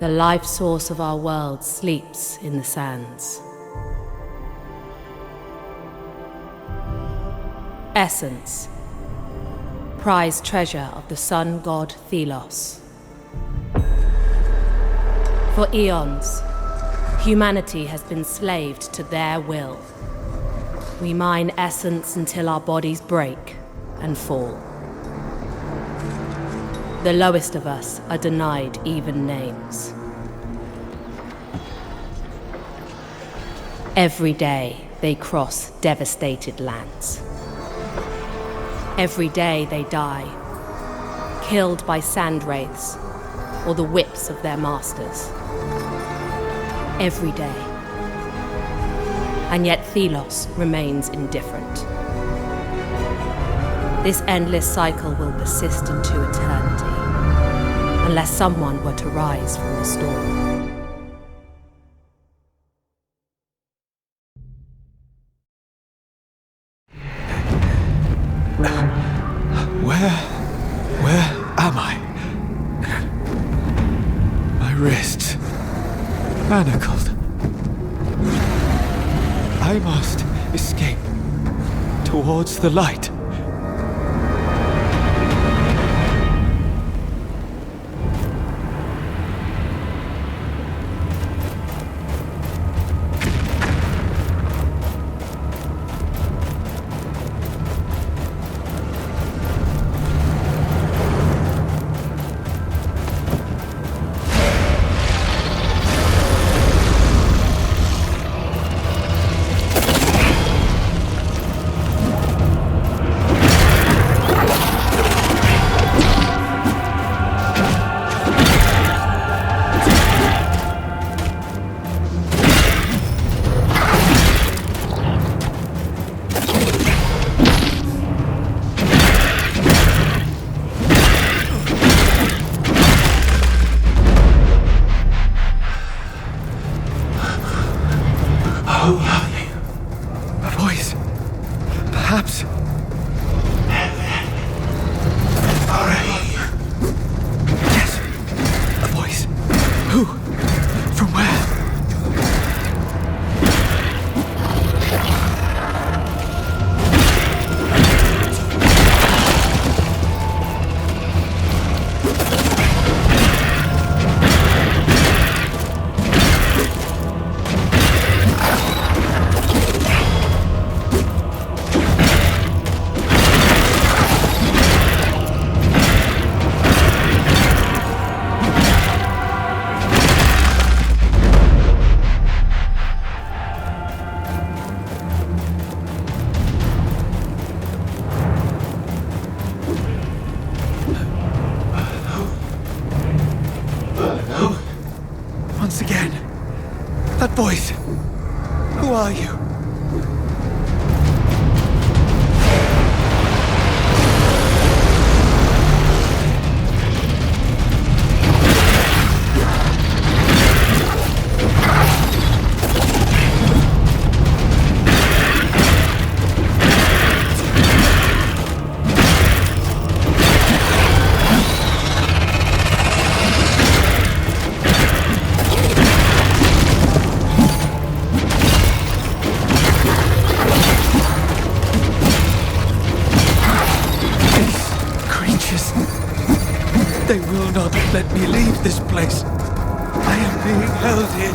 The life source of our world sleeps in the sands. Essence, prized treasure of the sun god Thelos. For eons, humanity has been slaved to their will. We mine essence until our bodies break and fall. The lowest of us are denied even names. Every day they cross devastated lands. Every day they die, killed by sand wraiths or the whips of their masters. Every day. And yet Thelos remains indifferent. This endless cycle will persist into eternity, unless someone were to rise from the storm. Where am I? My wrists manacled. I must escape towards the light. Perhaps. Yes. A voice. Who? From where? Once again, that voice. Who are you? They will not let me leave this place. I am being held here.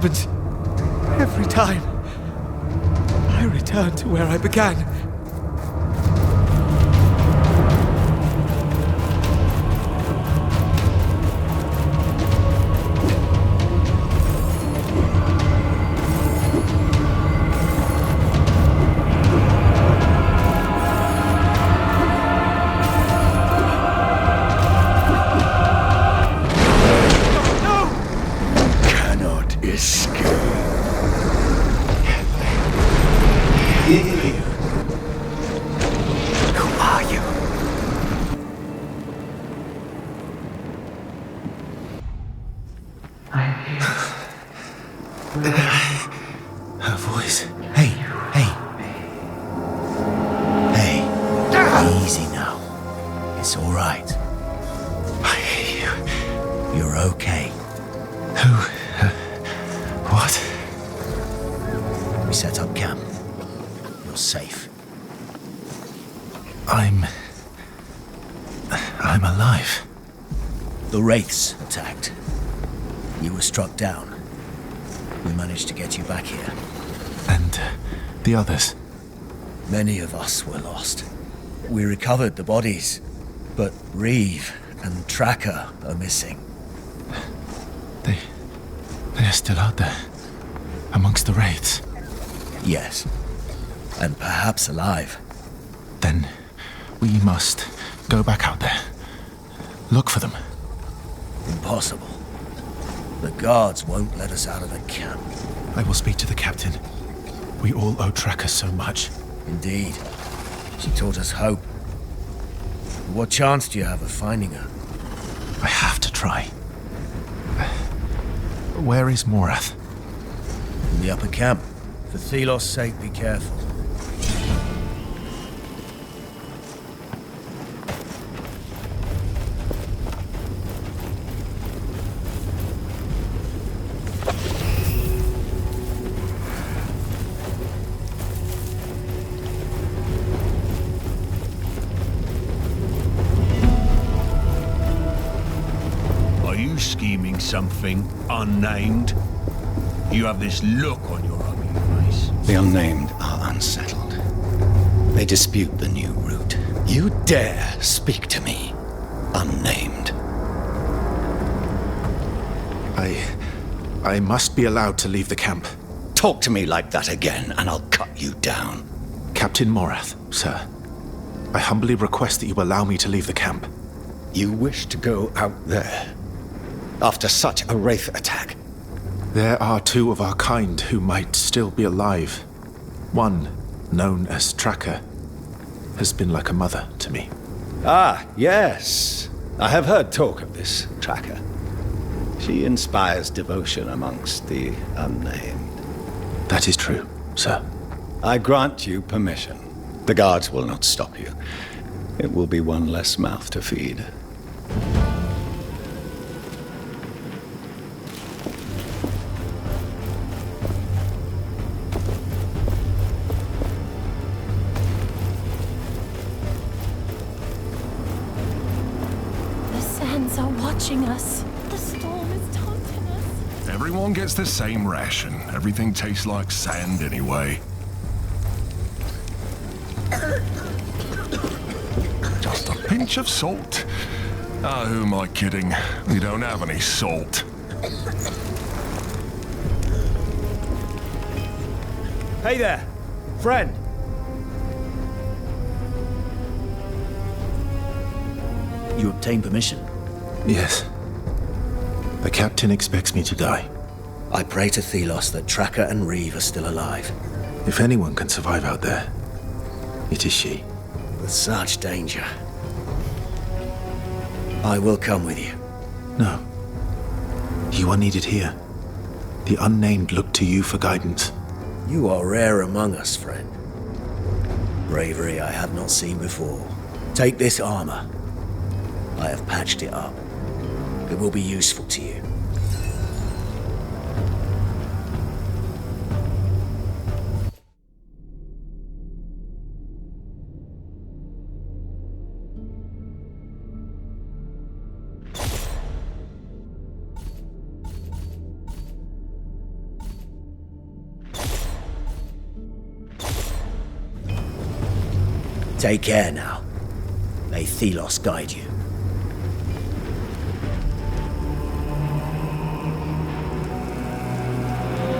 happens every time I return to where I began. Her voice. Hey. Easy now. It's all right. I hear you. You're okay. Who? What? We set up camp. You're safe. I'm alive. The Wraiths attacked. You were struck down. We managed to get you back here. And the others? Many of us were lost. We recovered the bodies, but Reeve and Tracker are missing. They are still out there, amongst the Wraiths? Yes, and perhaps alive. Then we must go back out there. Look for them. Impossible. The guards won't let us out of the camp. I will speak to the captain. We all owe Tracker so much. Indeed. She taught us hope. What chance do you have of finding her? I have to try. Where is Morath? In the upper camp. For Thelos' sake, be careful. Scheming something unnamed? You have this look on your ugly face. The unnamed are unsettled. They dispute the new route. You dare speak to me, unnamed? I must be allowed to leave the camp. Talk to me like that again, and I'll cut you down. Captain Morath, sir. I humbly request that you allow me to leave the camp. You wish to go out there? After such a Wraith attack? There are two of our kind who might still be alive. One, known as Tracker, has been like a mother to me. Ah, yes. I have heard talk of this Tracker. She inspires devotion amongst the unnamed. That is true, sir. I grant you permission. The guards will not stop you. It will be one less mouth to feed. Are watching us. The storm is taunting us. Everyone gets the same ration. Everything tastes like sand anyway. Just a pinch of salt. Ah, who am I kidding? We don't have any salt. Hey there, friend. You obtained permission? Yes. The captain expects me to die. I pray to Thelos that Tracker and Reeve are still alive. If anyone can survive out there, it is she. With such danger. I will come with you. No. You are needed here. The unnamed look to you for guidance. You are rare among us, friend. Bravery I have not seen before. Take this armor. I have patched it up. It will be useful to you. Take care now. May Thelos guide you.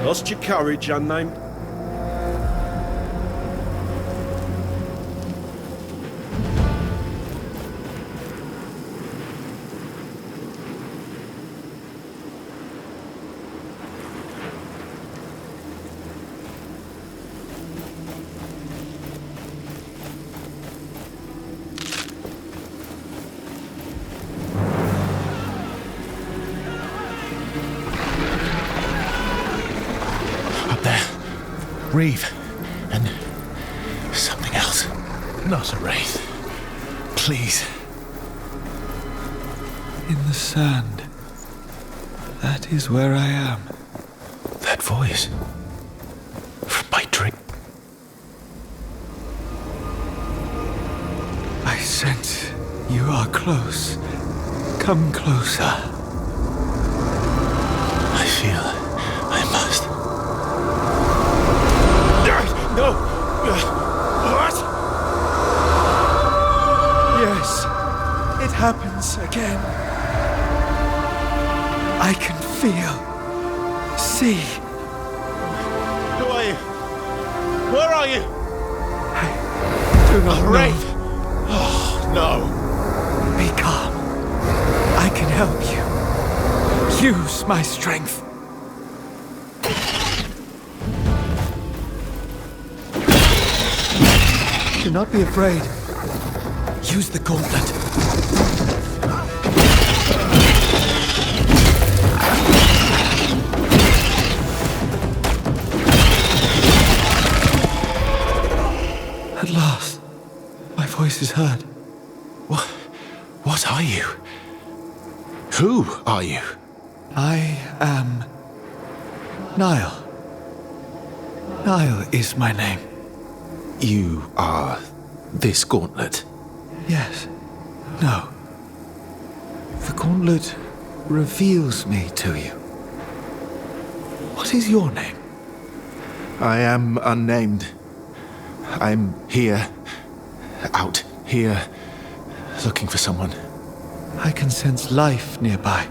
Lost your courage, unnamed? Reeve. And something else. Not a wraith. Please. In the sand. That is where I am. That voice. From my dream. I sense you are close. Come closer. I feel I must. No! What? Yes, it happens again. I can feel, see. Who are you? Where are you? I do not know. Wraith! Oh, no. Be calm. I can help you. Use my strength. Do not be afraid. Use the gauntlet. At last, my voice is heard. What are you? Who are you? I am Nile. Nile is my name. You are this gauntlet. Yes. No. The gauntlet reveals me to you. What is your name? I am unnamed. I'm here. Out here. Looking for someone. I can sense life nearby.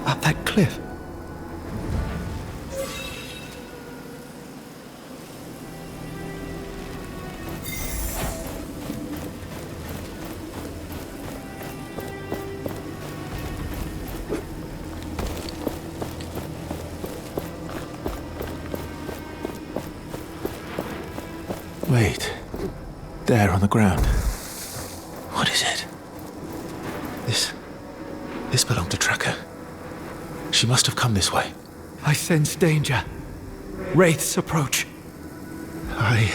Up that cliff. Wait. There on the ground. What is it? This belonged to Tracker. She must have come this way. I sense danger. Wraiths approach. I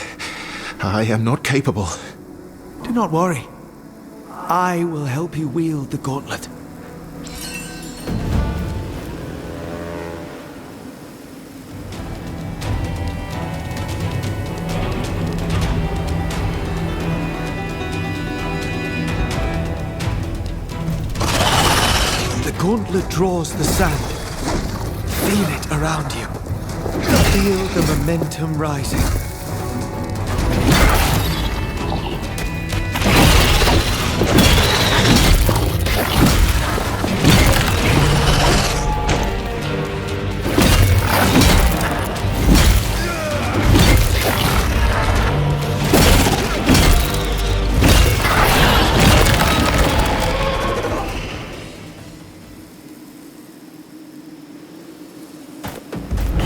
am not capable. Do not worry. I will help you wield the gauntlet. The gauntlet draws the sand. Feel it around you. Feel the momentum rising.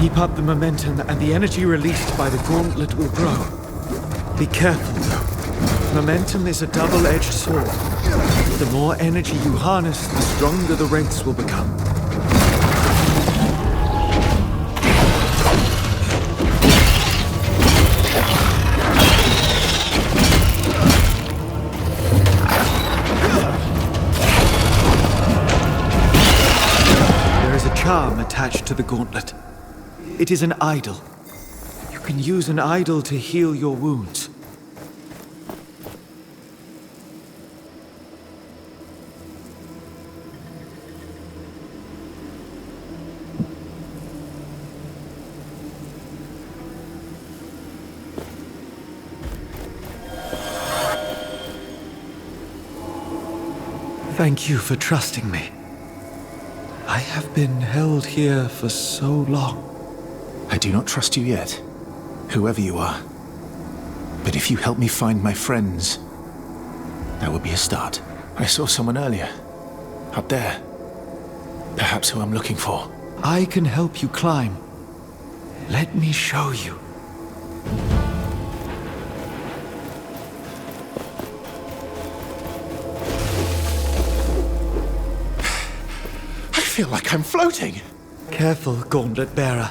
Keep up the momentum, and the energy released by the gauntlet will grow. Be careful, though. Momentum is a double-edged sword. The more energy you harness, the stronger the wraiths will become. There is a charm attached to the gauntlet. It is an idol. You can use an idol to heal your wounds. Thank you for trusting me. I have been held here for so long. I do not trust you yet, whoever you are. But if you help me find my friends, that would be a start. I saw someone earlier, up there. Perhaps who I'm looking for. I can help you climb. Let me show you. I feel like I'm floating. Careful, Gauntlet Bearer.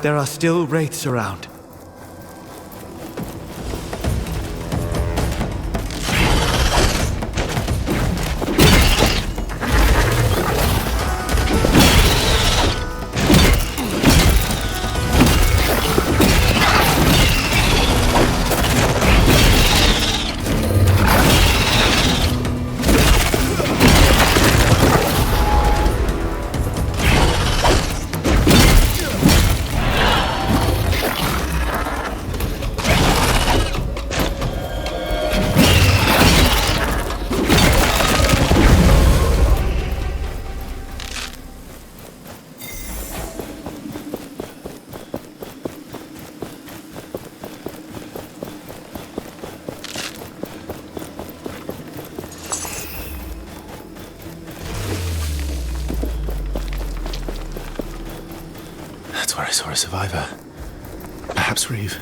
There are still wraiths around. That's where I saw a survivor. Perhaps Reeve.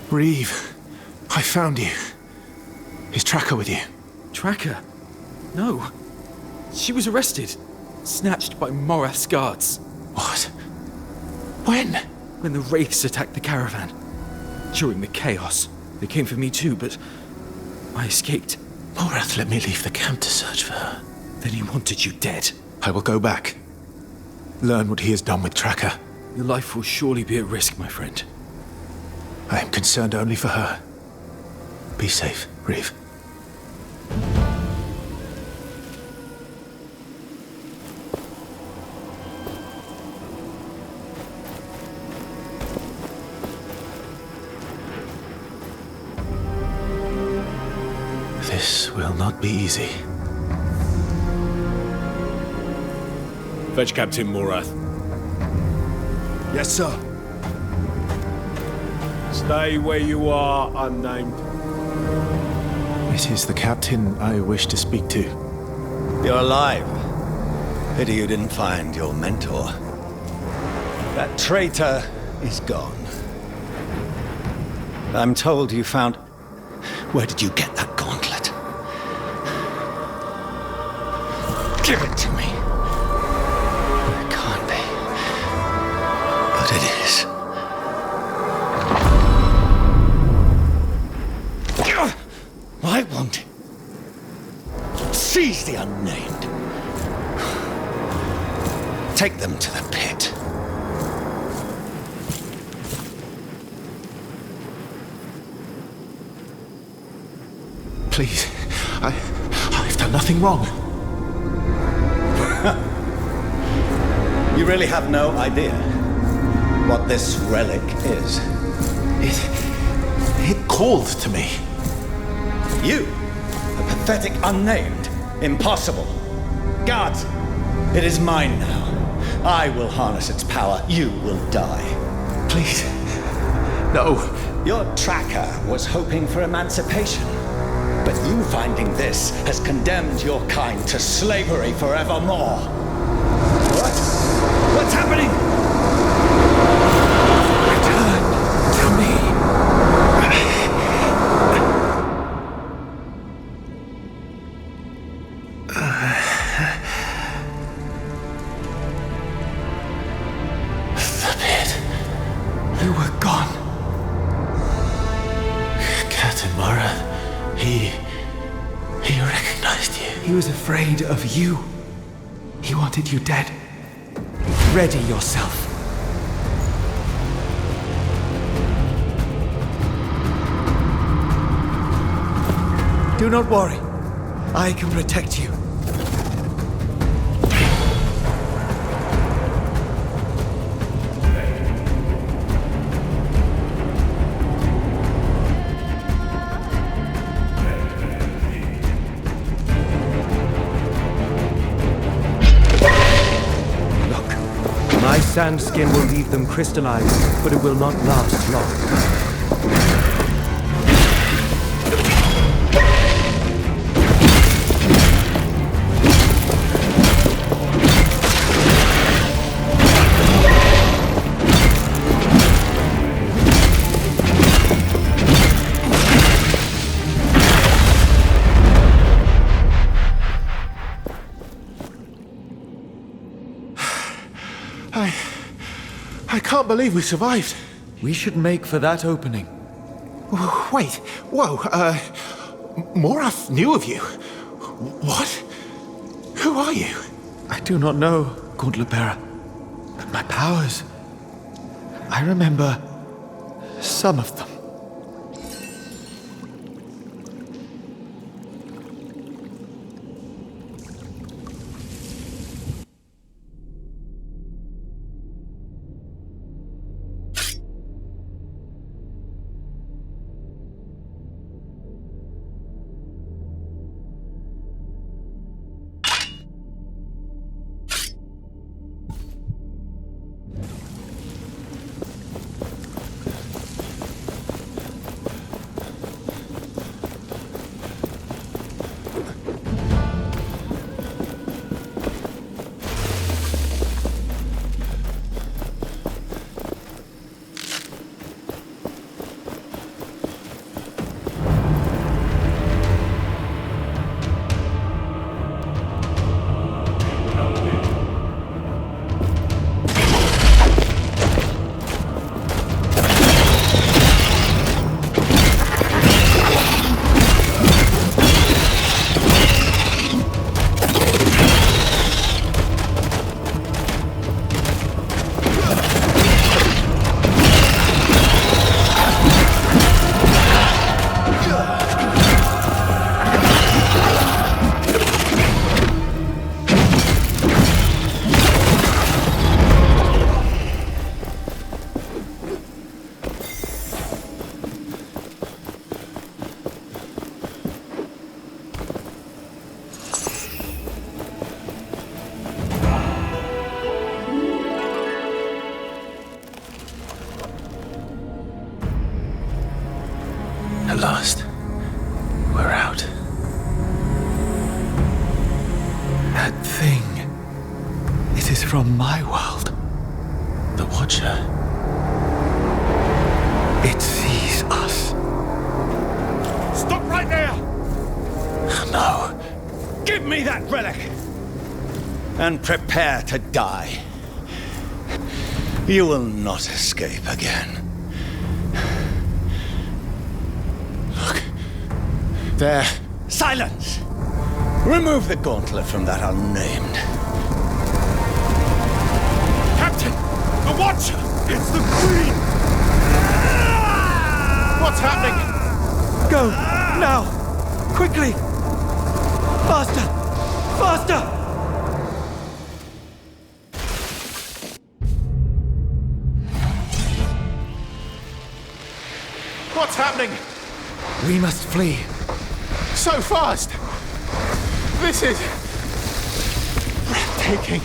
Reeve, I found you. Is Tracker with you? Tracker? No. She was arrested. Snatched by Morath's guards. What? When? When the Wraiths attacked the caravan. During the chaos. They came for me too, but I escaped. Morath let me leave the camp to search for her. Then he wanted you dead. I will go back. Learn what he has done with Tracker. Your life will surely be at risk, my friend. I am concerned only for her. Be safe, Reeve. This will not be easy. Fetch Captain Morath. Yes, sir. Stay where you are, unnamed. It is the captain I wish to speak to. You're alive. Pity you didn't find your mentor. That traitor is gone. I'm told you found... Where did you get that gauntlet? Give it to me. It can't be. But it is. I want it. Seize the unnamed. Take them to the pit. Please, I've done nothing wrong. You really have no idea what this relic is. It called to me. You, a pathetic unnamed. Impossible. Guards, it is mine now. I will harness its power. You will die. Please, no. Your tracker was hoping for emancipation. But you finding this has condemned your kind to slavery forevermore. What? What's happening? afraid of you. He wanted you dead. Ready yourself. Do not worry. I can protect you. My sand skin will leave them crystallized, but it will not last long. I can't believe we survived. We should make for that opening. Wait, whoa, Morath knew of you. What? Who are you? I do not know, Gauntlet Bearer. But my powers... I remember some of them. At last, we're out. That thing... it is from my world. The Watcher. It sees us. Stop right there! No. Give me that relic! And prepare to die. You will not escape again. Look. There. Silence! Remove the gauntlet from that unnamed. Captain! The Watcher! It's the Queen! What's happening? Go! Now! Quickly! Faster! Faster! What's happening? We must flee. So fast! This is... breathtaking.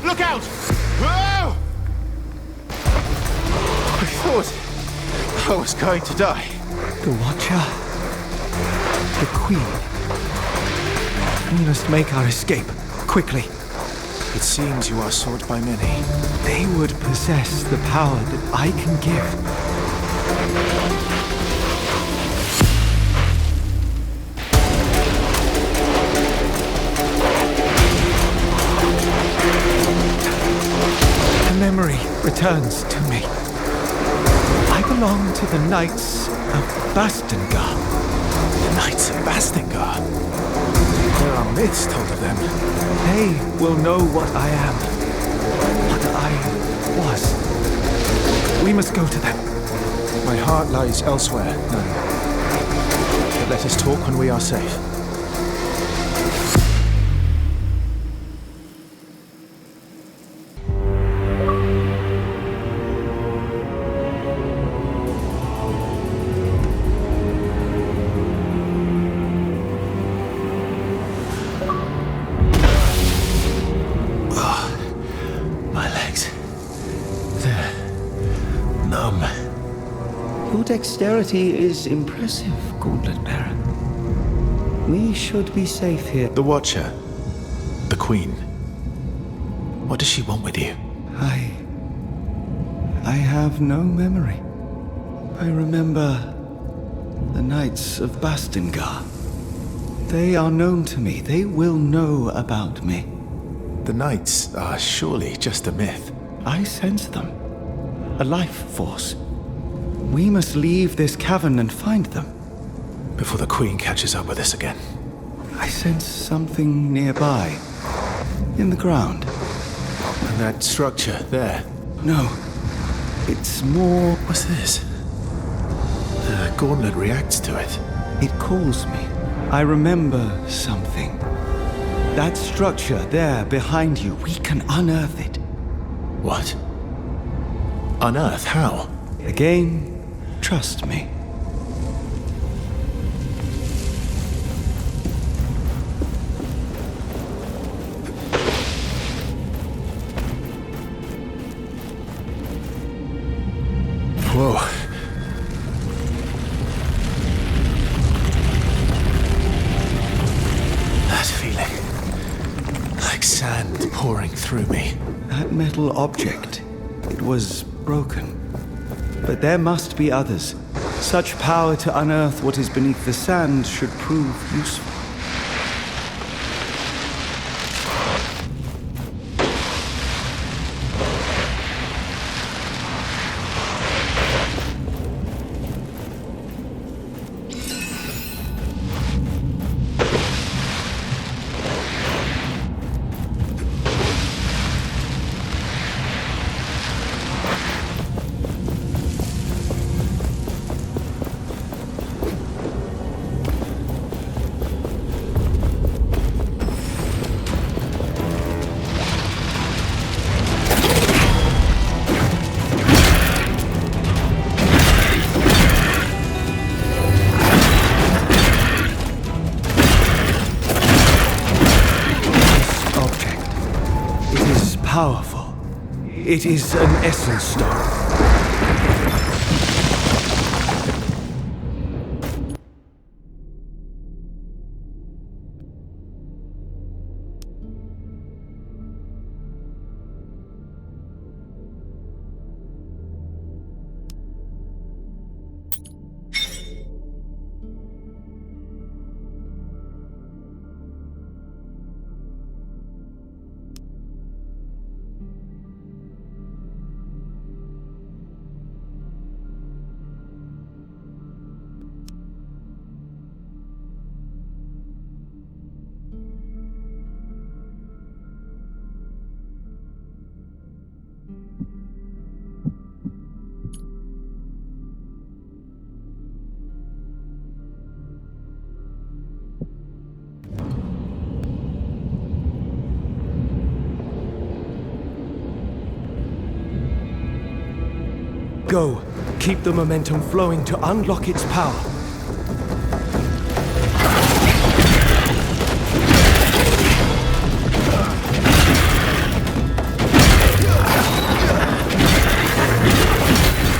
Look out! Whoa! I thought I was going to die. The Watcher. The Queen. We must make our escape, quickly. It seems you are sought by many. They would possess the power that I can give. The memory returns to me. I belong to the Knights of Bastingar. The Knights of Bastingar? There are myths told of them. They will know what I am. What I was. We must go to them. My heart lies elsewhere, none. But let us talk when we are safe. Your dexterity is impressive, Gauntlet Bearer. We should be safe here. The Watcher. The Queen. What does she want with you? I have no memory. I remember the Knights of Bastingar. They are known to me. They will know about me. The Knights are surely just a myth. I sense them. A life force. We must leave this cavern and find them. Before the Queen catches up with us again. I sense something nearby. In the ground. And that structure there? No. It's more... What's this? The gauntlet reacts to it. It calls me. I remember something. That structure there behind you, we can unearth it. What? Unearth? How? Again, trust me. Whoa. That feeling. Like sand pouring through me. That metal object, it was broken. But there must be others. Such power to unearth what is beneath the sand should prove useful. Powerful. It is an essence stone. Go. Keep the momentum flowing to unlock its power.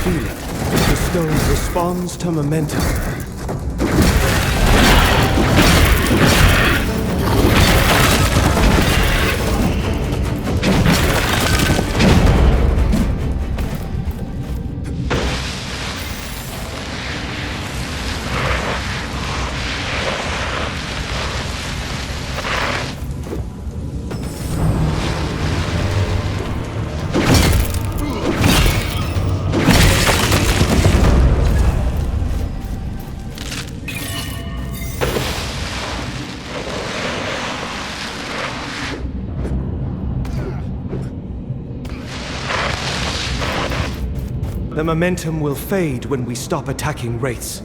Feel it. The stone responds monster momentum. The momentum will fade when we stop attacking wraiths.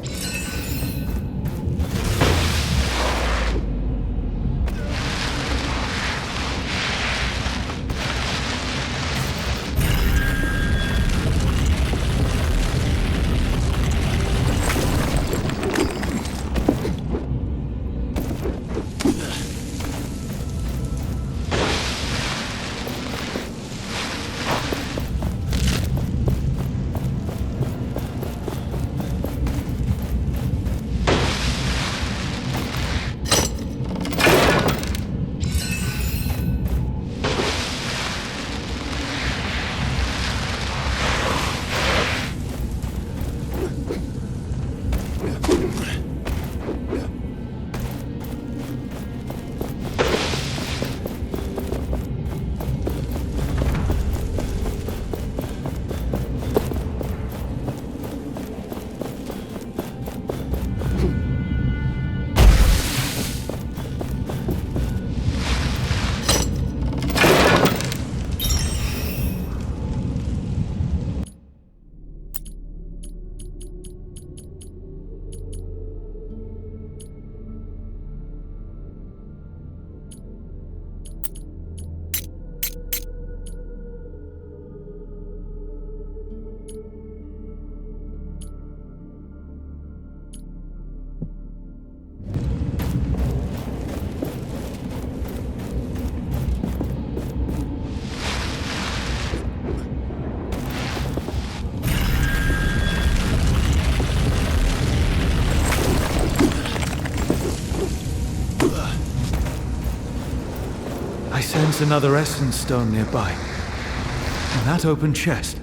I sense another essence stone nearby. And that open chest.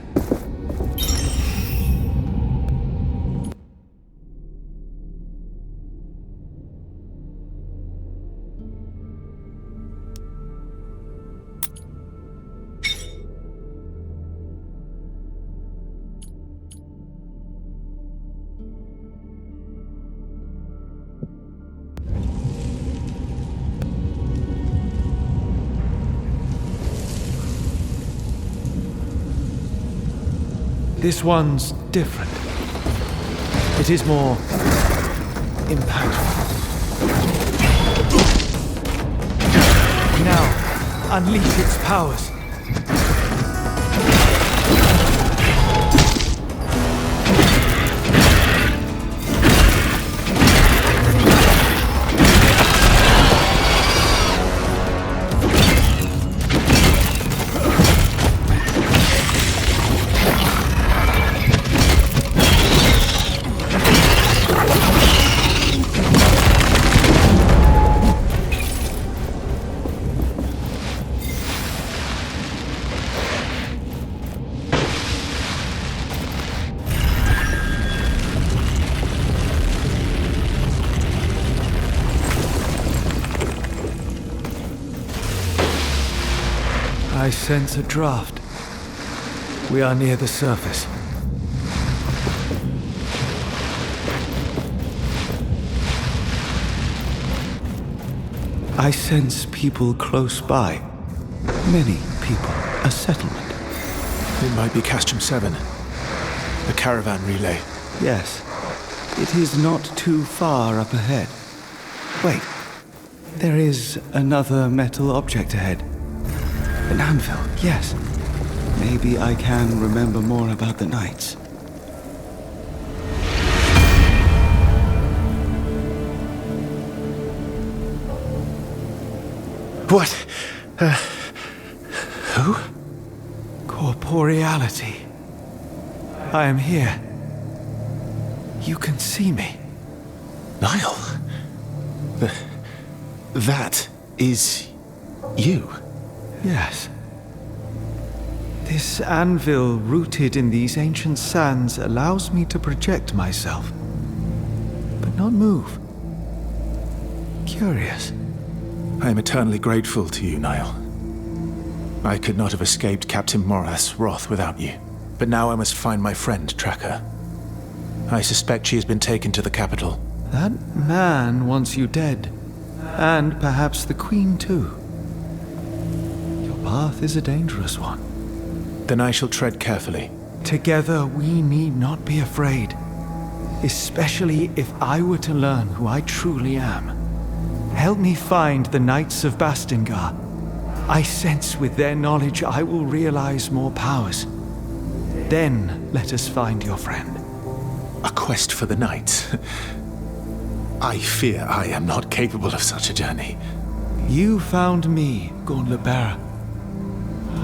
This one's different. It is more impactful. Now, unleash its powers. I sense a draft. We are near the surface. I sense people close by. Many people. A settlement. It might be Castrum 7. The caravan relay. Yes. It is not too far up ahead. Wait. There is another metal object ahead. An anvil, yes. Maybe I can remember more about the knights. What? Who? Corporeality. I am here. You can see me. Niall. That is you. Yes. This anvil rooted in these ancient sands allows me to project myself, but not move. Curious. I am eternally grateful to you, Niall. I could not have escaped Captain Morath's wrath without you. But now I must find my friend, Tracker. I suspect she has been taken to the capital. That man wants you dead. And perhaps the Queen too. Your path is a dangerous one. Then I shall tread carefully. Together we need not be afraid. Especially if I were to learn who I truly am. Help me find the Knights of Bastingar. I sense with their knowledge I will realize more powers. Then let us find your friend. A quest for the Knights? I fear I am not capable of such a journey. You found me, Gauntlet Bearer.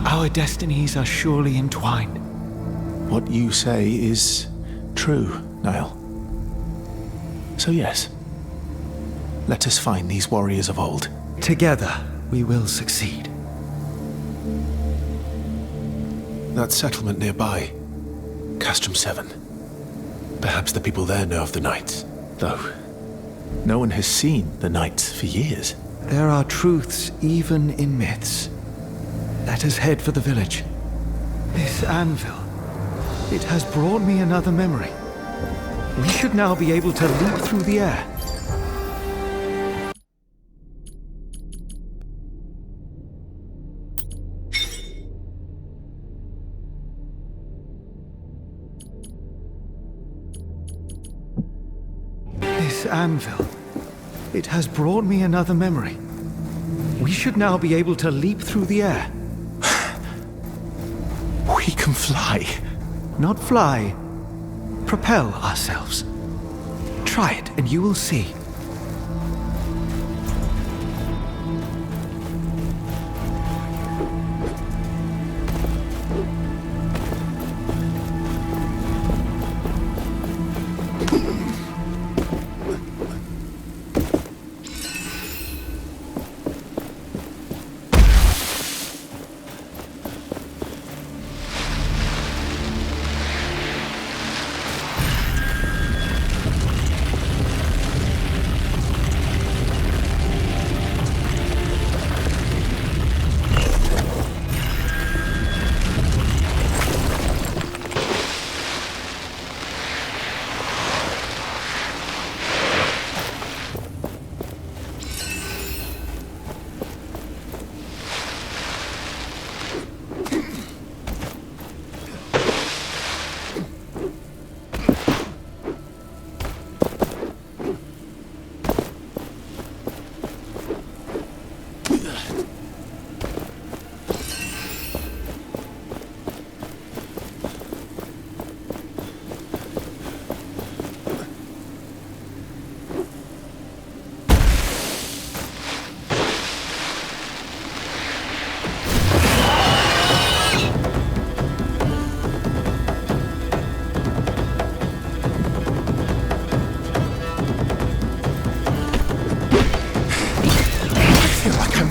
Our destinies are surely entwined. What you say is true, Niall. So yes, let us find these warriors of old. Together, we will succeed. That settlement nearby, Castrum 7. Perhaps the people there know of the Knights, though no one has seen the Knights for years. There are truths even in myths. Let us head for the village. This anvil, it has brought me another memory. We should now be able to leap through the air. This anvil, it has brought me another memory. We should now be able to leap through the air. We can fly. Not fly. Propel ourselves. Try it and you will see.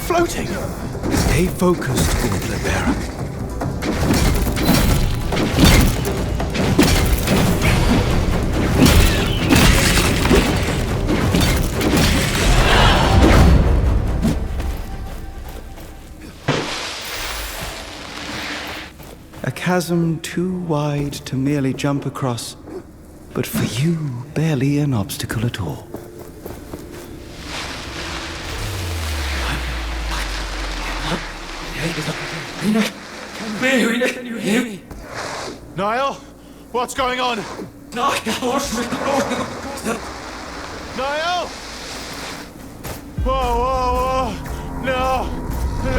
Floating. Stay focused, Gauntlet Bearer. A chasm too wide to merely jump across, but for you, barely an obstacle at all. Can you hear me? Niall? What's going on? Niall? Whoa, whoa, whoa! No! No!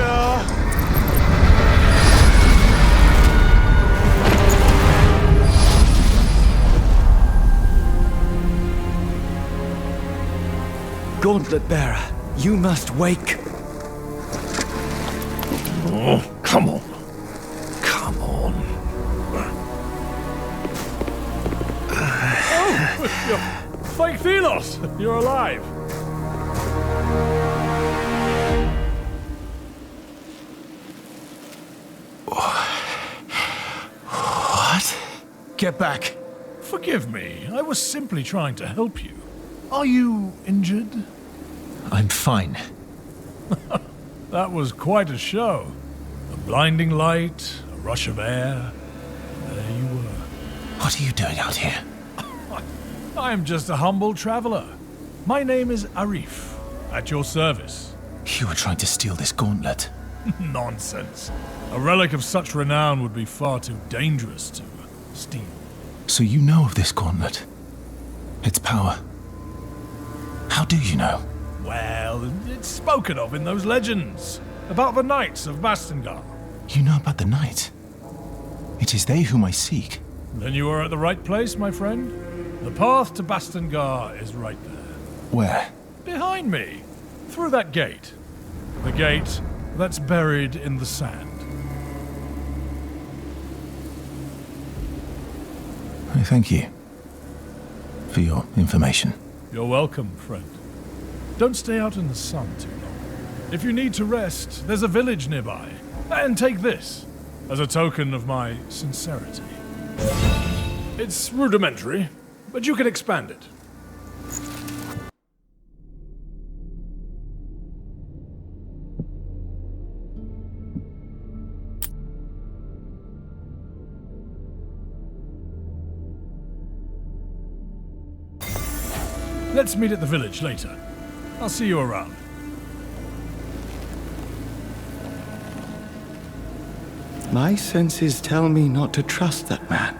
Gauntlet Bearer, you must wake. Oh, come on. Come on. Fake Thelos! You're alive! What? Get back! Forgive me, I was simply trying to help you. Are you injured? I'm fine. That was quite a show. A blinding light, a rush of air. There you were. What are you doing out here? I am just a humble traveler. My name is Arif, at your service. You were trying to steal this gauntlet. Nonsense. A relic of such renown would be far too dangerous to steal. So you know of this gauntlet? Its power? How do you know? Well, it's spoken of in those legends about the Knights of Bastengar. You know about the Knight? It is they whom I seek. Then you are at the right place, my friend. The path to Bastengar is right there. Where? Behind me. Through that gate. The gate that's buried in the sand. I thank you for your information. You're welcome, friend. Don't stay out in the sun too long. If you need to rest, there's a village nearby. And take this as a token of my sincerity. It's rudimentary, but you can expand it. Let's meet at the village later. I'll see you around. My senses tell me not to trust that man.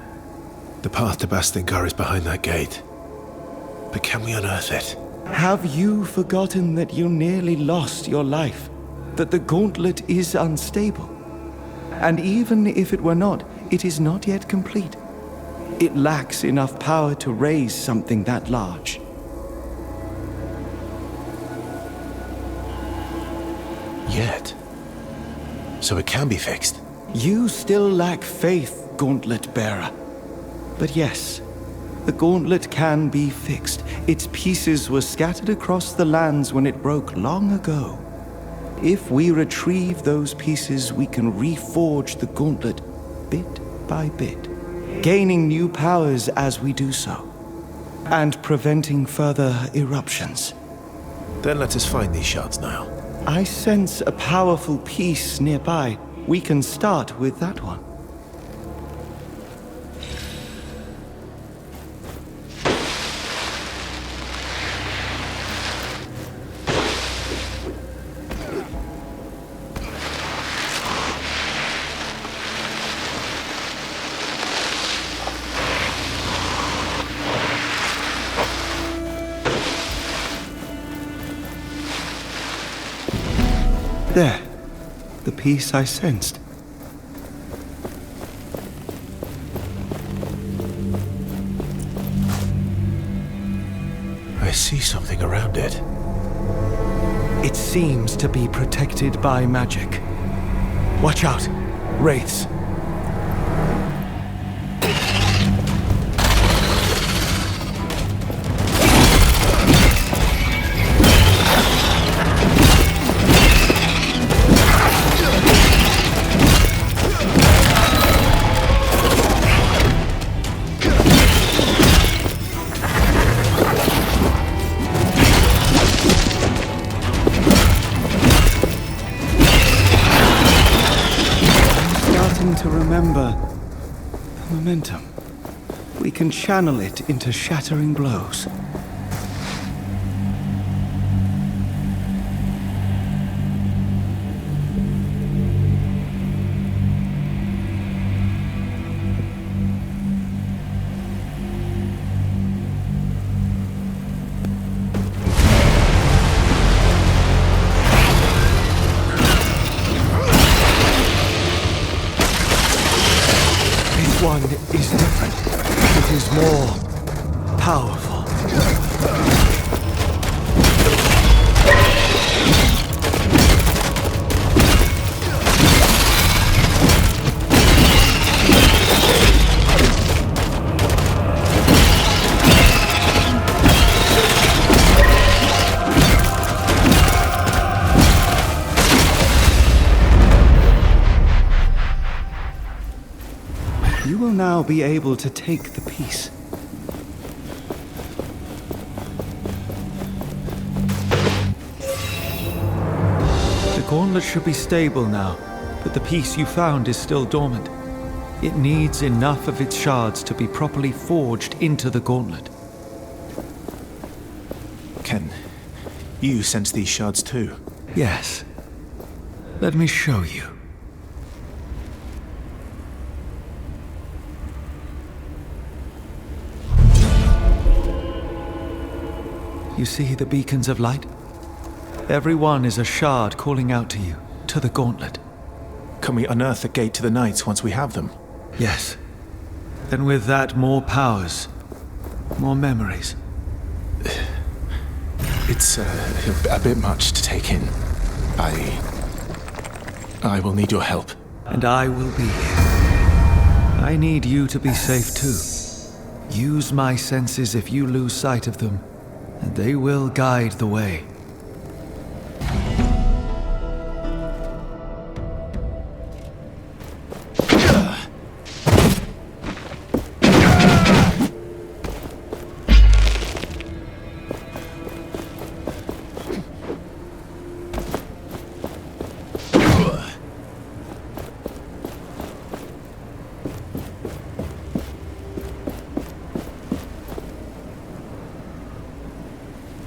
The path to Bastengar is behind that gate. But can we unearth it? Have you forgotten that you nearly lost your life? That the gauntlet is unstable? And even if it were not, it is not yet complete. It lacks enough power to raise something that large. Yet. So it can be fixed. You still lack faith, Gauntlet Bearer. But yes, the gauntlet can be fixed. Its pieces were scattered across the lands when it broke long ago. If we retrieve those pieces, we can reforge the gauntlet bit by bit, gaining new powers as we do so, and preventing further eruptions. Then let us find these shards now. I sense a powerful piece nearby. We can start with that one. There. The piece I sensed. I see something around it. It seems to be protected by magic. Watch out. Wraiths. To remember the momentum. We can channel it into shattering blows. One is different. It is more powerful. now be able to take the piece. The gauntlet should be stable now, but the piece you found is still dormant. It needs enough of its shards to be properly forged into the gauntlet. Can you sense these shards too? Yes. Let me show you. You see the beacons of light? Every one is a shard calling out to you, to the gauntlet. Can we unearth the gate to the Knights once we have them? Yes. Then with that, more powers, more memories. It's a bit much to take in. I will need your help. And I will be here. I need you to be safe too. Use my senses if you lose sight of them, and they will guide the way.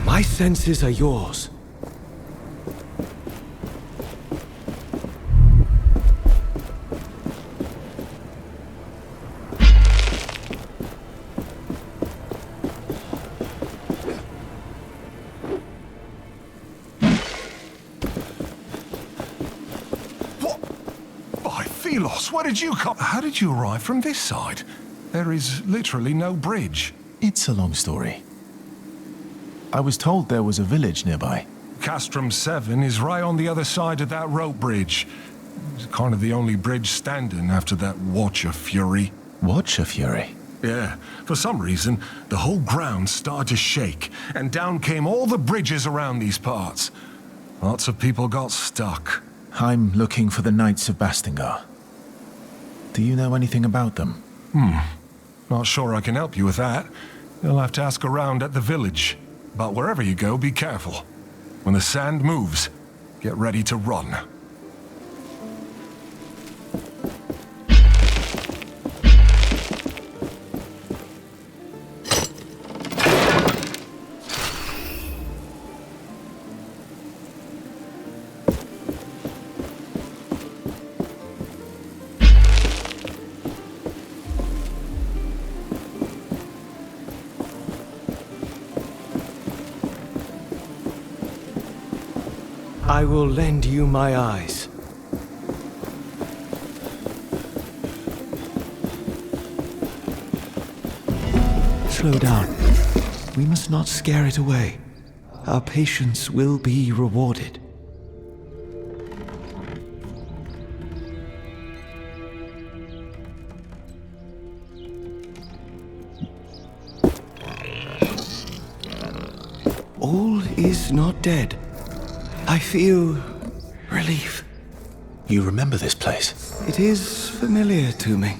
My senses are yours. What? By Philos, where did you come? How did you arrive from this side? There is literally no bridge. It's a long story. I was told there was a village nearby. Castrum 7 is right on the other side of that rope bridge. It's kind of the only bridge standing after that Watcher Fury. Watcher Fury? Yeah, for some reason, the whole ground started to shake, and down came all the bridges around these parts. Lots of people got stuck. I'm looking for the Knights of Bastingar. Do you know anything about them? Not sure I can help you with that. You'll have to ask around at the village. But wherever you go, be careful. When the sand moves, get ready to run. I will lend you my eyes. Slow down. We must not scare it away. Our patience will be rewarded. All is not dead. I feel relief. You remember this place? It is familiar to me.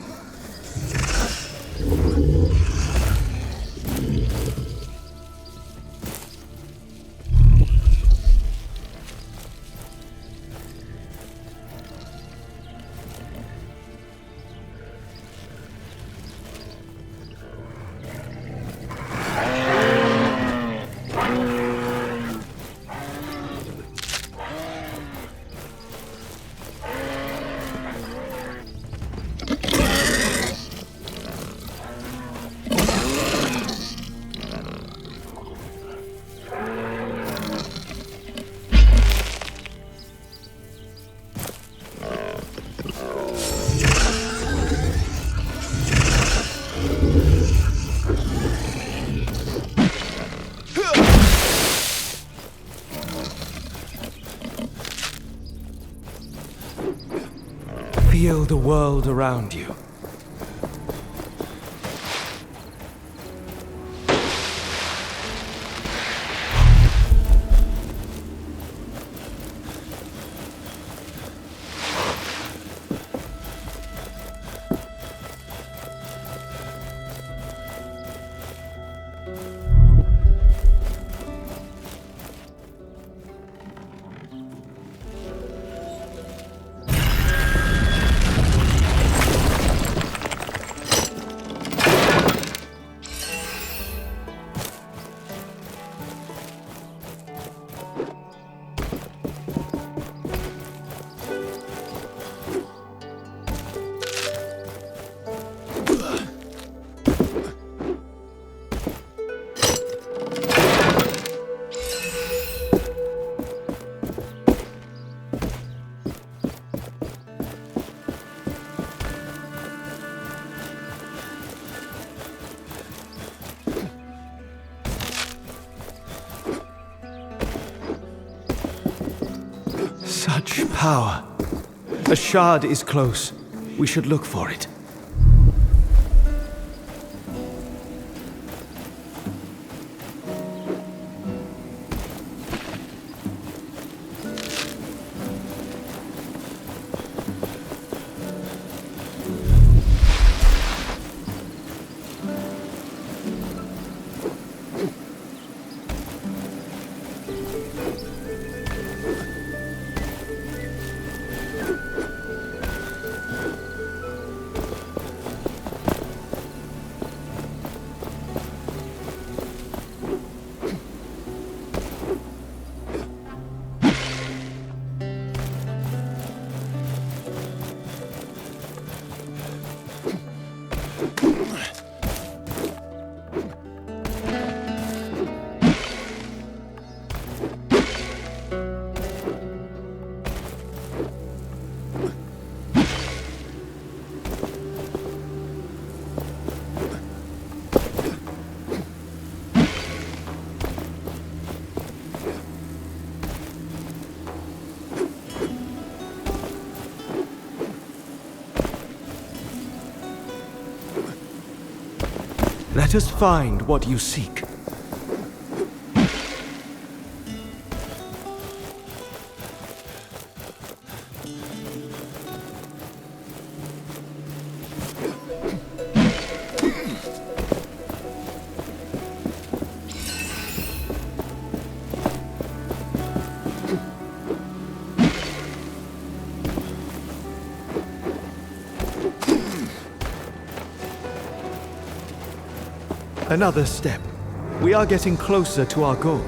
Feel the world around you. Such power. A shard is close. We should look for it. Let us find what you seek. Another step. We are getting closer to our goal.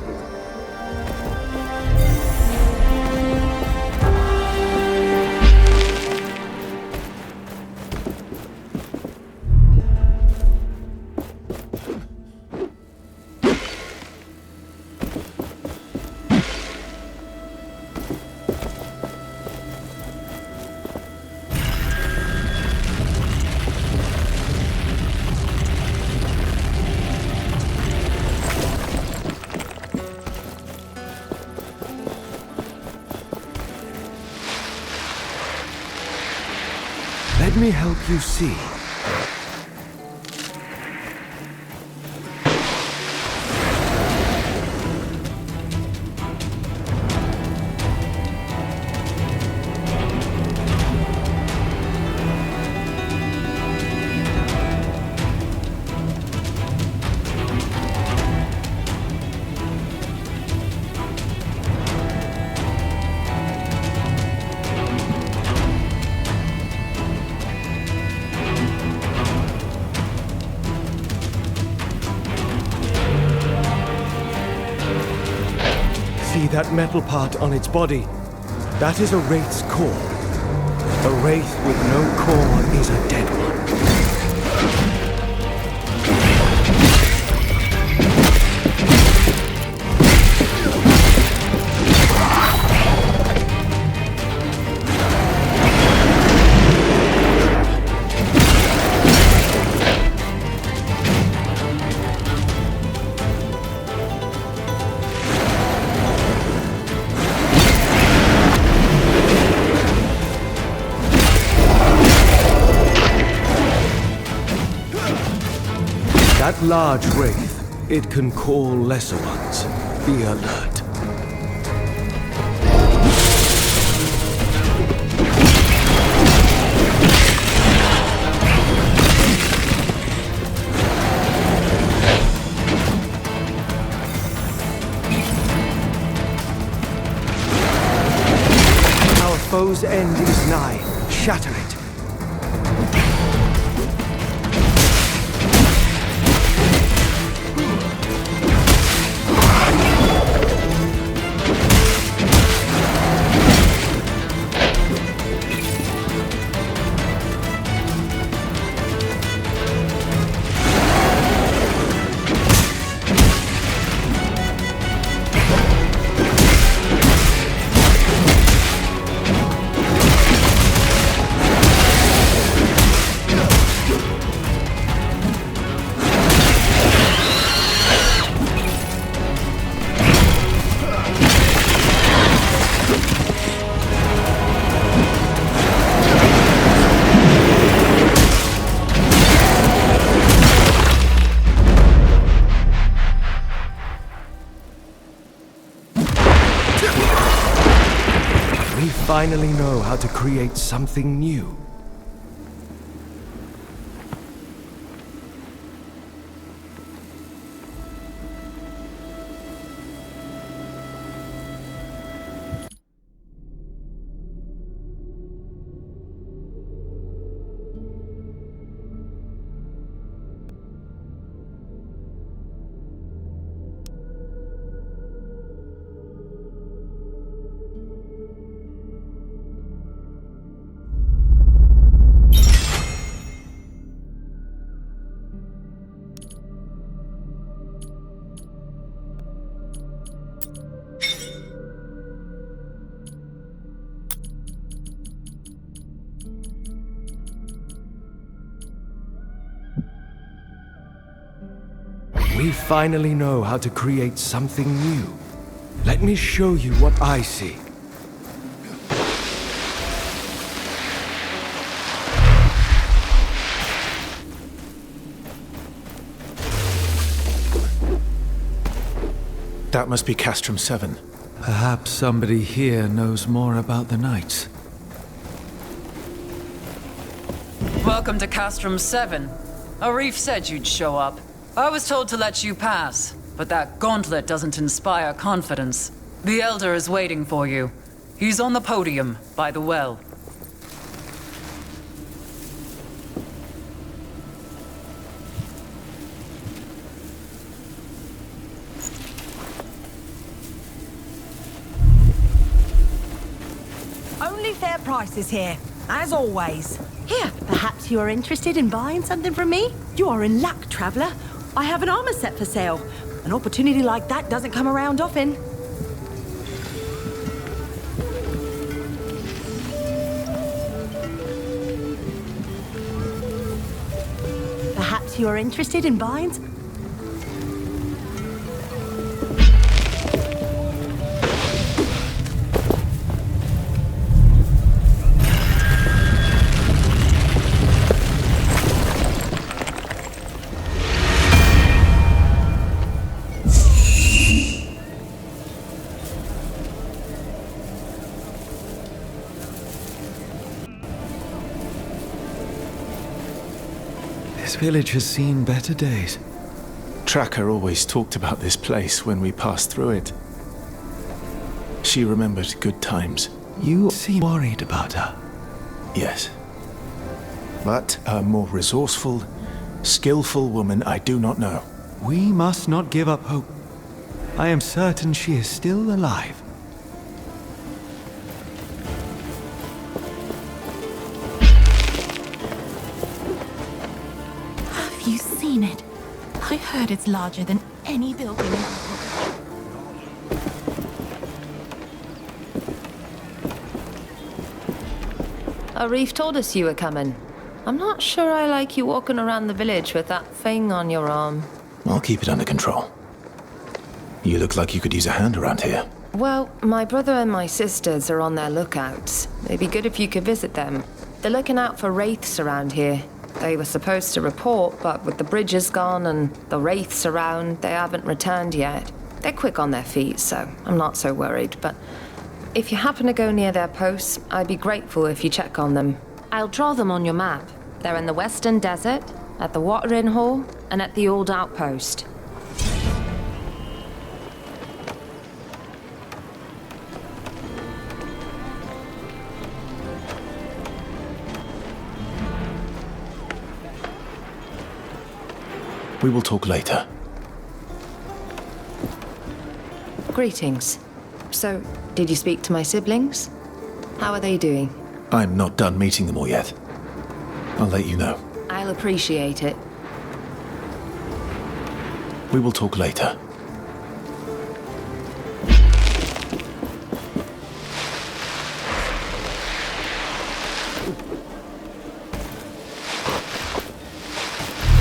Let me help you see. See that metal part on its body? That is a wraith's core. A wraith with no core is a dead one. That large wraith, it can call lesser ones. Be alert. Our foe's end is nigh. Shatter it. finally know how to create something new. We finally know how to create something new. Let me show you what I see. That must be Castrum 7. Perhaps somebody here knows more about the Knights. Welcome to Castrum 7. Arif said you'd show up. I was told to let you pass, but that gauntlet doesn't inspire confidence. The Elder is waiting for you. He's on the podium, by the well. Only fair prices here, as always. Here, perhaps you are interested in buying something from me? You are in luck, traveler. I have an armor set for sale. An opportunity like that doesn't come around often. Perhaps you are interested in buying... This village has seen better days. Tracker always talked about this place when we passed through it. She remembered good times. You seem worried about her. Yes. But a more resourceful, skillful woman I do not know. We must not give up hope. I am certain she is still alive. Have you seen it? I heard it's larger than any building. Arif told us you were coming. I'm not sure I like you walking around the village with that thing on your arm. I'll keep it under control. You look like you could use a hand around here. Well, my brother and my sisters are on their lookouts. It'd be good if you could visit them. They're looking out for wraiths around here. They were supposed to report, but with the bridges gone and the wraiths around, they haven't returned yet. They're quick on their feet, so I'm not so worried, but if you happen to go near their posts, I'd be grateful if you check on them. I'll draw them on your map. They're in the Western Desert, at the Watering Hall, and at the Old Outpost. We will talk later. Greetings. So, did you speak to my siblings? How are they doing? I'm not done meeting them all yet. I'll let you know. I'll appreciate it. We will talk later.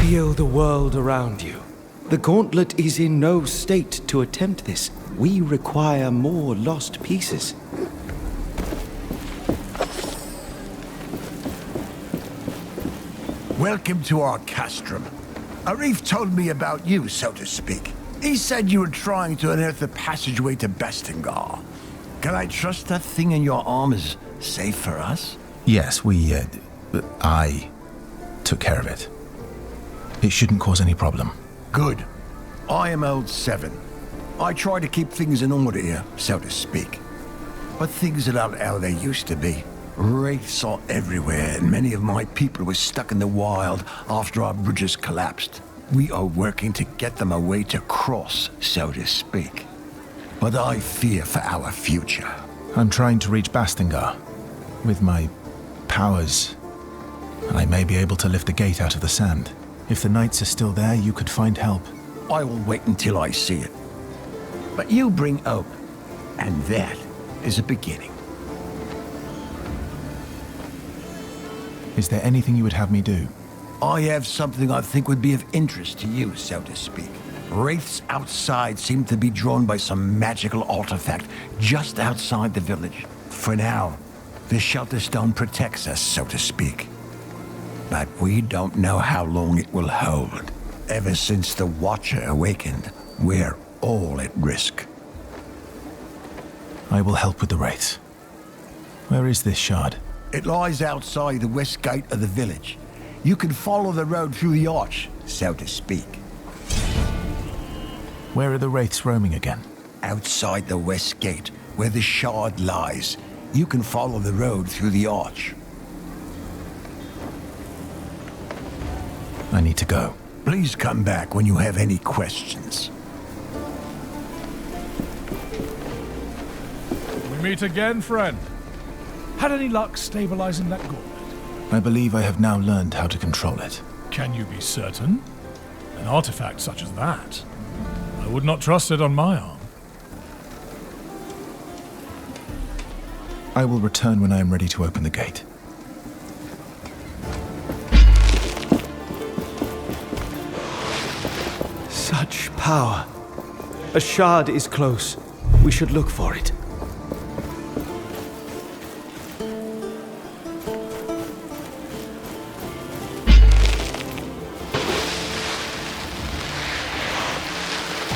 Feel the world around you. The gauntlet is in no state to attempt this. We require more lost pieces. Welcome to our castrum. Arif told me about you, so to speak. He said you were trying to unearth the passageway to Bestingar. Can I trust that thing in your arm is safe for us? Yes, I took care of it. It shouldn't cause any problem. Good. I am old 7. I try to keep things in order here, so to speak. But things are not how they used to be. Wraiths are everywhere, and many of my people were stuck in the wild after our bridges collapsed. We are working to get them a way to cross, so to speak. But I fear for our future. I'm trying to reach Bastingar. With my powers, I may be able to lift the gate out of the sand. If the knights are still there, you could find help. I will wait until I see it. But you bring hope, and that is a beginning. Is there anything you would have me do? I have something I think would be of interest to you, so to speak. Wraiths outside seem to be drawn by some magical artifact just outside the village. For now, the shelter stone protects us, so to speak. But we don't know how long it will hold. Ever since the Watcher awakened, we're all at risk. I will help with the wraiths. Where is this shard? It lies outside the west gate of the village. You can follow the road through the arch, so to speak. Where are the wraiths roaming again? Outside the west gate, where the shard lies. You can follow the road through the arch. I need to go. Please come back when you have any questions. We meet again, friend. Had any luck stabilizing that gauntlet? I believe I have now learned how to control it. Can you be certain? An artifact such as that, I would not trust it on my arm. I will return when I am ready to open the gate. Such power. A shard is close. We should look for it.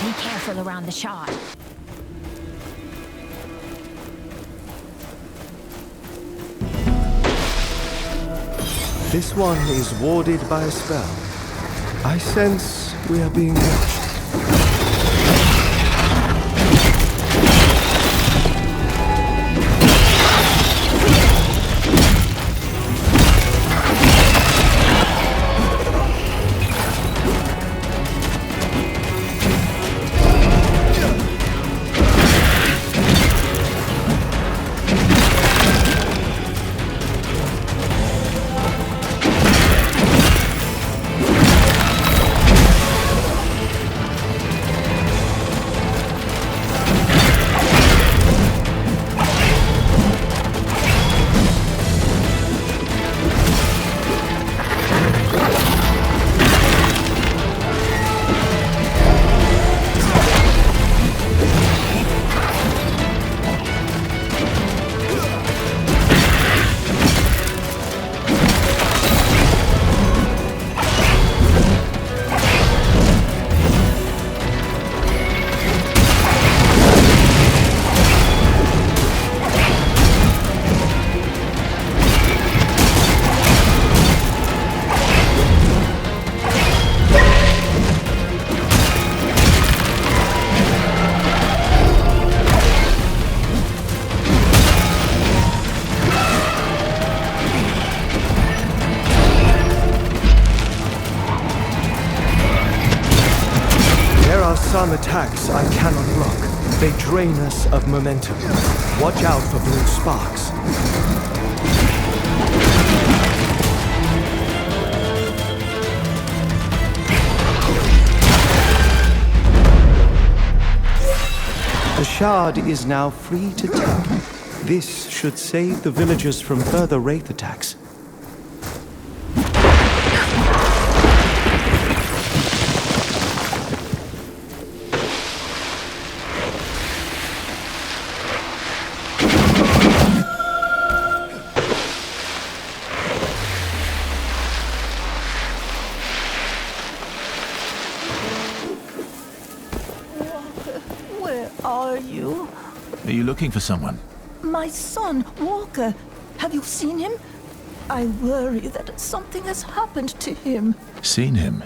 Be careful around the shard. This one is warded by a spell. I sense we are being watched. Some attacks I cannot block. They drain us of momentum. Watch out for blue sparks. The shard is now free to take. This should save the villagers from further wraith attacks. looking for someone. My son, Walker. Have you seen him? I worry that something has happened to him. Seen him?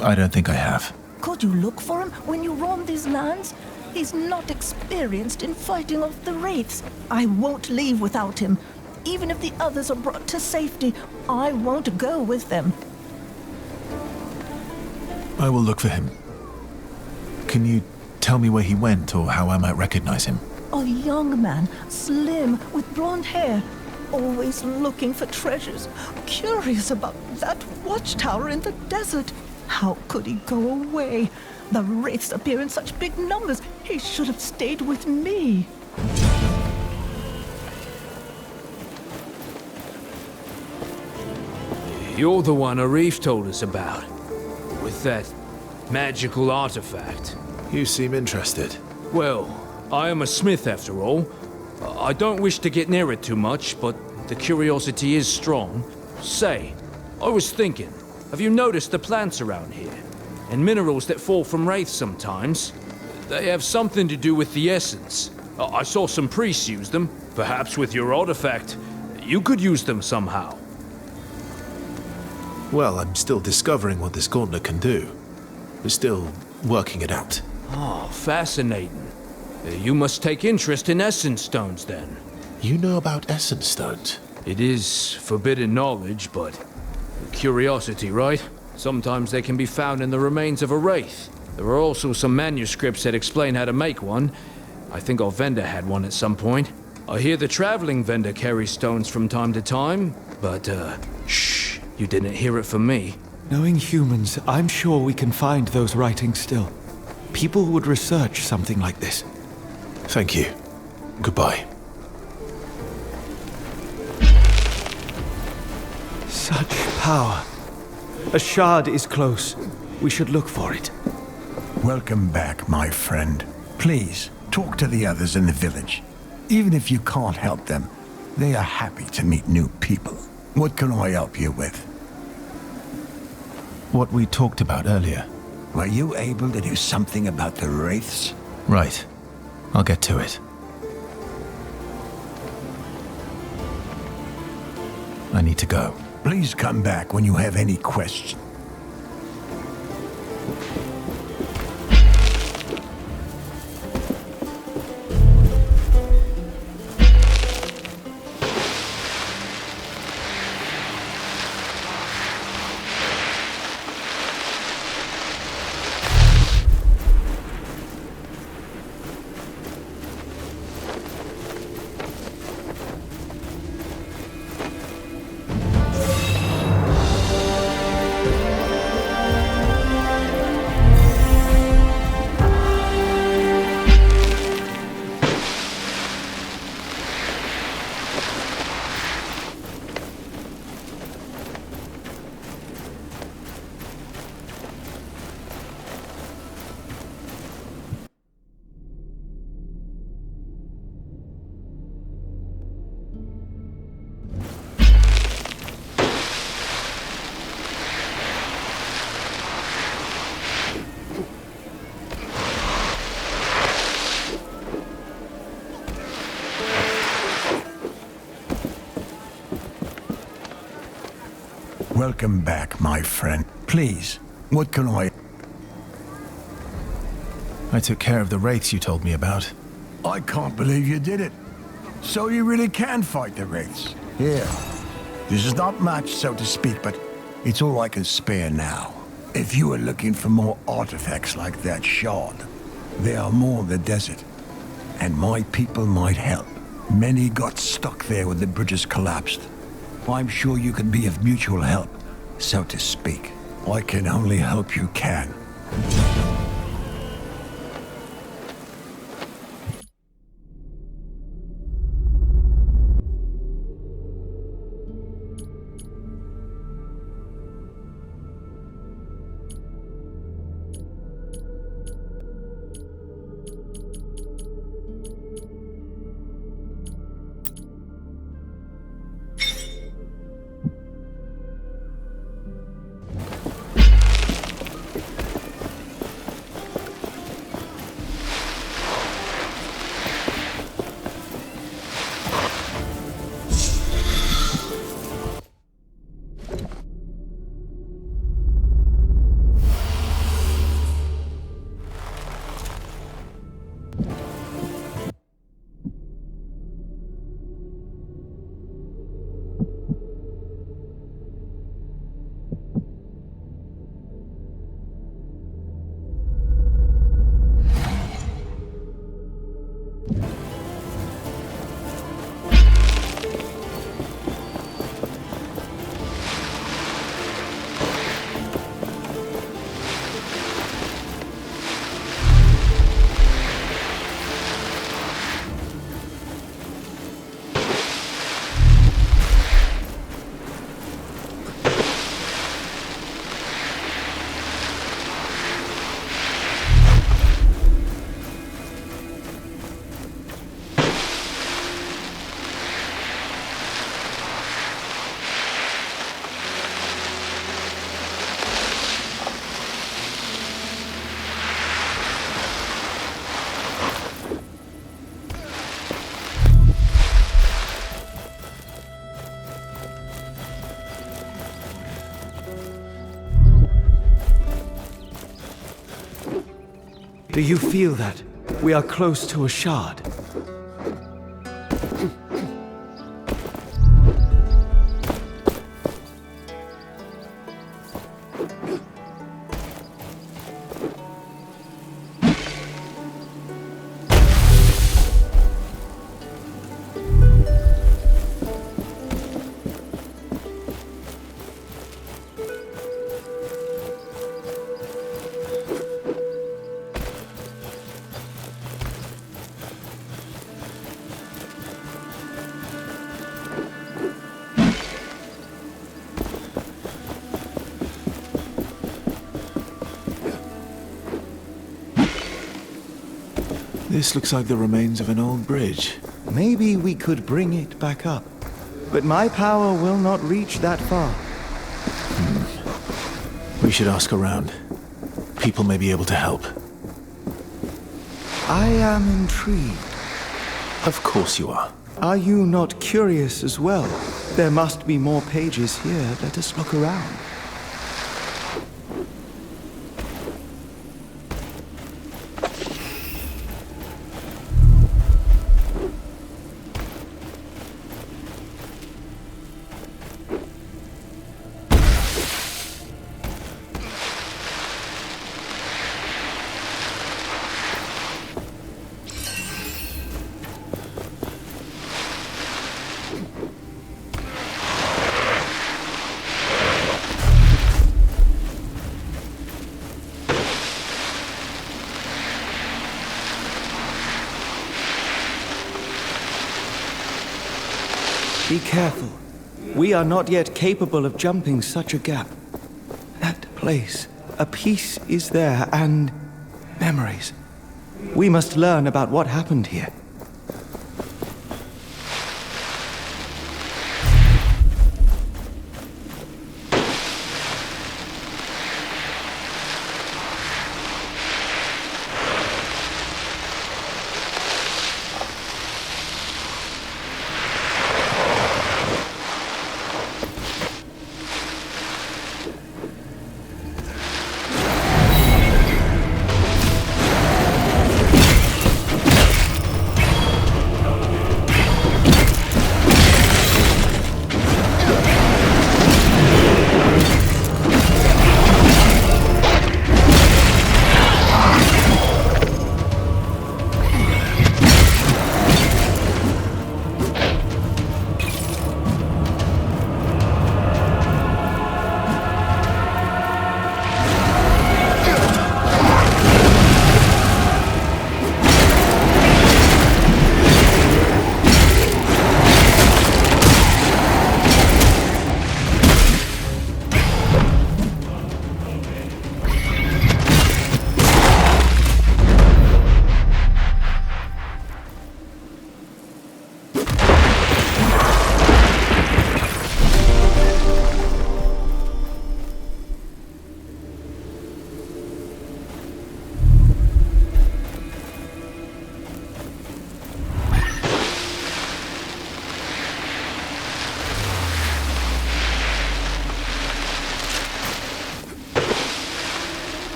I don't think I have. Could you look for him when you roam these lands? He's not experienced in fighting off the wraiths. I won't leave without him. Even if the others are brought to safety, I won't go with them. I will look for him. Can you tell me where he went or how I might recognize him? A young man, slim, with blonde hair, always looking for treasures, curious about that watchtower in the desert. How could he go away? The wraiths appear in such big numbers. He should have stayed with me. You're the one Arif told us about, with that magical artifact. You seem interested. Well, I am a smith after all. I don't wish to get near it too much, but the curiosity is strong. Say, I was thinking, have you noticed the plants around here? And minerals that fall from wraiths sometimes? They have something to do with the essence. I saw some priests use them. Perhaps with your artifact, you could use them somehow. Well, I'm still discovering what this gauntlet can do. We're still working it out. Oh, fascinating. You must take interest in essence stones, then. You know about essence stones? It is forbidden knowledge, but curiosity, right? Sometimes they can be found in the remains of a wraith. There are also some manuscripts that explain how to make one. I think our vendor had one at some point. I hear the traveling vendor carries stones from time to time, but, shh, you didn't hear it from me. Knowing humans, I'm sure we can find those writings still. People would research something like this. Thank you. Goodbye. Such power. A shard is close. We should look for it. Welcome back, my friend. Please, talk to the others in the village. Even if you can't help them, they are happy to meet new people. What can I help you with? What we talked about earlier. Were you able to do something about the wraiths? Right. I'll get to it. I need to go. Please come back when you have any questions. Welcome back, my friend. Please, what can I... I took care of the wraiths you told me about. I can't believe you did it. So you really can fight the wraiths. Here. This is not much, so to speak, but it's all I can spare now. If you are looking for more artifacts like that shard, there are more in the desert. And my people might help. Many got stuck there when the bridges collapsed. I'm sure you can be of mutual help, so to speak. I can only hope you can. Do you feel that? We are close to a shard. This looks like the remains of an old bridge. Maybe we could bring it back up. But my power will not reach that far. We should ask around. People may be able to help. I am intrigued. Of course you are. Are you not curious as well? There must be more pages here. Let us look around. Be careful. We are not yet capable of jumping such a gap. That place, a piece is there, and memories. We must learn about what happened here.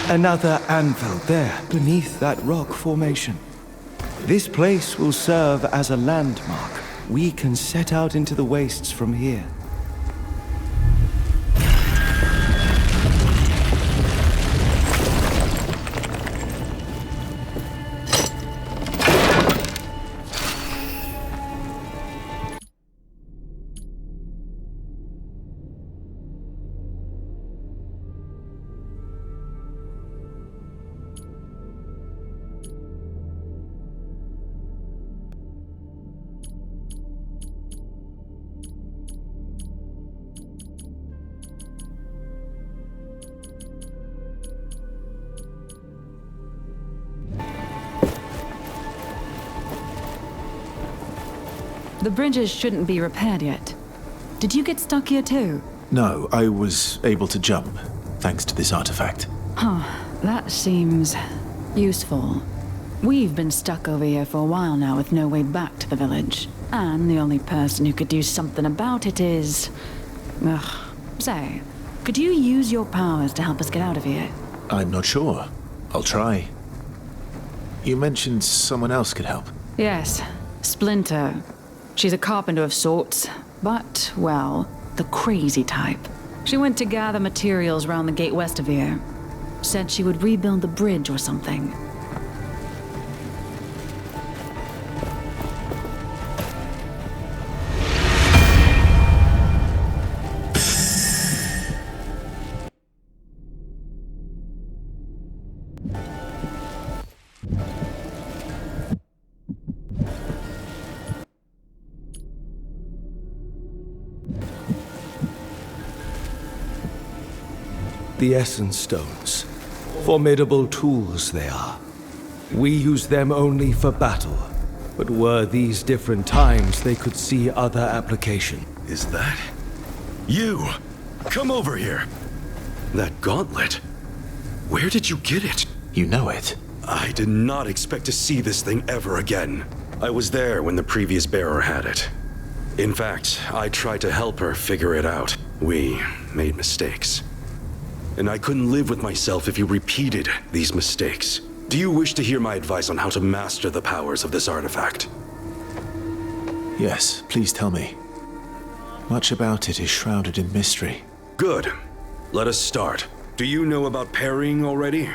Another anvil there, beneath that rock formation. This place will serve as a landmark. We can set out into the wastes from here. The bridges shouldn't be repaired yet. Did you get stuck here too? No, I was able to jump, thanks to this artifact. Huh, that seems useful. We've been stuck over here for a while now with no way back to the village. And the only person who could do something about it is... Ugh. Say, Could you use your powers to help us get out of here? I'm not sure. I'll try. You mentioned someone else could help. Yes, Splinter. She's a carpenter of sorts, but, well, the crazy type. She went to gather materials around the gate west of here. Said she would rebuild the bridge or something. The Essence Stones. Formidable tools they are. We use them only for battle. But were these different times, they could see other application. Is that... you? Come over here. That gauntlet. Where did you get it? You know it. I did not expect to see this thing ever again. I was there when the previous bearer had it. In fact, I tried to help her figure it out. We made mistakes. And I couldn't live with myself if you repeated these mistakes. Do you wish to hear my advice on how to master the powers of this artifact? Yes, please tell me. Much about it is shrouded in mystery. Good. Let us start. Do you know about parrying already?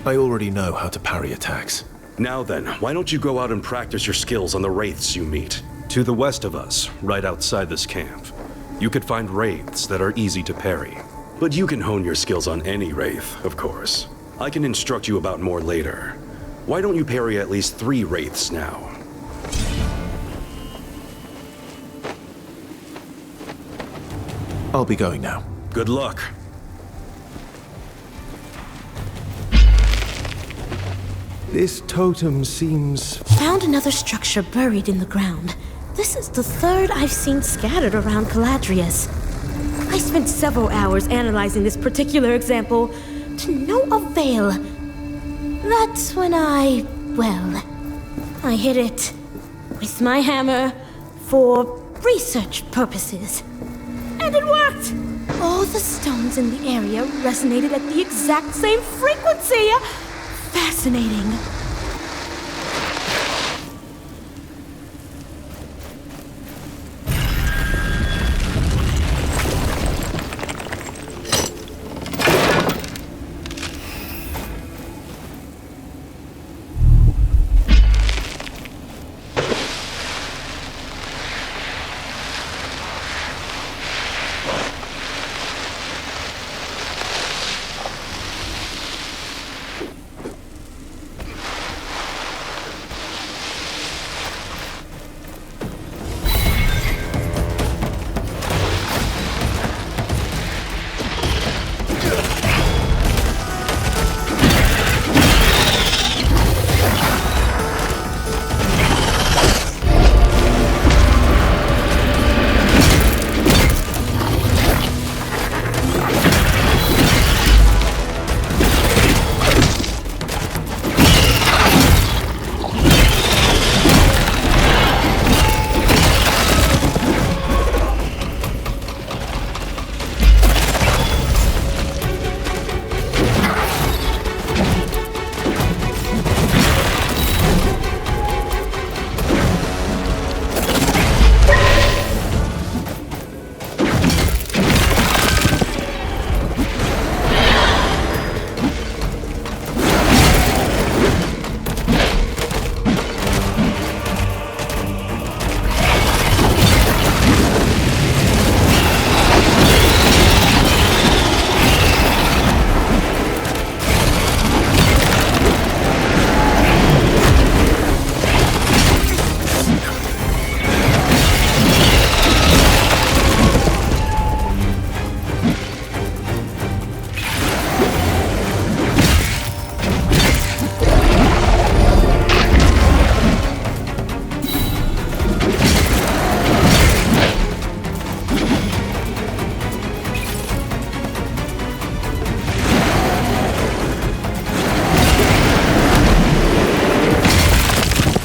I already know how to parry attacks. Now then, why don't you go out and practice your skills on the wraiths you meet? To the west of us, right outside this camp. You could find wraiths that are easy to parry. But you can hone your skills on any wraith, of course. I can instruct you about more later. Why don't you parry at least 3 wraiths now? I'll be going now. Good luck. This totem seems... Found another structure buried in the ground. This is the third I've seen scattered around Caladrius. I spent several hours analyzing this particular example, to no avail. That's when I hit it with my hammer for research purposes. And it worked! All the stones in the area resonated at the exact same frequency! Fascinating.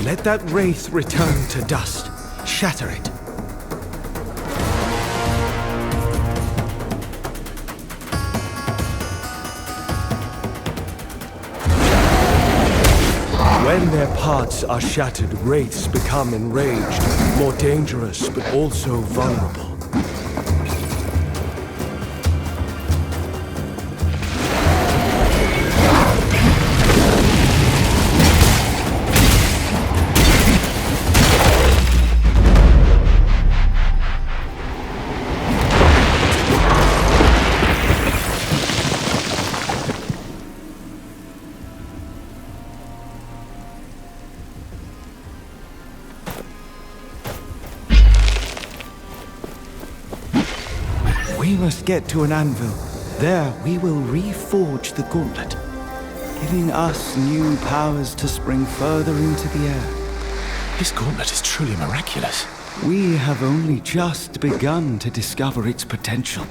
Let that wraith return to dust. Shatter it. When their parts are shattered, wraiths become enraged, more dangerous but also vulnerable. We must get to an anvil. There, we will reforge the gauntlet, giving us new powers to spring further into the air. This gauntlet is truly miraculous. We have only just begun to discover its potential.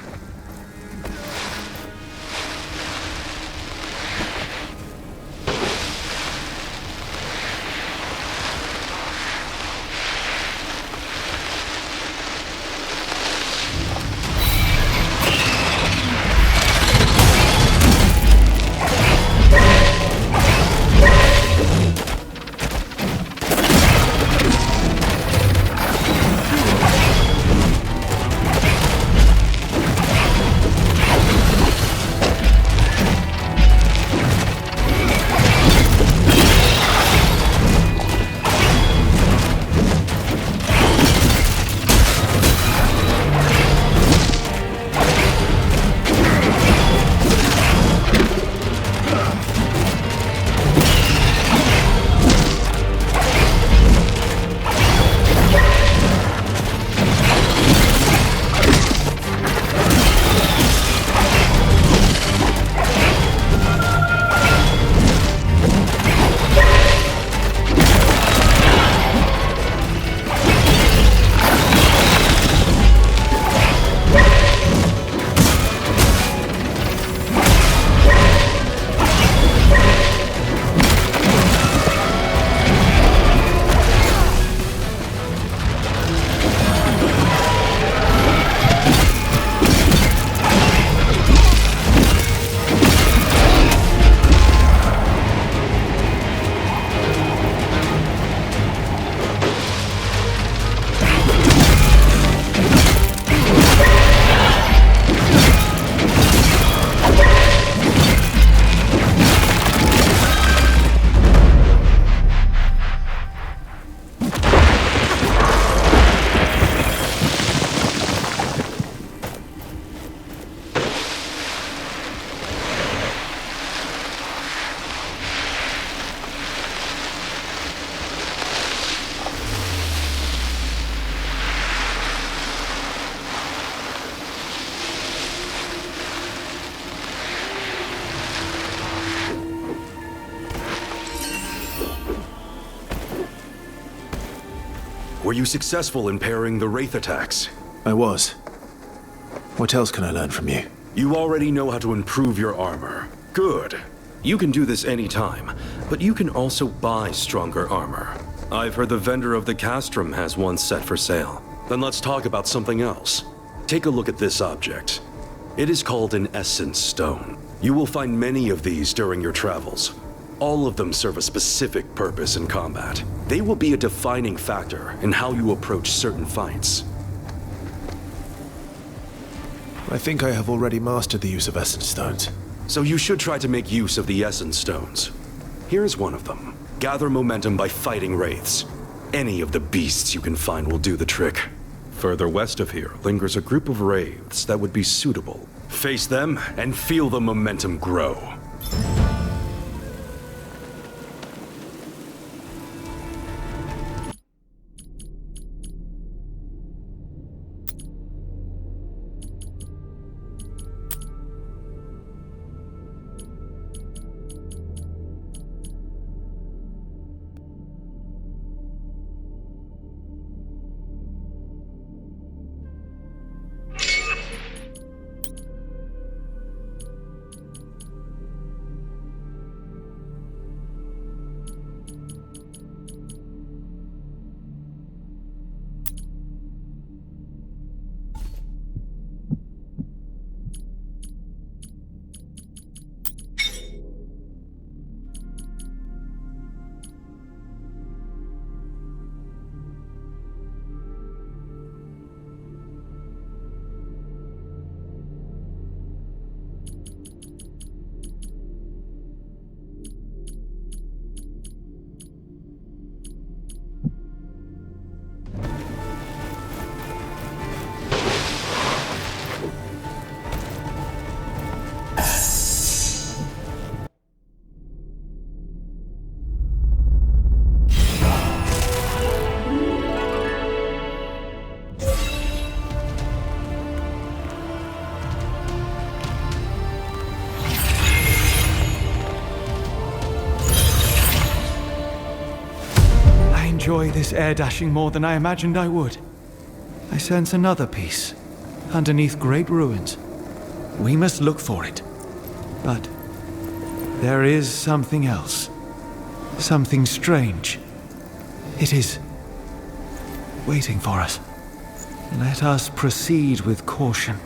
Were you successful in parrying the Wraith attacks? I was. What else can I learn from you? You already know how to improve your armor. Good. You can do this anytime, but you can also buy stronger armor. I've heard the vendor of the castrum has one set for sale. Then let's talk about something else. Take a look at this object. It is called an essence stone. You will find many of these during your travels. All of them serve a specific purpose in combat. They will be a defining factor in how you approach certain fights. I think I have already mastered the use of essence stones. So you should try to make use of the essence stones. Here's one of them. Gather momentum by fighting wraiths. Any of the beasts you can find will do the trick. Further west of here lingers a group of wraiths that would be suitable. Face them and feel the momentum grow. enjoy this air dashing more than I imagined I would. I sense another piece, underneath great ruins. We must look for it. But there is something else. Something strange. It is waiting for us. Let us proceed with caution.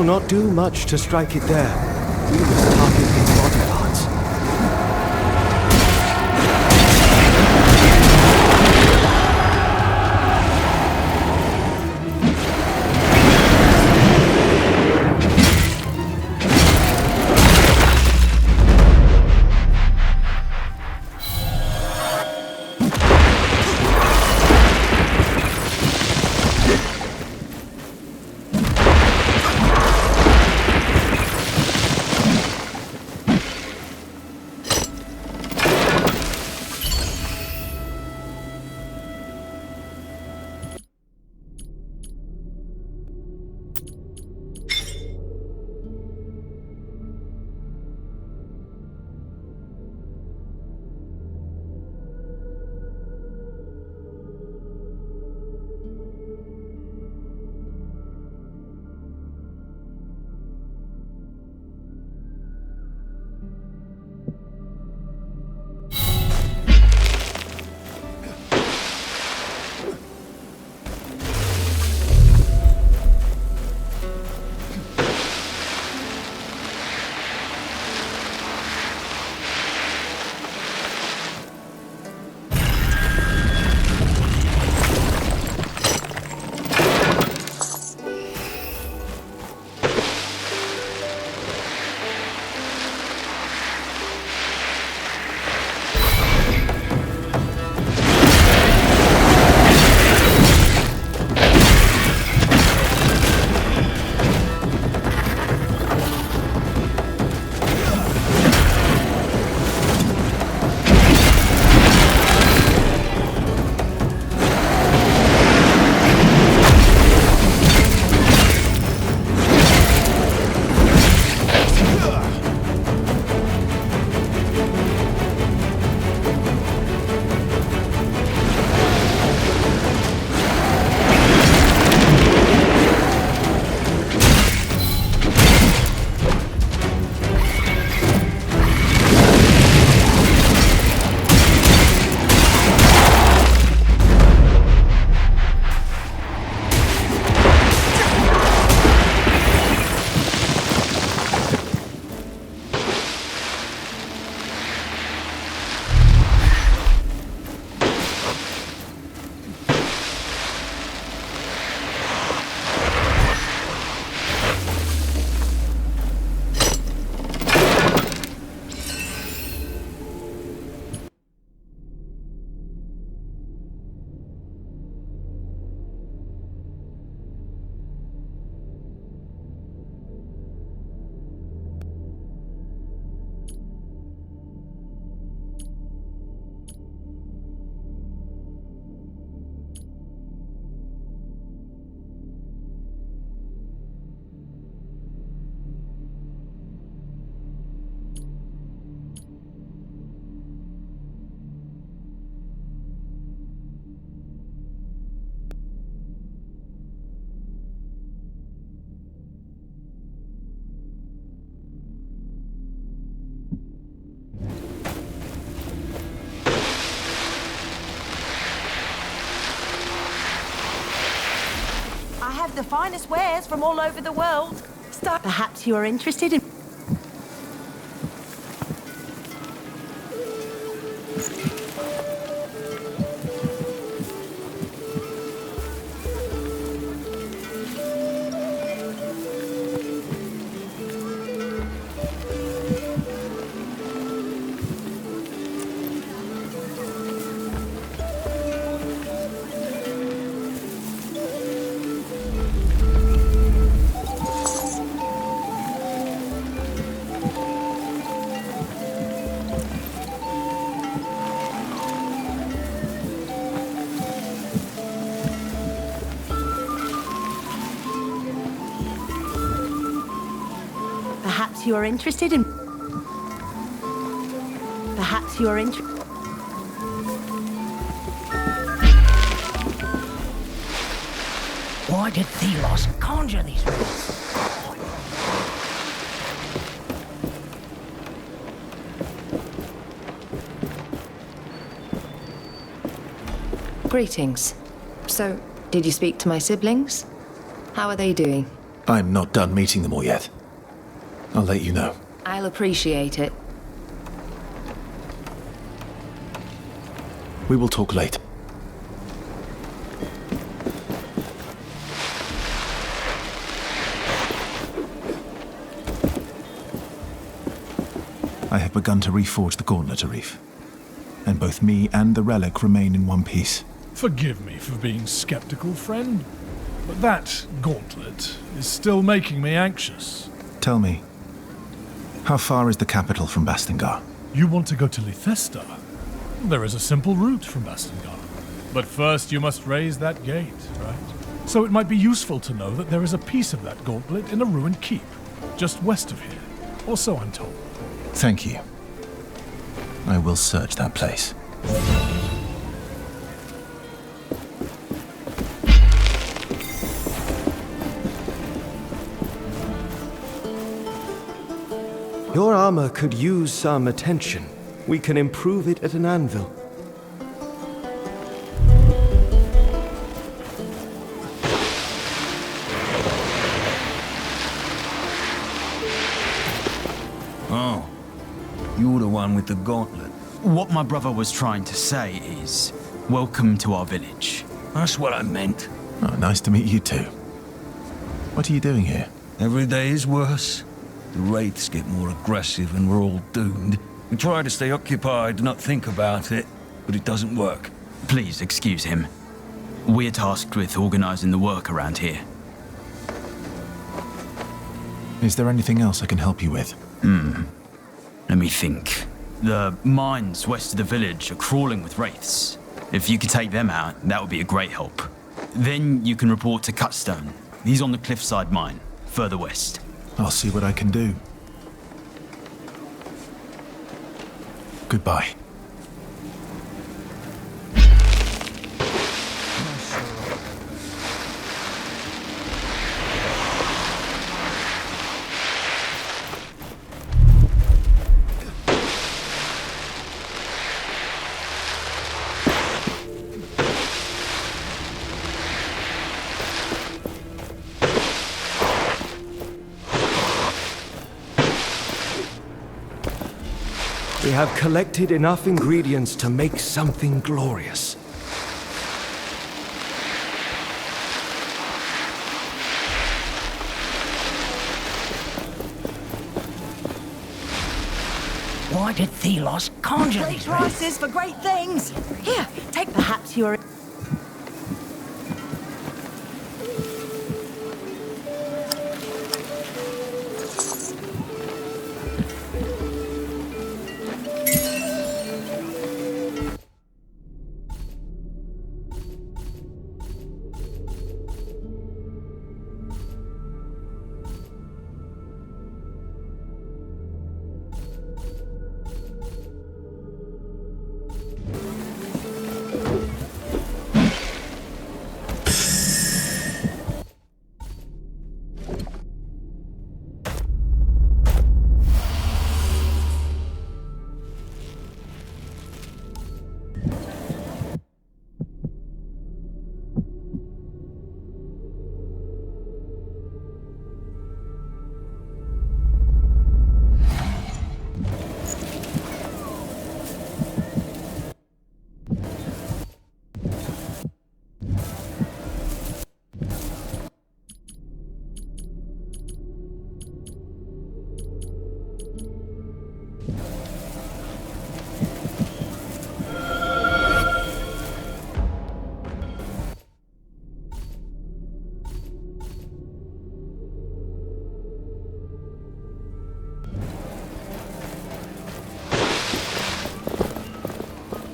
will not do much to strike it there. We must target its body parts. with the finest wares from all over the world. Perhaps you are interested in... Perhaps you are interested in... Perhaps you are interested... Why did Thelos conjure these rings? Greetings. So, did you speak to my siblings? How are they doing? I'm not done meeting them all yet. I'll let you know. I'll appreciate it. We will talk later. I have begun to reforge the gauntlet, Arif. And both me and the relic remain in one piece. Forgive me for being skeptical, friend, but that gauntlet is still making me anxious. Tell me, how far is the capital from Bastengar? You want to go to Lithesta? There is a simple route from Bastengar. But first you must raise that gate, right? So it might be useful to know that there is a piece of that gauntlet in a ruined keep, just west of here. Or so I'm told. Thank you. I will search that place. Your armor could use some attention. We can improve it at an anvil. Oh, you're the one with the gauntlet. What my brother was trying to say is, welcome to our village. That's what I meant. Oh, nice to meet you too. What are you doing here? Every day is worse. The wraiths get more aggressive and we're all doomed. We try to stay occupied, not think about it, but it doesn't work. Please excuse him. We're tasked with organizing the work around here. Is there anything else I can help you with? Let me think. The mines west of the village are crawling with wraiths. If you could take them out, that would be a great help. Then you can report to Cutstone. He's on the cliffside mine, further west. I'll see what I can do. Goodbye. We have collected enough ingredients to make something glorious. Why did Thelos conjure Great these rings? prices for great things. Here, take perhaps you're...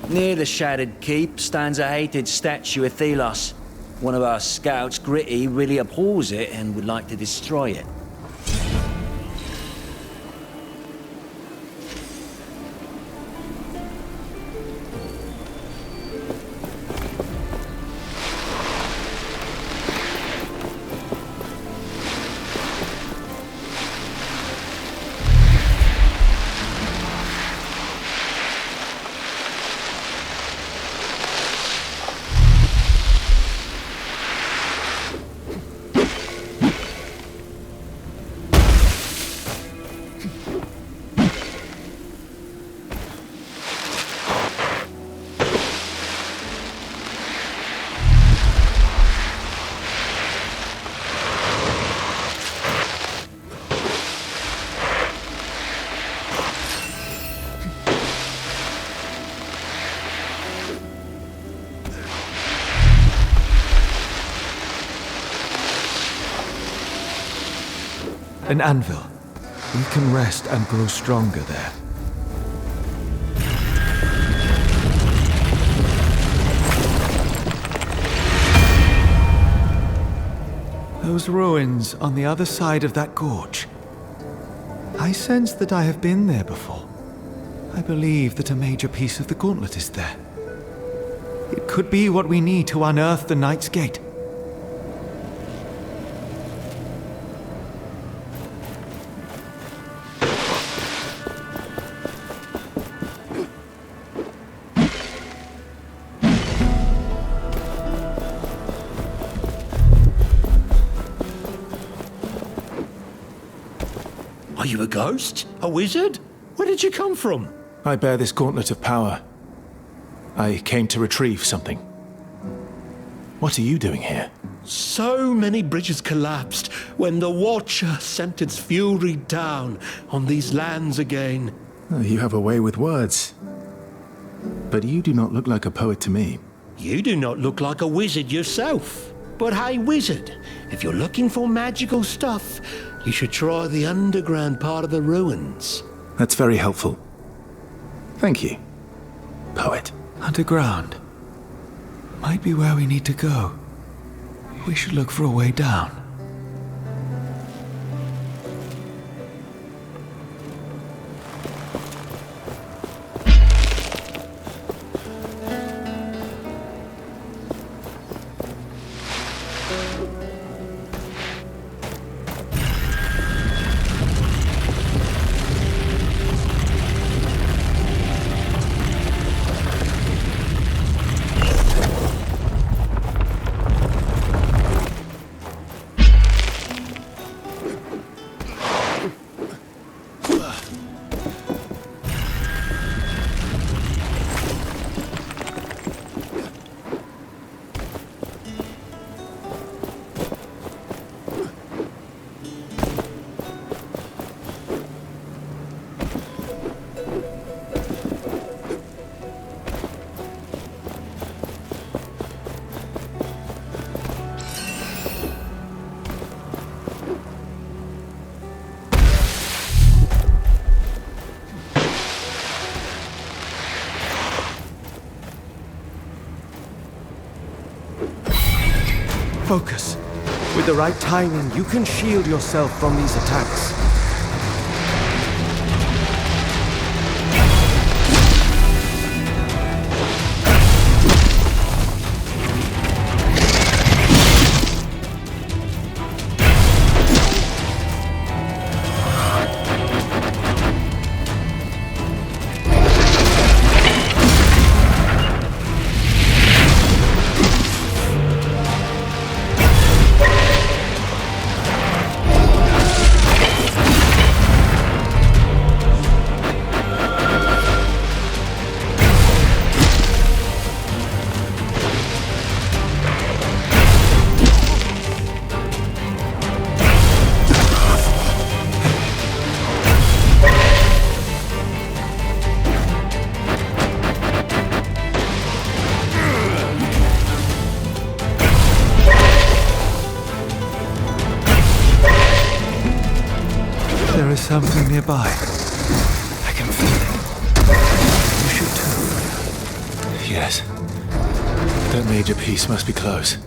Near the shattered keep stands a hated statue of Thelos. One of our scouts, Gritty, really abhors it and would like to destroy it. An anvil. We can rest and grow stronger there. Those ruins on the other side of that gorge. I sense that I have been there before. I believe that a major piece of the gauntlet is there. It could be what we need to unearth the Knight's Gate. Are you a ghost? A wizard? Where did you come from? I bear this gauntlet of power. I came to retrieve something. What are you doing here? So many bridges collapsed when the Watcher sent its fury down on these lands again. Oh, you have a way with words. But you do not look like a poet to me. You do not look like a wizard yourself. But hey, wizard, if you're looking for magical stuff, you should try the underground part of the ruins. That's very helpful. Thank you, poet. Underground. Might be where we need to go. We should look for a way down. Focus. With the right timing, you can shield yourself from these attacks. There is something nearby. I can feel it. You should too. Yes. That major piece must be close.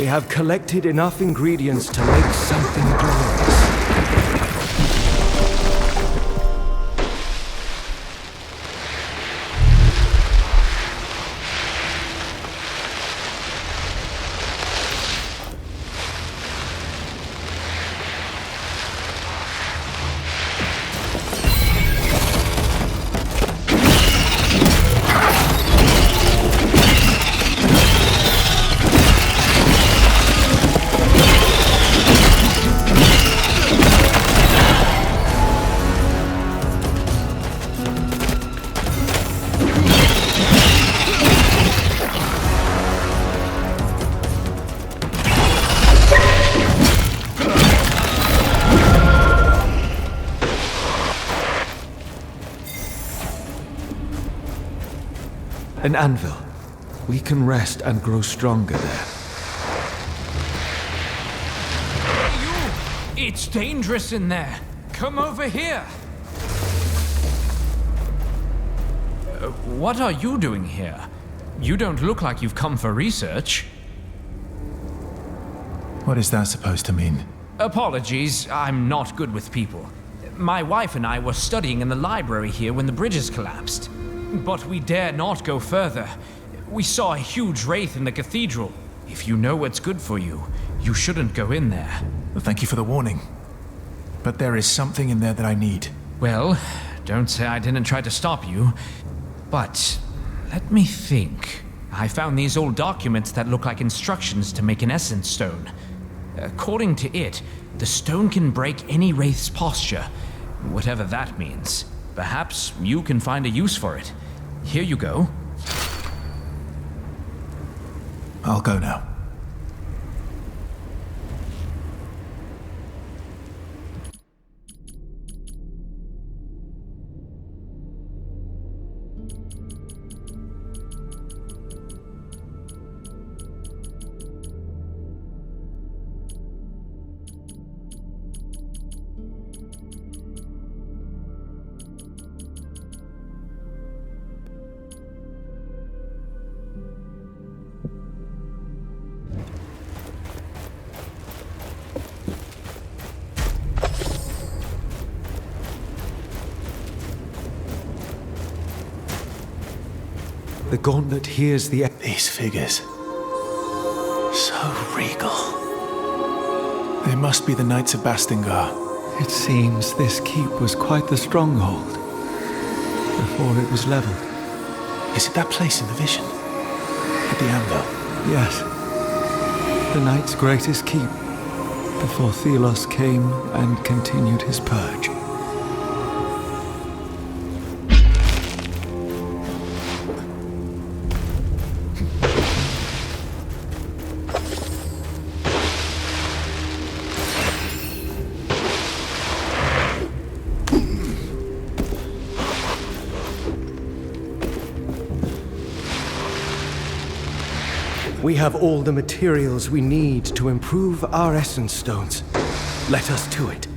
We have collected enough ingredients to make something glorious. An anvil. We can rest and grow stronger there. You! It's dangerous in there. Come over here. What are you doing here? You don't look like you've come for research. What is that supposed to mean? Apologies, I'm not good with people. My wife and I were studying in the library here when the bridges collapsed. But we dare not go further. We saw a huge wraith in the cathedral. If you know what's good for you, you shouldn't go in there. Well, thank you for the warning. But there is something in there that I need. Well, don't say I didn't try to stop you. But let me think. I found these old documents that look like instructions to make an essence stone. According to it, the stone can break any wraith's posture, whatever that means. Perhaps you can find a use for it. Here you go. I'll go now. The gauntlet hears the... These figures. So regal. They must be the Knights of Bastingar. It seems this keep was quite the stronghold before it was leveled. Is it that place in the vision? At the anvil? Yes. The Knight's greatest keep before Thelos came and continued his purge. We have all the materials we need to improve our essence stones. Let us to it.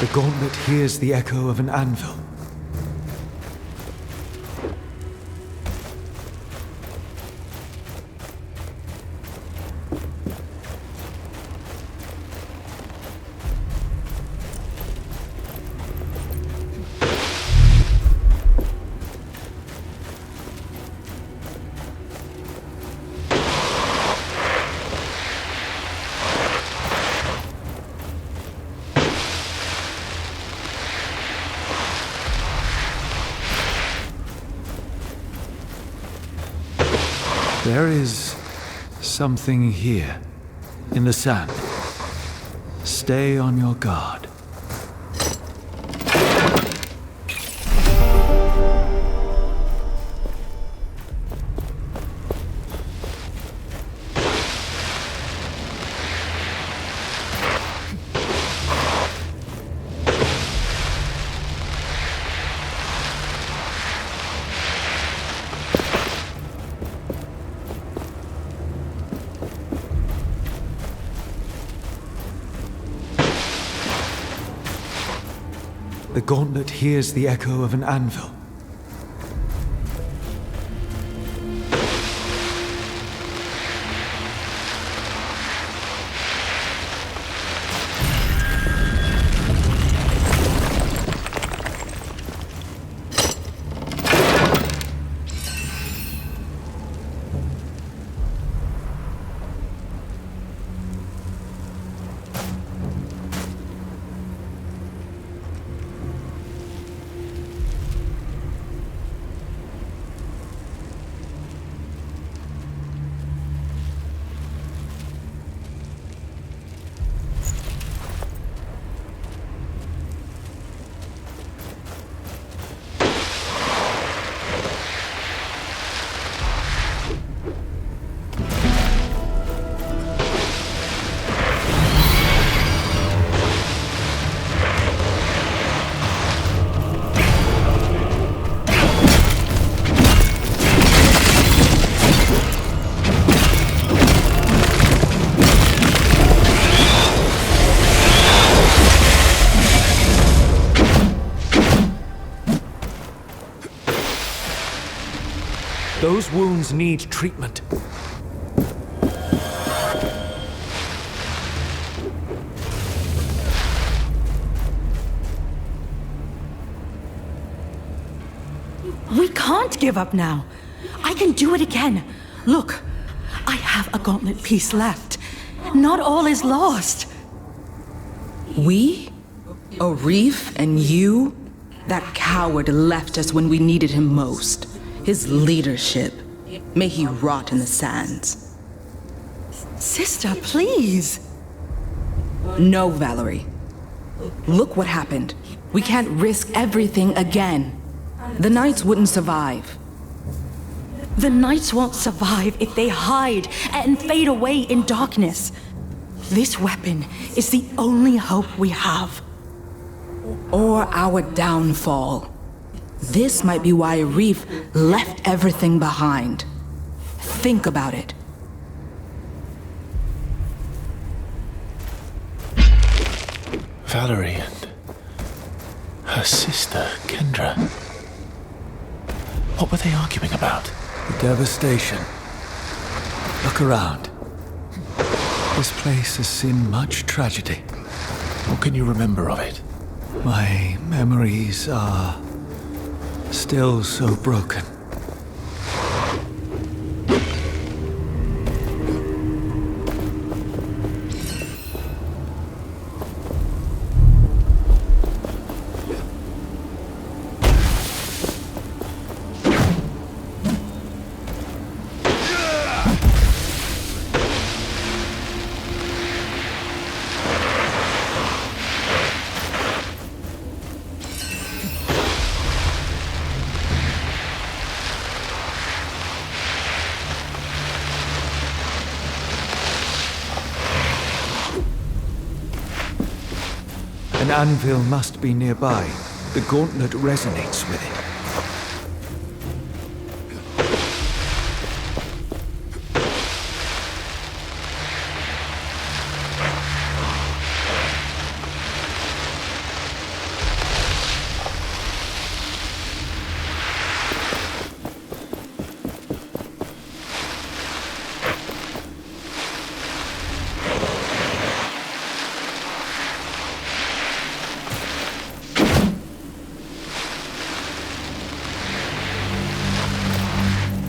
The gauntlet hears the echo of an anvil. There is something here, in the sand. Stay on your guard. The gauntlet hears the echo of an anvil. Those wounds need treatment. give up now. I can do it again. Look, I have a gauntlet piece left. Not all is lost. We? Arif and you? That coward left us when we needed him most. His leadership. May he rot in the sands. Sister, please. No, Valerie. Look what happened. We can't risk everything again. The Knights wouldn't survive. The Knights won't survive if they hide and fade away in darkness. This weapon is the only hope we have. Or our downfall. This might be why Arif left everything behind. Think about it. Valerie and her sister, Kendra. What were they arguing about? The devastation. Look around. This place has seen much tragedy. What can you remember of it? My memories are still so broken. An anvil must be nearby. The gauntlet resonates with it.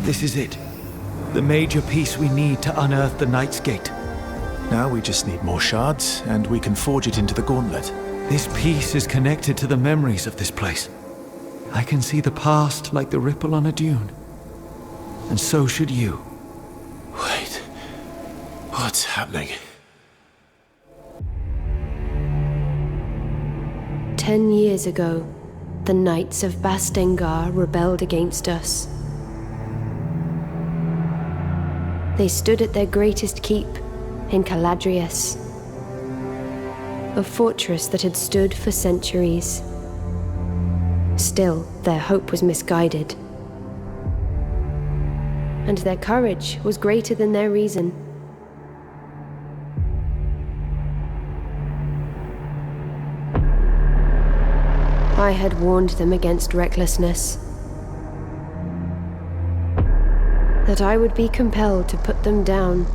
This is it. The major piece we need to unearth the Knight's Gate. Now we just need more shards, and we can forge it into the gauntlet. This piece is connected to the memories of this place. I can see the past like the ripple on a dune. And so should you. Wait. What's happening? 10 years ago, the Knights of Bastengar rebelled against us. They stood at their greatest keep in Caladrius, a fortress that had stood for centuries. Still, their hope was misguided, and their courage was greater than their reason. I had warned them against recklessness, that I would be compelled to put them down.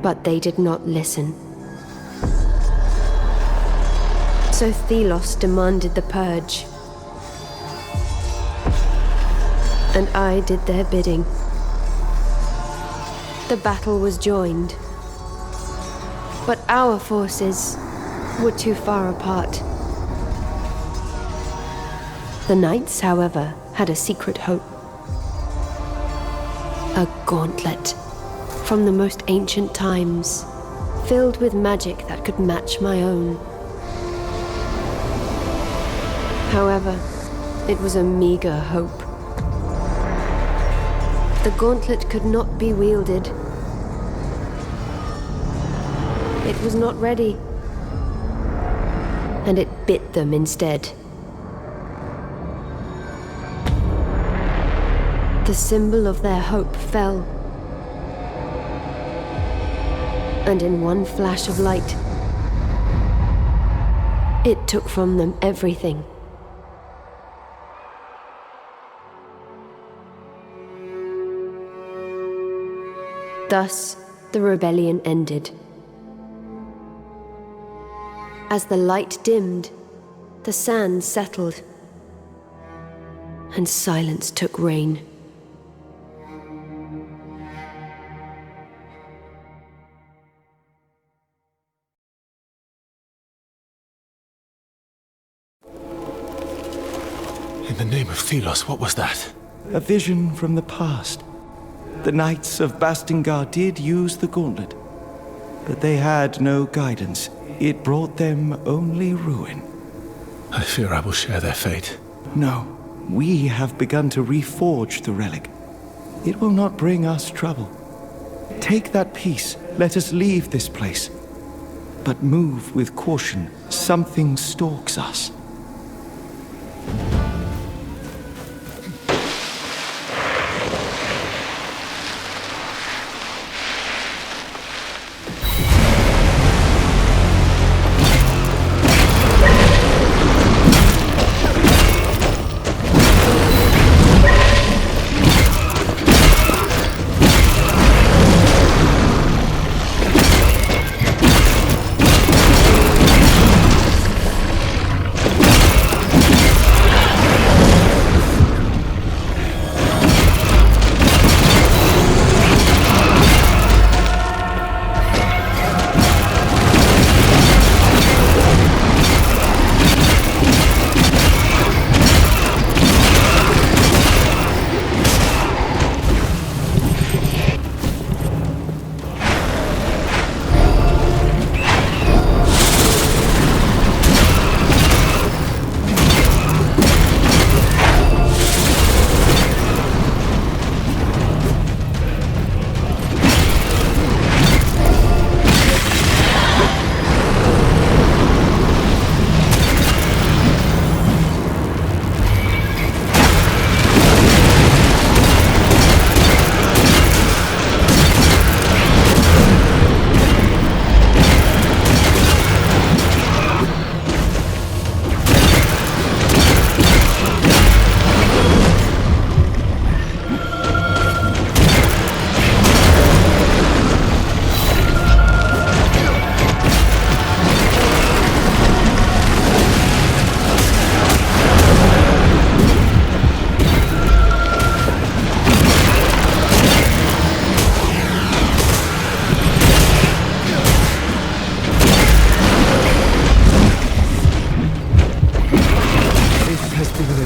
But they did not listen. So Thelos demanded the purge. And I did their bidding. The battle was joined. But our forces were too far apart. The Knights, however, had a secret hope. A gauntlet from the most ancient times, filled with magic that could match my own. However, it was a meager hope. The gauntlet could not be wielded. It was not ready, and it bit them instead. The symbol of their hope fell. And in one flash of light, it took from them everything. Thus, the rebellion ended. As the light dimmed, the sand settled. and silence took reign. In the name of Thelos, what was that? A vision from the past. The Knights of Bastingar did use the gauntlet, but they had no guidance. It brought them only ruin. I fear I will share their fate. No, we have begun to reforge the relic. It will not bring us trouble. Take that piece, let us leave this place. But move with caution. Something stalks us.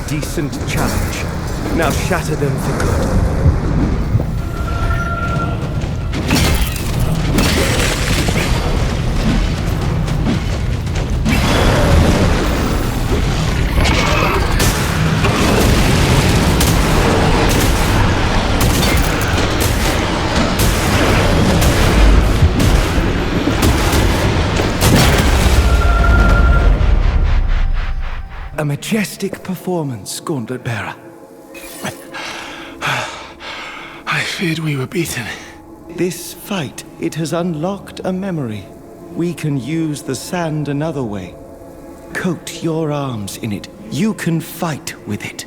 Decent challenge. Now shatter them for good. A majestic performance, Gauntlet Bearer. I feared we were beaten. This fight, it has unlocked a memory. We can use the sand another way. Coat your arms in it. You can fight with it.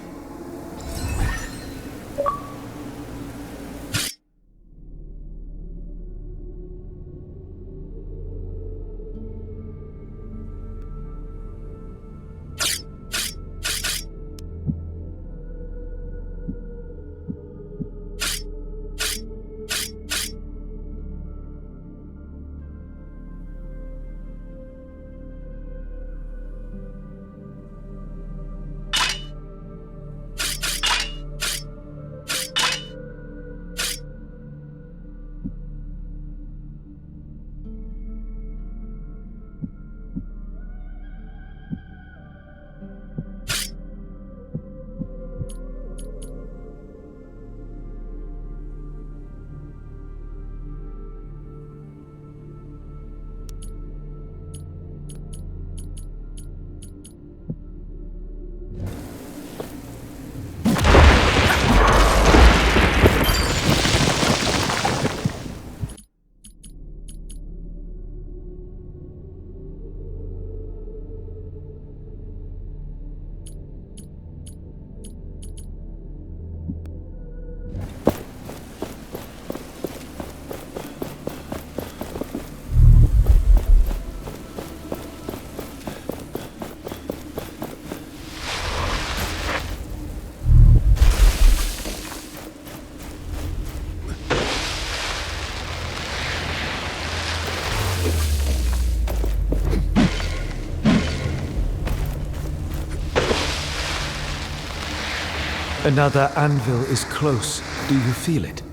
Another anvil is close. Do you feel it?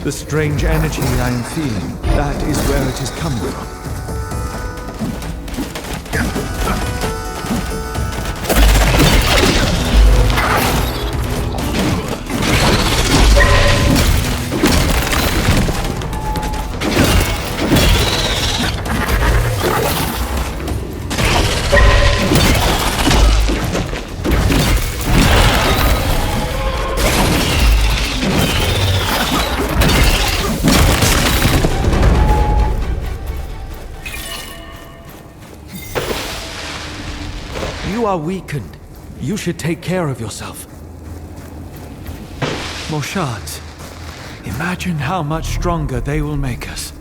The strange energy I am feeling, that is where it is coming from. You are weakened. You should take care of yourself. More shards. Imagine how much stronger they will make us.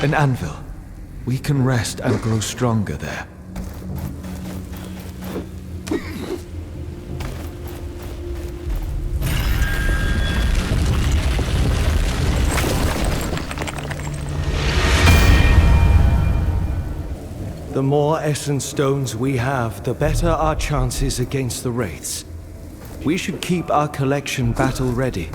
An anvil. We can rest and grow stronger there. The more essence stones we have, the better our chances against the wraiths. We should keep our collection battle ready.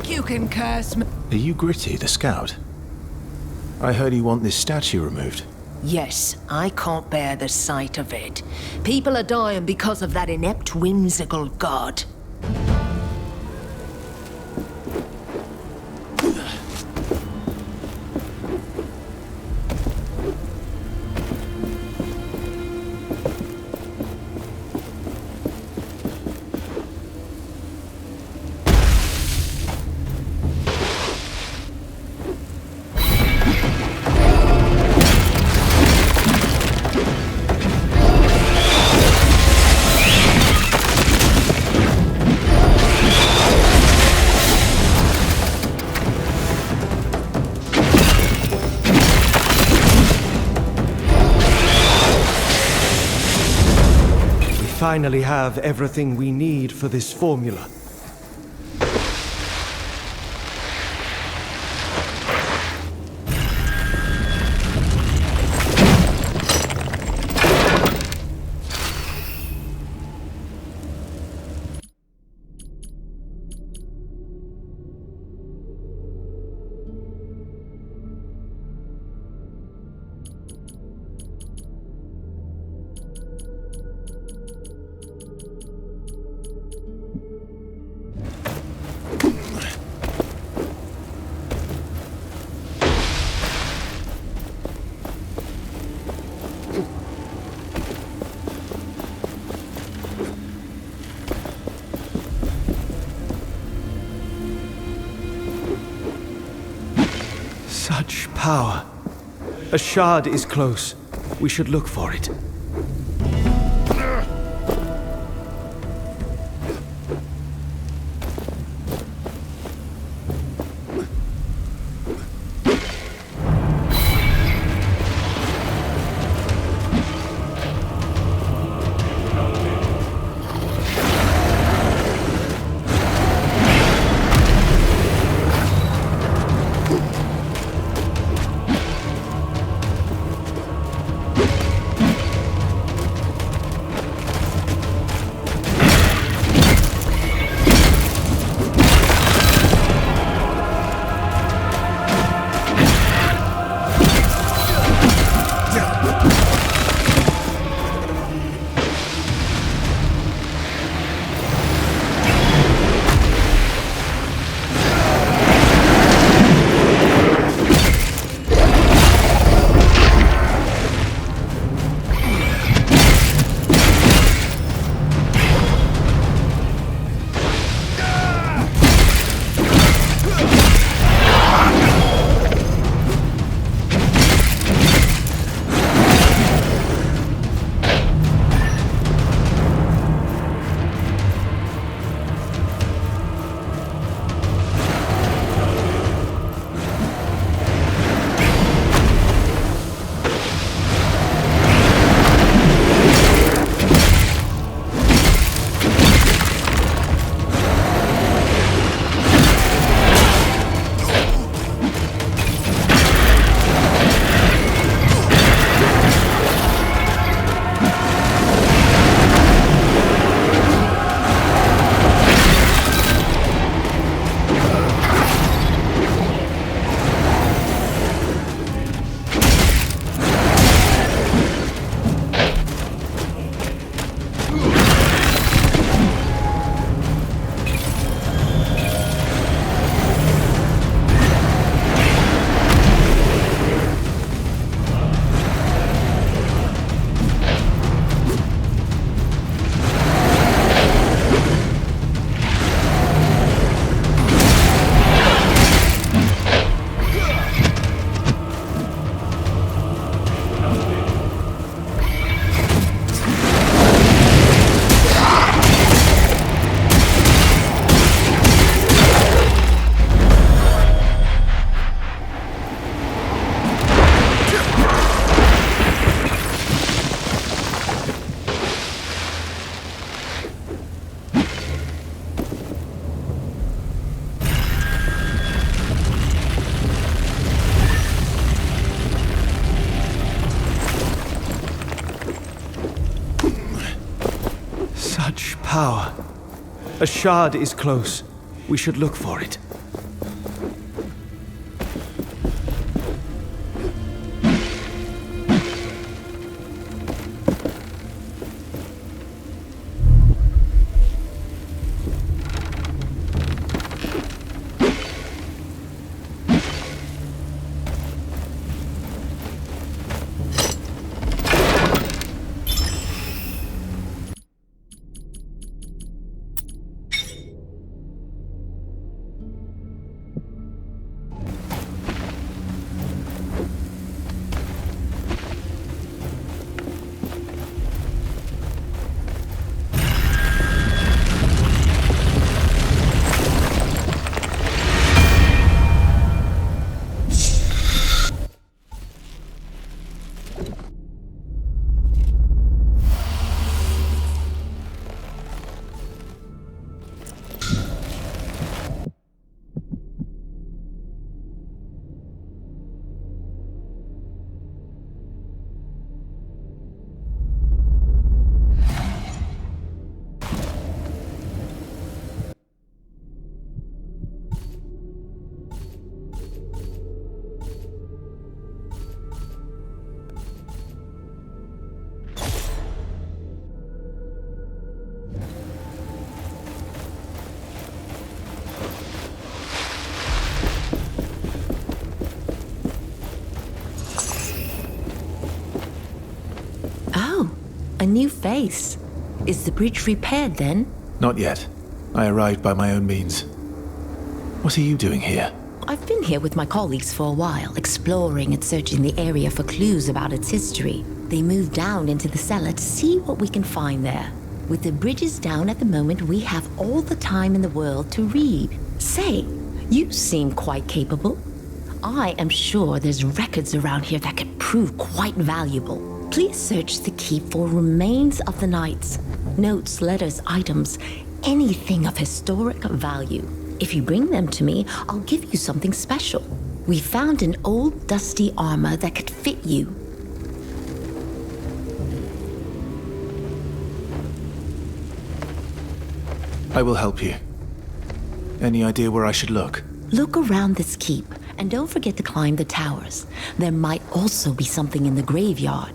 You can curse me. Are you Gritty, the scout? I heard you want this statue removed. Yes, I can't bear the sight of it. People are dying because of that inept, whimsical god. Finally have everything we need for this formula. Such power. A shard is close. We should look for it. Power. A shard is close. We should look for it. A new face. Is the bridge repaired then? Not yet. I arrived by my own means. What are you doing here? I've been here with my colleagues for a while, exploring and searching the area for clues about its history. They moved down into the cellar to see what we can find there. With the bridges down at the moment, we have all the time in the world to read. Say, you seem quite capable. I am sure there's records around here that could prove quite valuable. Please search the keep for remains of the knights. Notes, letters, items, anything of historic value. If you bring them to me, I'll give you something special. We found an old dusty armor that could fit you. I will help you. Any idea where I should look? Look around this keep, and don't forget to climb the towers. There might also be something in the graveyard.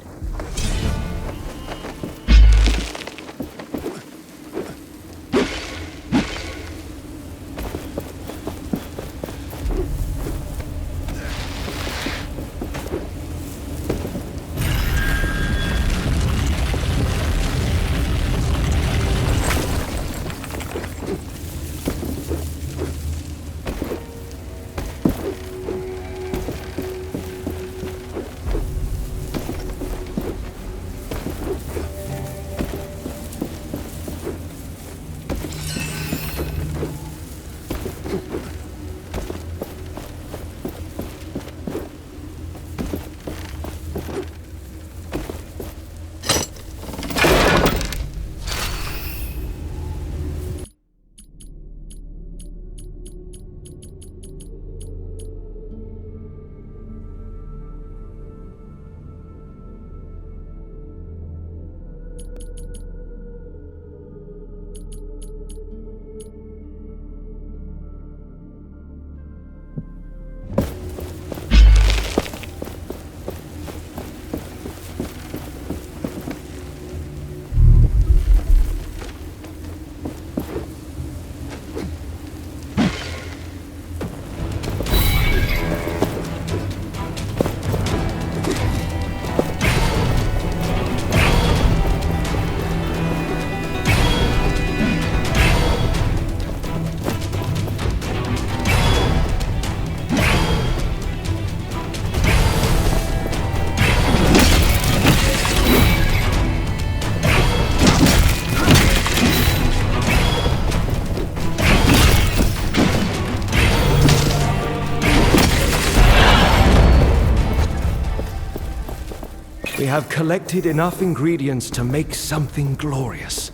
We have collected enough ingredients to make something glorious.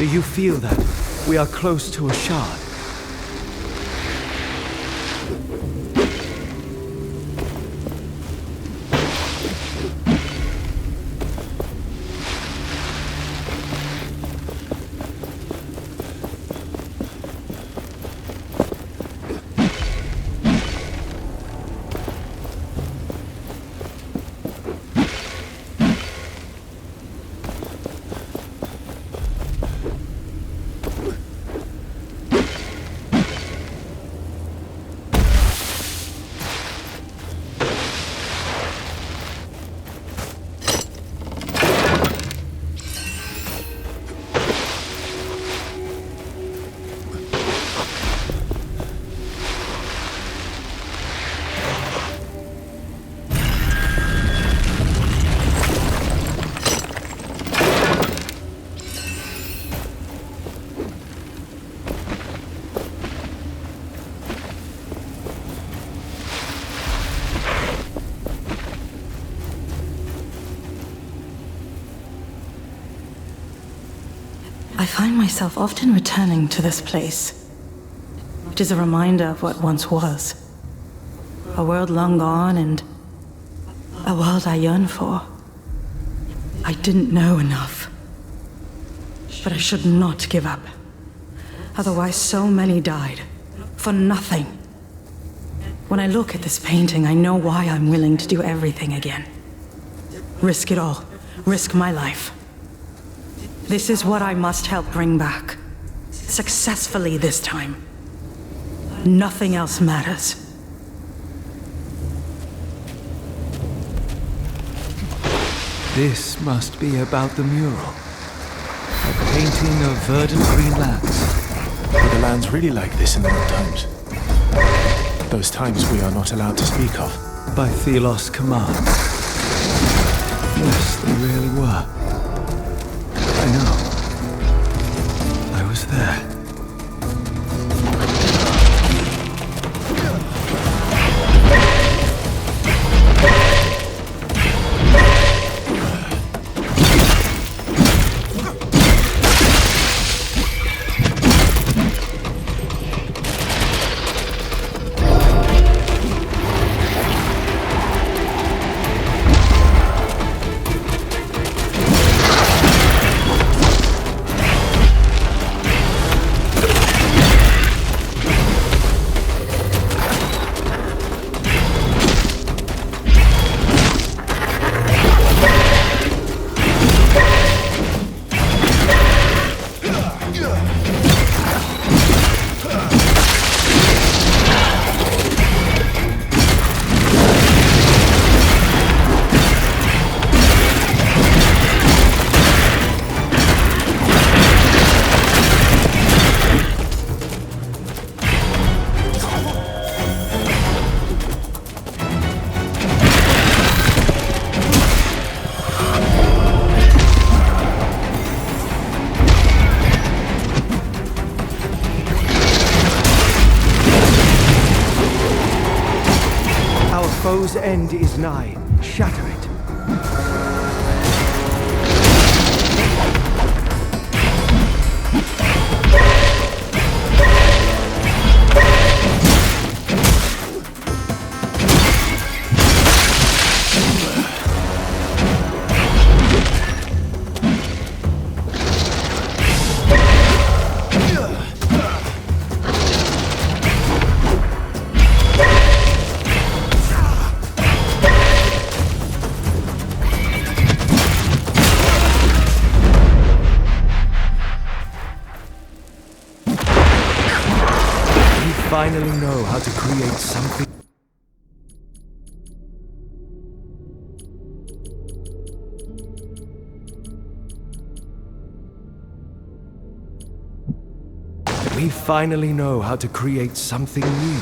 Do you feel that? We are close to a shard. I find myself often returning to this place. It is a reminder of what once was. A world long gone and a world I yearn for. I didn't know enough. But I should not give up. Otherwise, so many died. For nothing. When I look at this painting, I know why I'm willing to do everything again. Risk it all. Risk my life. This is what I must help bring back. Successfully this time. Nothing else matters. This must be about the mural. A painting of verdant green lands. Were the lands really like this in the old times? Those times we are not allowed to speak of. By Thelos' command. Yes, they really were. I know. I was there. Foe's end is nigh. Shatter it. Finally know how to create something. We finally know how to create something new.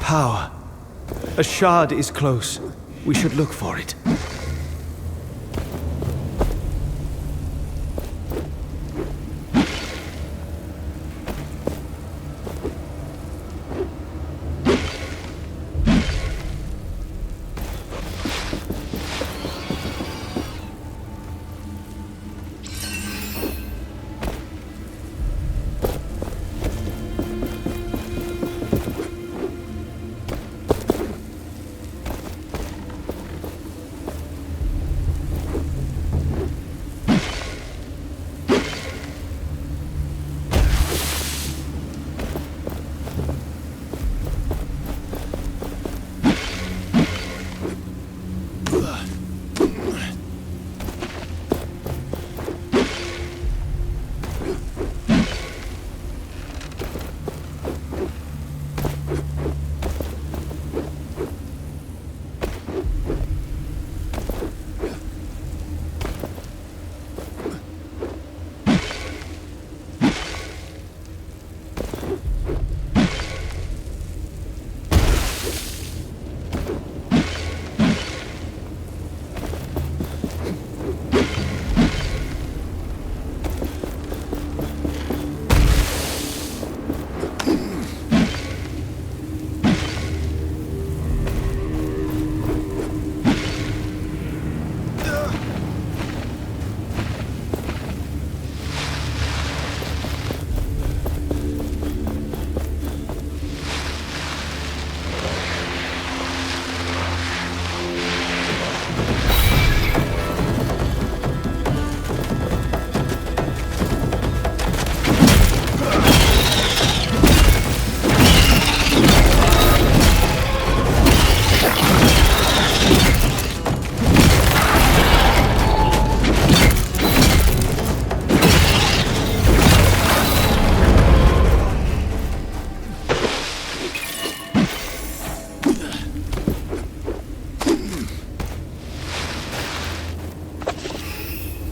Power. A shard is close. We should look for it.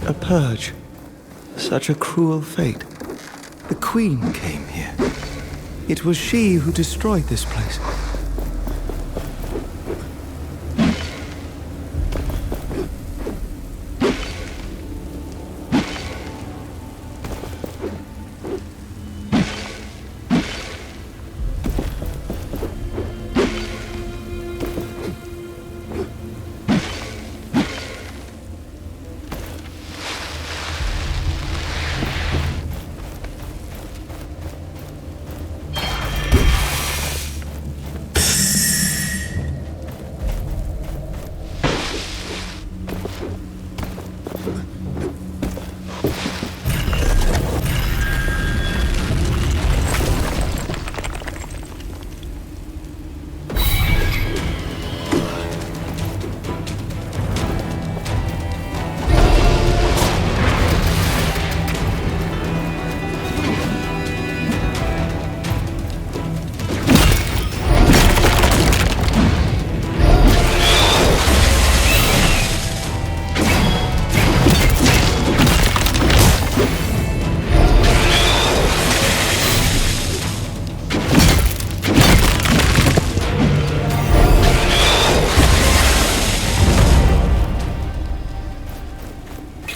A purge. Such a cruel fate. The Queen came here. It was she who destroyed this place.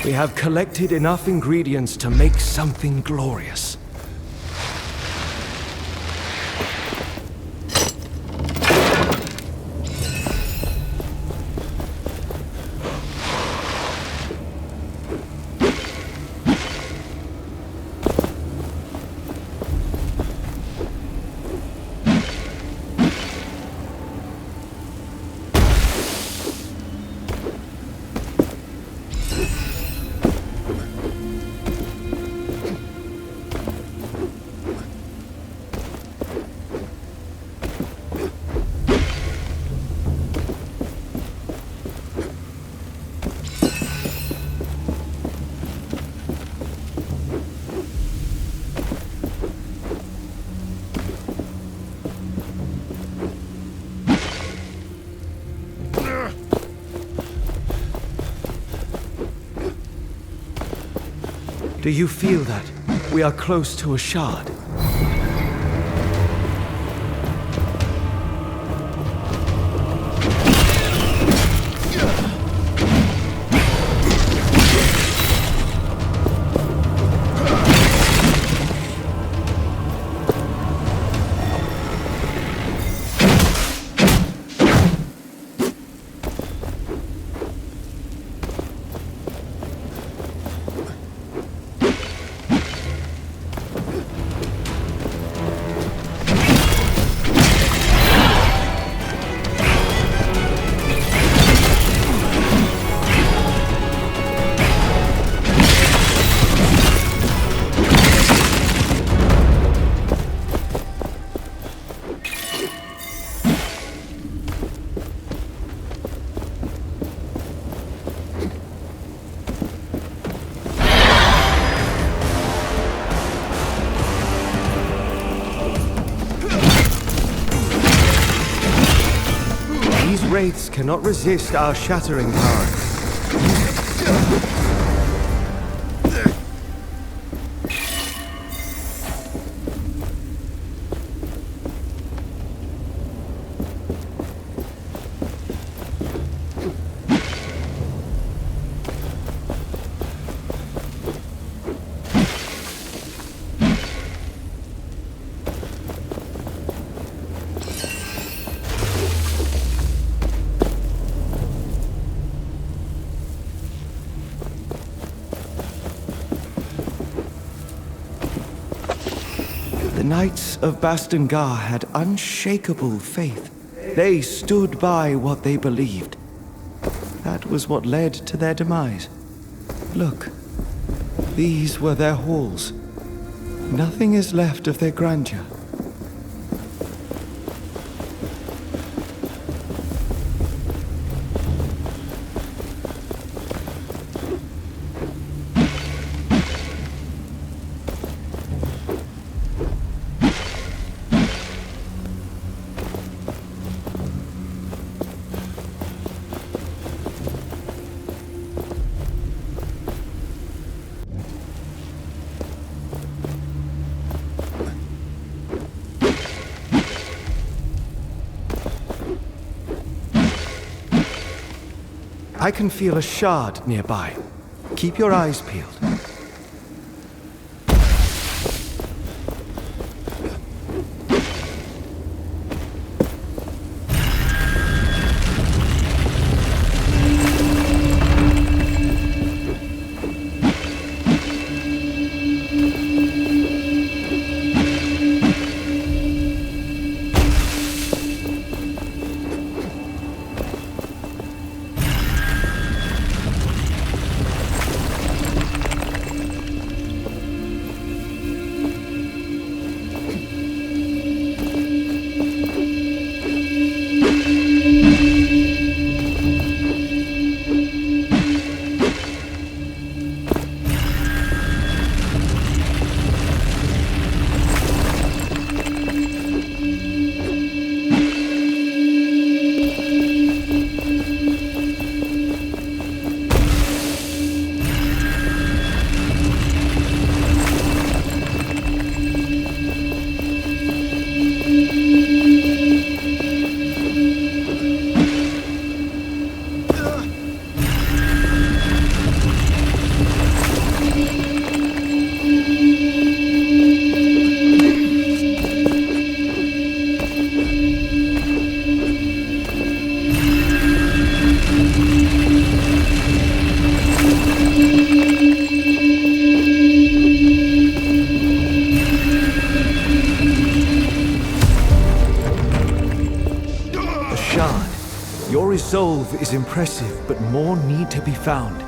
We have collected enough ingredients to make something glorious. Do you feel that? We are close to a shard. Wraiths cannot resist our shattering power. The Knights of Bastengar had unshakable faith. They stood by what they believed. That was what led to their demise. Look, these were their halls. Nothing is left of their grandeur. I can feel a shard nearby. Keep your eyes peeled. Your resolve is impressive, but more need to be found.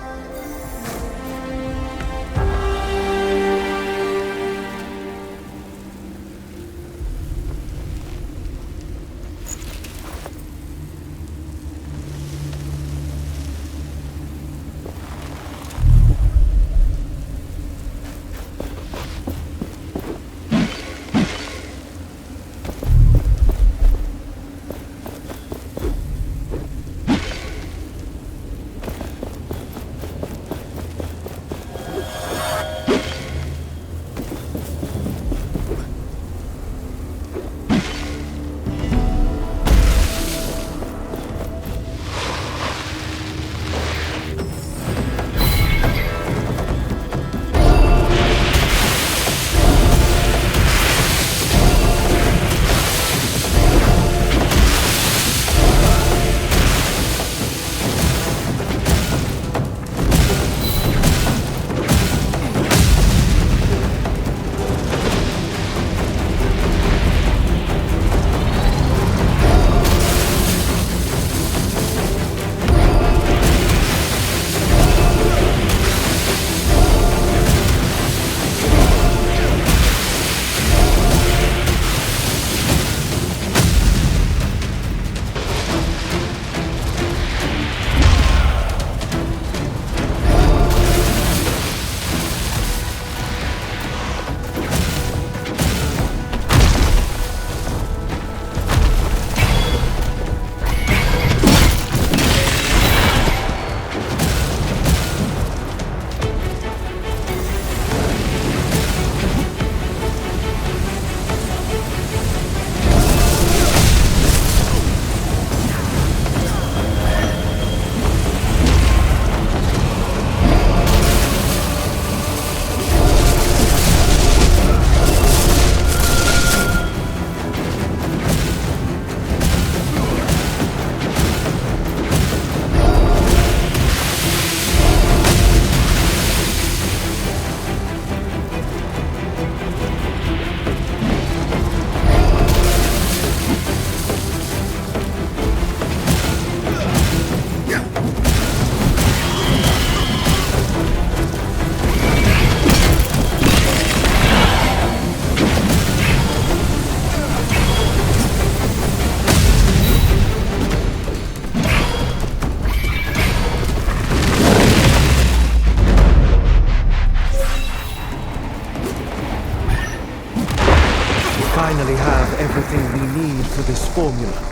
Finally have everything we need for this formula.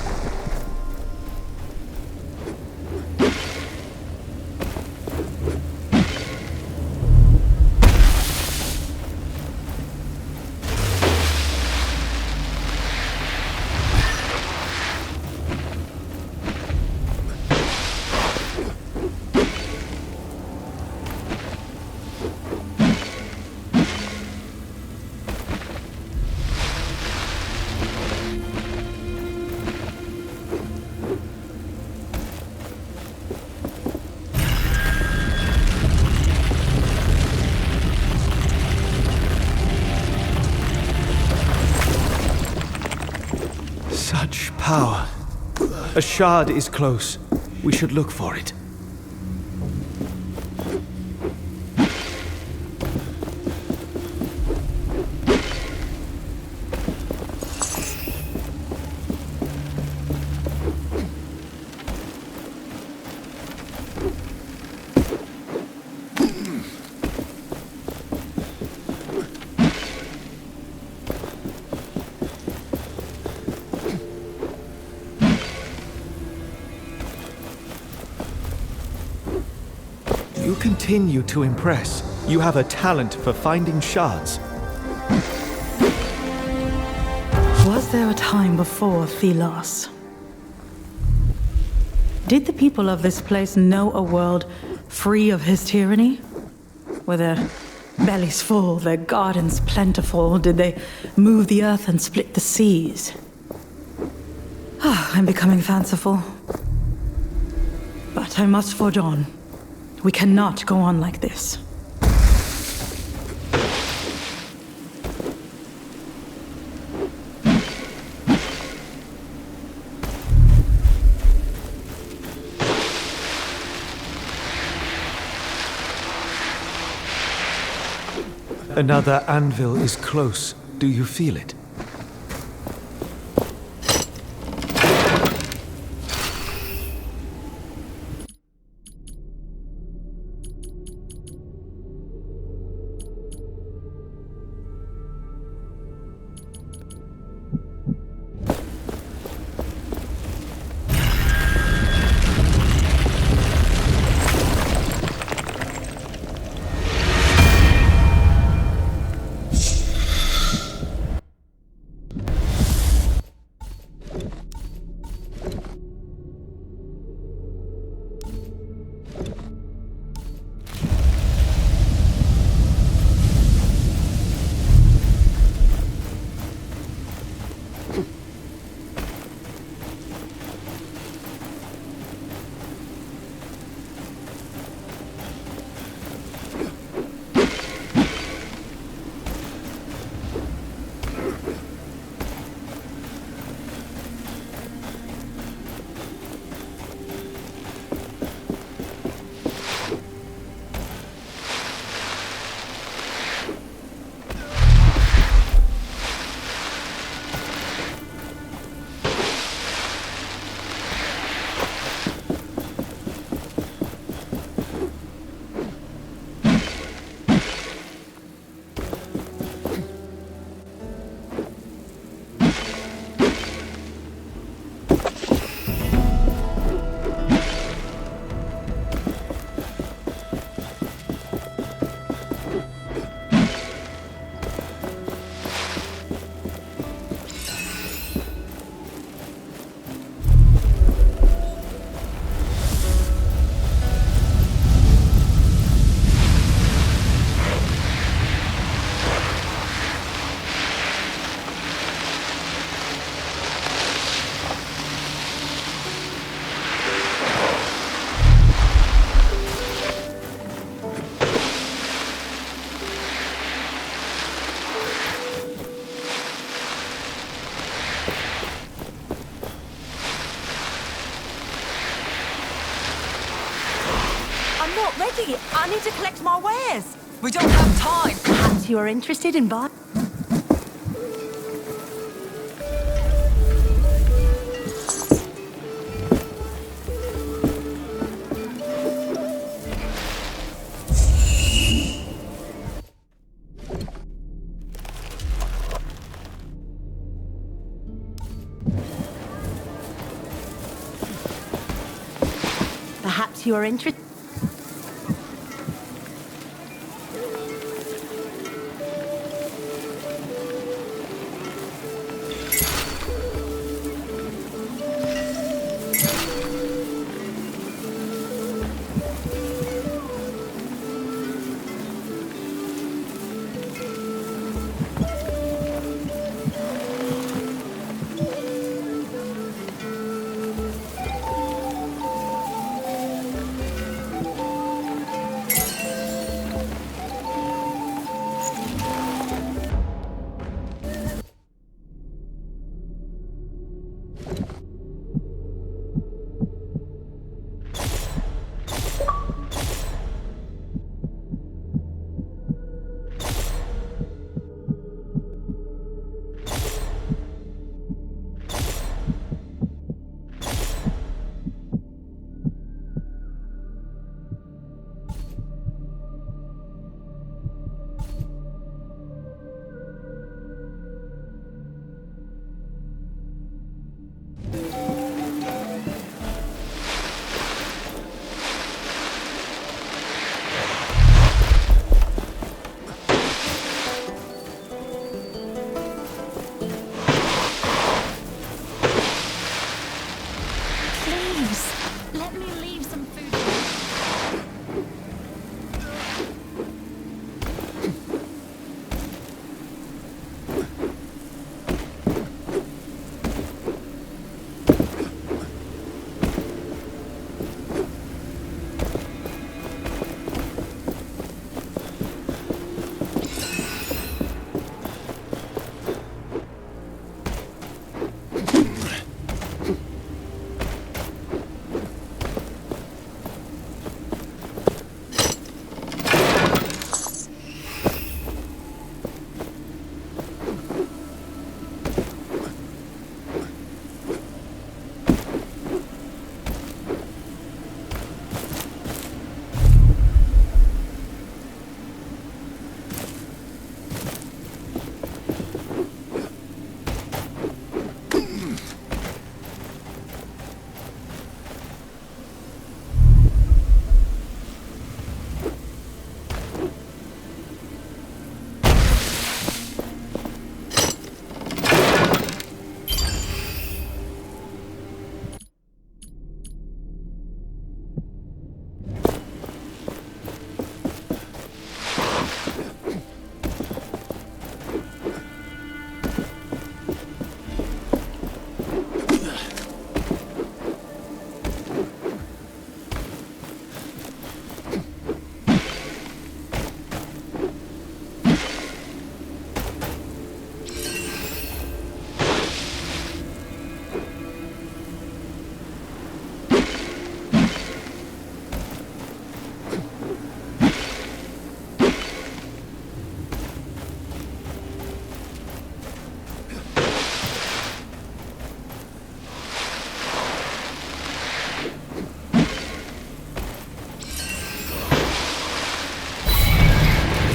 power. A shard is close. We should look for it. You continue to impress. You have a talent for finding shards. Was there a time before Thelos? Did the people of this place know a world free of his tyranny? Were their bellies full, their gardens plentiful? Did they move the earth and split the seas? I'm becoming fanciful. But I must forge on. We cannot go on like this. Another anvil is close. Do you feel it? not ready. I need to collect my wares. We don't have time. Perhaps you are interested in buying... Perhaps you are interested...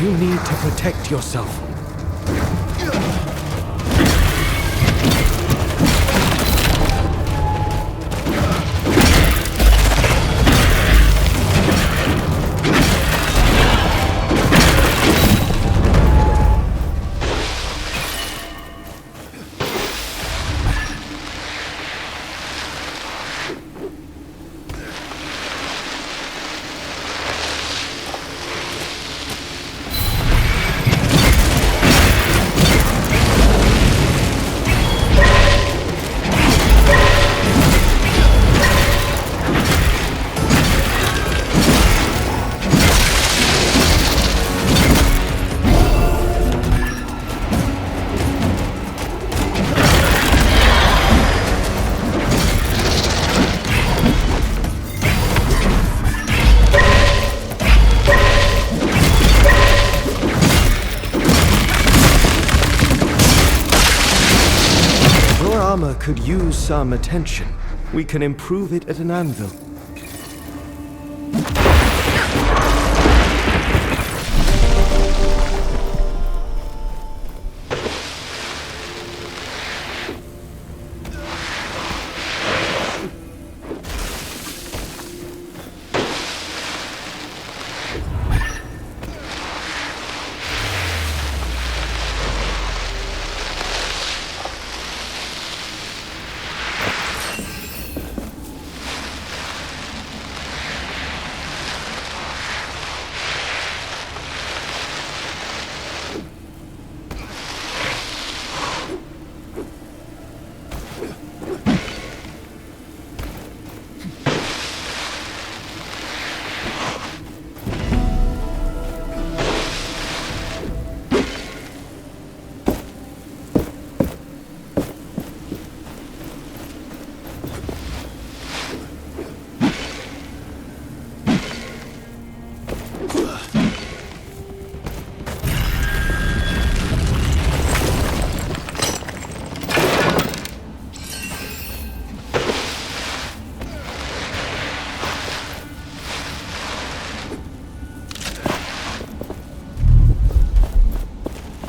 You need to protect yourself. Could use some attention. We can improve it at an anvil.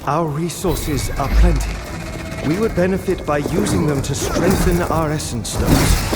Our resources are plenty. We would benefit by using them to strengthen our essence stones.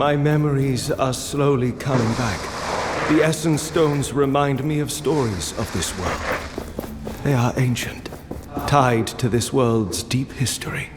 My memories are slowly coming back. The Essence Stones remind me of stories of this world. They are ancient, tied to this world's deep history.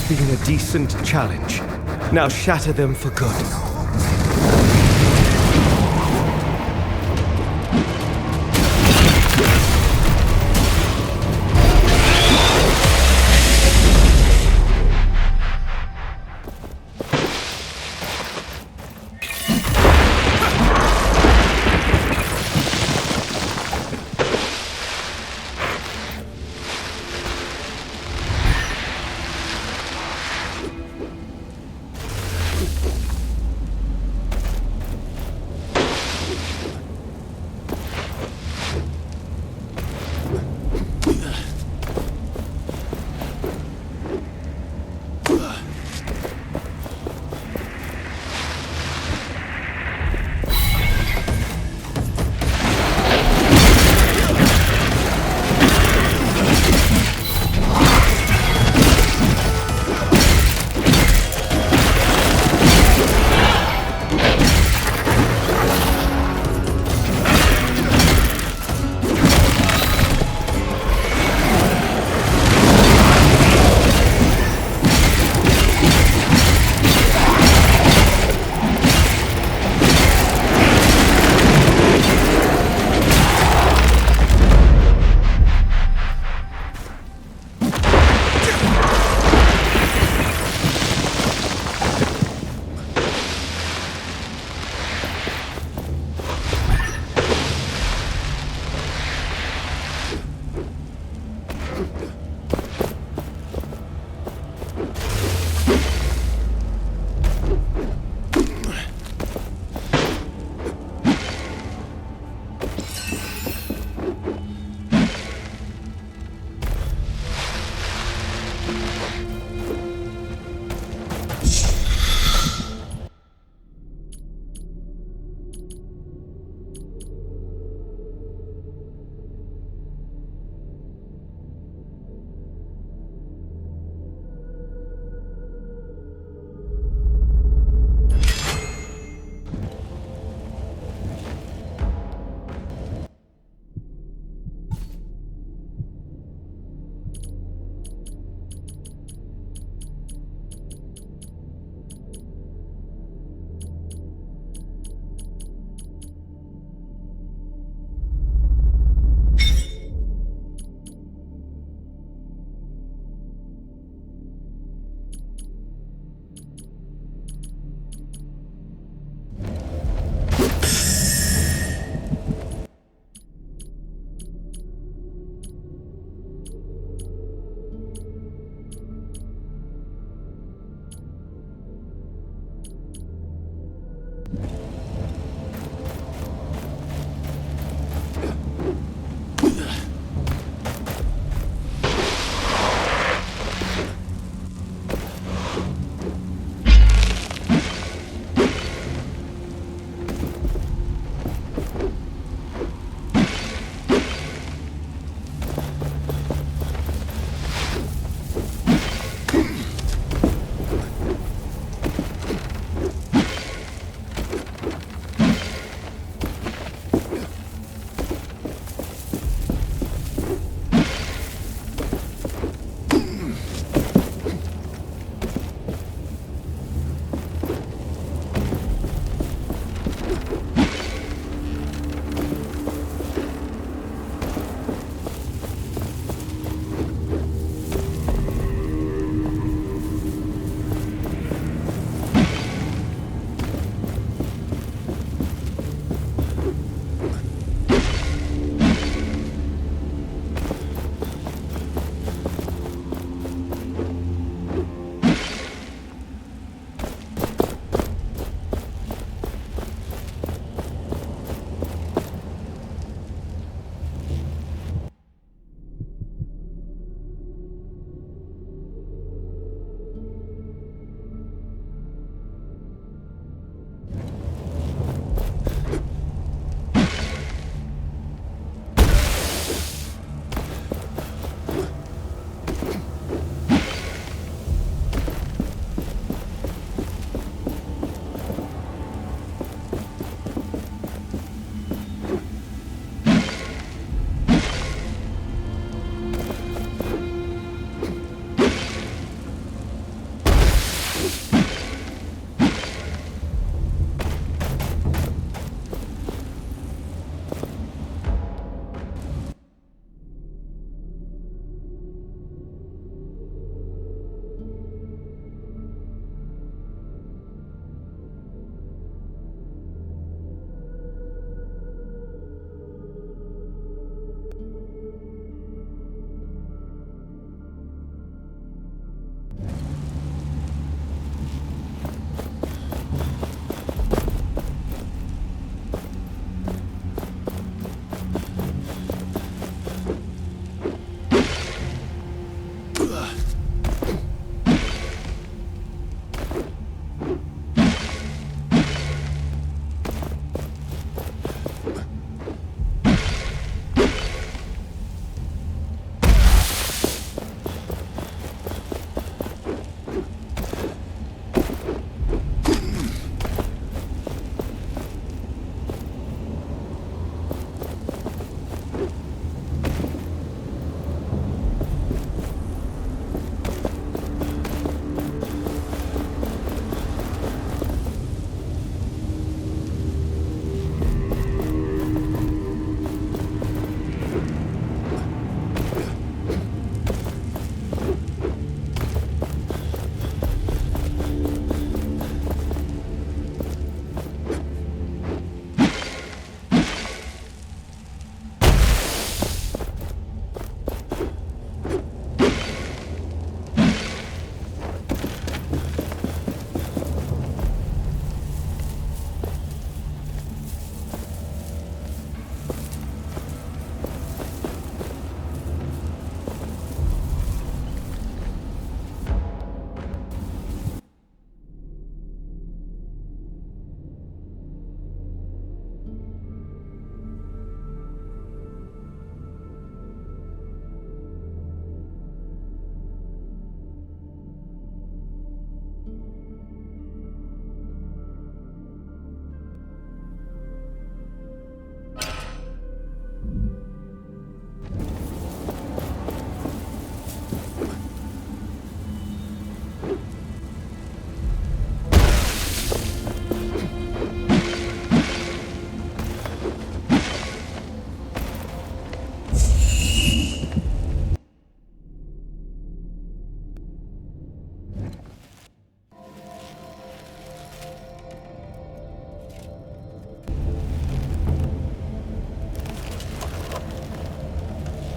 been a decent challenge. Now shatter them for good.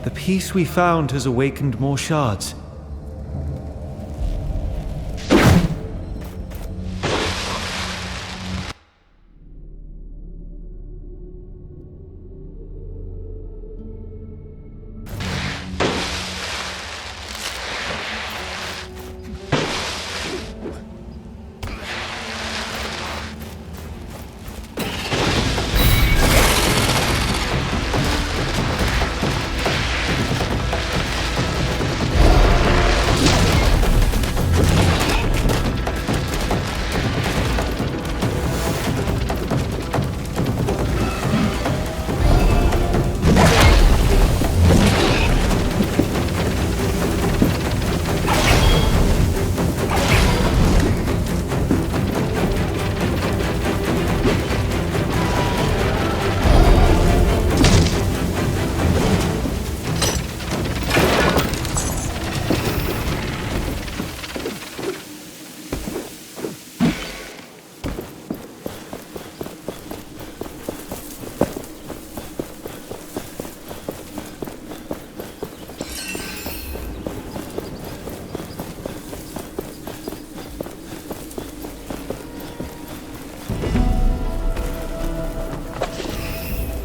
The piece we found has awakened more shards.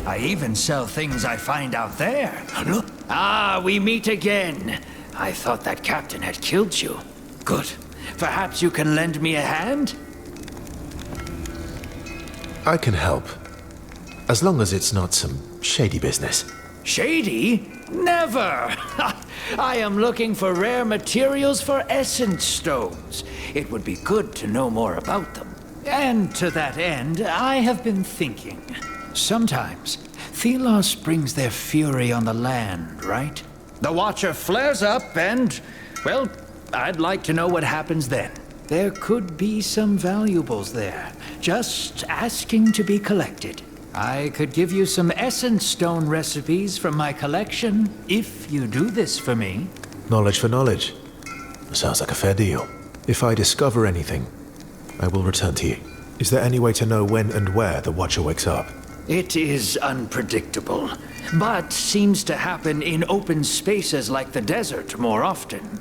I even sell things I find out there. Look. Ah, we meet again. I thought that captain had killed you. Good. Perhaps you can lend me a hand? I can help. As long as it's not some shady business. Shady? Never! I am looking for rare materials for essence stones. It would be good to know more about them. And to that end, I have been thinking. Sometimes, Thelos brings their fury on the land, right? The Watcher flares up and, well, I'd like to know what happens then. There could be some valuables there, just asking to be collected. I could give you some essence stone recipes from my collection, if you do this for me. Knowledge for knowledge. Sounds like a fair deal. If I discover anything, I will return to you. Is there any way to know when and where the Watcher wakes up? It is unpredictable, but seems to happen in open spaces like the desert more often.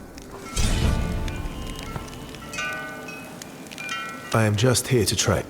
I am just here to trade.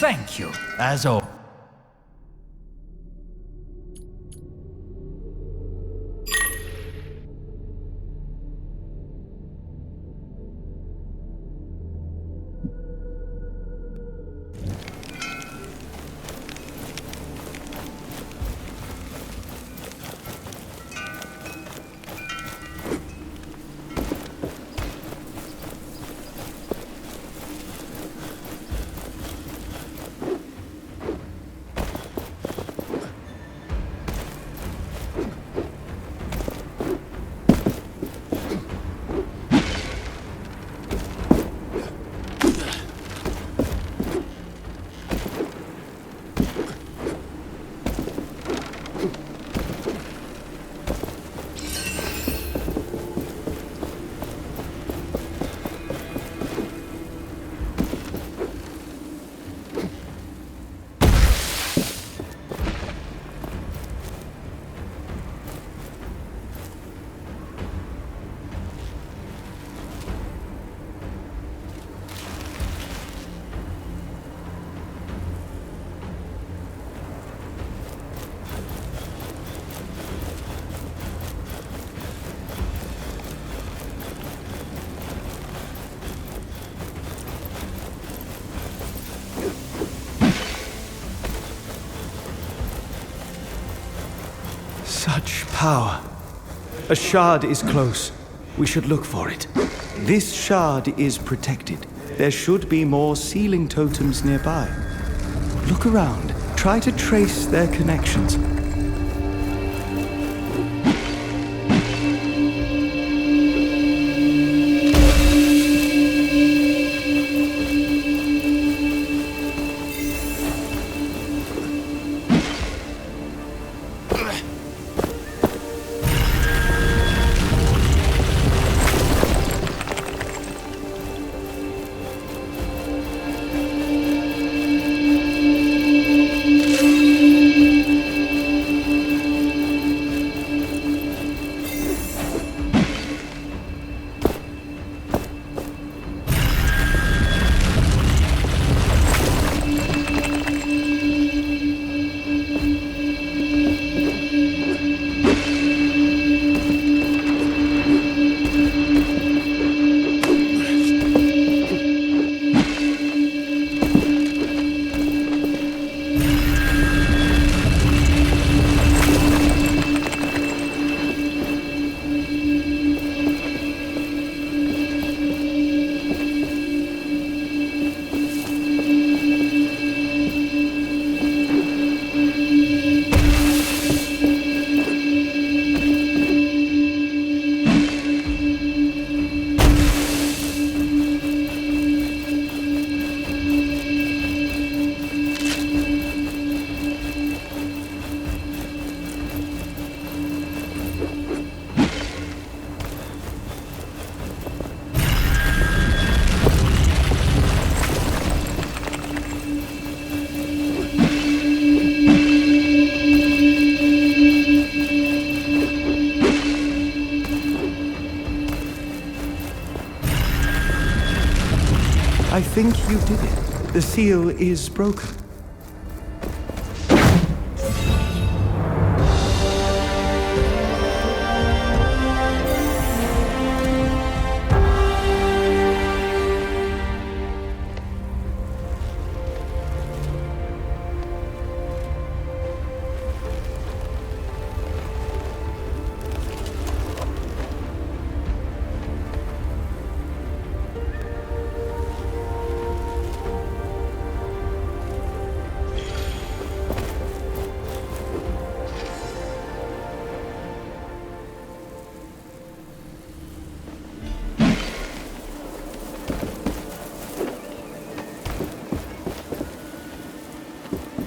Thank you, as always. Such power. A shard is close. We should look for it. This shard is protected. There should be more sealing totems nearby. Look around. Try to trace their connections. I think you did it. The seal is broken.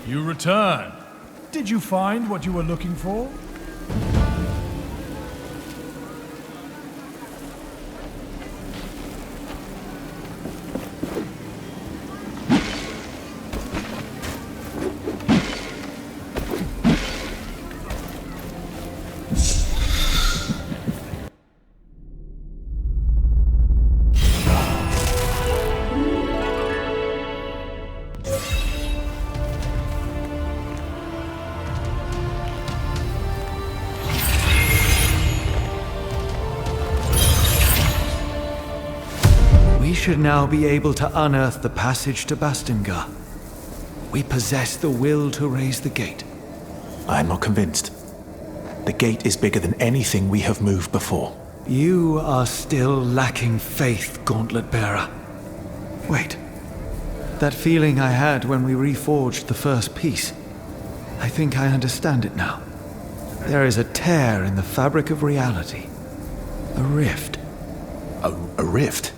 You return. Did you find what you were looking for? We should now be able to unearth the passage to Bastingar. We possess the will to raise the gate. I'm not convinced. The gate is bigger than anything we have moved before. You are still lacking faith, Gauntlet Bearer. Wait. That feeling I had when we reforged the first piece. I think I understand it now. There is a tear in the fabric of reality. A rift. A rift?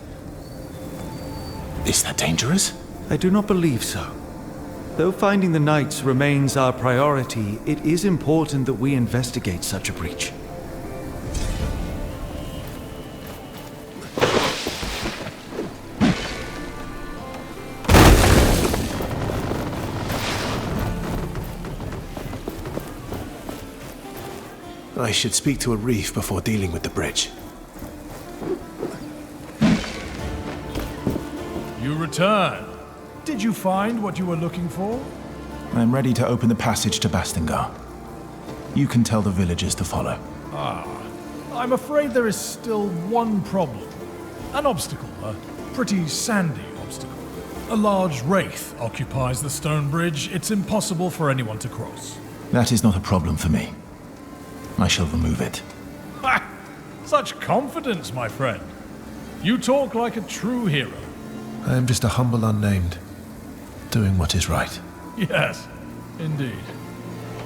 Is that dangerous? I do not believe so. Though finding the knights remains our priority, it is important that we investigate such a breach. I should speak to a reef before dealing with the bridge. You return. Did you find what you were looking for? I'm ready to open the passage to Bastingar. You can tell the villagers to follow. I'm afraid there is still one problem. An obstacle, a pretty sandy obstacle. A large wraith occupies the stone bridge. It's impossible for anyone to cross. That is not a problem for me. I shall remove it. Ha! Such confidence, my friend. You talk like a true hero. I am just a humble unnamed, doing what is right. Yes, indeed.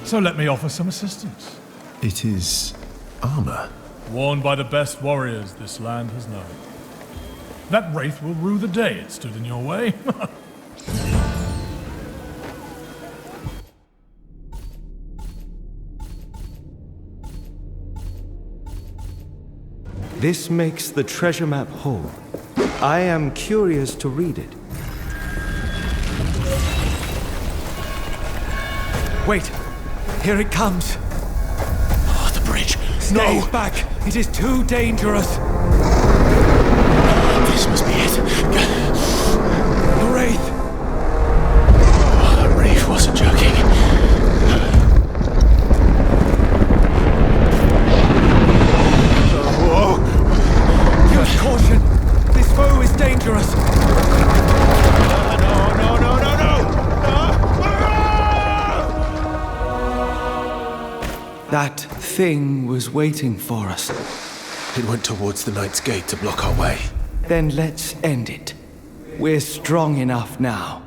So let me offer some assistance. It is armor. Worn by the best warriors this land has known. That wraith will rue the day it stood in your way. This makes the treasure map whole. I am curious to read it. Wait! Here it comes! Oh, the bridge! Stay No! back! It is too dangerous! This must be it. The Wraith! Oh, the Wraith wasn't joking. Use caution! This foe is dangerous! That thing was waiting for us. It went towards the Knight's Gate to block our way. Then let's end it. We're strong enough now.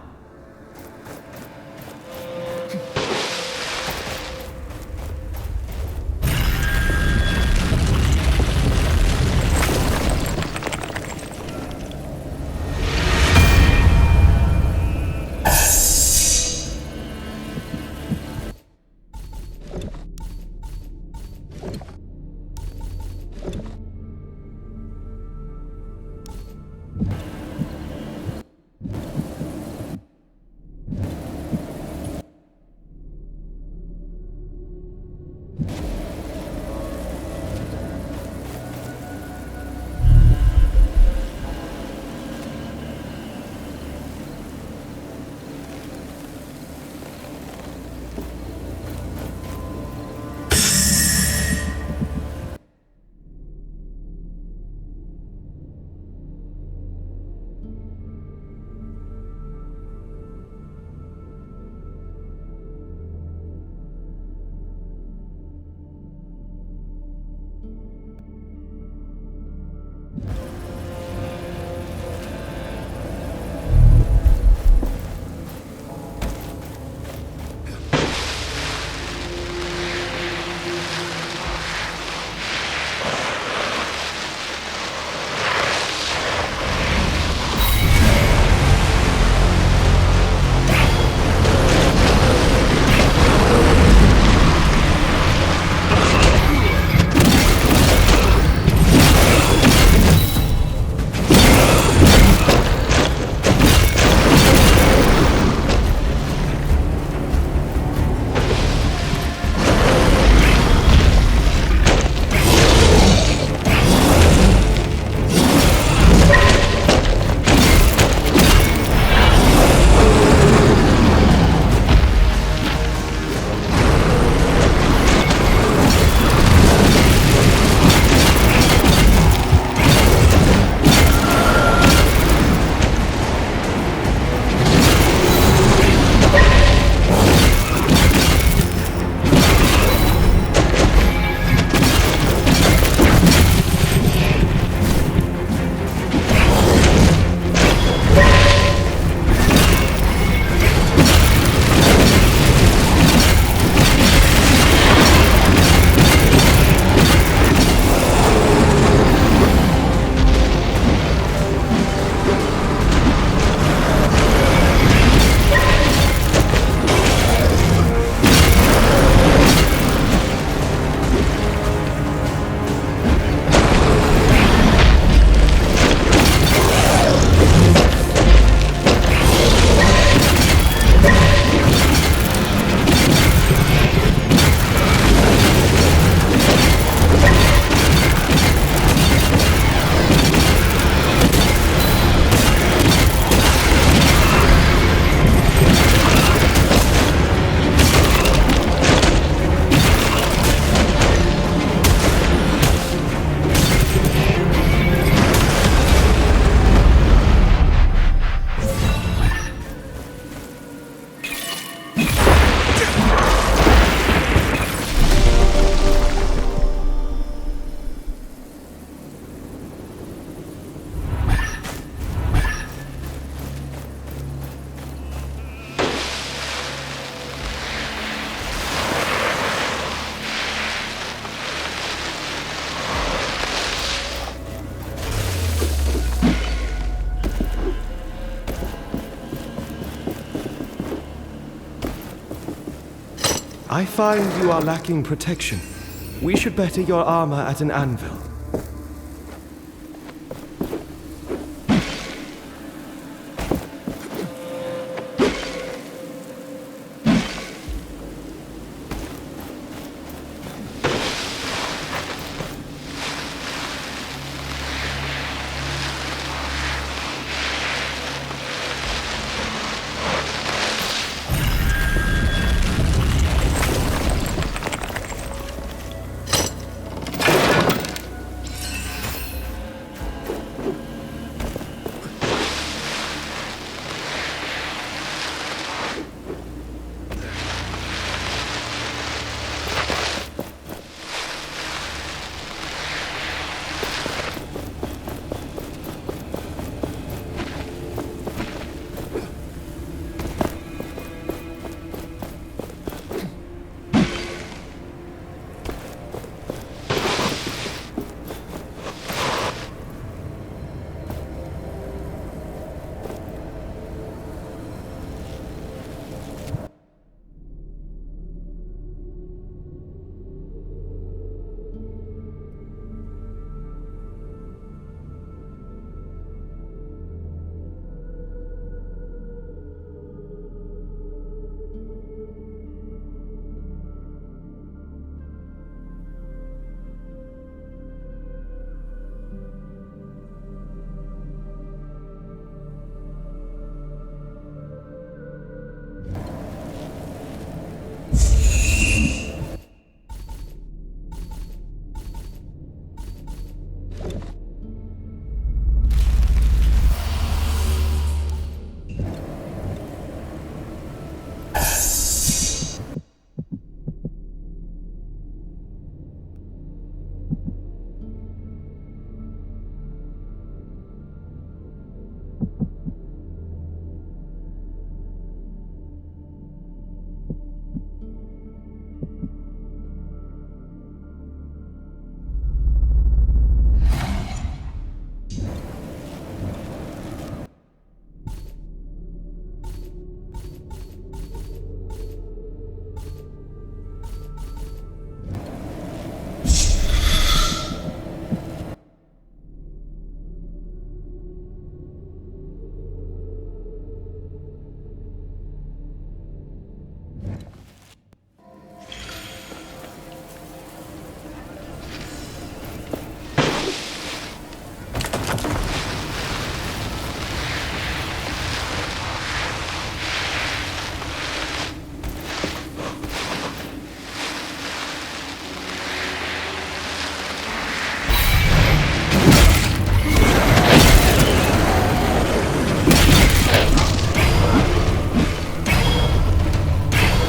I find you are lacking protection. We should better your armor at an anvil.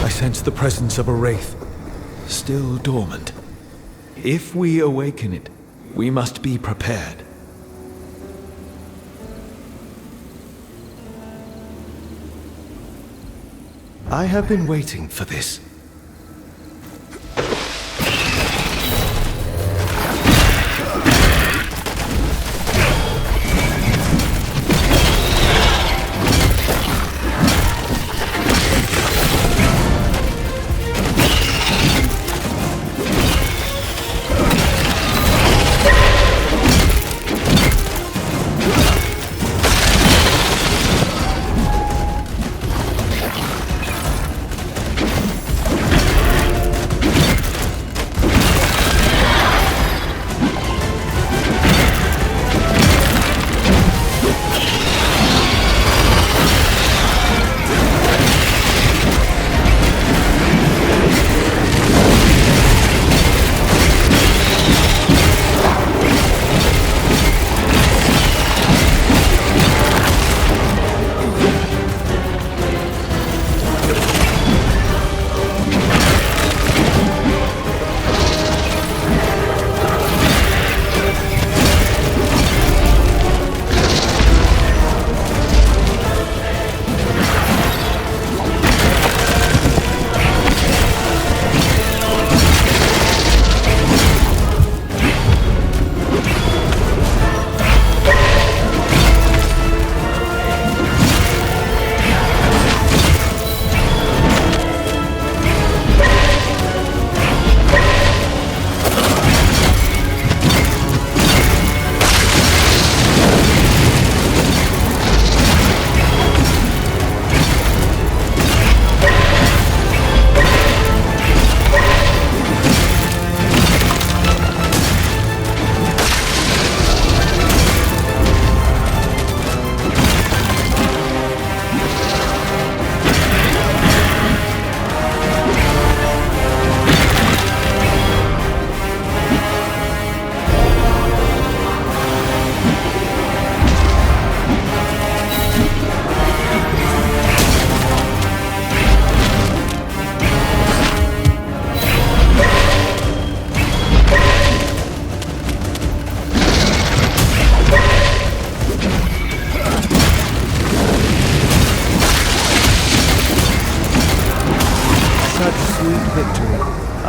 Sense the presence of a wraith, still dormant. If we awaken it, we must be prepared. I have been waiting for this.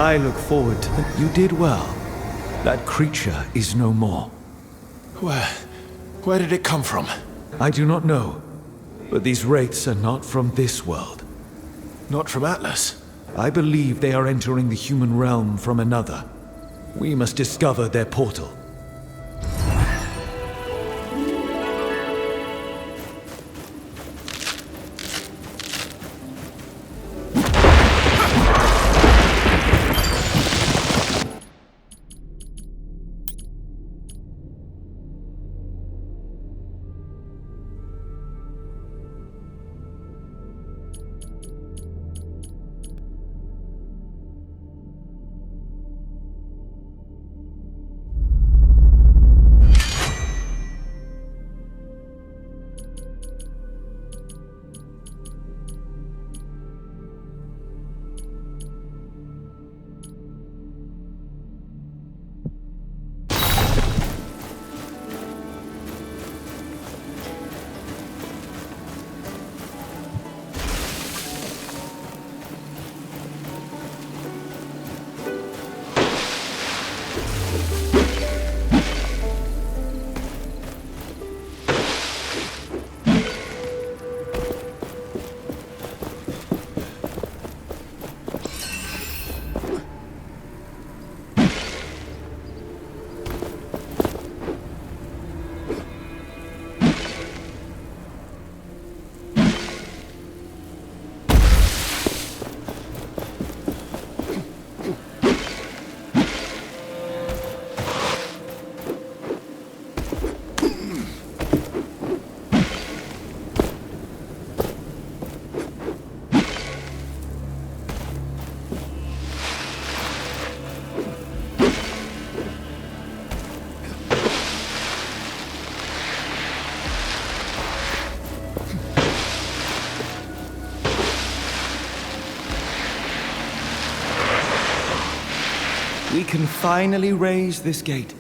I look forward to them. You did well. That creature is no more. Where did it come from? I do not know, but these wraiths are not from this world. Not from Atlas? I believe they are entering the human realm from another. We must discover their portal. We can finally raise this gate.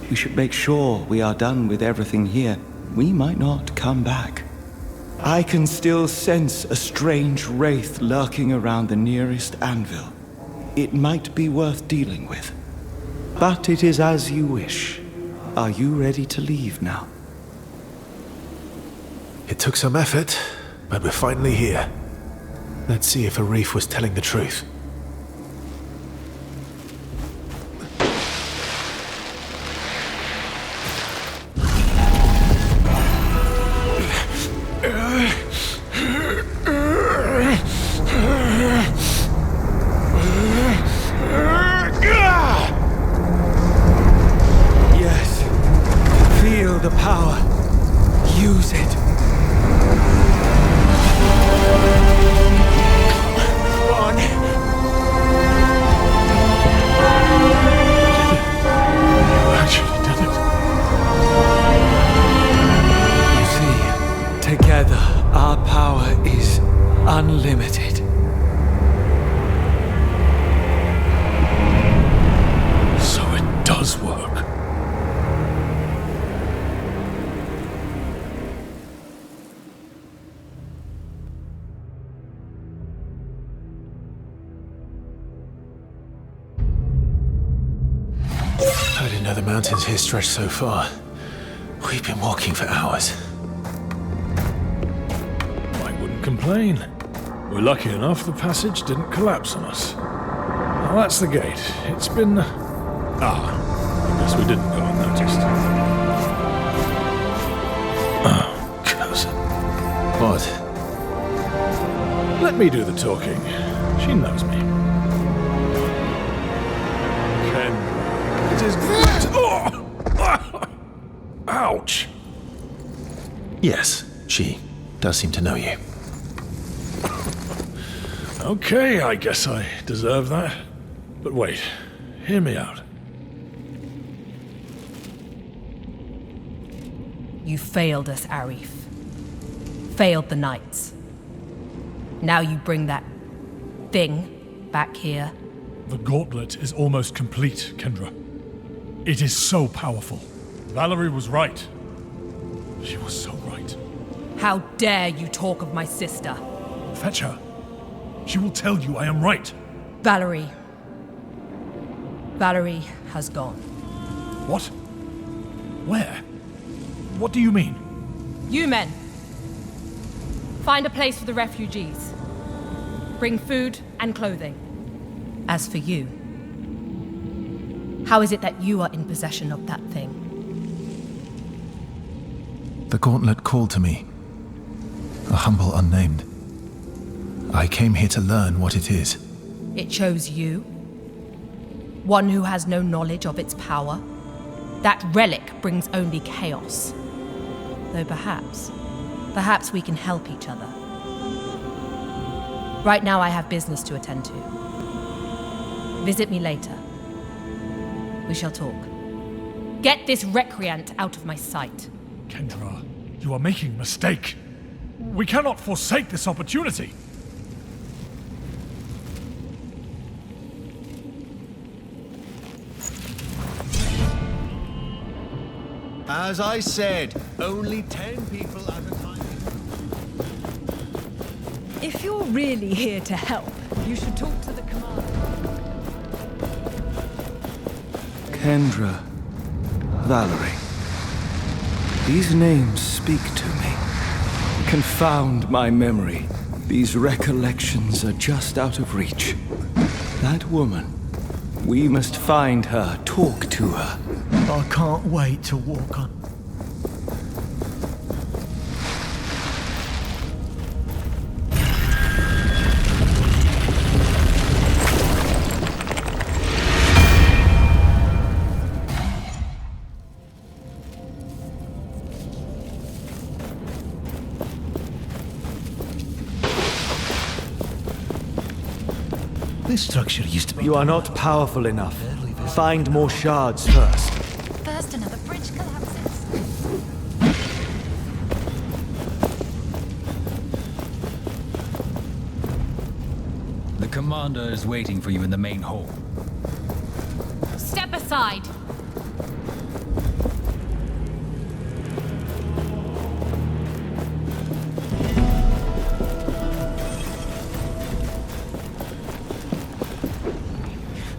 We should make sure we are done with everything here. We might not come back. I can still sense a strange wraith lurking around the nearest anvil. It might be worth dealing with. But it is as you wish. Are you ready to leave now? It took some effort, but we're finally here. Let's see if Arif was telling the truth. Yes. Feel the power. Use it. Together, our power is unlimited. So it does work. I didn't know the mountains here stretched so far. We've been walking for hours. Complain. We're lucky enough the passage didn't collapse on us. Now that's the gate. It's been... I guess we didn't go unnoticed. Oh, cousin. What? Let me do the talking. She knows me. Ken, it is great... Oh! Ouch! Yes, she does seem to know you. Okay, I guess I deserve that. But wait, hear me out. You failed us, Arif. Failed the Knights. Now you bring that thing back here. The gauntlet is almost complete, Kendra. It is so powerful. Valerie was right. She was so right. How dare you talk of my sister? Fetch her. She will tell you I am right. Valerie, Valerie has gone. What? Where? What do you mean? You men, find a place for the refugees. Bring food and clothing. As for you, how is it that you are in possession of that thing? The gauntlet called to me. A humble unnamed. I came here to learn what it is. It chose you? One who has no knowledge of its power? That relic brings only chaos. Though perhaps we can help each other. Right now I have business to attend to. Visit me later. We shall talk. Get this recreant out of my sight. Kendra, you are making a mistake. We cannot forsake this opportunity. As I said, only 10 people at a time. If you're really here to help, you should talk to the commander. Kendra, Valerie. These names speak to me. Confound my memory. These recollections are just out of reach. That woman. We must find her, talk to her. I can't wait to walk on. This structure used to be... You are not powerful enough. Find more shards first. First, another bridge collapses. The commander is waiting for you in the main hall. Step aside.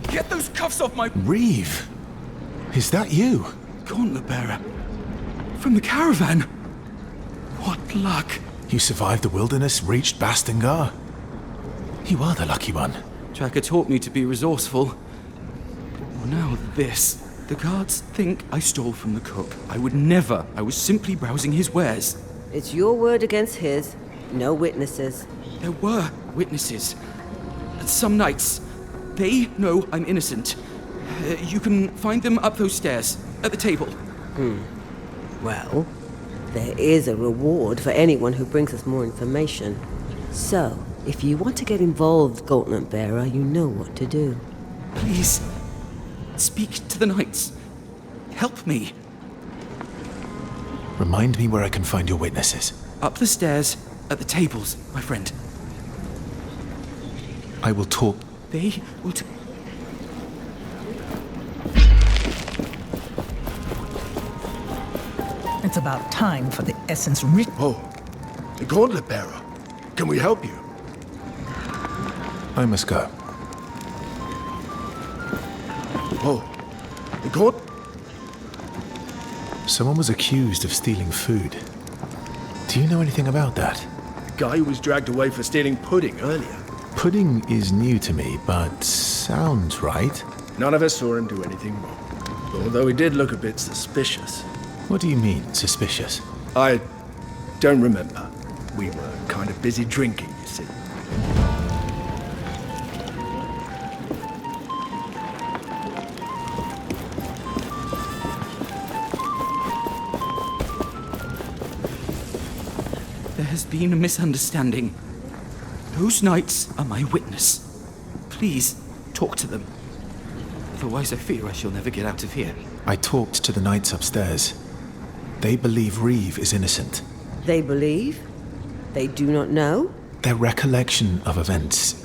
Get those cuffs off my... Reeve! Is that you? Gauntlet bearer. From the caravan. What luck. You survived the wilderness, reached Bastengar. You are the lucky one. Tracker taught me to be resourceful. But now this. The guards think I stole from the cook. I would never. I was simply browsing his wares. It's your word against his. No witnesses. There were witnesses. Some knights. They know I'm innocent. You can find them up those stairs, at the table. Well, there is a reward for anyone who brings us more information. So, if you want to get involved, Gauntlet Bearer, you know what to do. Please, speak to the knights. Help me. Remind me where I can find your witnesses. Up the stairs, at the tables, my friend. I will talk. They will... It's about time for the essence writ. Oh, the Gauntlet Bearer. Can we help you? I must go. Oh, the Gaunt... Someone was accused of stealing food. Do you know anything about that? The guy who was dragged away for stealing pudding earlier. Pudding is new to me, but sounds right. None of us saw him do anything wrong. Although he did look a bit suspicious. What do you mean, suspicious? I don't remember. We were kind of busy drinking, you see. There has been a misunderstanding. Those knights are my witness. Please, talk to them. Otherwise I fear I shall never get out of here. I talked to the knights upstairs. They believe Reeve is innocent. They believe? They do not know? Their recollection of events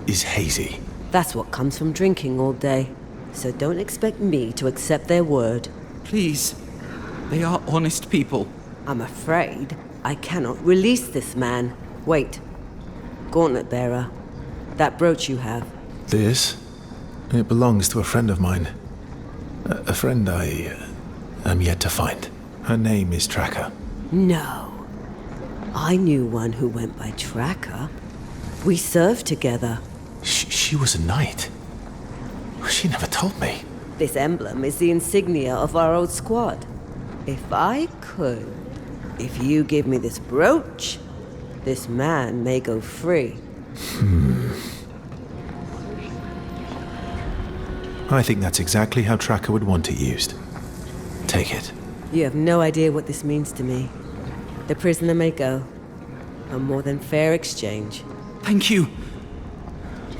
is hazy. That's what comes from drinking all day. So don't expect me to accept their word. Please. They are honest people. I'm afraid I cannot release this man. Wait. Gauntlet Bearer. That brooch you have. This? It belongs to a friend of mine. A friend I am yet to find. Her name is Tracker. No. I knew one who went by Tracker. We served together. She was a knight. She never told me. This emblem is the insignia of our old squad. If you give me this brooch, this man may go free. I think that's exactly how Tracker would want it used. Take it. You have no idea what this means to me. The prisoner may go. A more than fair exchange. Thank you.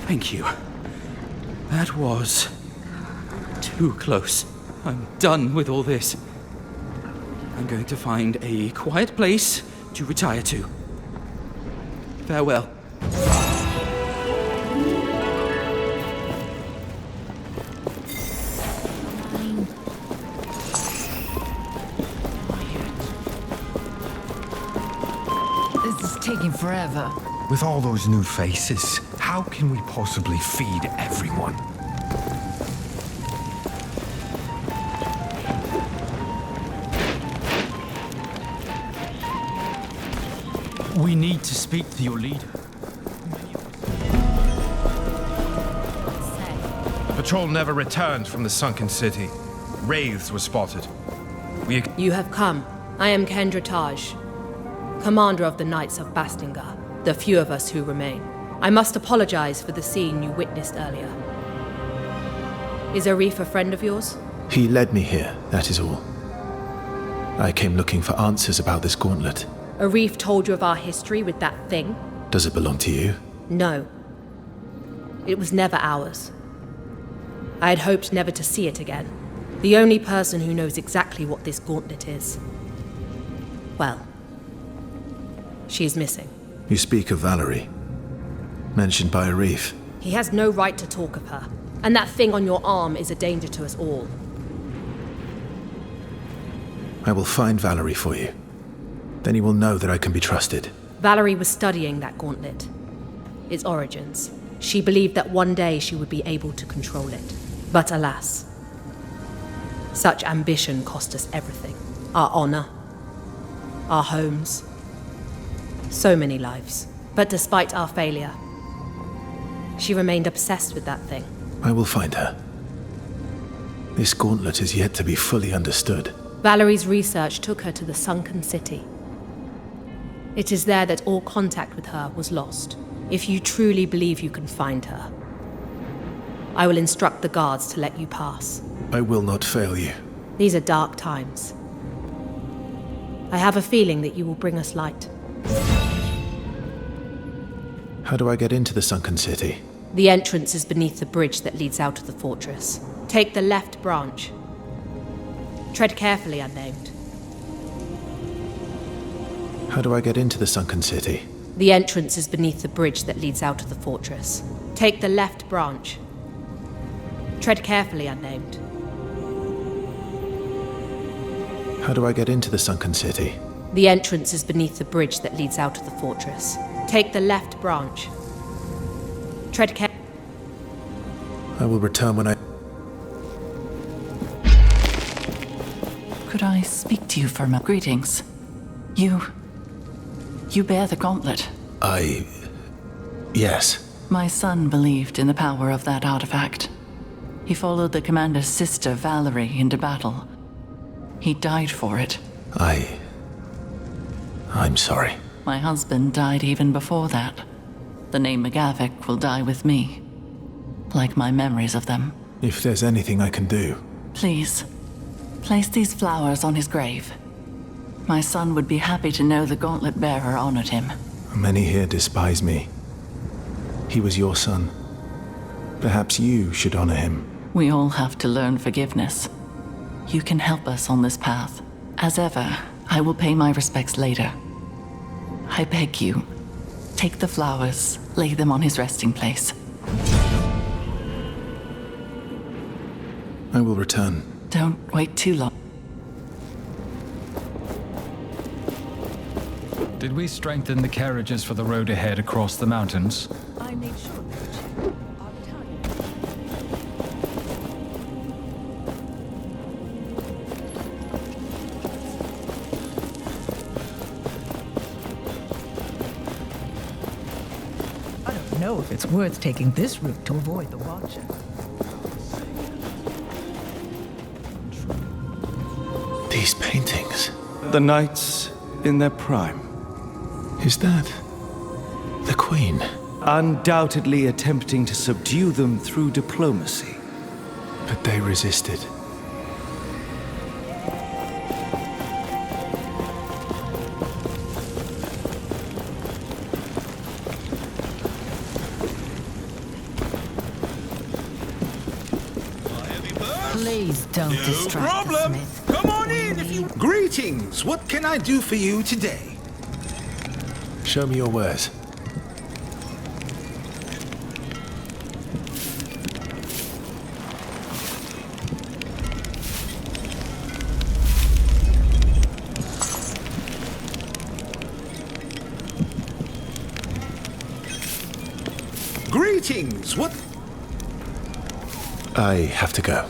Thank you. That was too close. I'm done with all this. I'm going to find a quiet place to retire to. Farewell. This is taking forever. With all those new faces, how can we possibly feed everyone? We need to speak to your leader. The patrol never returned from the sunken city. Wraiths were spotted. You have come. I am Kendra Taj, commander of the Knights of Bastingar, the few of us who remain. I must apologize for the scene you witnessed earlier. Is Arif a friend of yours? He led me here, that is all. I came looking for answers about this gauntlet. Arif told you of our history with that thing? Does it belong to you? No. It was never ours. I had hoped never to see it again. The only person who knows exactly what this gauntlet is. Well, she is missing. You speak of Valerie. Mentioned by Arif. He has no right to talk of her. And that thing on your arm is a danger to us all. I will find Valerie for you. Then you will know that I can be trusted. Valerie was studying that gauntlet. Its origins. She believed that one day she would be able to control it. But alas, such ambition cost us everything. Our honor, our homes, so many lives. But despite our failure, she remained obsessed with that thing. I will find her. This gauntlet is yet to be fully understood. Valerie's research took her to the sunken city. It is there that all contact with her was lost. If you truly believe you can find her, I will instruct the guards to let you pass. I will not fail you. These are dark times. I have a feeling that you will bring us light. How do I get into the sunken city? The entrance is beneath the bridge that leads out of the fortress. Take the left branch. Tread carefully, unnamed. How do I get into the sunken city? The entrance is beneath the bridge that leads out of the fortress. Take the left branch. Tread carefully, unnamed. How do I get into the sunken city? The entrance is beneath the bridge that leads out of the fortress. Take the left branch. Tread carefully. I will return when I... Could I speak to you for a moment? Greetings. You bear the gauntlet. Yes. My son believed in the power of that artifact. He followed the commander's sister, Valerie, into battle. He died for it. I'm sorry. My husband died even before that. The name McGavick will die with me, like my memories of them. If there's anything I can do... Please, place these flowers on his grave. My son would be happy to know the gauntlet bearer honored him. Many here despise me. He was your son. Perhaps you should honor him. We all have to learn forgiveness. You can help us on this path. As ever, I will pay my respects later. I beg you, take the flowers, lay them on his resting place. I will return. Don't wait too long. Did we strengthen the carriages for the road ahead across the mountains? I made sure they were checked. I'll tell you. know if it's worth taking this route to avoid the Watcher. These paintings. The knights in their prime. Is that the Queen? Undoubtedly attempting to subdue them through diplomacy. But they resisted. Please don't distract the Smith. Come on in if you... Greetings! What can I do for you today? Show me your wares. Greetings! What... I have to go.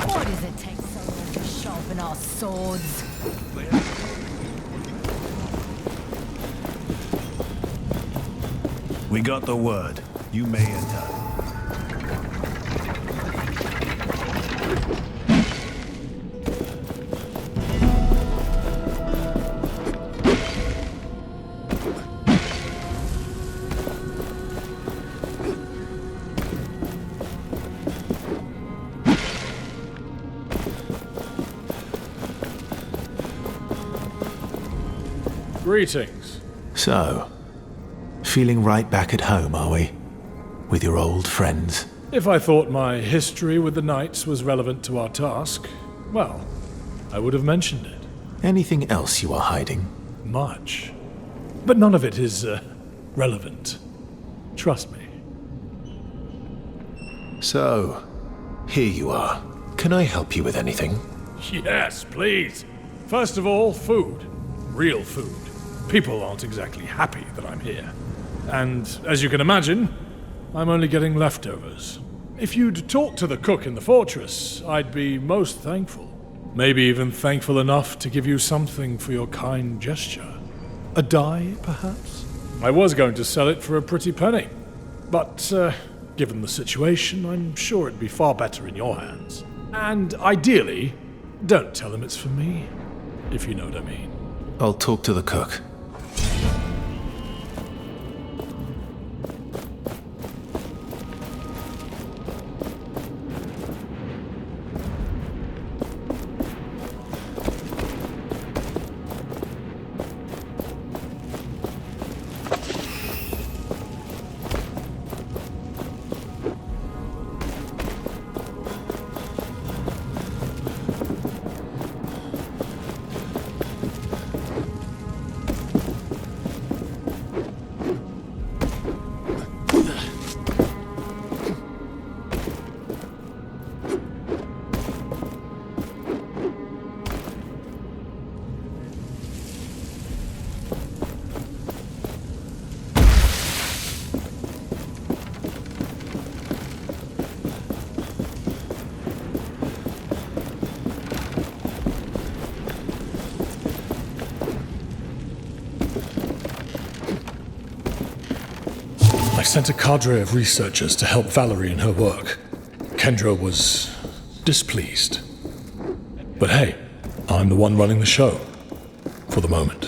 Why does it take so long to sharpen our swords? We got the word. You may enter. Greetings. So, feeling right back at home, are we? With your old friends? If I thought my history with the Knights was relevant to our task, well, I would have mentioned it. Anything else you are hiding? Much. But none of it is, relevant. Trust me. So, here you are. Can I help you with anything? Yes, please. First of all, food. Real food. People aren't exactly happy that I'm here. And, as you can imagine, I'm only getting leftovers. If you'd talk to the cook in the fortress, I'd be most thankful. Maybe even thankful enough to give you something for your kind gesture. A dye, perhaps? I was going to sell it for a pretty penny. But, given the situation, I'm sure it'd be far better in your hands. And, ideally, don't tell him it's for me, if you know what I mean. I'll talk to the cook. I sent a cadre of researchers to help Valerie in her work. Kendra was displeased. But hey, I'm the one running the show. For the moment.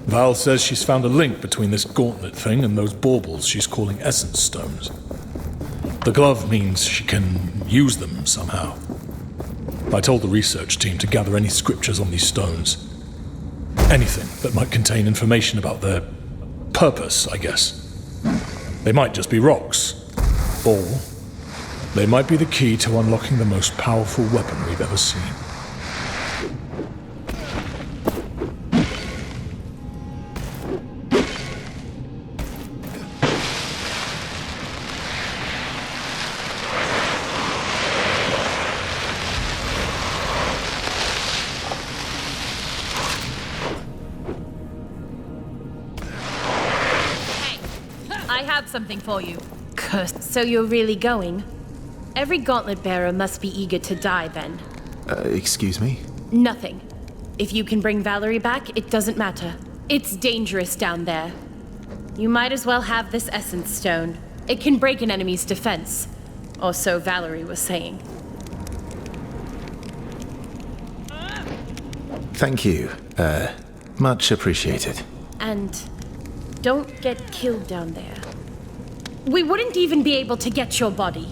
Val says she's found a link between this gauntlet thing and those baubles she's calling essence stones. The glove means she can use them somehow. I told the research team to gather any scriptures on these stones. Anything that might contain information about their purpose, I guess. They might just be rocks. Or they might be the key to unlocking the most powerful weapon we've ever seen. I have something for you. So you're really going? Every gauntlet bearer must be eager to die, then. Excuse me? Nothing. If you can bring Valerie back, it doesn't matter. It's dangerous down there. You might as well have this essence stone. It can break an enemy's defense. Or so Valerie was saying. Thank you. Much appreciated. And don't get killed down there. We wouldn't even be able to get your body.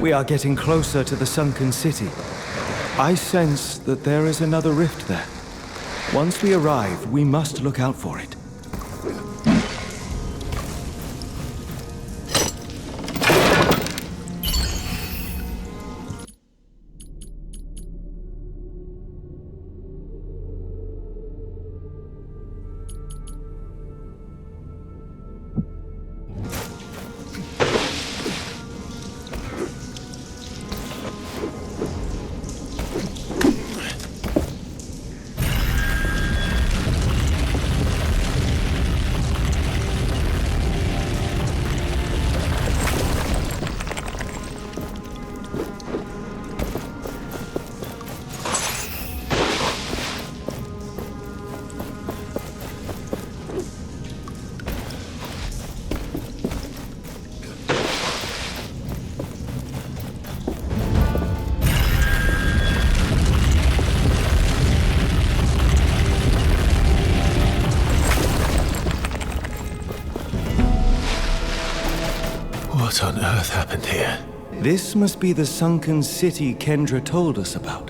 We are getting closer to the sunken city. I sense that there is another rift there. Once we arrive, we must look out for it. What on earth happened here? This must be the sunken city Kendra told us about.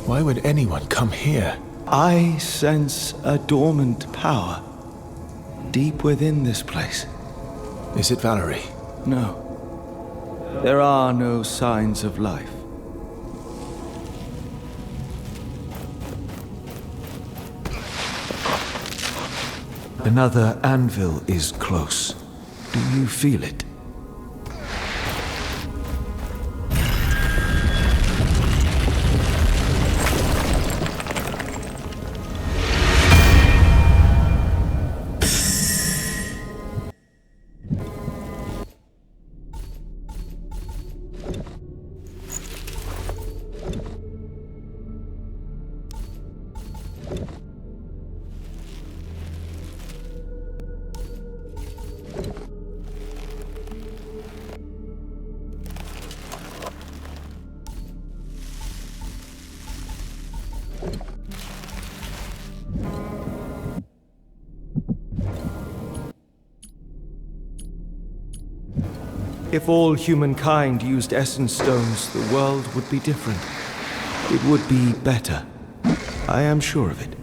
Why would anyone come here? I sense a dormant power deep within this place. Is it Valerie? No. There are no signs of life. Another anvil is close. Do you feel it? If all humankind used essence stones, the world would be different. It would be better. I am sure of it.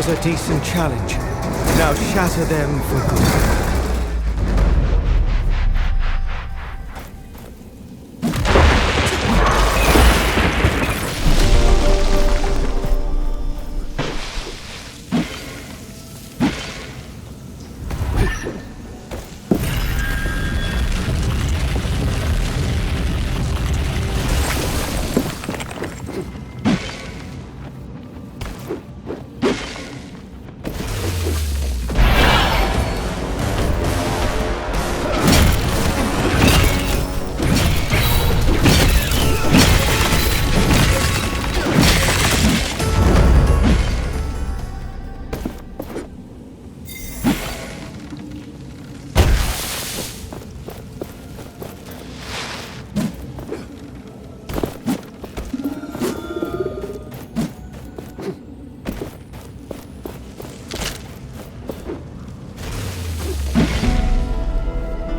was a decent challenge. Now shatter them for good.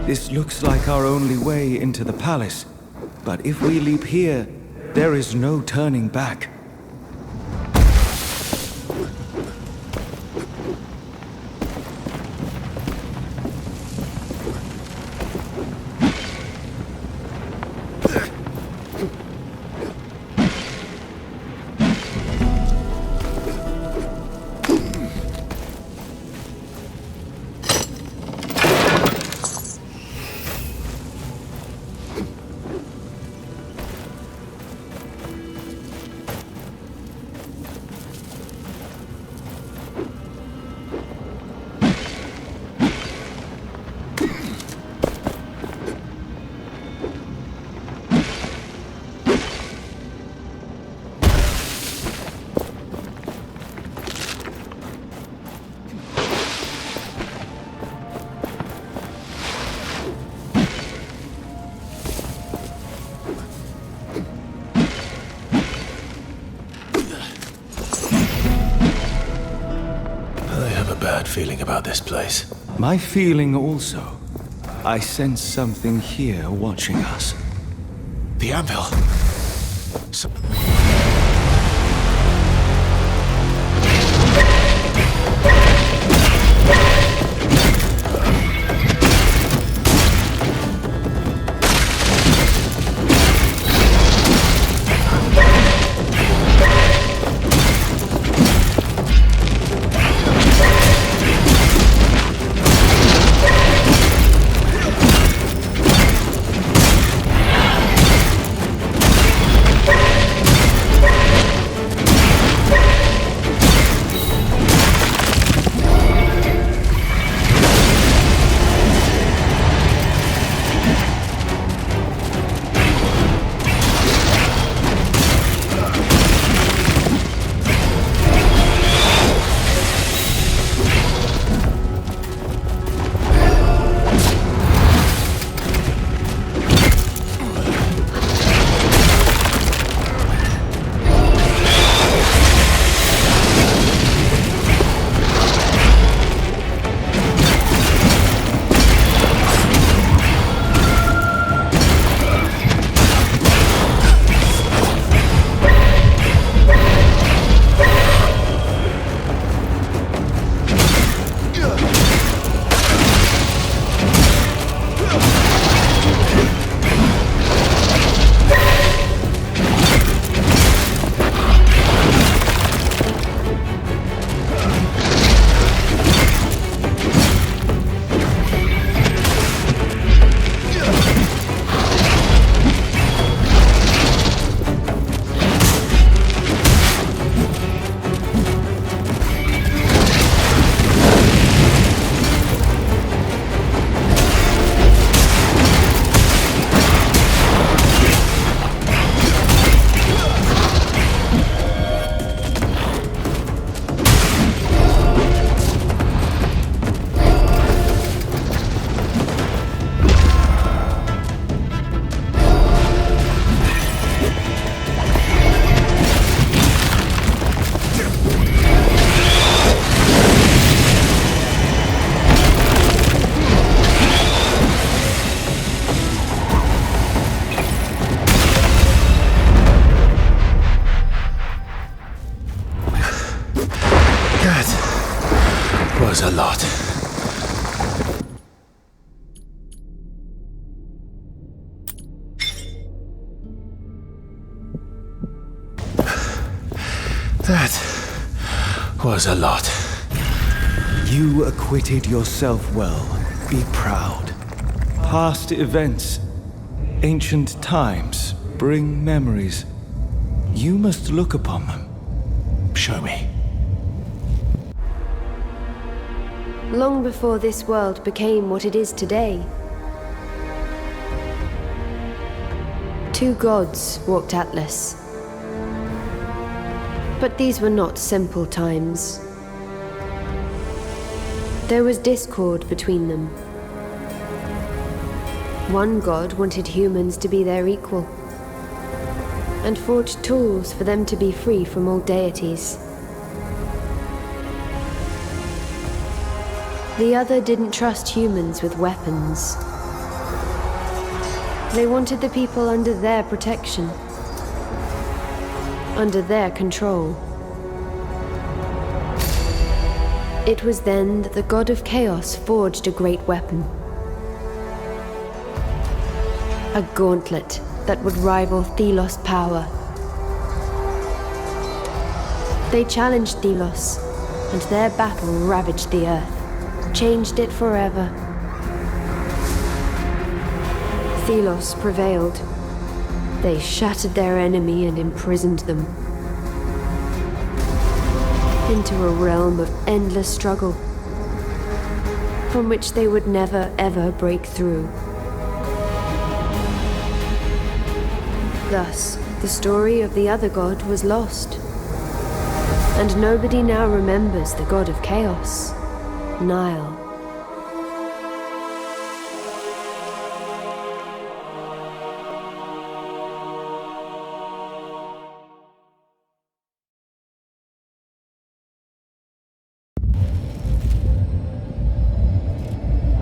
This looks like our only way into the palace. But if we leap here, there is no turning back. Feeling about this place. My feeling also. I sense something here watching us. The anvil. was a lot. That was a lot. You acquitted yourself well. Be proud. Past events, ancient times, bring memories. You must look upon them. Show me. Long before this world became what it is today, two gods walked Atlas. But these were not simple times. There was discord between them. One god wanted humans to be their equal, and forged tools for them to be free from all deities. The other didn't trust humans with weapons. They wanted the people under their protection, under their control. It was then that the god of chaos forged a great weapon. A gauntlet that would rival Thelos' power. They challenged Thelos, and their battle ravaged the earth, changed it forever. Thelos prevailed. They shattered their enemy and imprisoned them into a realm of endless struggle, from which they would never ever break through. Thus, the story of the other god was lost, and nobody now remembers the god of chaos, Nile.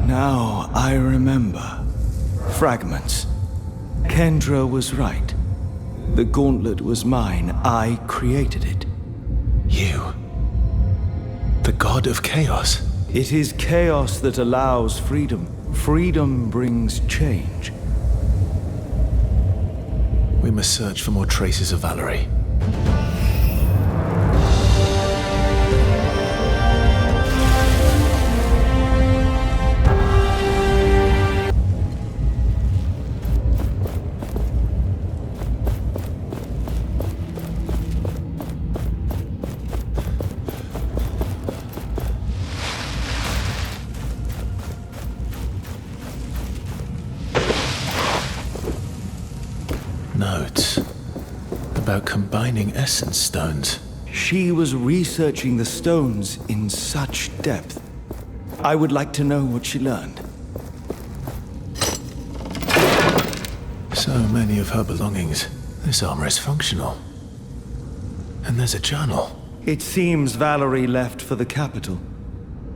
Now I remember. Fragments. Kendra was right. The gauntlet was mine. I created it. You? The god of chaos? It is chaos that allows freedom. Freedom brings change. We must search for more traces of Valerie. Notes about combining essence stones. She was researching the stones in such depth. I would like to know what she learned. So many of her belongings. This armor is functional. And there's a journal. It seems Valerie left for the capital.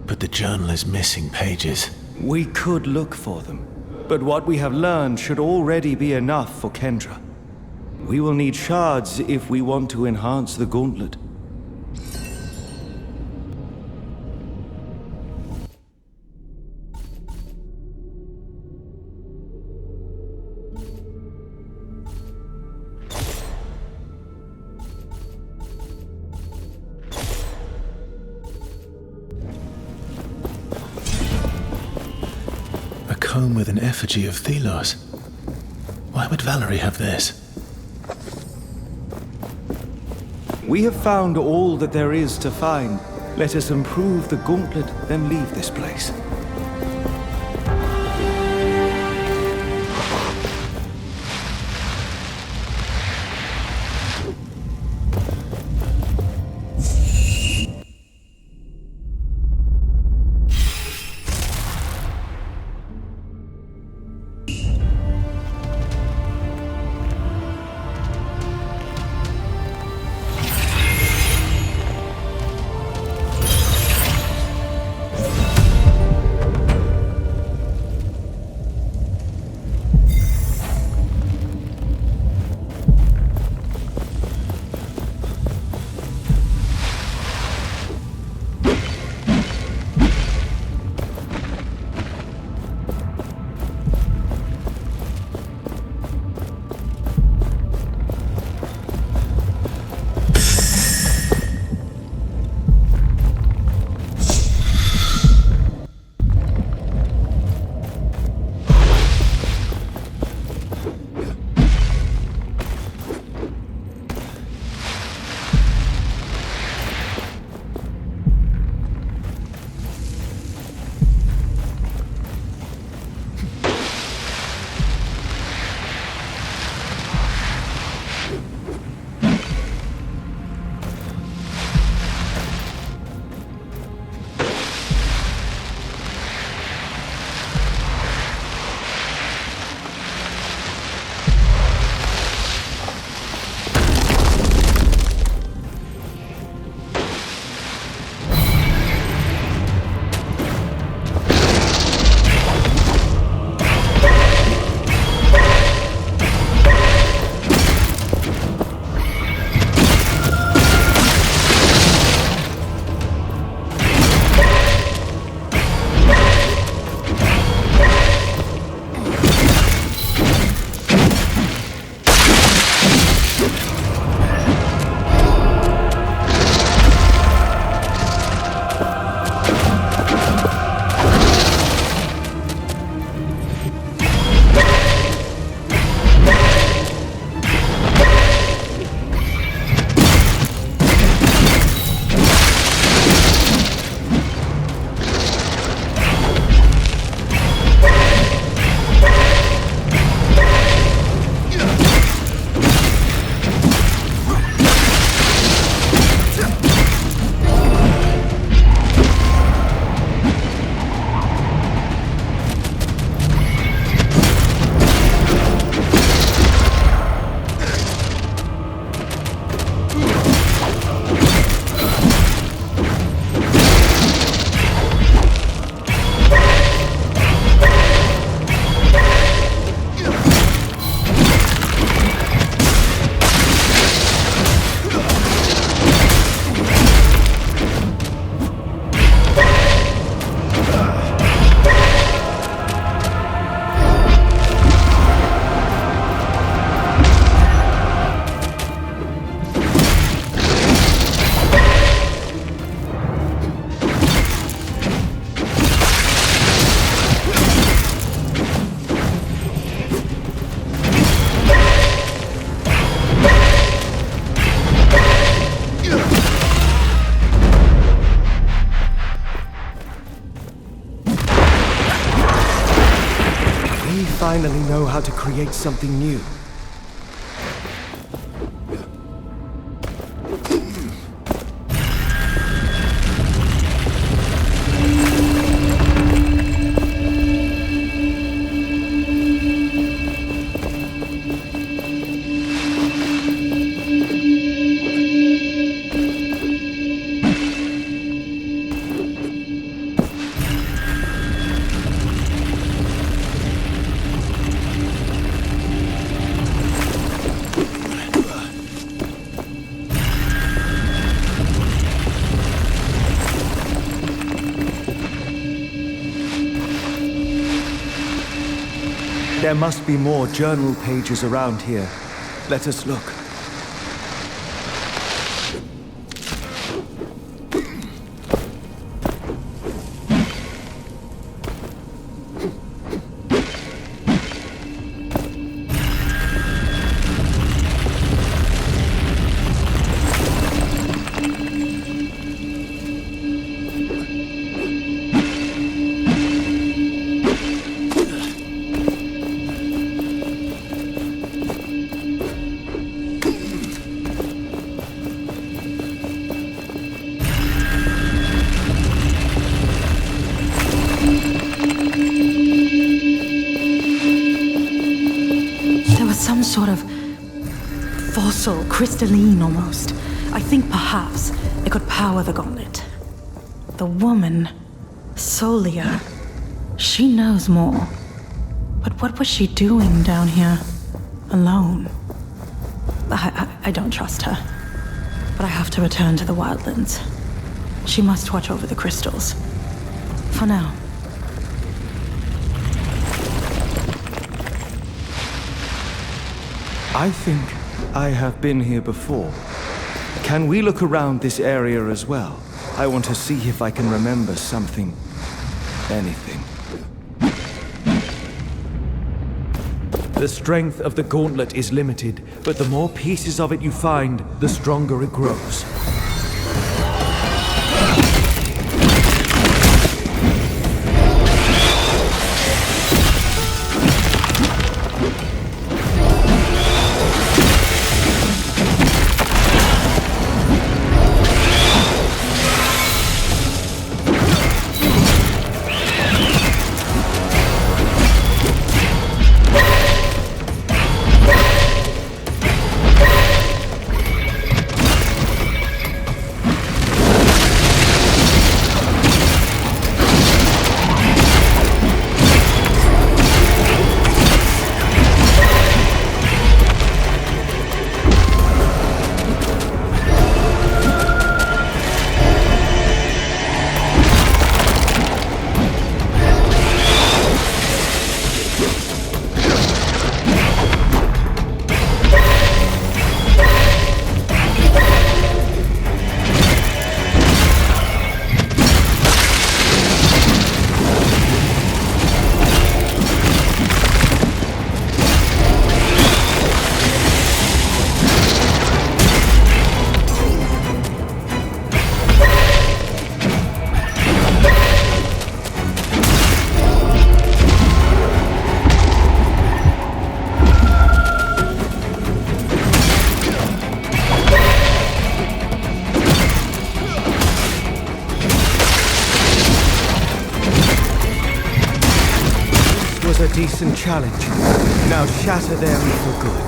But the journal is missing pages. We could look for them, but what we have learned should already be enough for Kendra. We will need shards if we want to enhance the gauntlet. A comb with an effigy of Thelos. Why would Valerie have this? We have found all that there is to find. Let us improve the gauntlet, then leave this place. finally know how to create something new. There must be more journal pages around here. Let us look. Some sort of fossil, crystalline almost. I think perhaps it could power the gauntlet. The woman, Solia, she knows more. But what was she doing down here, alone? I don't trust her. But I have to return to the wildlands. She must watch over the crystals. For now. I think I have been here before. Can we look around this area as well? I want to see if I can remember something. Anything. The strength of the gauntlet is limited, but the more pieces of it you find, the stronger it grows. A decent challenge. Now shatter them for good.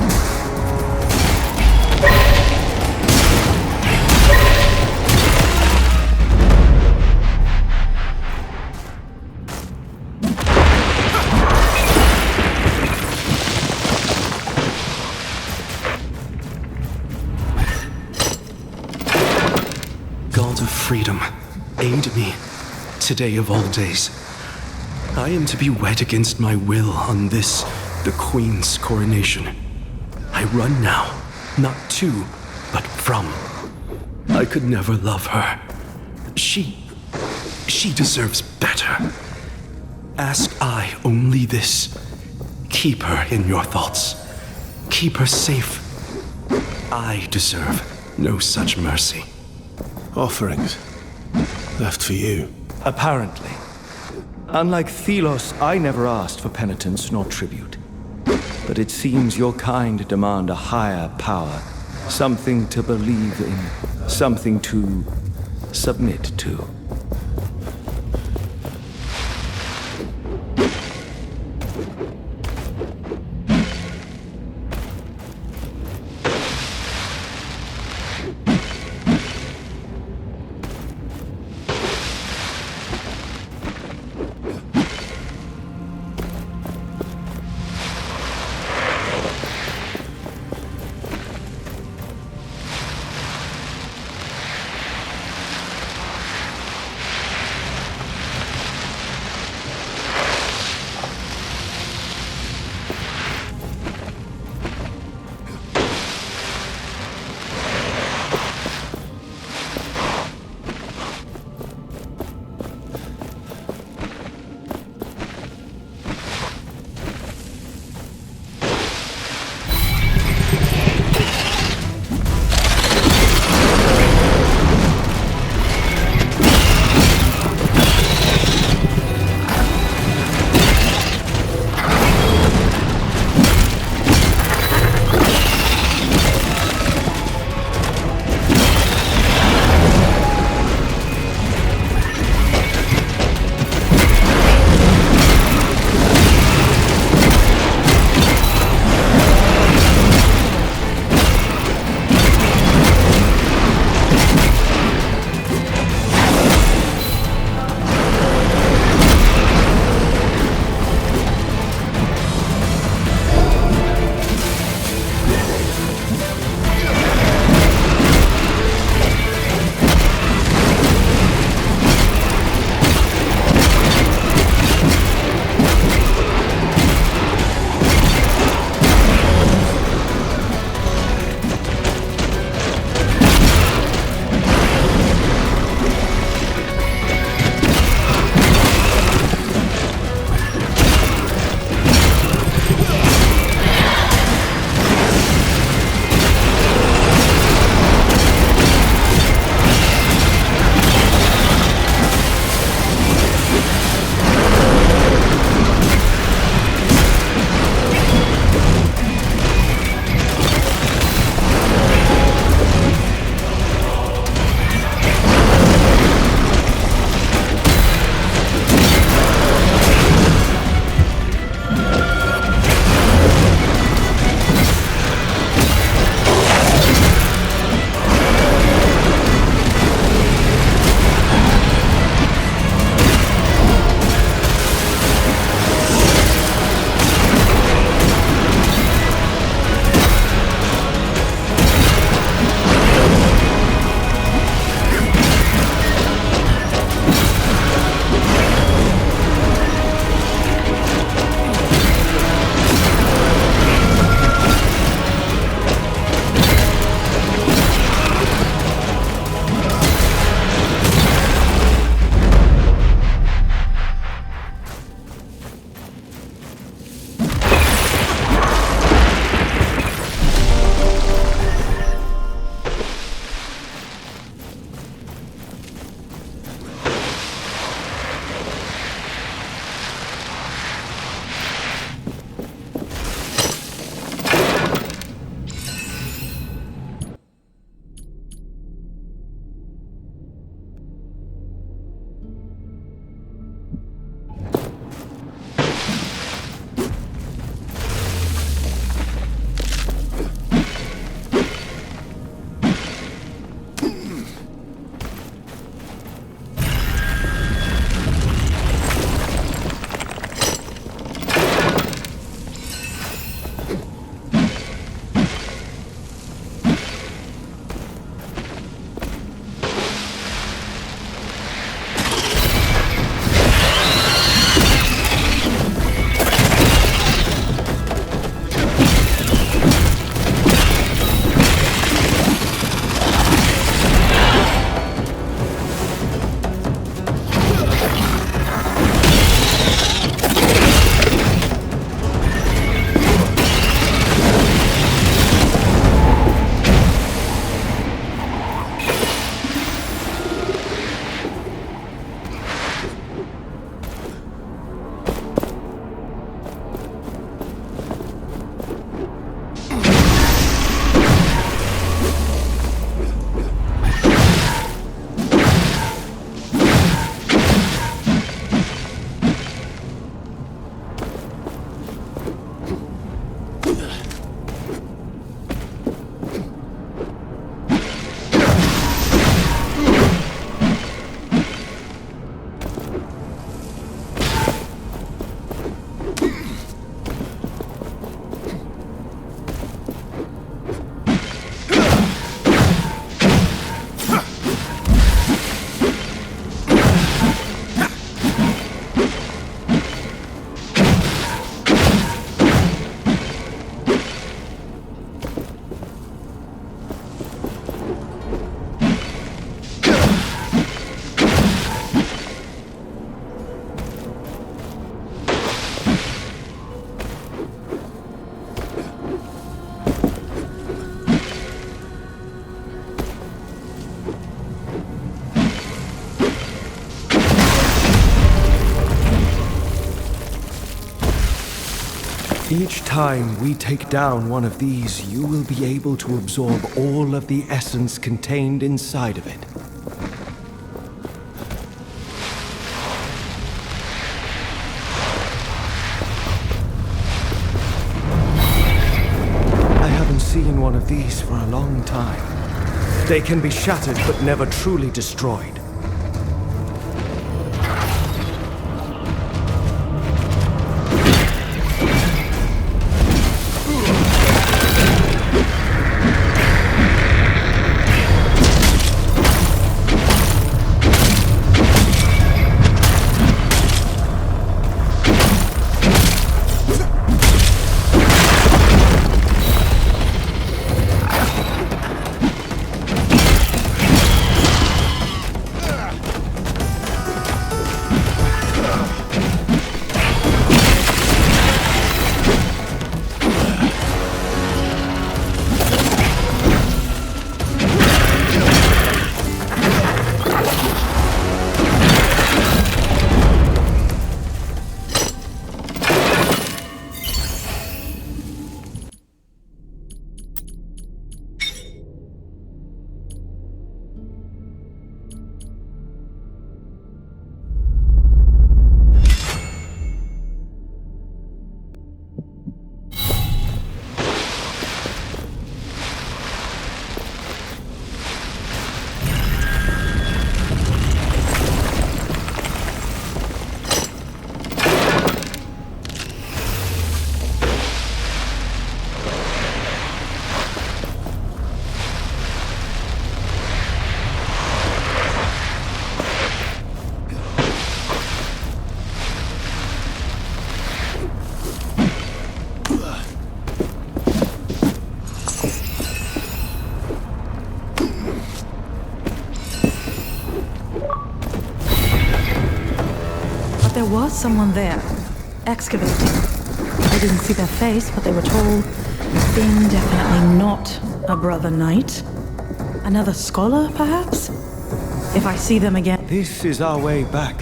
God of freedom, aid me, today of all days. I am to be wed against my will on this, the Queen's coronation. I run now, not to, but from. I could never love her. She deserves better. Ask I only this. Keep her in your thoughts. Keep her safe. I deserve no such mercy. Offerings left for you. Apparently. Unlike Thelos, I never asked for penitence nor tribute. But it seems your kind demand a higher power. Something to believe in. Something to submit to. Each time we take down one of these, you will be able to absorb all of the essence contained inside of it. I haven't seen one of these for a long time. They can be shattered but never truly destroyed. There was someone there, excavating. I didn't see their face, but they were tall, thin, definitely not a brother knight. Another scholar, perhaps? If I see them again... This is our way back.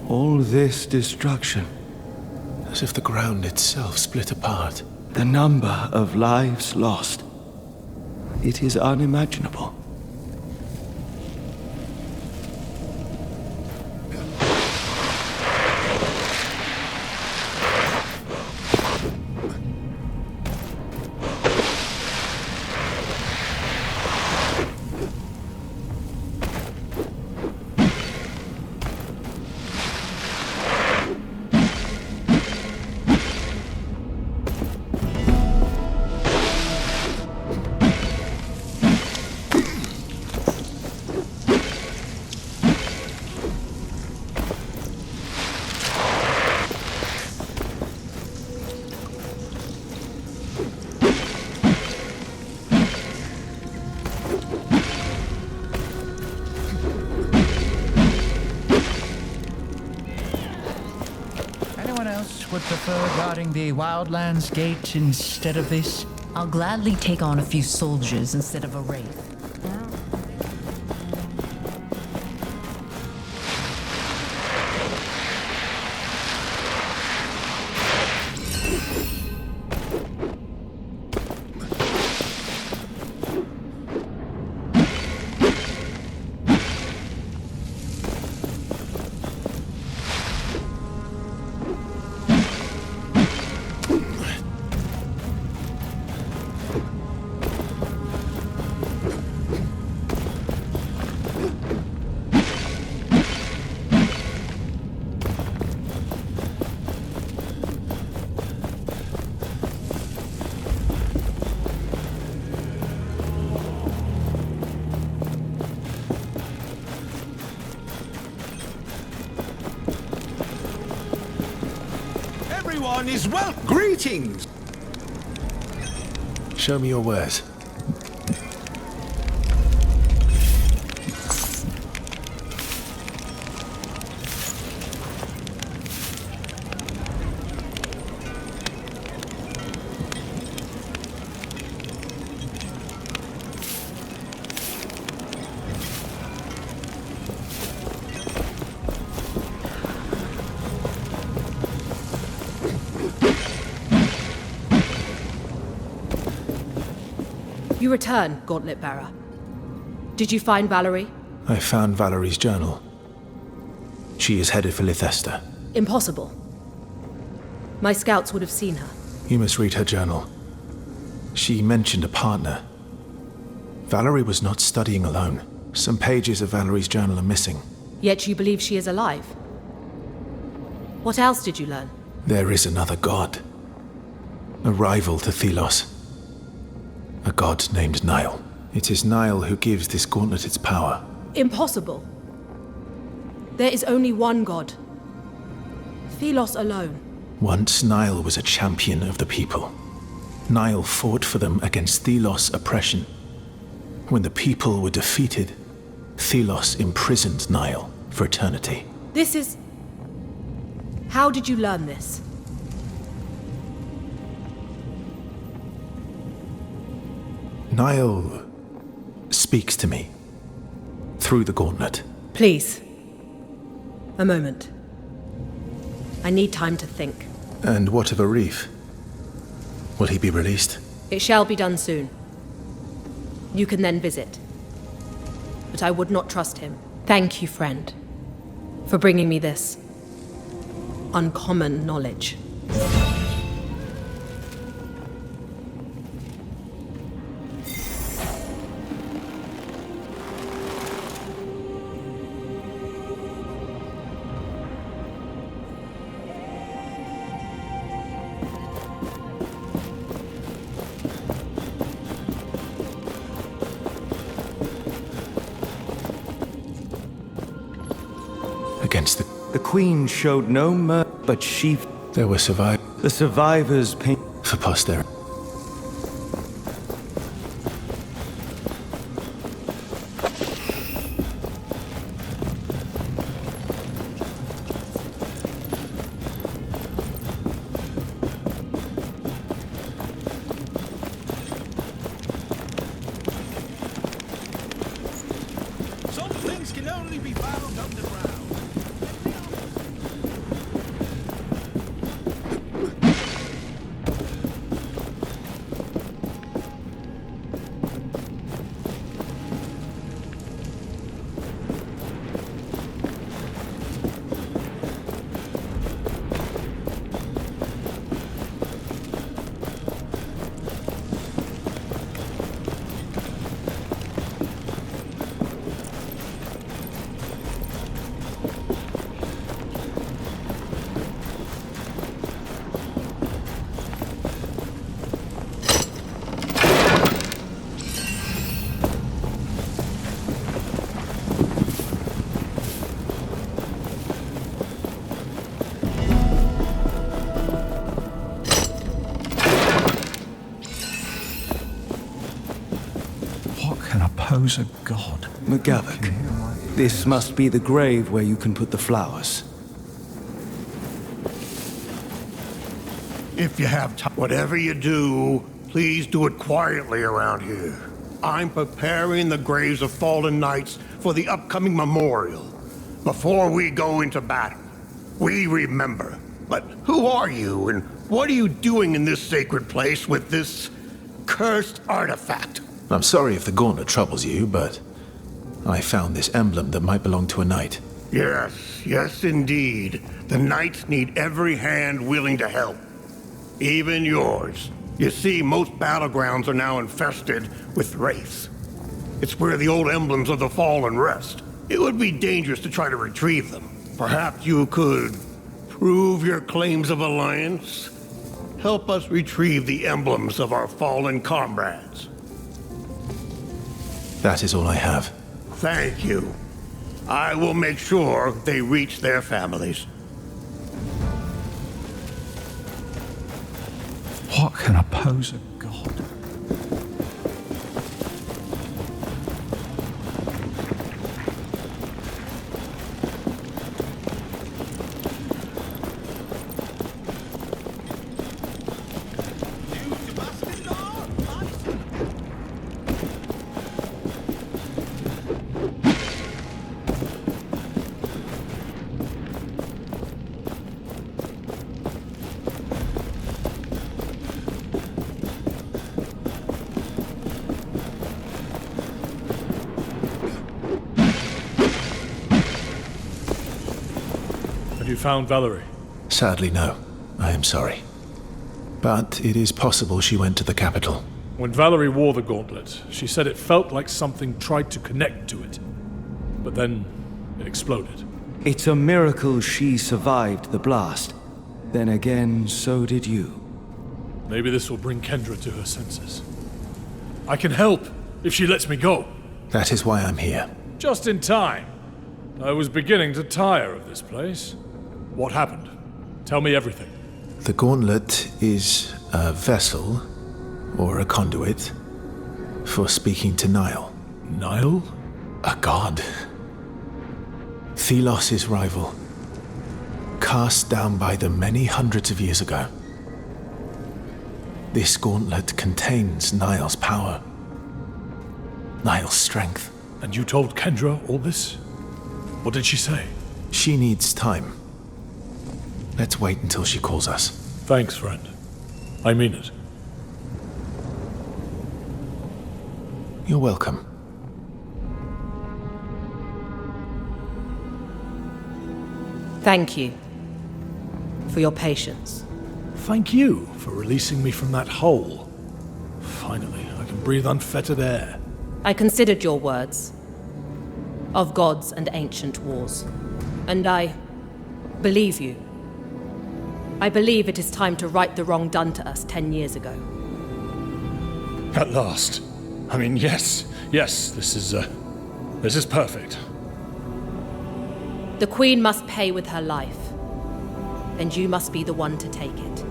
All this destruction. As if the ground itself split apart. The number of lives lost. It is unimaginable. else would prefer guarding the Wildlands Gate instead of this? I'll gladly take on a few soldiers instead of a wraith. Everyone is well. Greetings! Show me your wares. You return, Gauntlet Bearer. Did you find Valerie? I found Valerie's journal. She is headed for Lithester. Impossible. My scouts would have seen her. You must read her journal. She mentioned a partner. Valerie was not studying alone. Some pages of Valerie's journal are missing. Yet you believe she is alive. What else did you learn? There is another god. A rival to Thelos. A god named Nile. It is Nile who gives this gauntlet its power. Impossible. There is only one god. Thelos alone. Once Nile was a champion of the people. Nile fought for them against Thelos' oppression. When the people were defeated, Thelos imprisoned Nile for eternity. This is... How did you learn this? Nile speaks to me through the gauntlet. Please. A moment. I need time to think. And what of Arif? Will he be released? It shall be done soon. You can then visit. But I would not trust him. Thank you, friend, for bringing me this uncommon knowledge. Against the Queen showed no mercy, but she... There were survivors. The survivors paid... For posterity. Some things can only be found underground. Oppose a god. McGavock, this must be the grave where you can put the flowers. if you have time. Whatever you do, please do it quietly around here. I'm preparing the graves of fallen knights for the upcoming memorial. Before we go into battle, we remember. But who are you, and what are you doing in this sacred place with this cursed artifact? I'm sorry if the gauntlet troubles you, but I found this emblem that might belong to a knight. Yes, indeed. The knights need every hand willing to help. Even yours. You see, most battlegrounds are now infested with wraiths. It's where the old emblems of the fallen rest. It would be dangerous to try to retrieve them. Perhaps you could prove your claims of alliance? Help us retrieve the emblems of our fallen comrades. That is all I have. Thank you. I will make sure they reach their families. What can oppose a god? Have you found Valerie? Sadly, no. I am sorry. But it is possible she went to the capital. When Valerie wore the gauntlet, she said it felt like something tried to connect to it. But then it exploded. It's a miracle she survived the blast. Then again, so did you. Maybe this will bring Kendra to her senses. I can help if she lets me go. That is why I'm here. Just in time. I was beginning to tire of this place. What happened? Tell me everything. The gauntlet is a vessel, or a conduit, for speaking to Nile. Nile? A god. Thelos' rival. Cast down by them many hundreds of years ago. This gauntlet contains Nile's power. Nile's strength. And you told Kendra all this? What did she say? She needs time. Let's wait until she calls us. Thanks, friend. I mean it. You're welcome. Thank you for your patience. Thank you for releasing me from that hole. Finally, I can breathe unfettered air. I considered your words of gods and ancient wars, and I believe you. I believe it is time to right the wrong done to us 10 years ago. At last. I mean, yes, this is perfect. The Queen must pay with her life, and you must be the one to take it.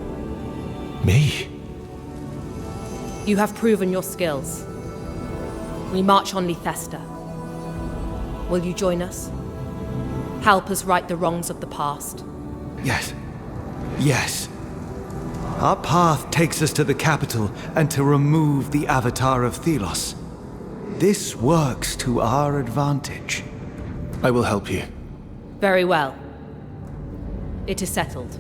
Me? You have proven your skills. We march on Lethesta. Will you join us? Help us right the wrongs of the past? Yes. Our path takes us to the capital and to remove the avatar of Thelos. This works to our advantage. I will help you. Very well. It is settled.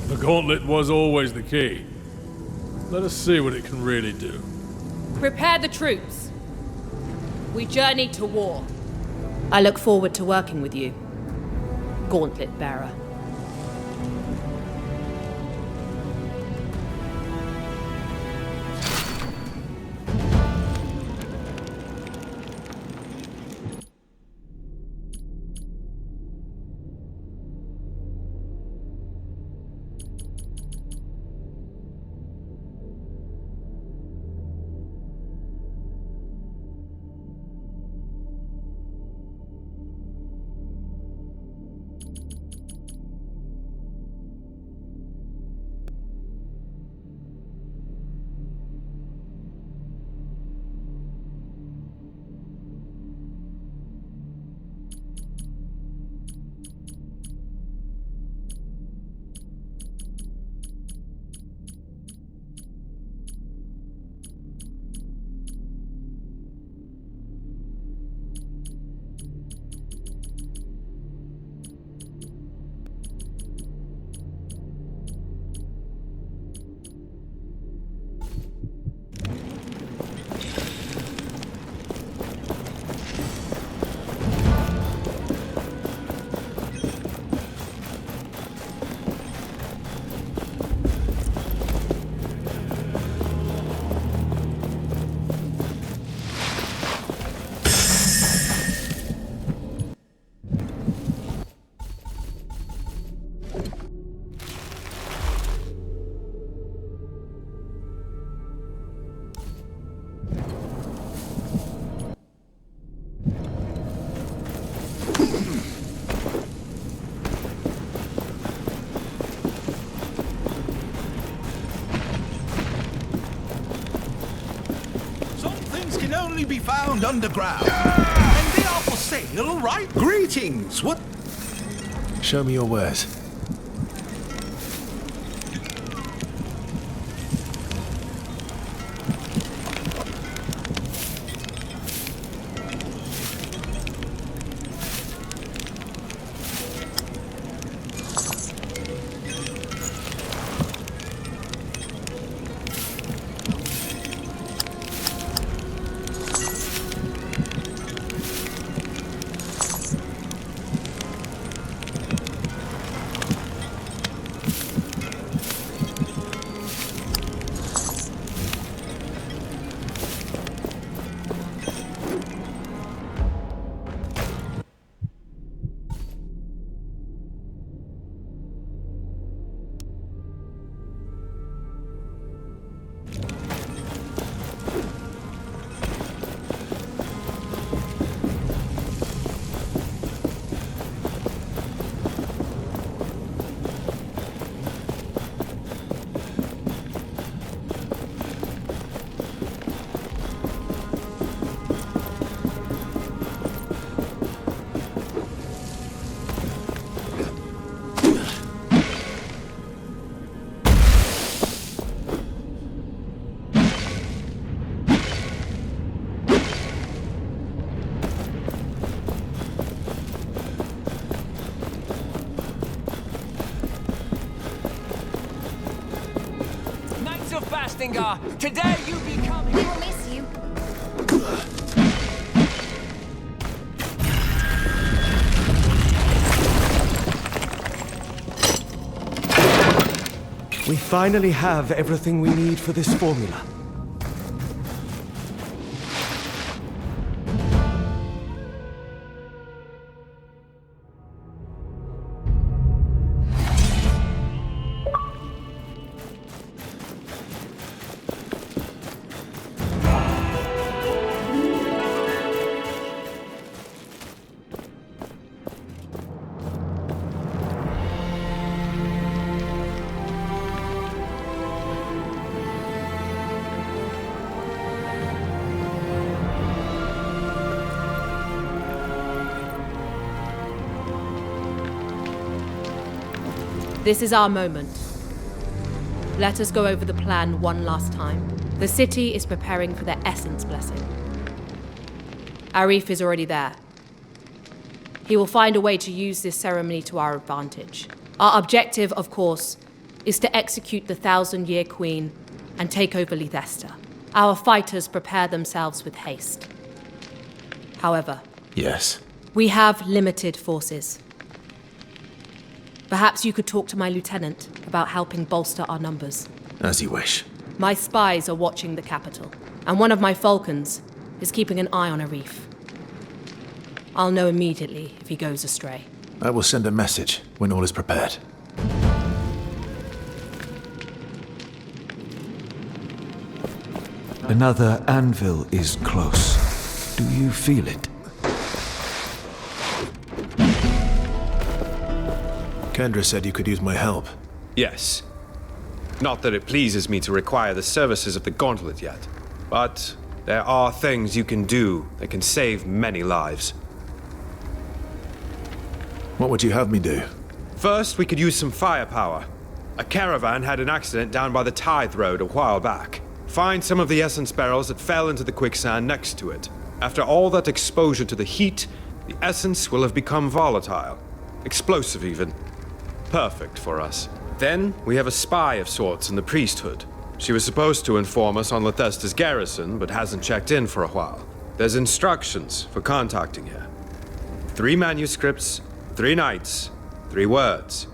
The gauntlet was always the key. Let us see what it can really do. Prepare the troops. We journey to war. I look forward to working with you, Gauntlet Bearer. be found underground. And they are for sale, right? Greetings. What? Show me your wares. Today you become... We will miss you. We finally have everything we need for this formula. This is our moment. Let us go over the plan one last time. The city is preparing for their essence blessing. Arif is already there. He will find a way to use this ceremony to our advantage. Our objective, of course, is to execute the 1,000-year queen and take over Lethesta. Our fighters prepare themselves with haste. However, Yes. we have limited forces. Perhaps you could talk to my lieutenant about helping bolster our numbers. As you wish. My spies are watching the capital, and one of my falcons is keeping an eye on Arif. I'll know immediately if he goes astray. I will send a message when all is prepared. Another anvil is close. Do you feel it? Kendra said you could use my help. Yes. Not that it pleases me to require the services of the Gauntlet yet, but there are things you can do that can save many lives. What would you have me do? First, we could use some firepower. A caravan had an accident down by the Tithe Road a while back. Find some of the essence barrels that fell into the quicksand next to it. After all that exposure to the heat, the essence will have become volatile. Explosive, even. Perfect for us. Then, we have a spy of sorts in the priesthood. She was supposed to inform us on Lethesta's garrison, but hasn't checked in for a while. There's instructions for contacting her. 3 manuscripts, 3 nights, 3 words.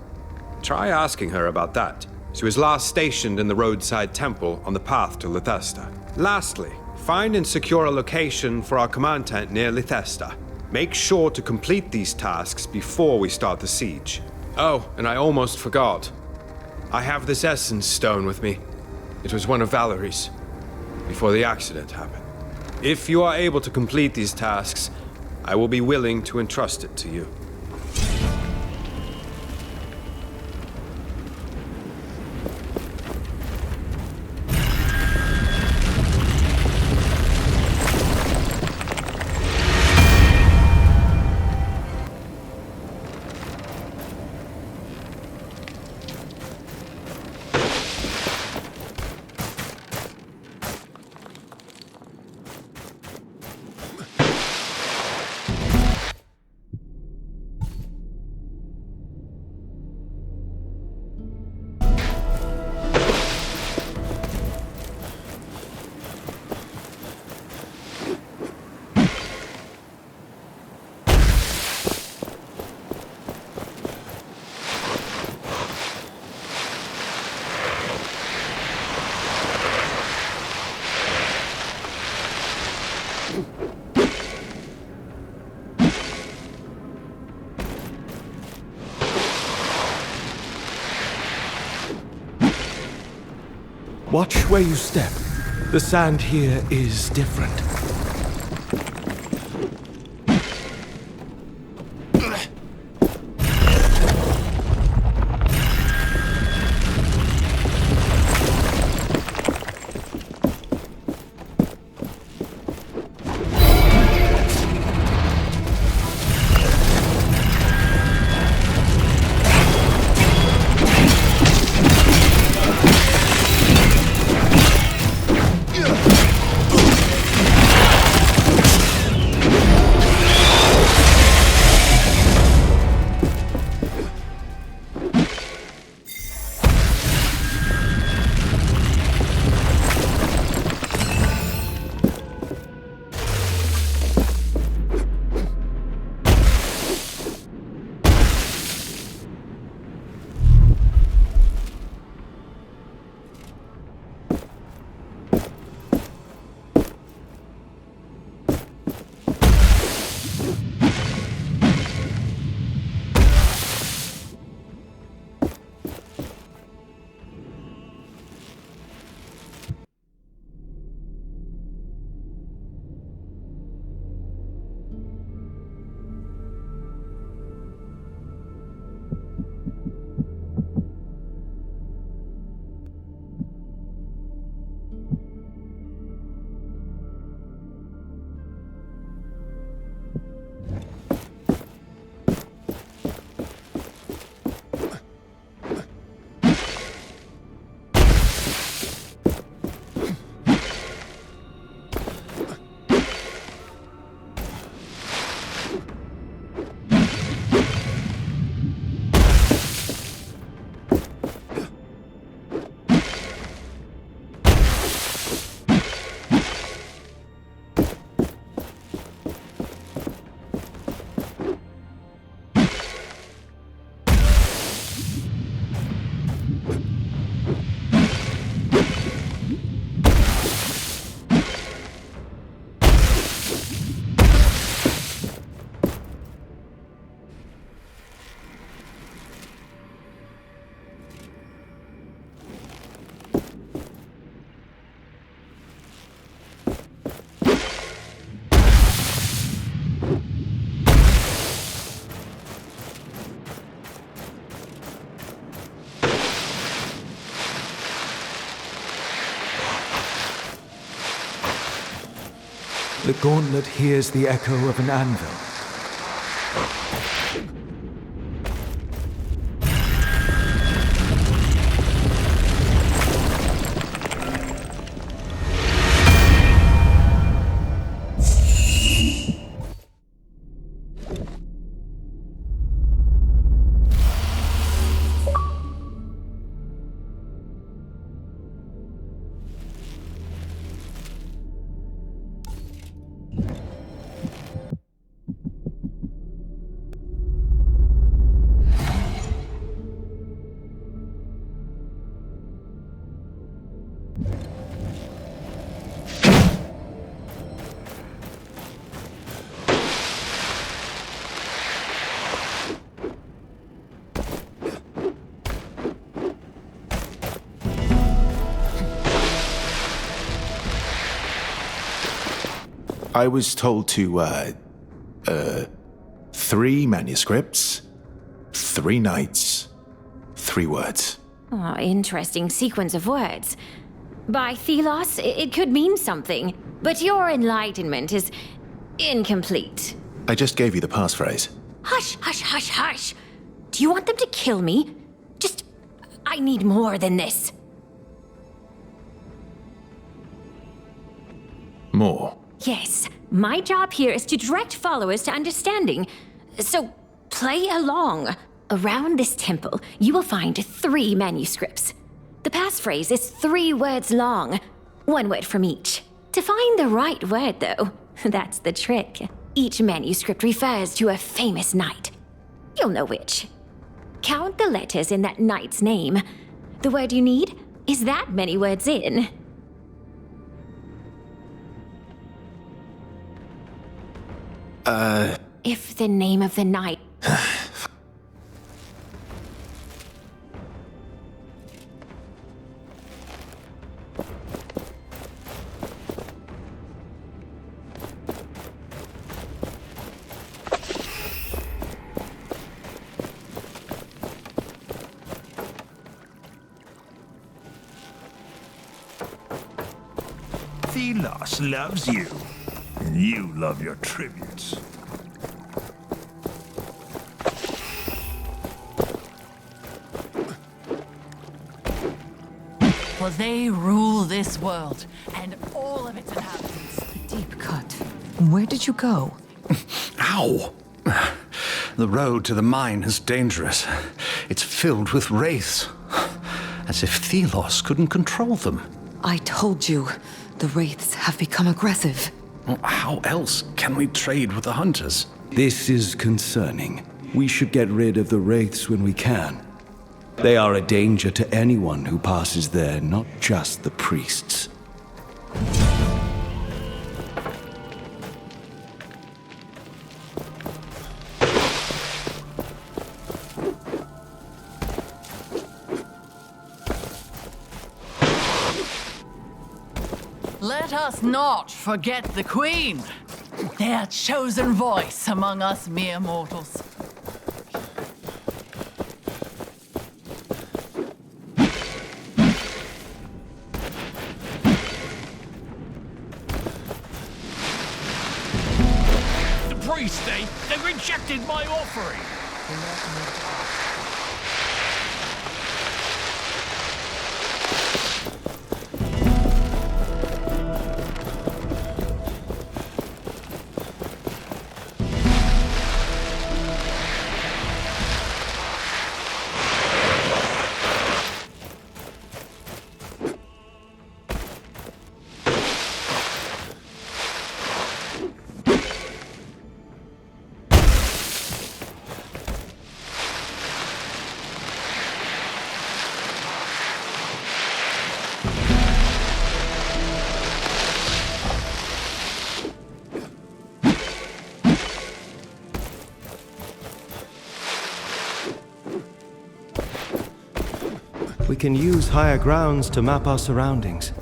Try asking her about that. She was last stationed in the roadside temple on the path to Lethesta. Lastly, find and secure a location for our command tent near Lethesta. Make sure to complete these tasks before we start the siege. Oh, and I almost forgot. I have this essence stone with me. It was one of Valerie's, before the accident happened. If you are able to complete these tasks, I will be willing to entrust it to you. Watch where you step. The sand here is different. The gauntlet hears the echo of an anvil. I was told to, 3 manuscripts, 3 nights, 3 words. Oh, interesting sequence of words. By Thelos, it could mean something, but your enlightenment is incomplete. I just gave you the passphrase. Hush, hush, hush, hush! Do you want them to kill me? I need more than this. More. Yes, my job here is to direct followers to understanding. So, play along. Around this temple, you will find 3 manuscripts. The passphrase is 3 words long, 1 word from each. To find the right word, though, that's the trick. Each manuscript refers to a famous knight. You'll know which. Count the letters in that knight's name. The word you need is that many words in. If the name of the knight... Thelos loves you, and you love your tributes. For they rule this world, and all of its inhabitants. A deep cut. Where did you go? Ow! The road to the mine is dangerous. It's filled with wraiths. As if Thelos couldn't control them. I told you, the wraiths have become aggressive. Well, how else can we trade with the hunters? This is concerning. We should get rid of the wraiths when we can. They are a danger to anyone who passes there, not just the priests. Let us not forget the Queen, their chosen voice among us mere mortals. The priests, they rejected my offering. We can use higher grounds to map our surroundings.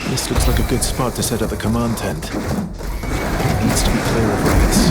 This looks like a good spot to set up the command tent. It needs to be clear of wraiths.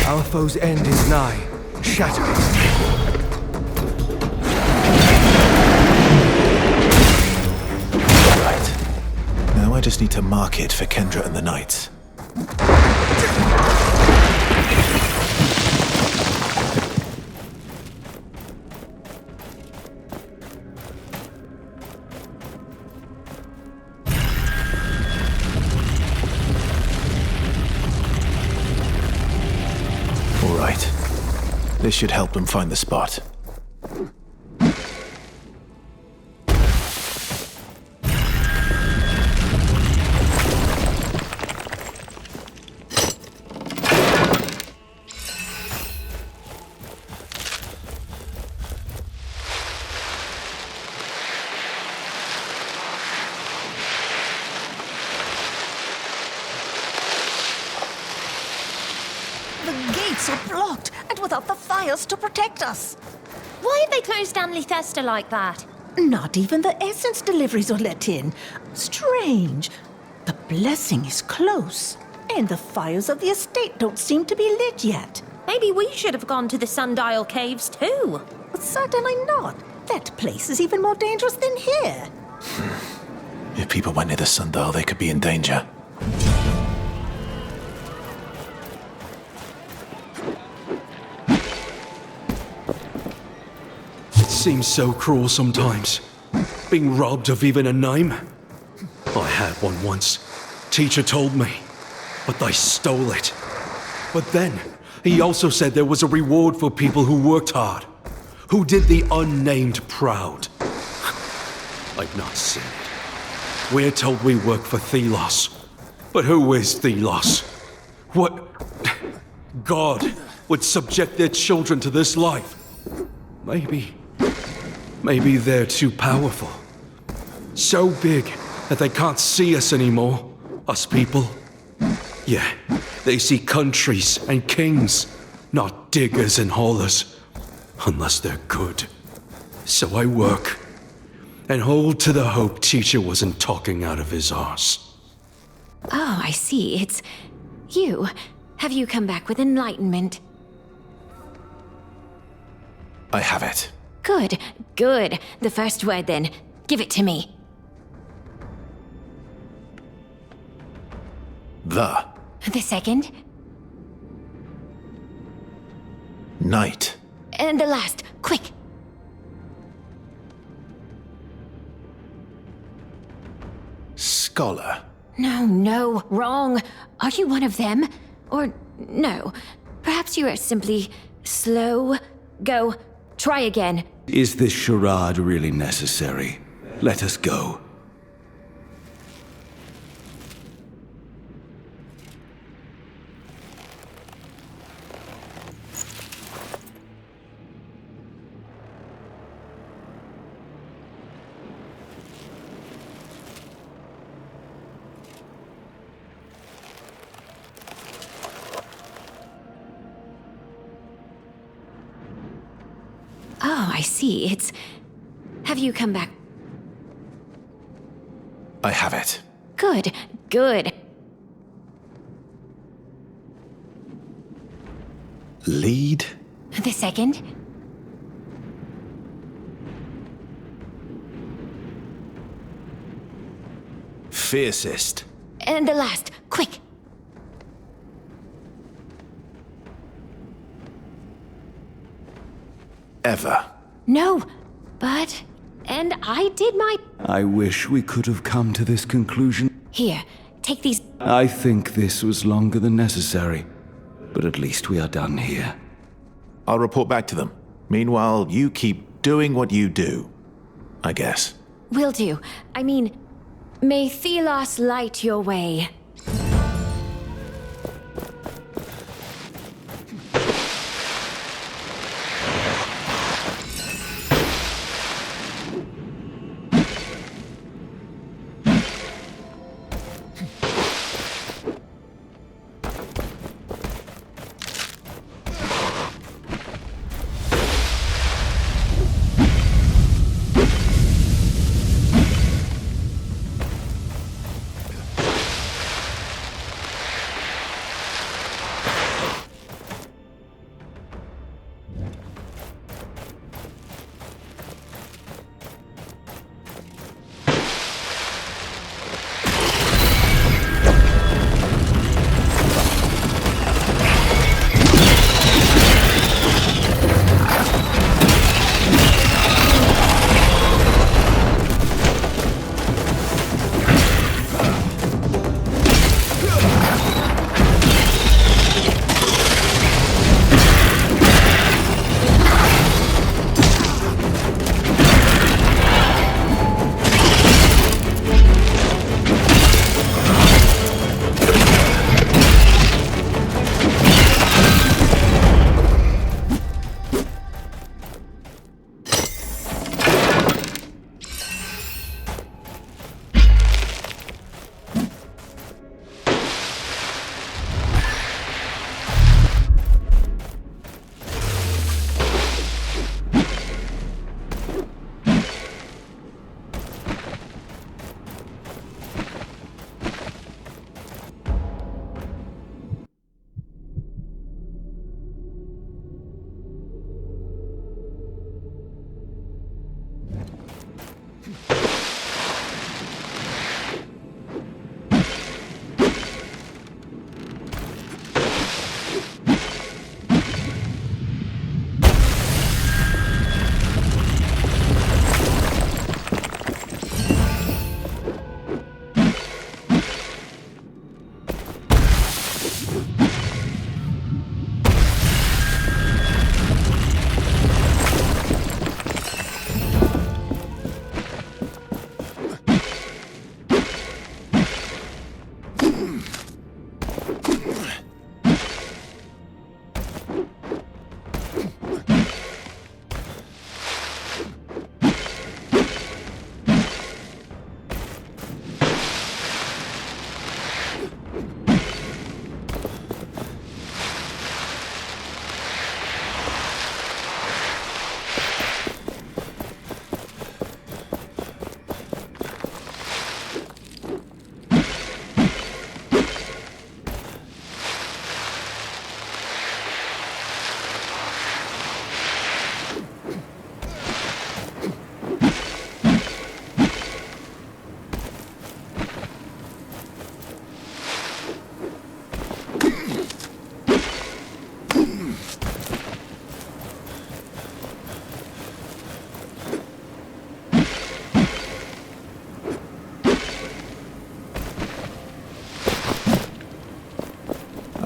Our foe's end is nigh. Shatter it. Right. Now I just need to mark it for Kendra and the Knights. All right. This should help them find the spot. The gates are blocked, and without the fires to protect us. Why have they closed down Lithester like that? Not even the essence deliveries are let in. Strange. The blessing is close, and the fires of the estate don't seem to be lit yet. Maybe we should have gone to the Sundial Caves too. Certainly not. That place is even more dangerous than here. If people went near the sundial, they could be in danger. It seems so cruel sometimes. Being robbed of even a name. I had one once. Teacher told me. But I stole it. But then, he also said there was a reward for people who worked hard. who did the unnamed proud. I've not seen it. We're told we work for Thelos. But who is Thelos? What god would subject their children to this life? Maybe they're too powerful. So big that they can't see us anymore. Us people. Yeah, they see countries and kings, not diggers and haulers. Unless they're good. So I work and hold to the hope Teacher wasn't talking out of his arse. Oh, I see. It's you. Have you come back with enlightenment? I have it. Good, good. The first word then. Give it to me. The second? night. And the last. Quick. Scholar. No, wrong. Are you one of them? Or no? Perhaps you are simply slow. Go. Try again. Is this charade really necessary? Let us go. Oh, I see. It's... Have you come back? I have it. Good, good. Lead? The second? Fiercest. And the last. Quick. Ever. No, but... And I did my... I wish we could have come to this conclusion. Here, take these... I think this was longer than necessary, but at least we are done here. I'll report back to them. Meanwhile, you keep doing what you do, I guess. Will do. I mean, may Thelos light your way.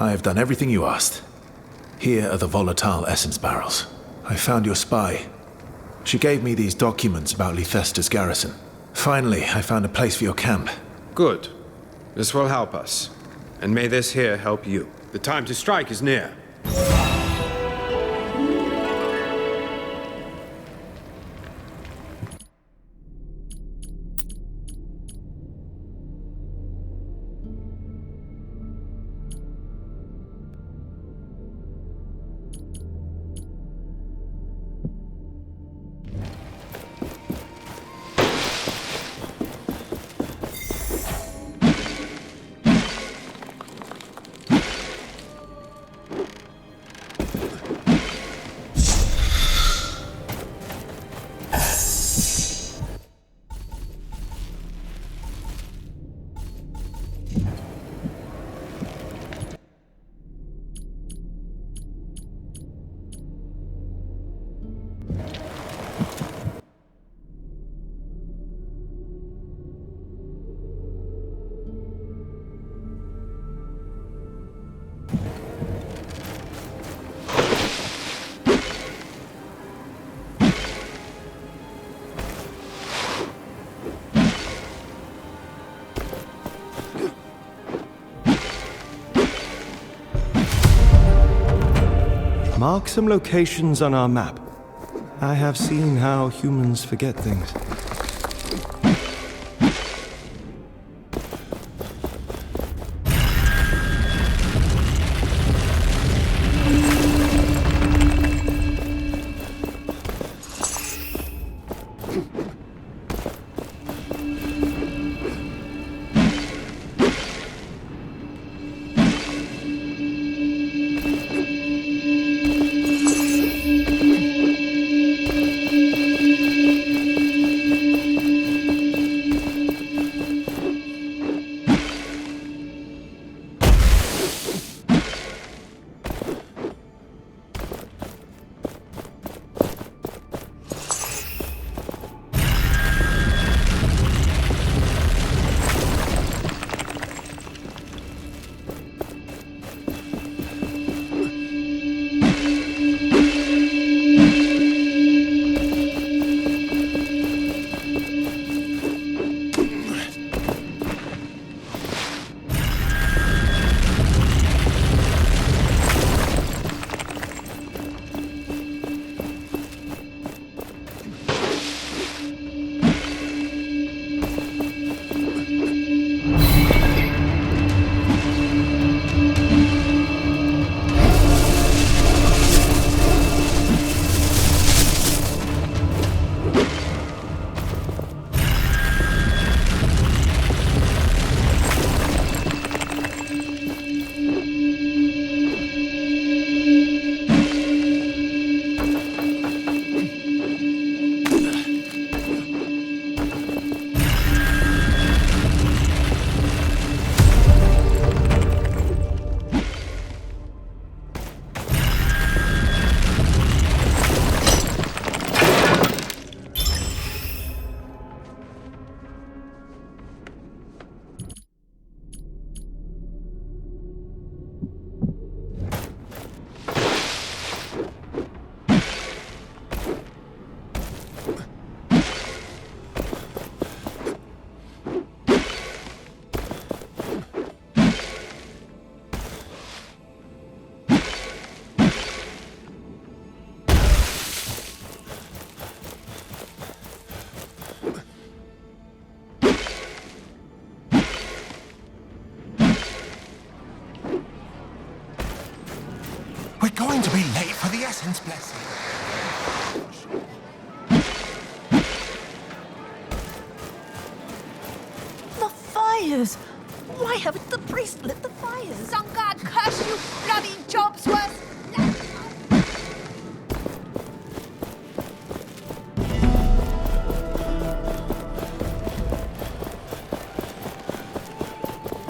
I have done everything you asked. Here are the volatile essence barrels. I found your spy. She gave me these documents about Lythesta's garrison. Finally, I found a place for your camp. Good. This will help us. And may this here help you. The time to strike is near. Mark some locations on our map. I have seen how humans forget things. going to be late for the Essence Blessing. The fires! Why haven't the priest lit the fires? Sun God curse you, bloody Jobsworth!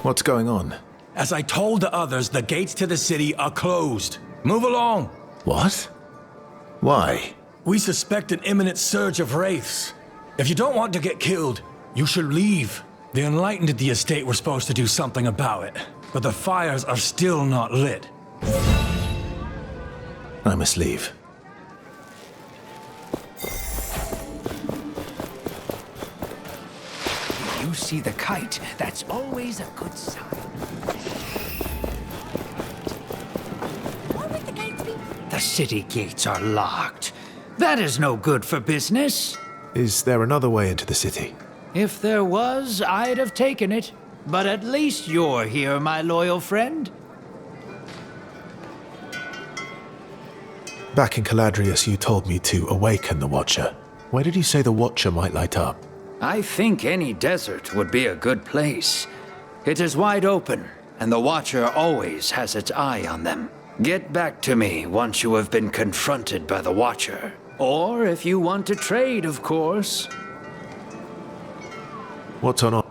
What's going on? As I told the others, the gates to the city are closed. Move along. What? Why? We suspect an imminent surge of wraiths. If you don't want to get killed, you should leave. The Enlightened at the estate were supposed to do something about it, but the fires are still not lit. I must leave. If you see the kite, that's always a good sign. Why would the gates be... The city gates are locked. That is no good for business. Is there another way into the city? If there was, I'd have taken it. But at least you're here, my loyal friend. Back in Caladrius, you told me to awaken the Watcher. Where did you say the Watcher might light up? I think any desert would be a good place. It is wide open, and the Watcher always has its eye on them. Get back to me once you have been confronted by the Watcher. Or if you want to trade, of course. What's on offer?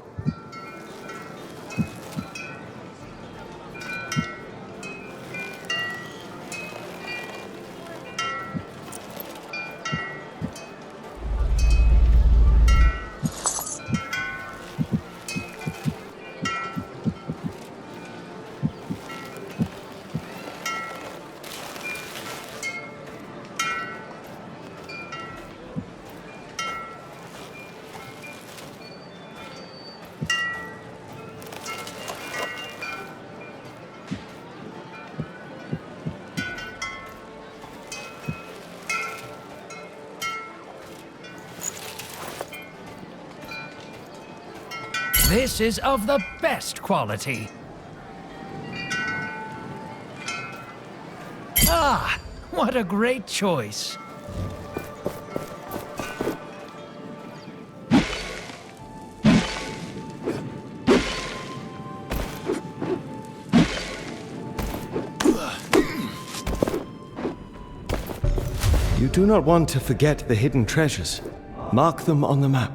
This is of the best quality. Ah, what a great choice. You do not want to forget the hidden treasures. Mark them on the map.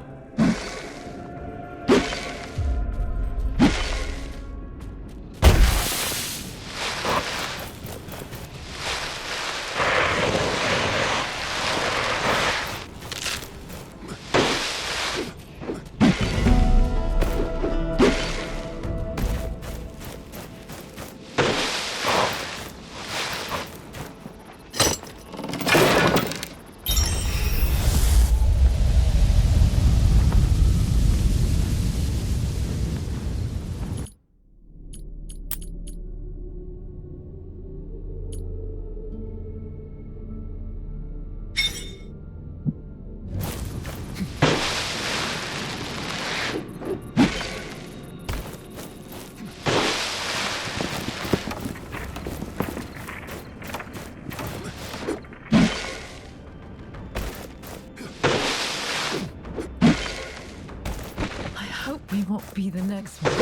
We won't be the next one.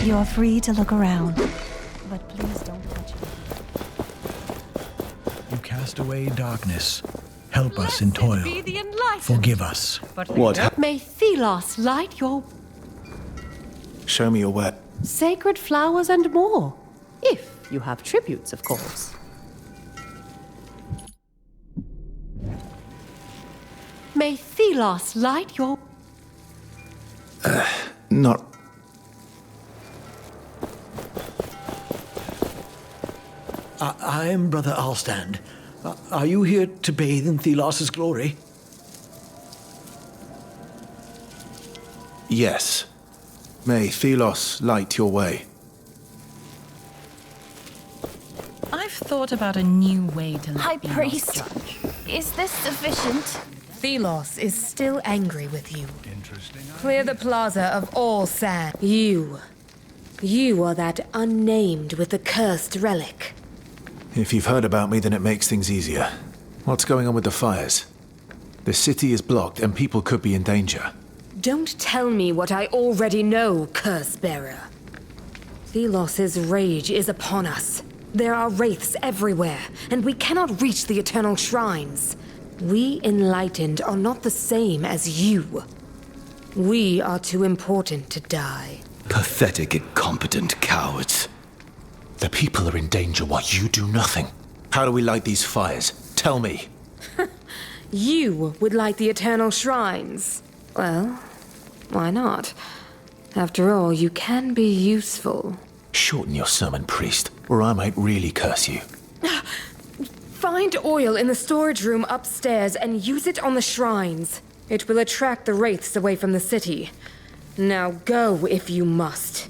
You are free to look around, but please don't touch it. You cast away darkness. Help us in toil. Be the enlightened. Forgive us. What? May Thelos light your Show me your wet. sacred flowers and more. If you have tributes, of course. May Thelos light your... Not... I am Brother Alstand. Are you here to bathe in Thelos' glory? Yes. May Thelos light your way. I've thought about a new way to let High Thelos Priest, judge. is this sufficient? Thelos is still angry with you. Clear the plaza of all sand. You You are that unnamed with the cursed relic. If you've heard about me, then it makes things easier. What's going on with the fires? The city is blocked and people could be in danger. Don't tell me what I already know, curse bearer. Thelos's rage is upon us. There are wraiths everywhere, and we cannot reach the eternal shrines. We enlightened are not the same as you. We are too important to die. Pathetic, incompetent cowards. The people are in danger while you do nothing. How do we light these fires? Tell me. You would light the eternal shrines. Well, why not? After all, you can be useful. Shorten your sermon, priest, or I might really curse you. Find oil in the storage room upstairs and use it on the shrines. It will attract the wraiths away from the city. Now go if you must.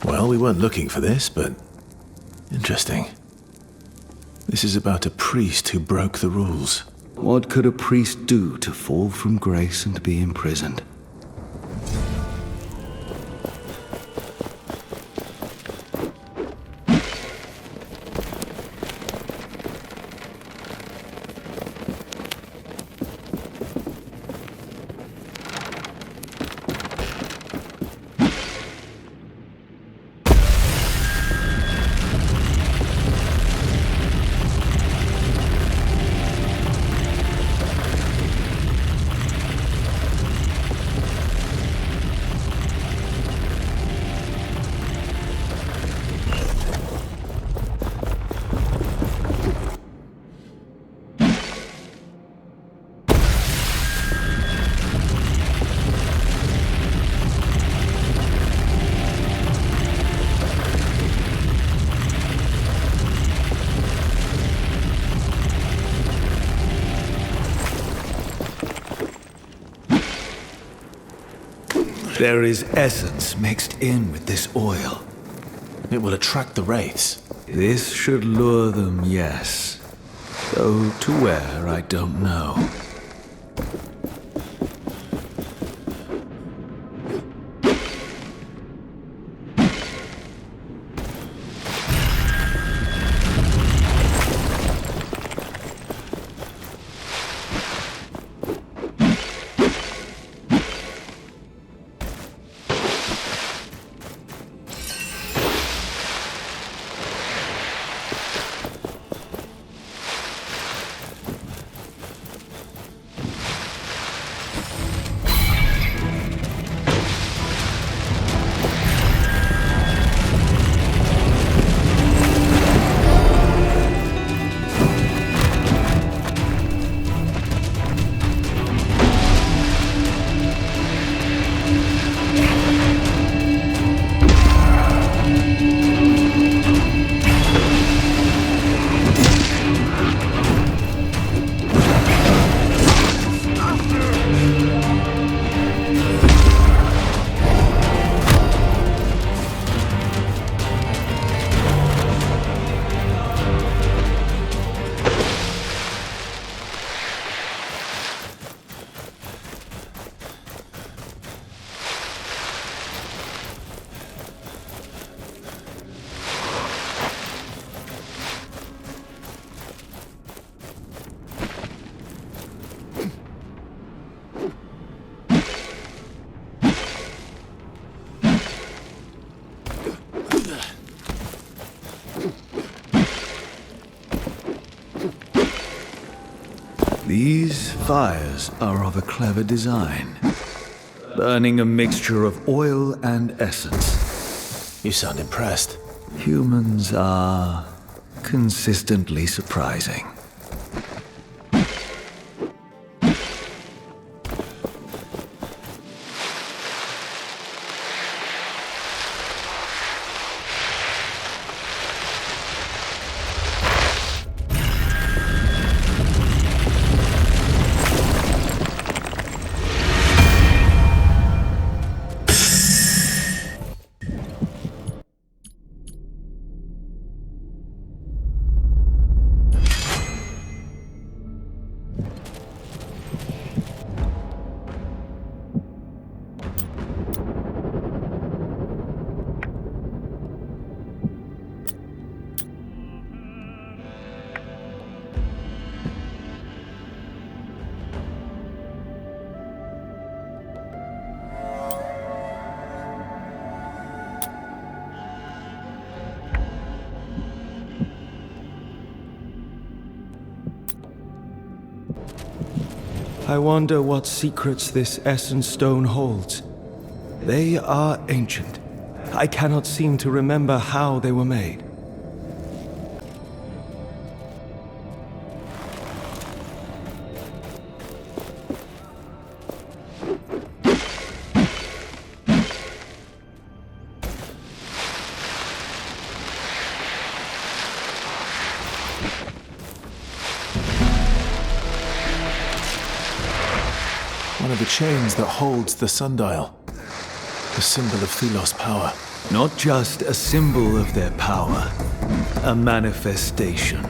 Well, we weren't looking for this, but interesting. This is about a priest who broke the rules. What could a priest do to fall from grace and be imprisoned? There is essence mixed in with this oil. It will attract the wraiths. This should lure them, yes. Though to where, I don't know. These fires are of a clever design, burning a mixture of oil and essence. You sound impressed. Humans are consistently surprising. I wonder what secrets this essence stone holds. They are ancient. I cannot seem to remember how they were made. One of the chains that holds the sundial. The symbol of Thelos' power. Not just a symbol of their power, a manifestation.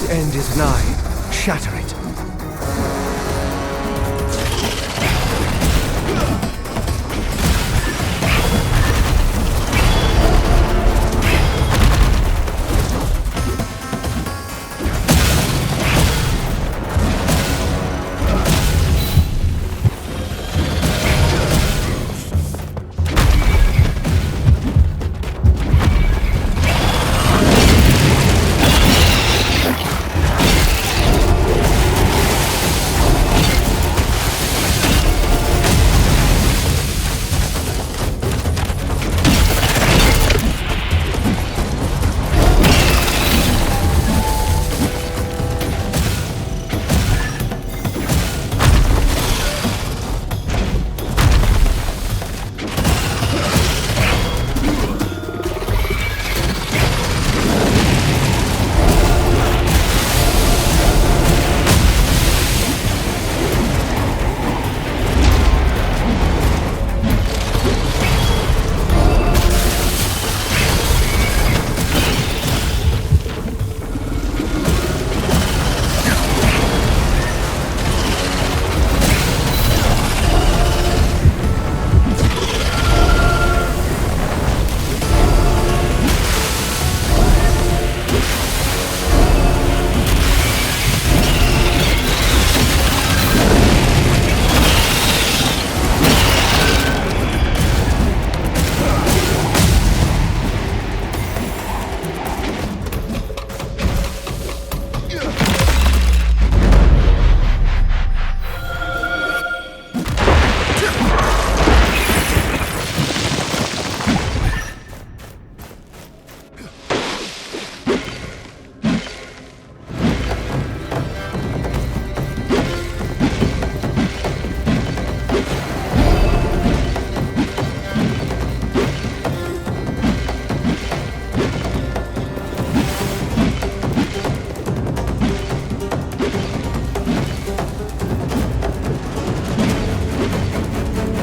End is nigh. Shatter it.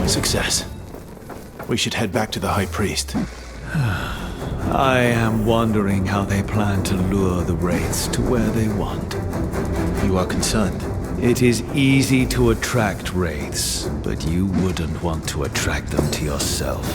Success. We should head back to the High Priest. I am wondering how they plan to lure the Wraiths to where they want. You are concerned? It is easy to attract Wraiths, but you wouldn't want to attract them to yourself.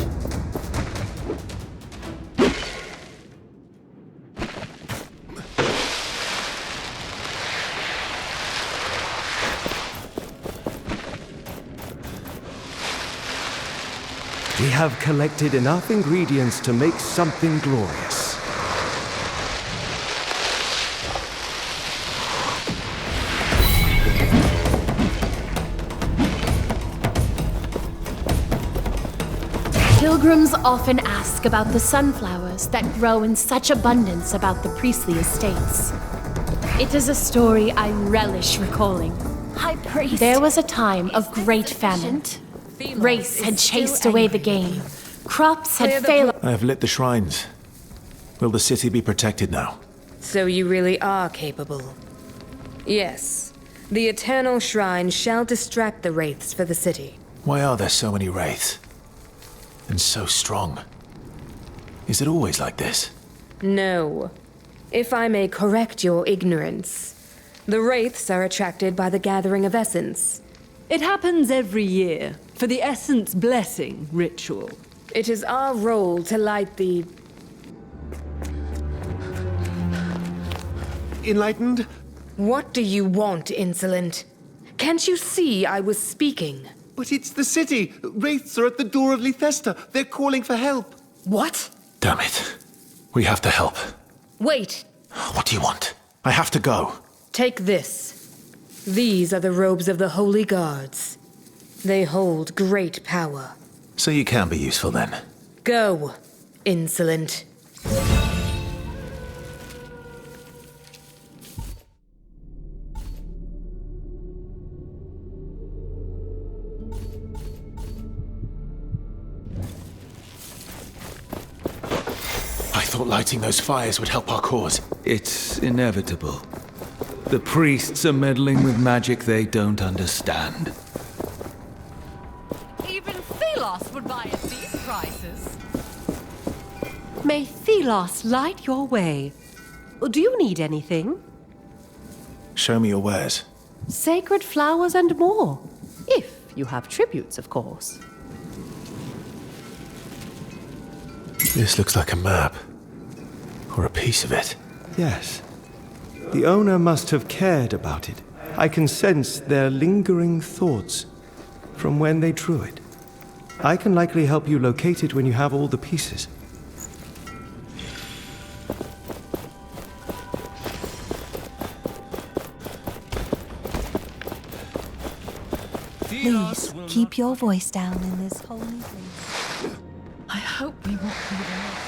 We have collected enough ingredients to make something glorious. Pilgrims often ask about the sunflowers that grow in such abundance about the priestly estates. It is a story I relish recalling. High priest. There was a time of great famine. Race had chased away the game. Crops had failed. I have lit the shrines. Will the city be protected now? So you really are capable. Yes. The Eternal Shrine shall distract the wraiths for the city. Why are there so many wraiths? And so strong? Is it always like this? No. If I may correct your ignorance, the wraiths are attracted by the gathering of essence. It happens every year, for the Essence Blessing ritual. It is our role to light the... Enlightened? What do you want, insolent? Can't you see I was speaking? But it's the city. Wraiths are at the door of Lethesta. They're calling for help. What? Damn it. We have to help. Wait. What do you want? I have to go. Take this. These are the robes of the Holy Guards. They hold great power. So you can be useful then. Go, insolent. I thought lighting those fires would help our cause. It's inevitable. The priests are meddling with magic they don't understand. Even Thelos would buy at these prices. May Thelos light your way. Do you need anything? Show me your wares. Sacred flowers and more. If you have tributes, of course. This looks like a map. Or a piece of it. Yes. The owner must have cared about it. I can sense their lingering thoughts from when they drew it. I can likely help you locate it when you have all the pieces. Please, keep your voice down in this holy place. I hope we won't be there.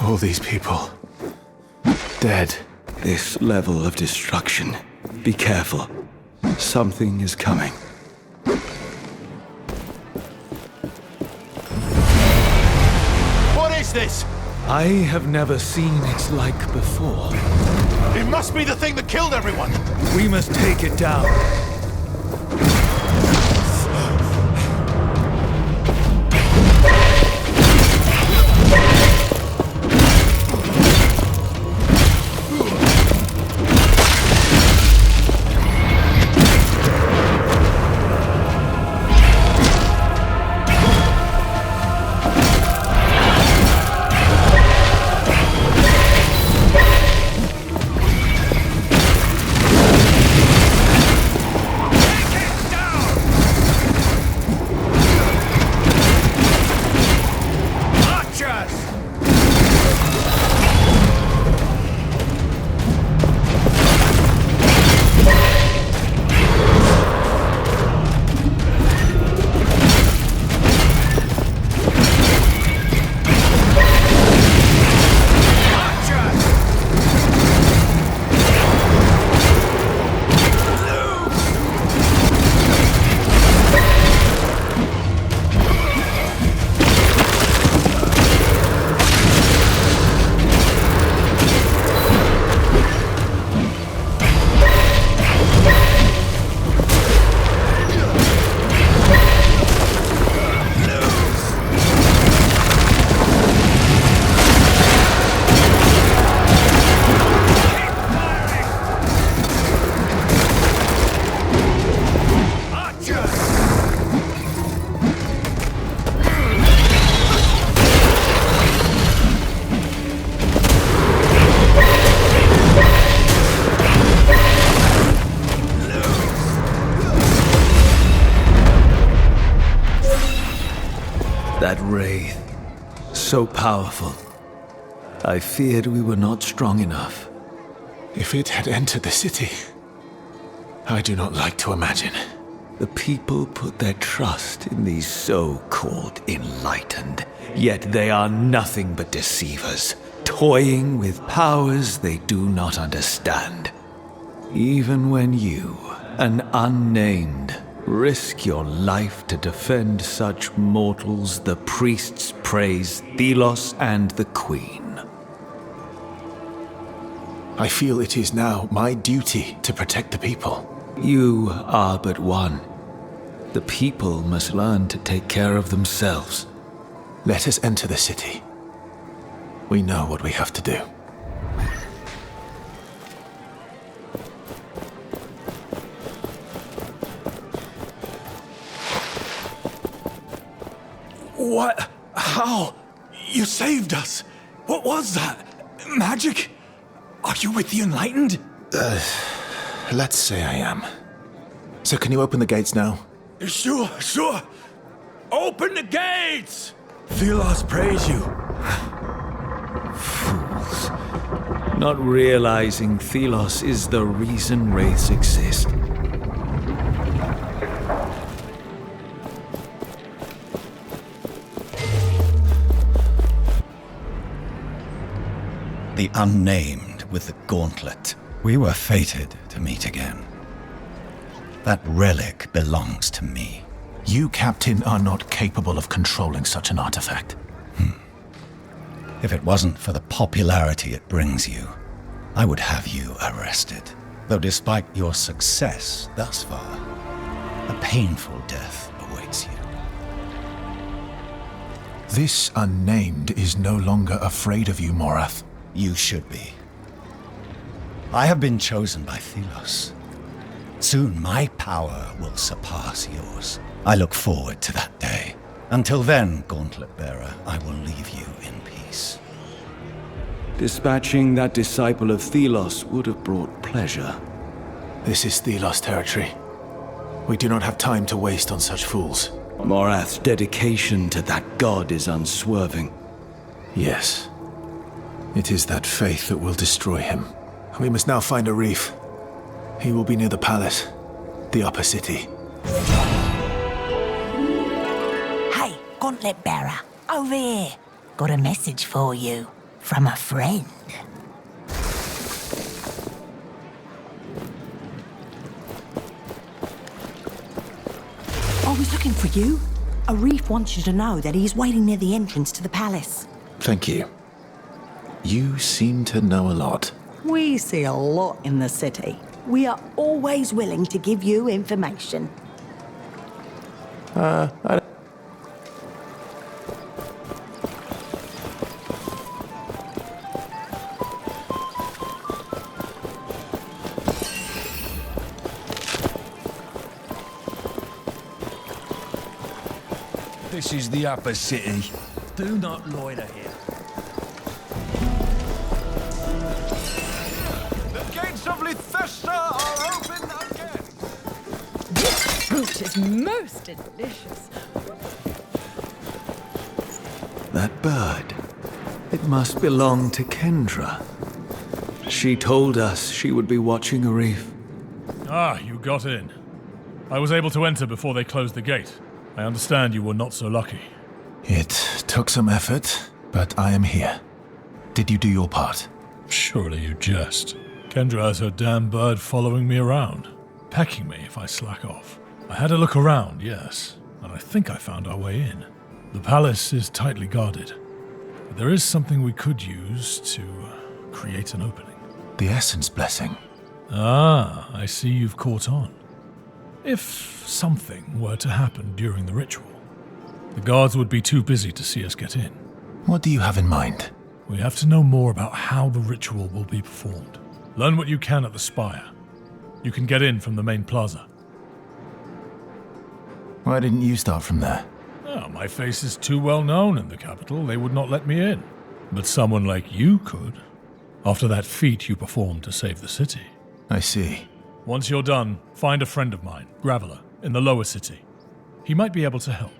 All these people. Dead. This level of destruction. Be careful. Something is coming. What is this? I have never seen its like before. It must be the thing that killed everyone. We must take it down. That wraith, so powerful. I feared we were not strong enough. If it had entered the city, I do not like to imagine. The people put their trust in these so-called enlightened, yet they are nothing but deceivers, toying with powers they do not understand. Even when you, an unnamed, risk your life to defend such mortals, the priests praise Thelos and the Queen. I feel it is now my duty to protect the people. You are but one. The people must learn to take care of themselves. Let us enter the city. We know what we have to do. What? How? You saved us! What was that? Magic? Are you with the Enlightened? Let's say I am. So can you open the gates now? Sure. Open the gates! Thelos praise you. Fools. Not realizing Thelos is the reason wraiths exist. The unnamed with the gauntlet. We were fated to meet again. That relic belongs to me. You, Captain, are not capable of controlling such an artifact. If it wasn't for the popularity it brings you, I would have you arrested. Though despite your success thus far, a painful death awaits you. This unnamed is no longer afraid of you, Morath. You should be. I have been chosen by Thelos. Soon my power will surpass yours. I look forward to that day. Until then, Gauntlet Bearer, I will leave you in peace. Dispatching that disciple of Thelos would have brought pleasure. This is Thelos territory. We do not have time to waste on such fools. Morath's dedication to that god is unswerving. Yes. It is that faith that will destroy him. We must now find a reef. He will be near the palace, the upper city. Hey, Gauntlet Bearer, over here. Got a message for you from a friend. I was looking for you. Arif wants you to know that he's waiting near the entrance to the palace. Thank you. You seem to know a lot. We see a lot in the city. We are always willing to give you information. This is the upper city. Do not loiter here. Are open again. This fruit is most delicious. That bird. It must belong to Kendra. She told us she would be watching Arif. Ah, you got in. I was able to enter before they closed the gate. I understand you were not so lucky. It took some effort, but I am here. Did you do your part? Surely you jest. Kendra has her damn bird following me around, pecking me if I slack off. I had a look around, yes, and I think I found our way in. The palace is tightly guarded, but there is something we could use to create an opening. The Essence Blessing. Ah, I see you've caught on. If something were to happen during the ritual, the guards would be too busy to see us get in. What do you have in mind? We have to know more about how the ritual will be performed. Learn what you can at the spire. You can get in from the main plaza. Why didn't you start from there? Oh, my face is too well known in the capital. They would not let me in. But someone like you could. After that feat you performed to save the city. I see. Once you're done, find a friend of mine, Graveler, in the lower city. He might be able to help.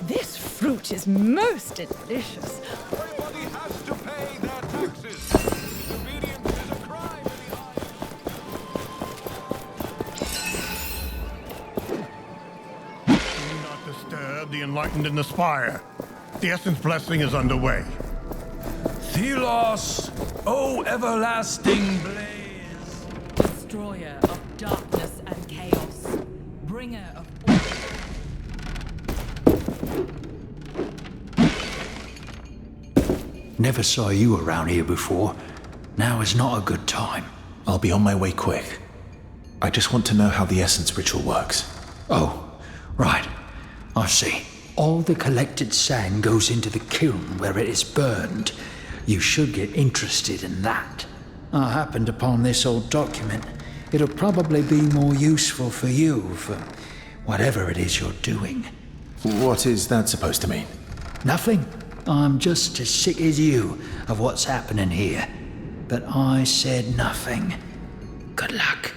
This fruit is most delicious. Everybody has to pay their taxes. Disobedience is a crime in the Do not disturb the enlightened in the spire. The Essence Blessing is underway. Thelos, O everlasting blaze! Destroyer of darkness and chaos, bringer of Never saw you around here before. Now is not a good time. I'll be on my way quick. I just want to know how the Essence ritual works. Oh, right. I see. All the collected sand goes into the kiln where it is burned. You should get interested in that. I happened upon this old document. It'll probably be more useful for you for whatever it is you're doing. What is that supposed to mean? Nothing. I'm just as sick as you of what's happening here. But I said nothing. Good luck.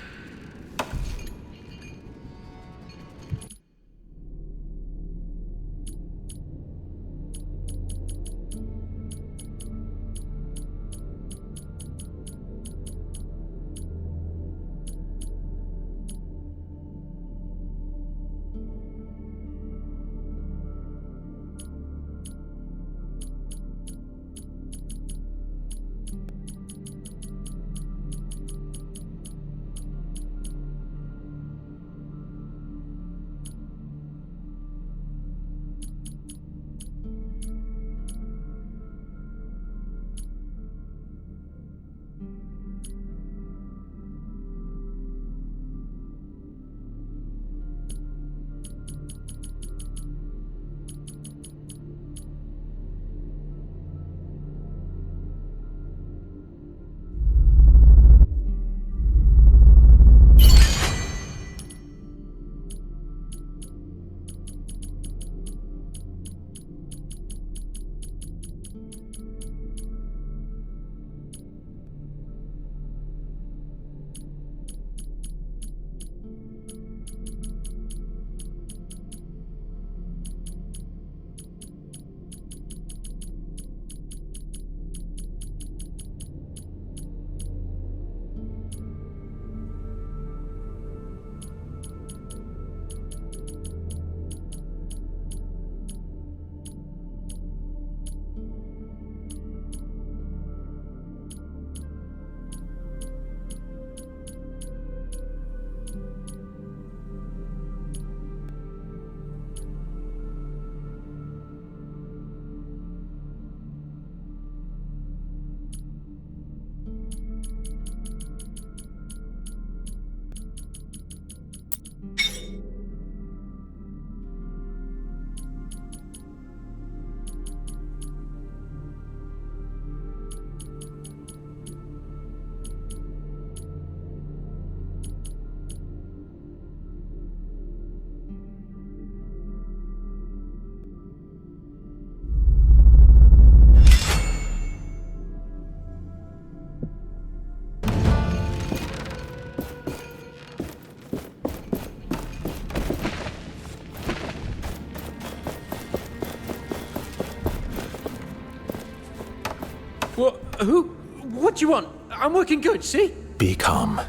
What do you want? I'm working good, see? Be calm.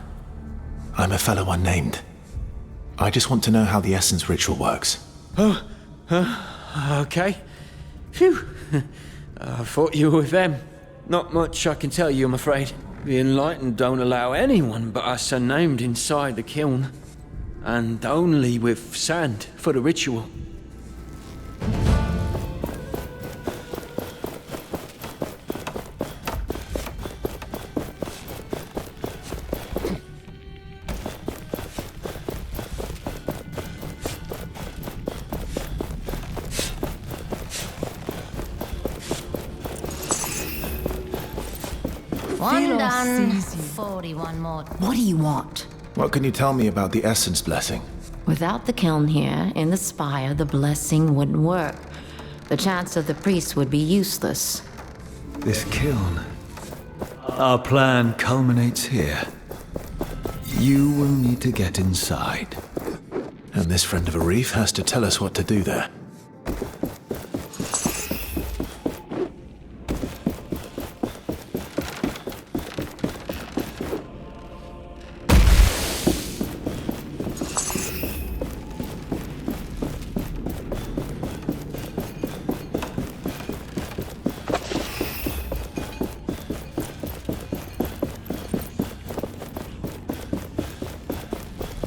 I'm a fellow unnamed. I just want to know how the Essence ritual works. Okay. Phew. I thought you were with them. Not much I can tell you, I'm afraid. The Enlightened don't allow anyone but us unnamed inside the kiln. And only with sand for the ritual. Philos done. sees you. 41 more. What do you want? What can you tell me about the Essence Blessing? Without the kiln here, in the spire, the blessing wouldn't work. The chants of the priest would be useless. This kiln. Our plan culminates here. You will need to get inside. And this friend of a reef has to tell us what to do there.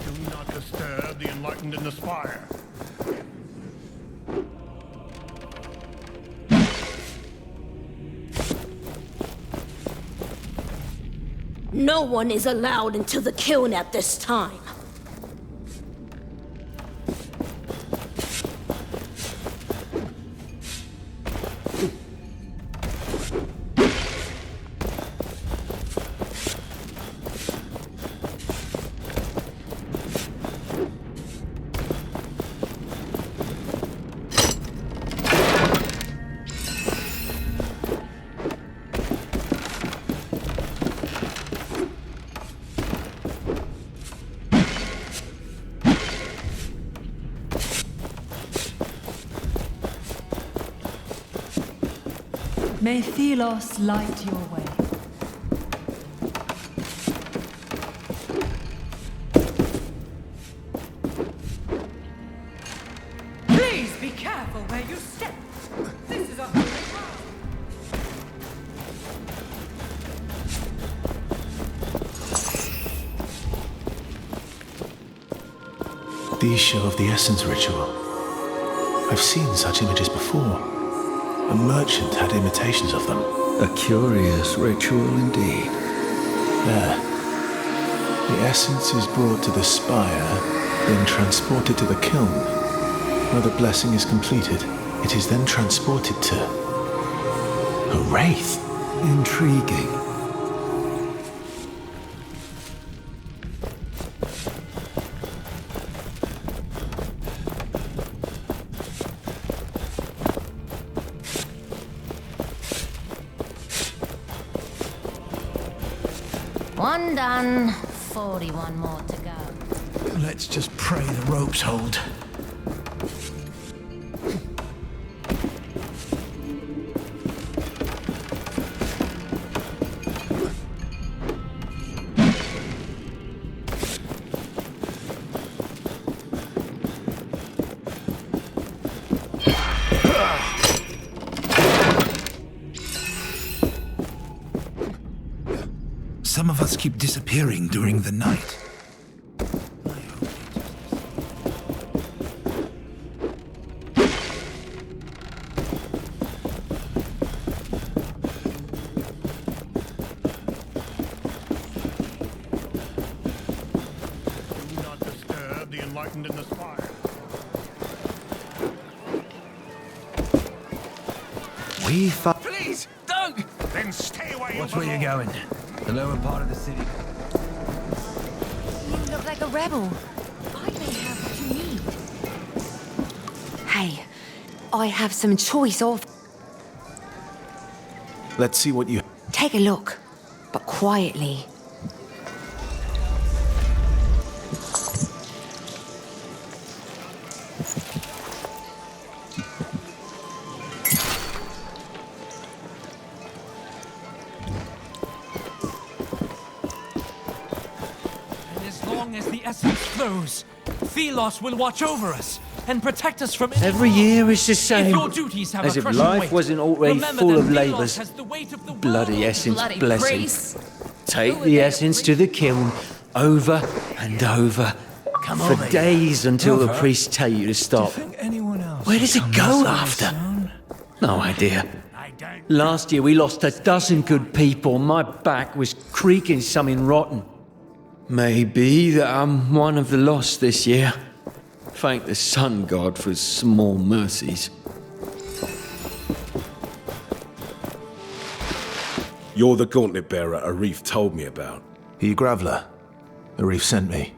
Do not disturb the enlightened in the spire. No one is allowed into the kiln at this time. May Philos light your way. Please be careful where you step. This is a holy ground. These show of the Essence ritual. I've seen such images before. A merchant had imitations of them. A curious ritual indeed. There. The essence is brought to the spire, then transported to the kiln. Where the blessing is completed, it is then transported to... a wraith. Intriguing. One done. 41 more to go. Let's just pray the ropes hold. Some of us keep disappearing during the night. Do not disturb the enlightened in the spire. We found... Please, don't! Then stay where you Watch where you're going. The lower part of the city. You look like a rebel. I may have what you need. Hey, I have some choice of... Let's see what you... Take a look, but quietly. As long as the essence flows, Philos will watch over us and protect us from Every year is the same. If your duties have As a if crushing life weight, wasn't already remember full that of Philos labours. has the weight of the world Bloody on his essence bloody blessing. grace. Take the essence to the kiln over and over Come for over here. days until the Brother. priests tell you to stop. Anyone else? Where does it go after? No idea. Last year we lost a dozen good people. My back was creaking something rotten. Maybe that I'm one of the lost this year. Thank the sun god for small mercies. You're the gauntlet bearer Arif told me about. The Graveler. Arif sent me.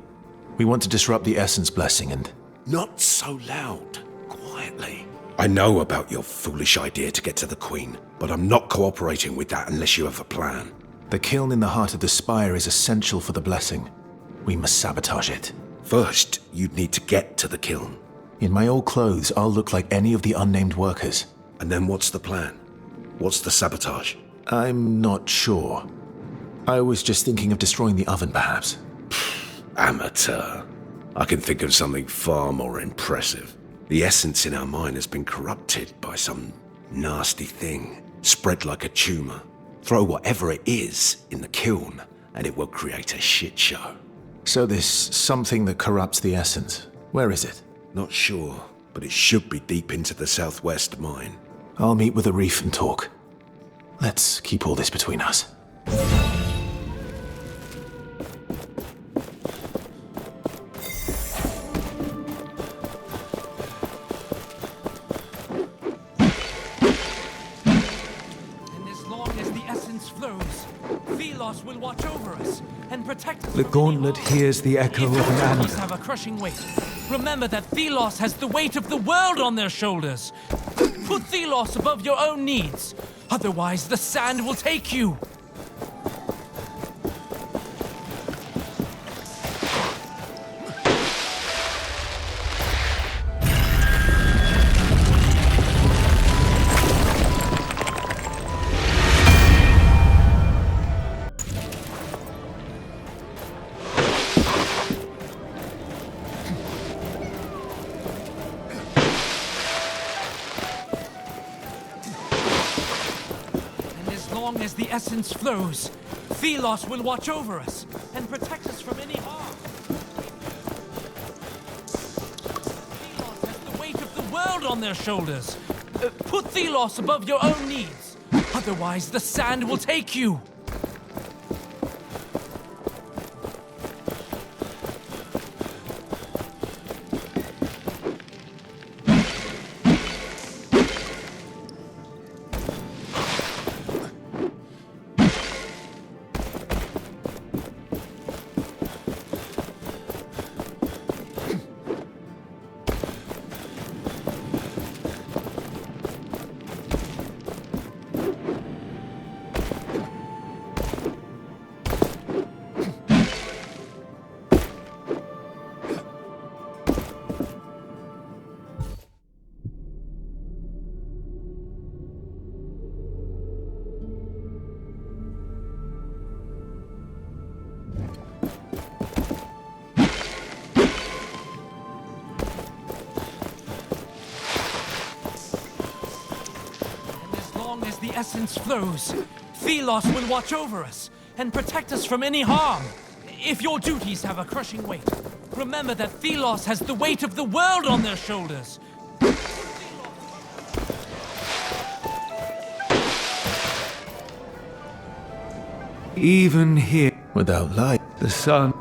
We want to disrupt the Essence Blessing and... Not so loud. Quietly. I know about your foolish idea to get to the Queen, but I'm not cooperating with that unless you have a plan. The kiln in the heart of the spire is essential for the blessing. We must sabotage it. First, you'd need to get to the kiln. In my old clothes, I'll look like any of the unnamed workers. And then what's the plan? What's the sabotage? I'm not sure. I was just thinking of destroying the oven, perhaps. Amateur. I can think of something far more impressive. The essence in our mine has been corrupted by some nasty thing, spread like a tumor. Throw whatever it is in the kiln, and it will create a shit show. So this something that corrupts the essence, where is it? Not sure, but it should be deep into the southwest mine. I'll meet with Arif and talk. Let's keep all this between us. Will watch over us and protect us. The gauntlet hears the echo of an anger. Have a crushing weight. Remember that Thelos has the weight of the world on their shoulders. Put Thelos above your own needs. Otherwise, the sand will take you. As the essence flows, Thelos will watch over us and protect us from any harm. Thelos has the weight of the world on their shoulders. Put Thelos above your own needs. Otherwise, the sand will take you. The essence flows. Thelos will watch over us and protect us from any harm. If your duties have a crushing weight, remember that Thelos has the weight of the world on their shoulders. Even here, without light, the sun.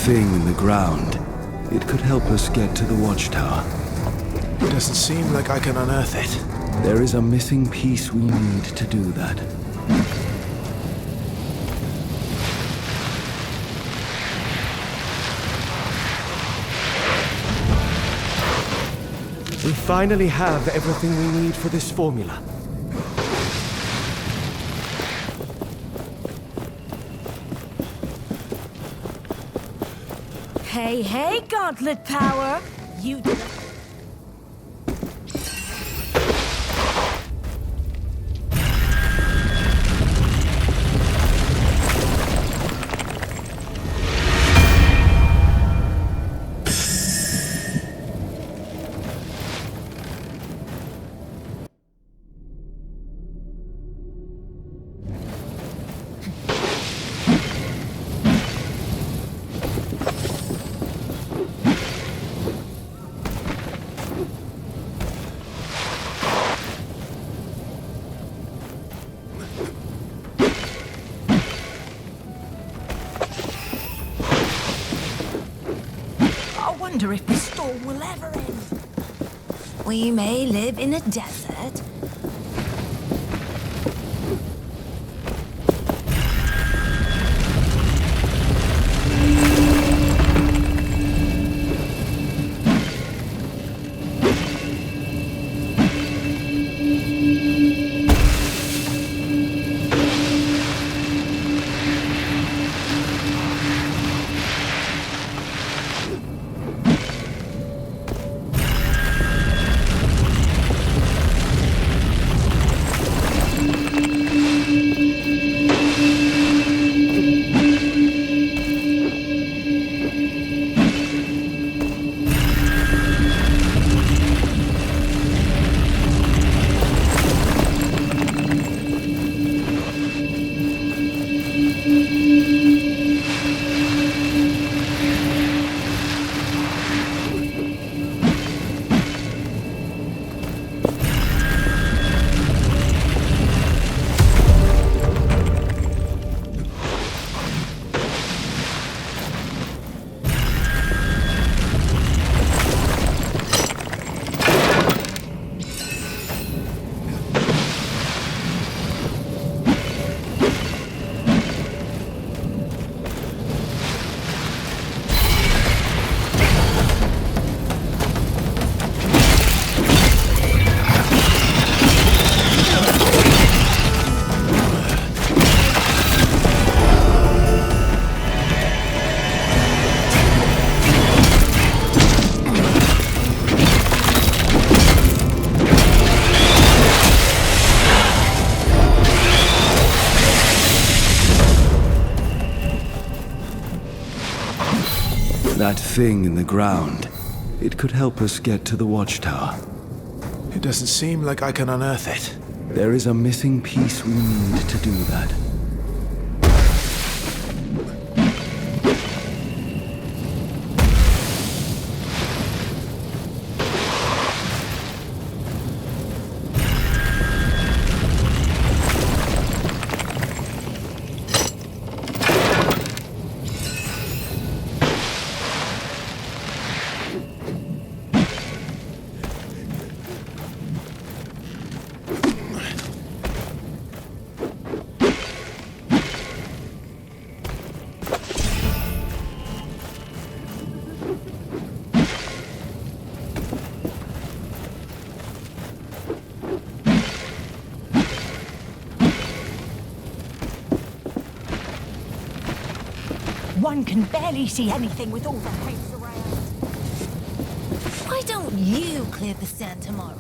thing in the ground. It could help us get to the watchtower. It doesn't seem like I can unearth it. There is a missing piece we need to do that. We finally have everything we need for this formula. Hey, hey, Gauntlet Power! You... I wonder if the storm will ever end. We may live in a desert. That thing in the ground. It could help us get to the watchtower. It doesn't seem like I can unearth it. There is a missing piece we need to do that. One can barely see anything with all the haze around. Why don't you clear the sand tomorrow?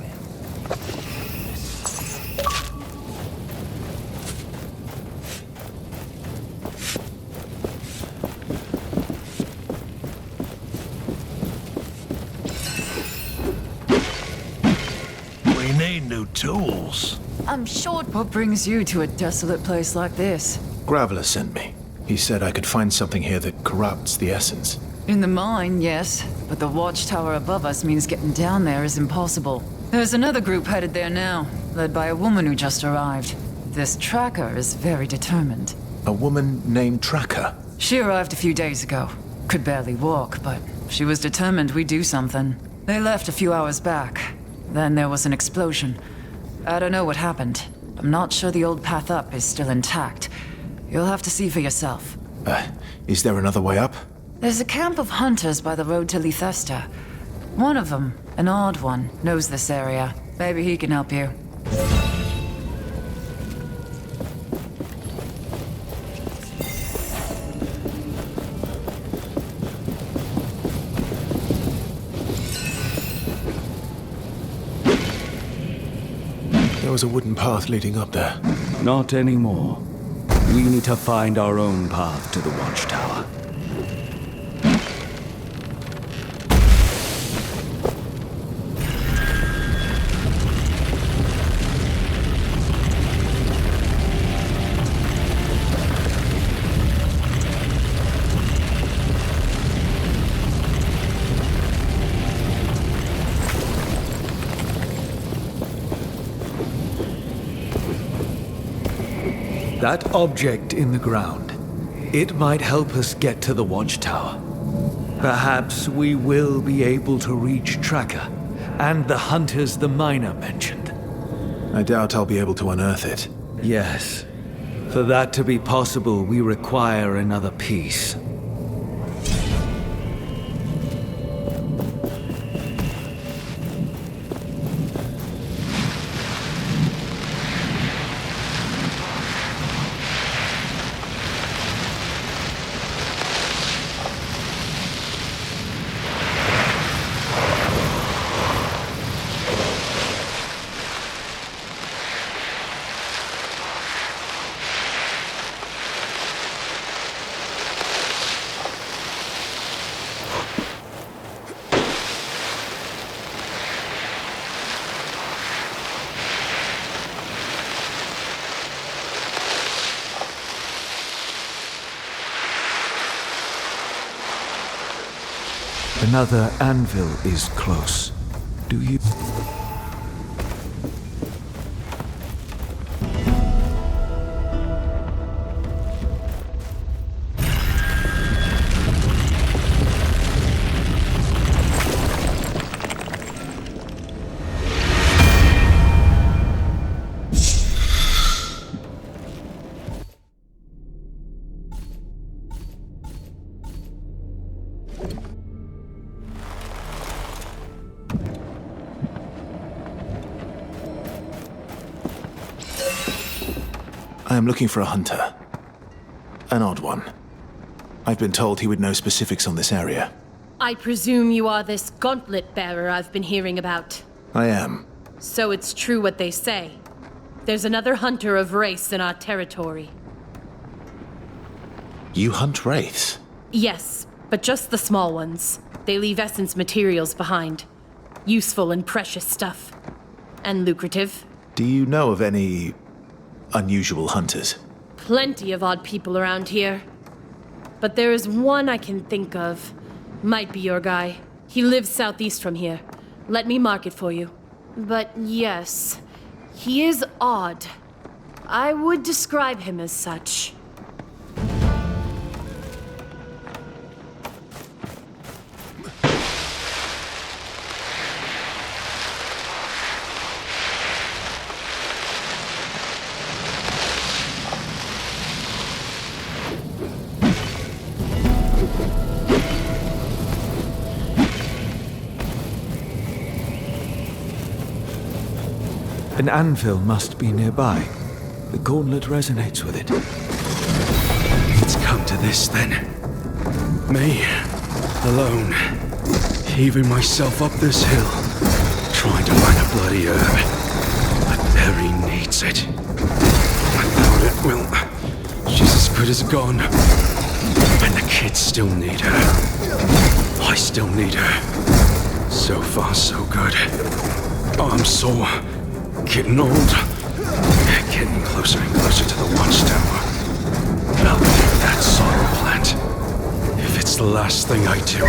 We need new tools. I'm short what brings you to a desolate place like this. Graveler sent me. He said I could find something here that corrupts the essence. In the mine, yes, but the watchtower above us means getting down there is impossible. There's another group headed there now, led by a woman who just arrived. This tracker is very determined. A woman named Tracker? She arrived a few days ago. Could barely walk, but she was determined we'd do something. They left a few hours back. Then there was an explosion. I don't know what happened. I'm not sure the old path up is still intact. You'll have to see for yourself. Is there another way up? There's a camp of hunters by the road to Lethesta. One of them, an odd one, knows this area. Maybe he can help you. There was a wooden path leading up there. Not anymore. We need to find our own path to the watchtower. That object in the ground, it might help us get to the watchtower. Perhaps we will be able to reach Tracker and the hunters the miner mentioned. I doubt I'll be able to unearth it. Yes. For that to be possible, we require another piece. Another anvil is close. Do you... I am looking for a hunter. An odd one. I've been told he would know specifics on this area. I presume you are this gauntlet bearer I've been hearing about. I am. So it's true what they say. There's another hunter of race in our territory. You hunt wraiths? Yes, but just the small ones. They leave essence materials behind. Useful and precious stuff. And lucrative. Do you know of any unusual hunters? Plenty of odd people around here. But there is one I can think of. Might be your guy. He lives southeast from here. Let me mark it for you. But yes, he is odd. I would describe him as such. An anvil must be nearby. The gauntlet resonates with it. It's come to this, then. Me, alone, heaving myself up this hill, trying to find a bloody herb. But Barry needs it. Without it, well, she's as good as gone. And the kids still need her. I still need her. So far, so good. I'm sore. Getting old. Getting closer and closer to the watchtower. I'll clear that sorrow plant. If it's the last thing I do.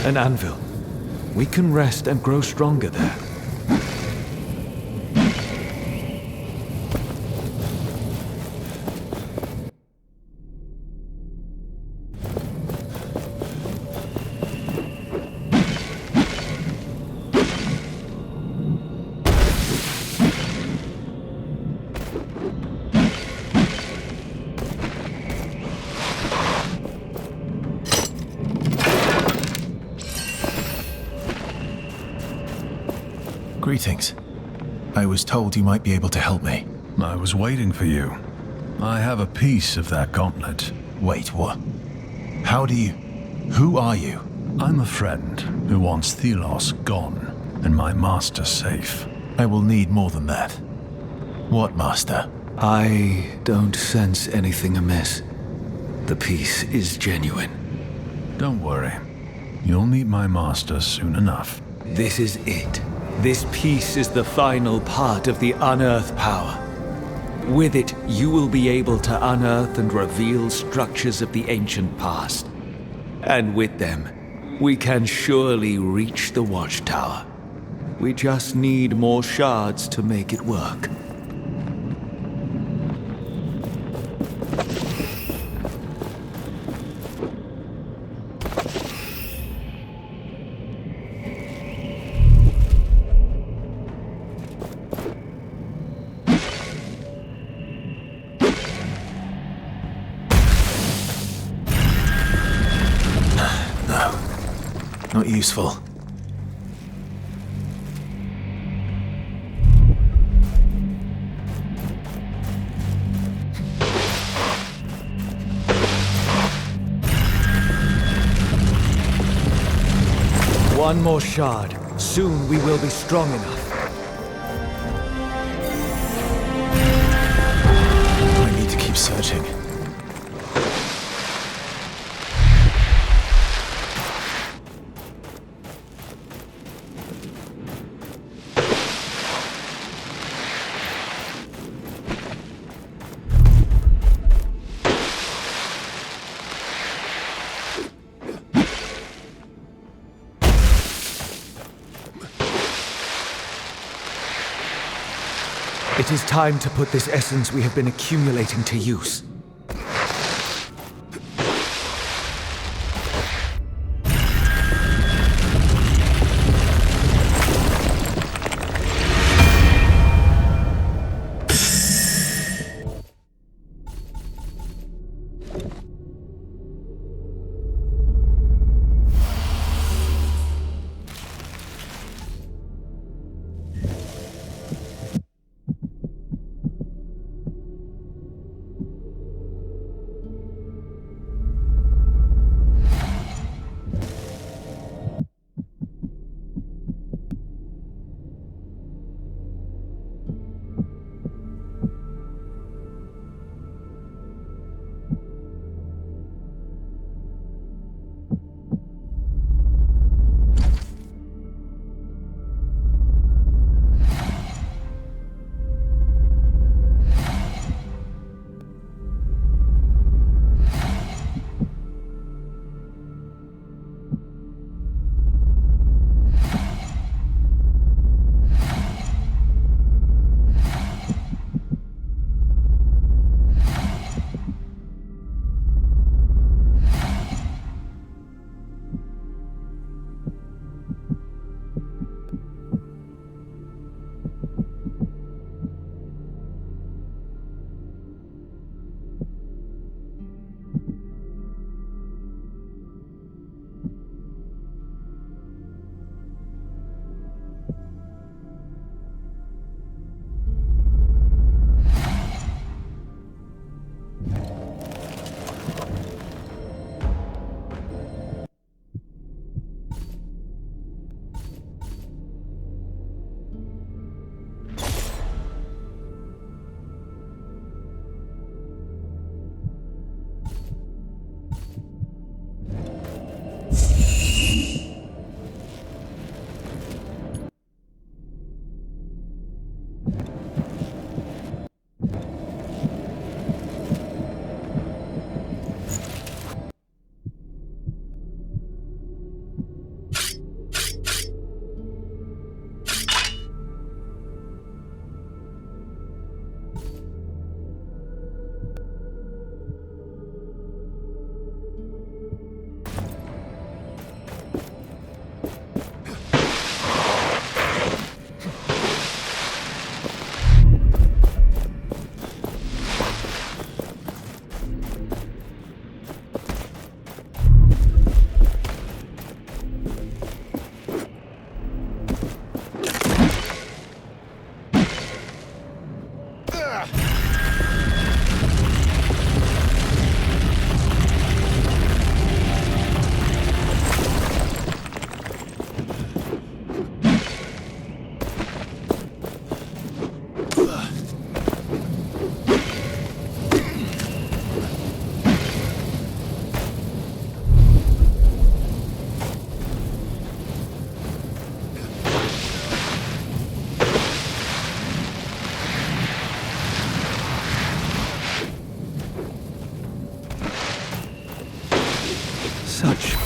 An anvil. We can rest and grow stronger there. Greetings. I was told you might be able to help me. I was waiting for you. I have a piece of that gauntlet. Wait, what? How do you... Who are you? I'm a friend who wants Thelos gone and my master safe. I will need more than that. What master? I don't sense anything amiss. The piece is genuine. Don't worry. You'll meet my master soon enough. This is it. This piece is the final part of the unearthed power. With it, you will be able to unearth and reveal structures of the ancient past. And with them, we can surely reach the Watchtower. We just need more shards to make it work. Not useful. One more shard. Soon we will be strong enough. I need to keep searching. It is time to put this essence we have been accumulating to use.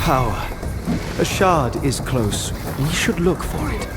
power. A shard is close. We should look for it.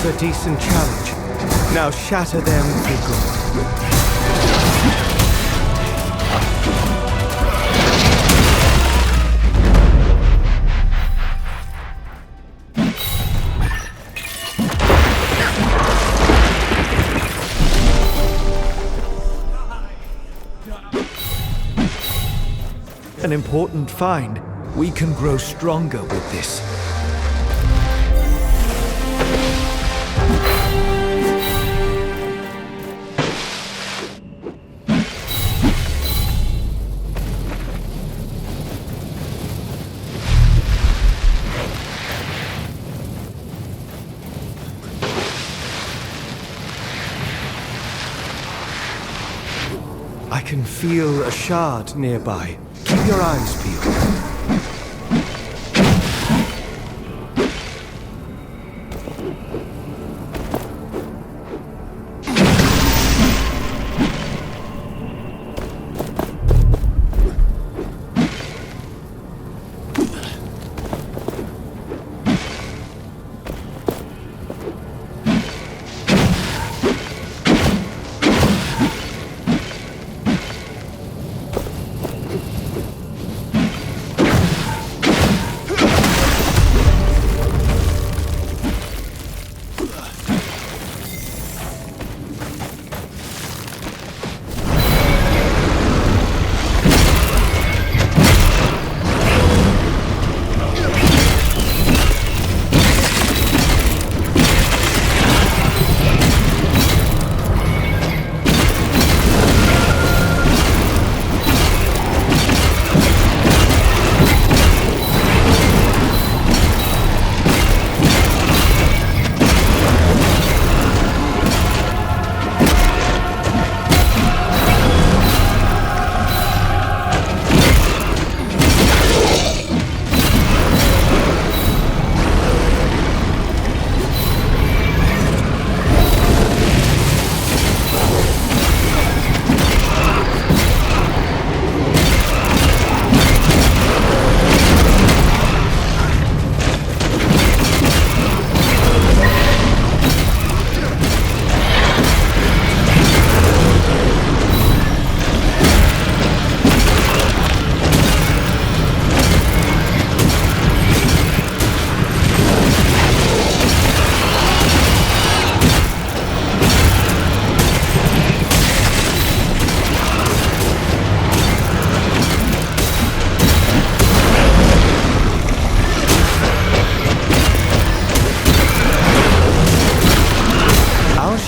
A decent challenge. Now shatter them for good. An important find. We can grow stronger with this. I can feel a shard nearby. Keep your eyes peeled.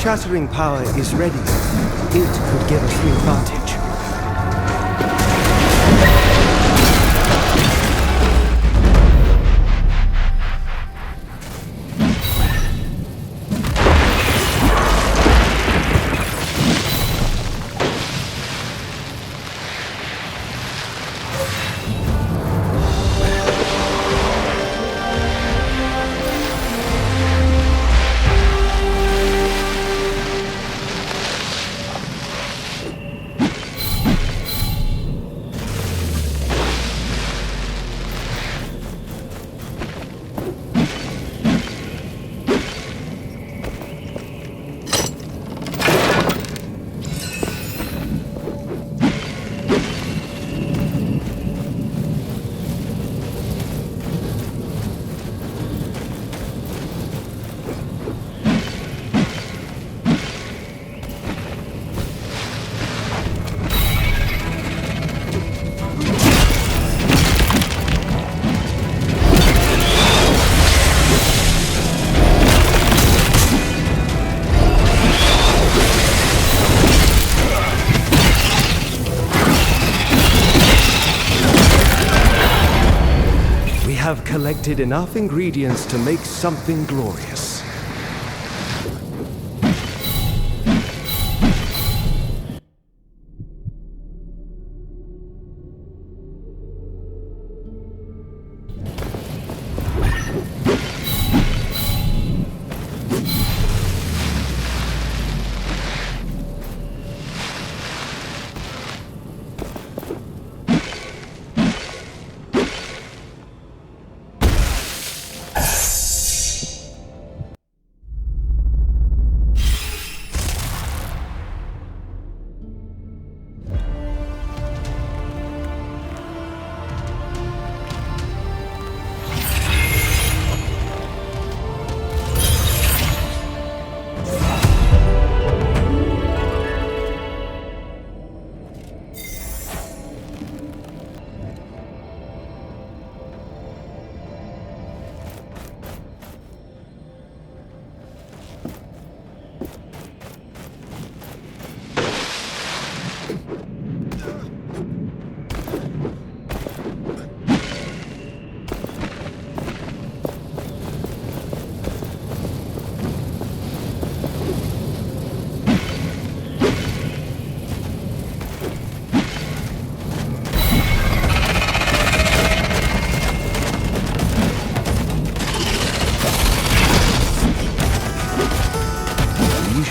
Shattering power is ready. It could give us the advantage. have collected enough ingredients to make something glorious.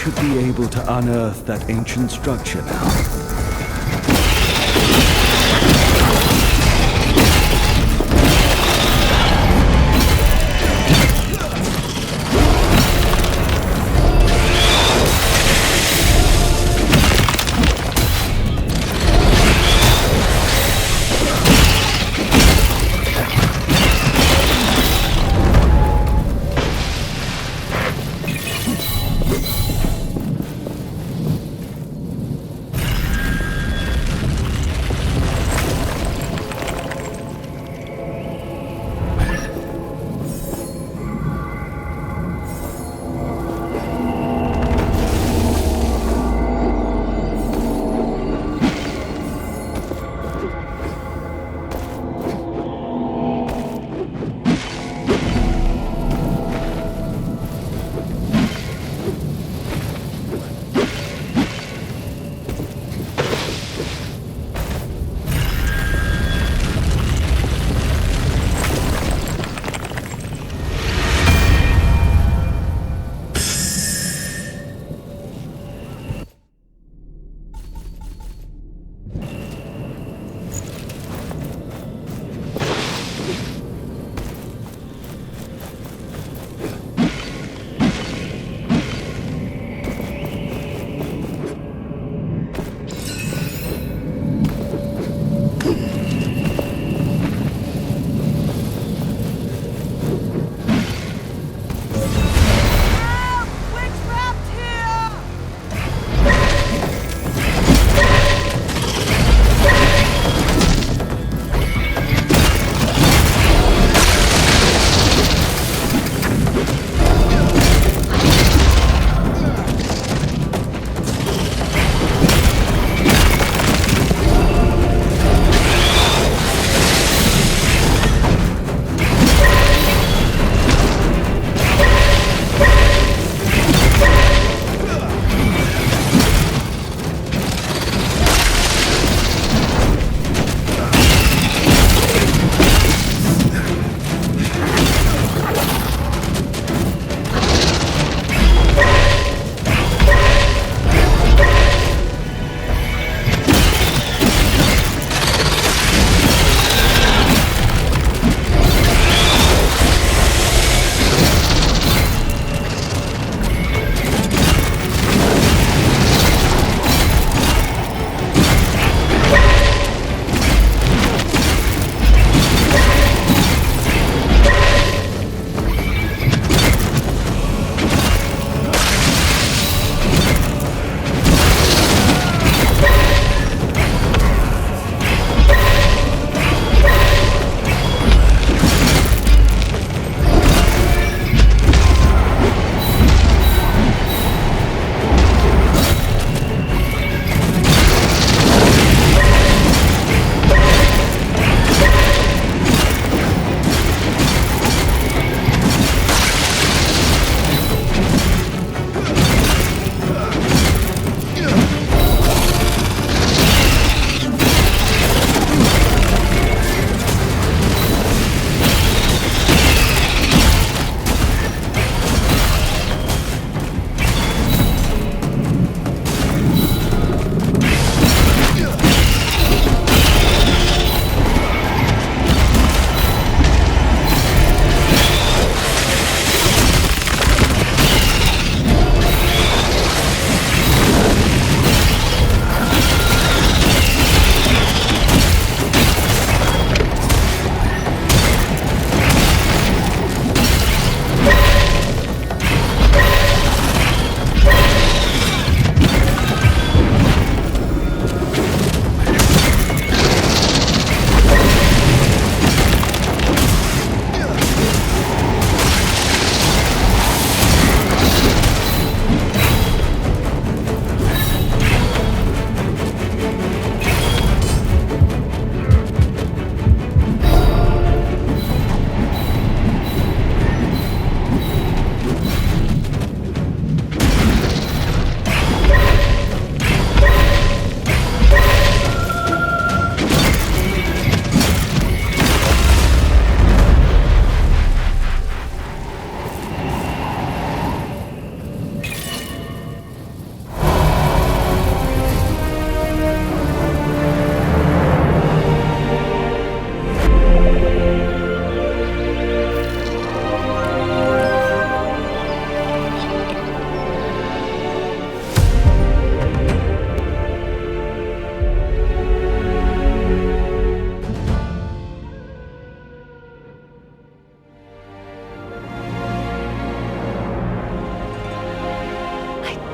Should be able to unearth that ancient structure now.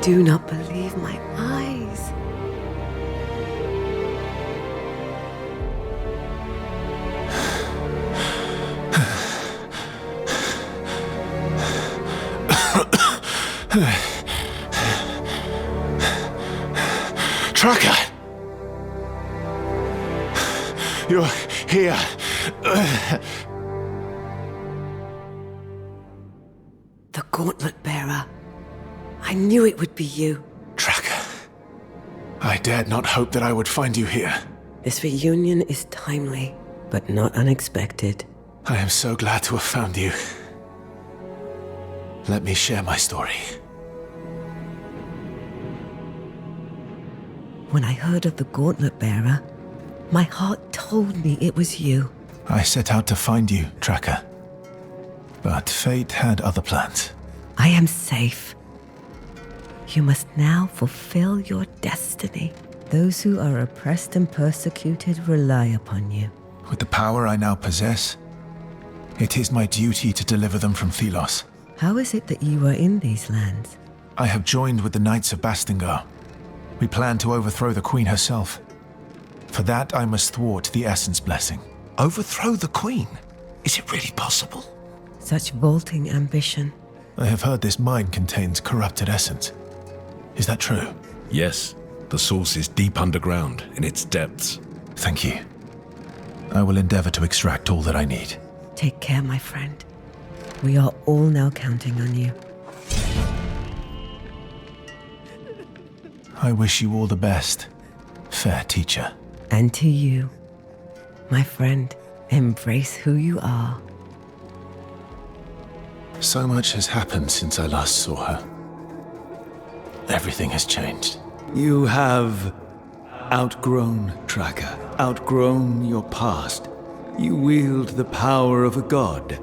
do not believe my eyes. Tracker! You're here. The Gauntlet Bearer. I knew it would be you. Tracker. I dared not hope that I would find you here. This reunion is timely, but not unexpected. I am so glad to have found you. Let me share my story. When I heard of the Gauntlet Bearer, my heart told me it was you. I set out to find you, Tracker. But fate had other plans. I am safe. You must now fulfill your destiny. Those who are oppressed and persecuted rely upon you. With the power I now possess, it is my duty to deliver them from Thelos. How is it that you are in these lands? I have joined with the Knights of Bastingar. We plan to overthrow the Queen herself. For that, I must thwart the Essence Blessing. Overthrow the Queen? Is it really possible? Such vaulting ambition. I have heard this mine contains corrupted essence. Is that true? Yes. The source is deep underground, in its depths. Thank you. I will endeavor to extract all that I need. Take care, my friend. We are all now counting on you. I wish you all the best, fair teacher. And to you, my friend, embrace who you are. So much has happened since I last saw her. Everything has changed. You have outgrown Tracker, outgrown your past. You wield the power of a god.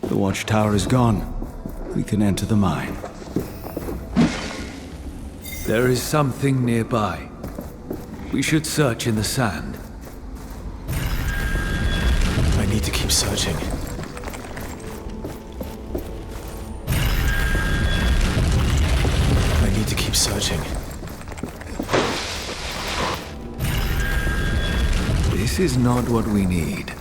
The watchtower is gone. We can enter the mine. There is something nearby. We should search in the sand. I need to keep searching. I need to keep searching. This is not what we need.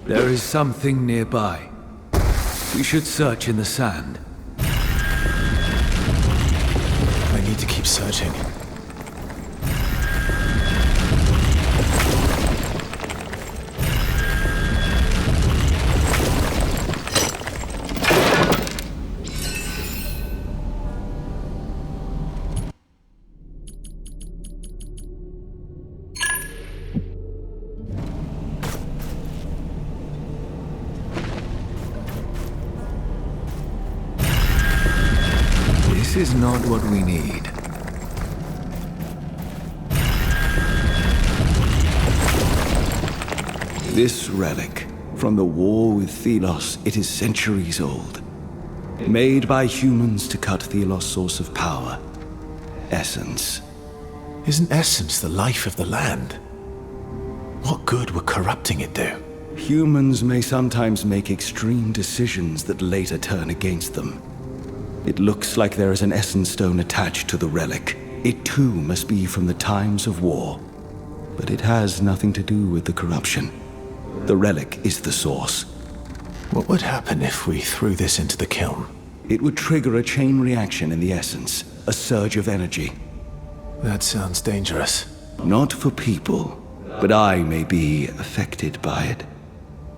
There is something nearby. We should search in the sand. I need to keep searching. This is not what we need. This relic, from the war with Thelos, it is centuries old. Made by humans to cut Thelos' source of power. Essence. Isn't essence the life of the land? What good would corrupting it do? Humans may sometimes make extreme decisions that later turn against them. It looks like there is an essence stone attached to the relic. It too must be from the times of war. But it has nothing to do with the corruption. The relic is the source. What would happen if we threw this into the kiln? It would trigger a chain reaction in the essence, a surge of energy. That sounds dangerous. Not for people, but I may be affected by it.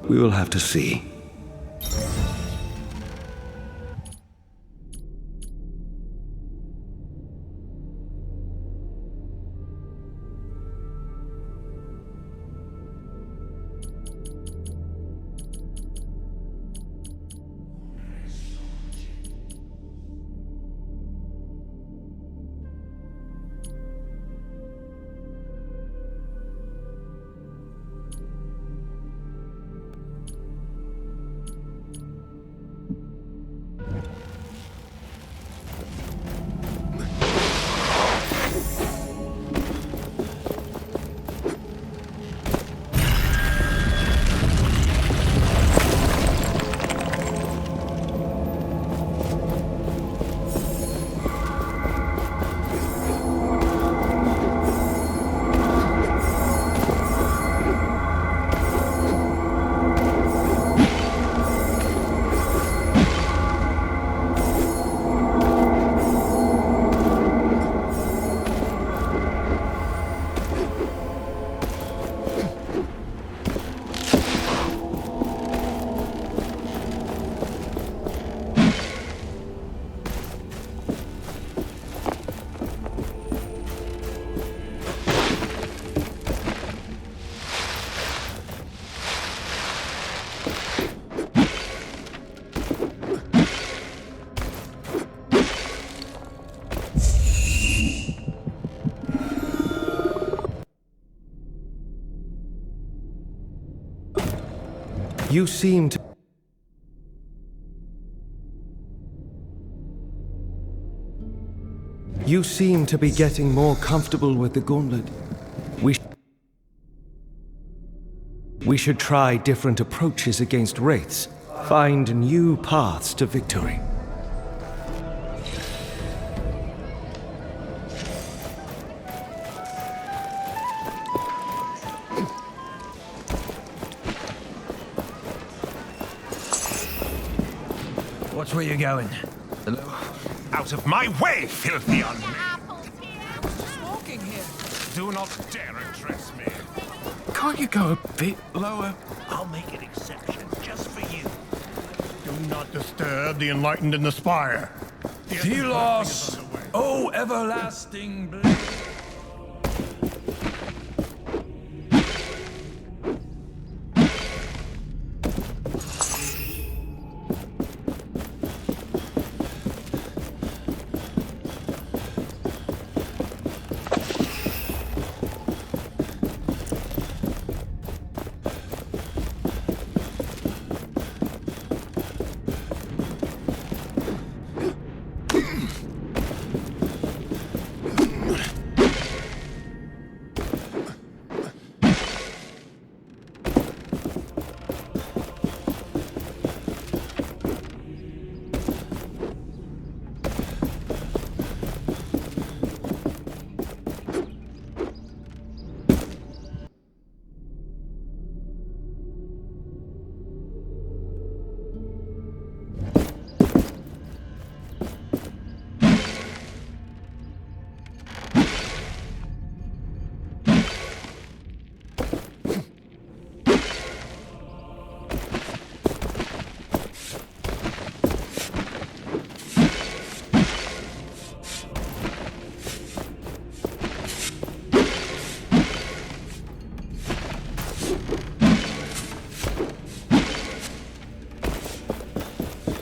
We will have to see. You seem to... You seem to be getting more comfortable with the gauntlet. We should try different approaches against wraiths. Find new paths to victory. Watch where you're going. Hello? Out of my way, filthy unman! Just walking here. Do not dare address me. Can't you go a bit lower? I'll make an exception just for you. Do not disturb the enlightened in the spire. Thelos! Oh, everlasting blade!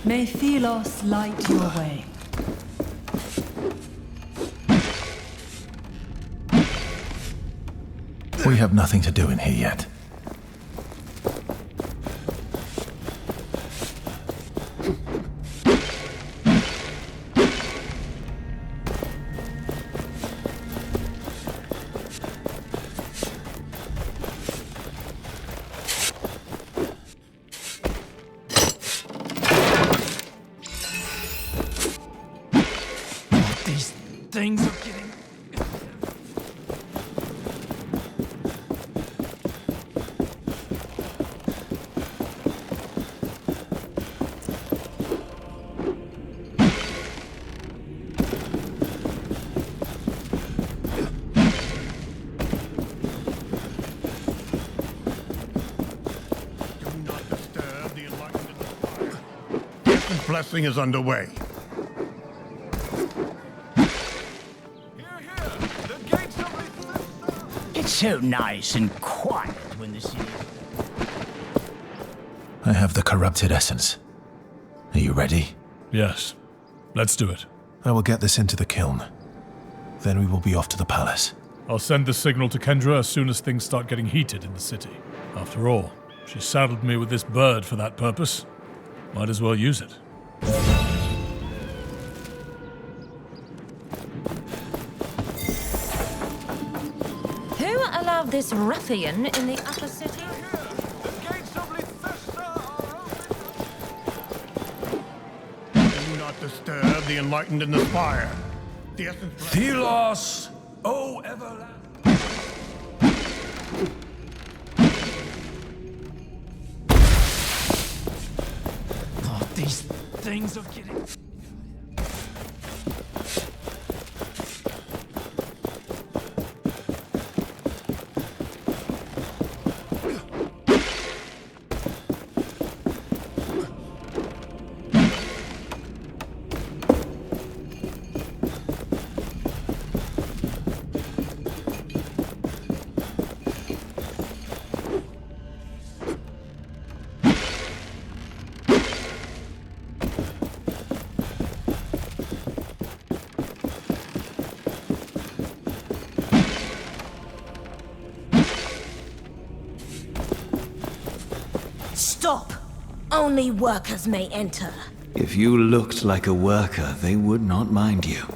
May Thelos light your way. We have nothing to do in here yet. These things are getting... Blessing is underway. It's so nice and quiet when the city... I have the corrupted essence. Are you ready? Yes. Let's do it. I will get this into the kiln. Then we will be off to the palace. I'll send the signal to Kendra as soon as things start getting heated in the city. After all, she saddled me with this bird for that purpose. Might as well use it. Who allowed this ruffian in the upper city? Do not disturb the enlightened in the spire. The essence... Thelos, O everlasting... Oh, these things are getting... Stop! Only workers may enter. If you looked like a worker, they would not mind you.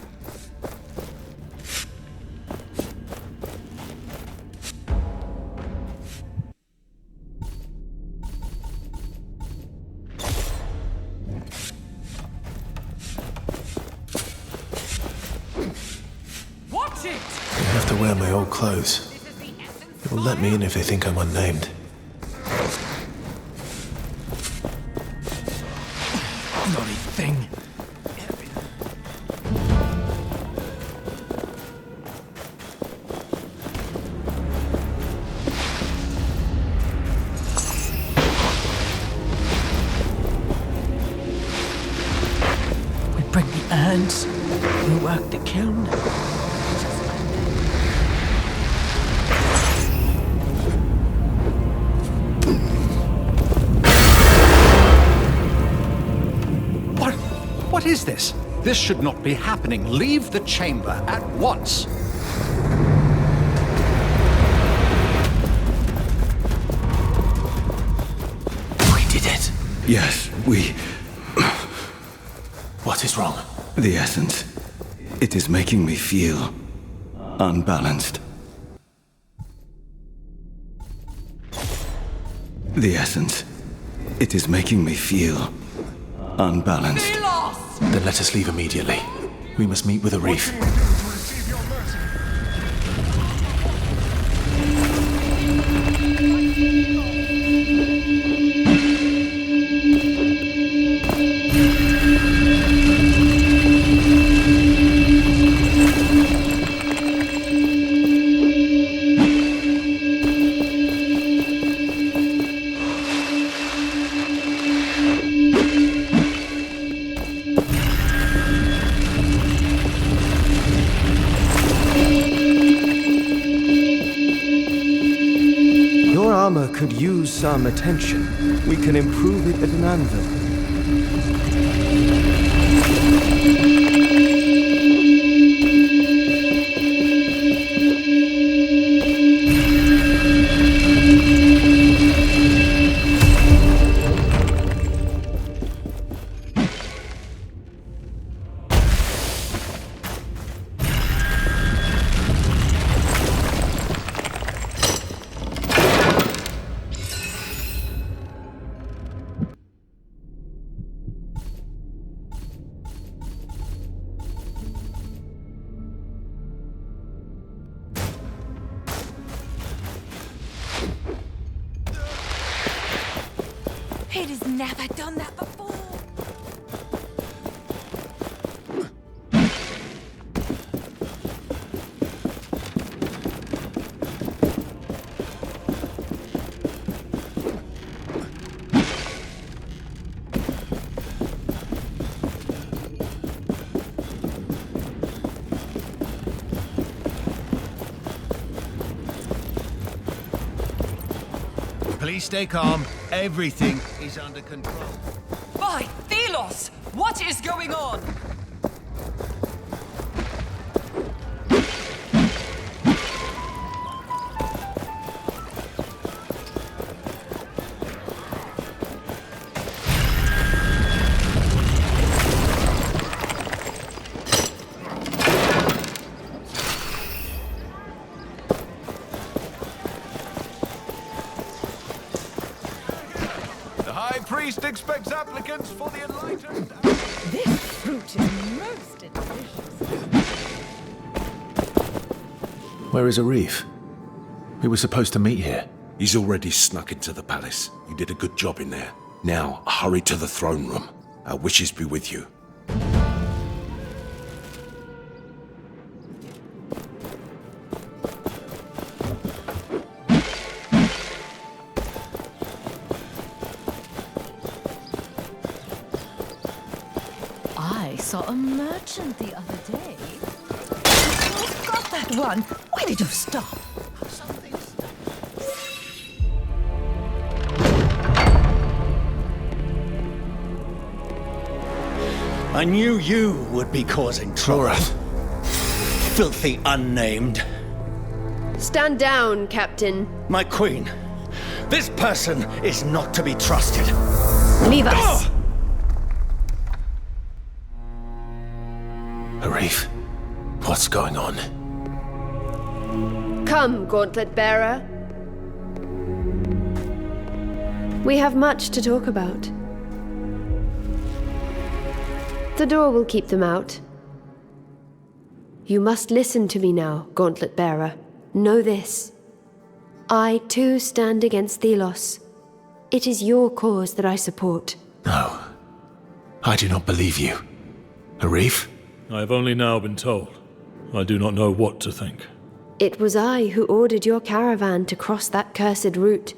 Watch it! I have to wear my old clothes. They will let me in if they think I'm unnamed. Bloody thing. We bring the urns, we work the kiln. What is this? This should not be happening. Leave the chamber at once. We did it. Yes, we... What is wrong? The essence. It is making me feel unbalanced. The essence. It is making me feel unbalanced. Then let us leave immediately. We must meet with a reef. Your armor could use some attention. We can improve it at an anvil. It has never done that before. Please stay calm. Everything is under control. By Thelos! What is going on? The High Priest expects applicants for the Enlightened. This fruit is most delicious. Where is Arif? We were supposed to meet here. He's already snuck into the palace. You did a good job in there. Now, hurry to the throne room. Our wishes be with you. I saw a merchant the other day. I've got that one. Why did you stop? I knew you would be causing trouble. Filthy unnamed. Stand down, Captain. My queen, this person is not to be trusted. Leave us. Arif, what's going on? Come, Gauntlet Bearer. We have much to talk about. The door will keep them out. You must listen to me now, Gauntlet Bearer. Know this. I too stand against Thelos. It is your cause that I support. No. I do not believe you. Arif? I have only now been told. I do not know what to think. It was I who ordered your caravan to cross that cursed route.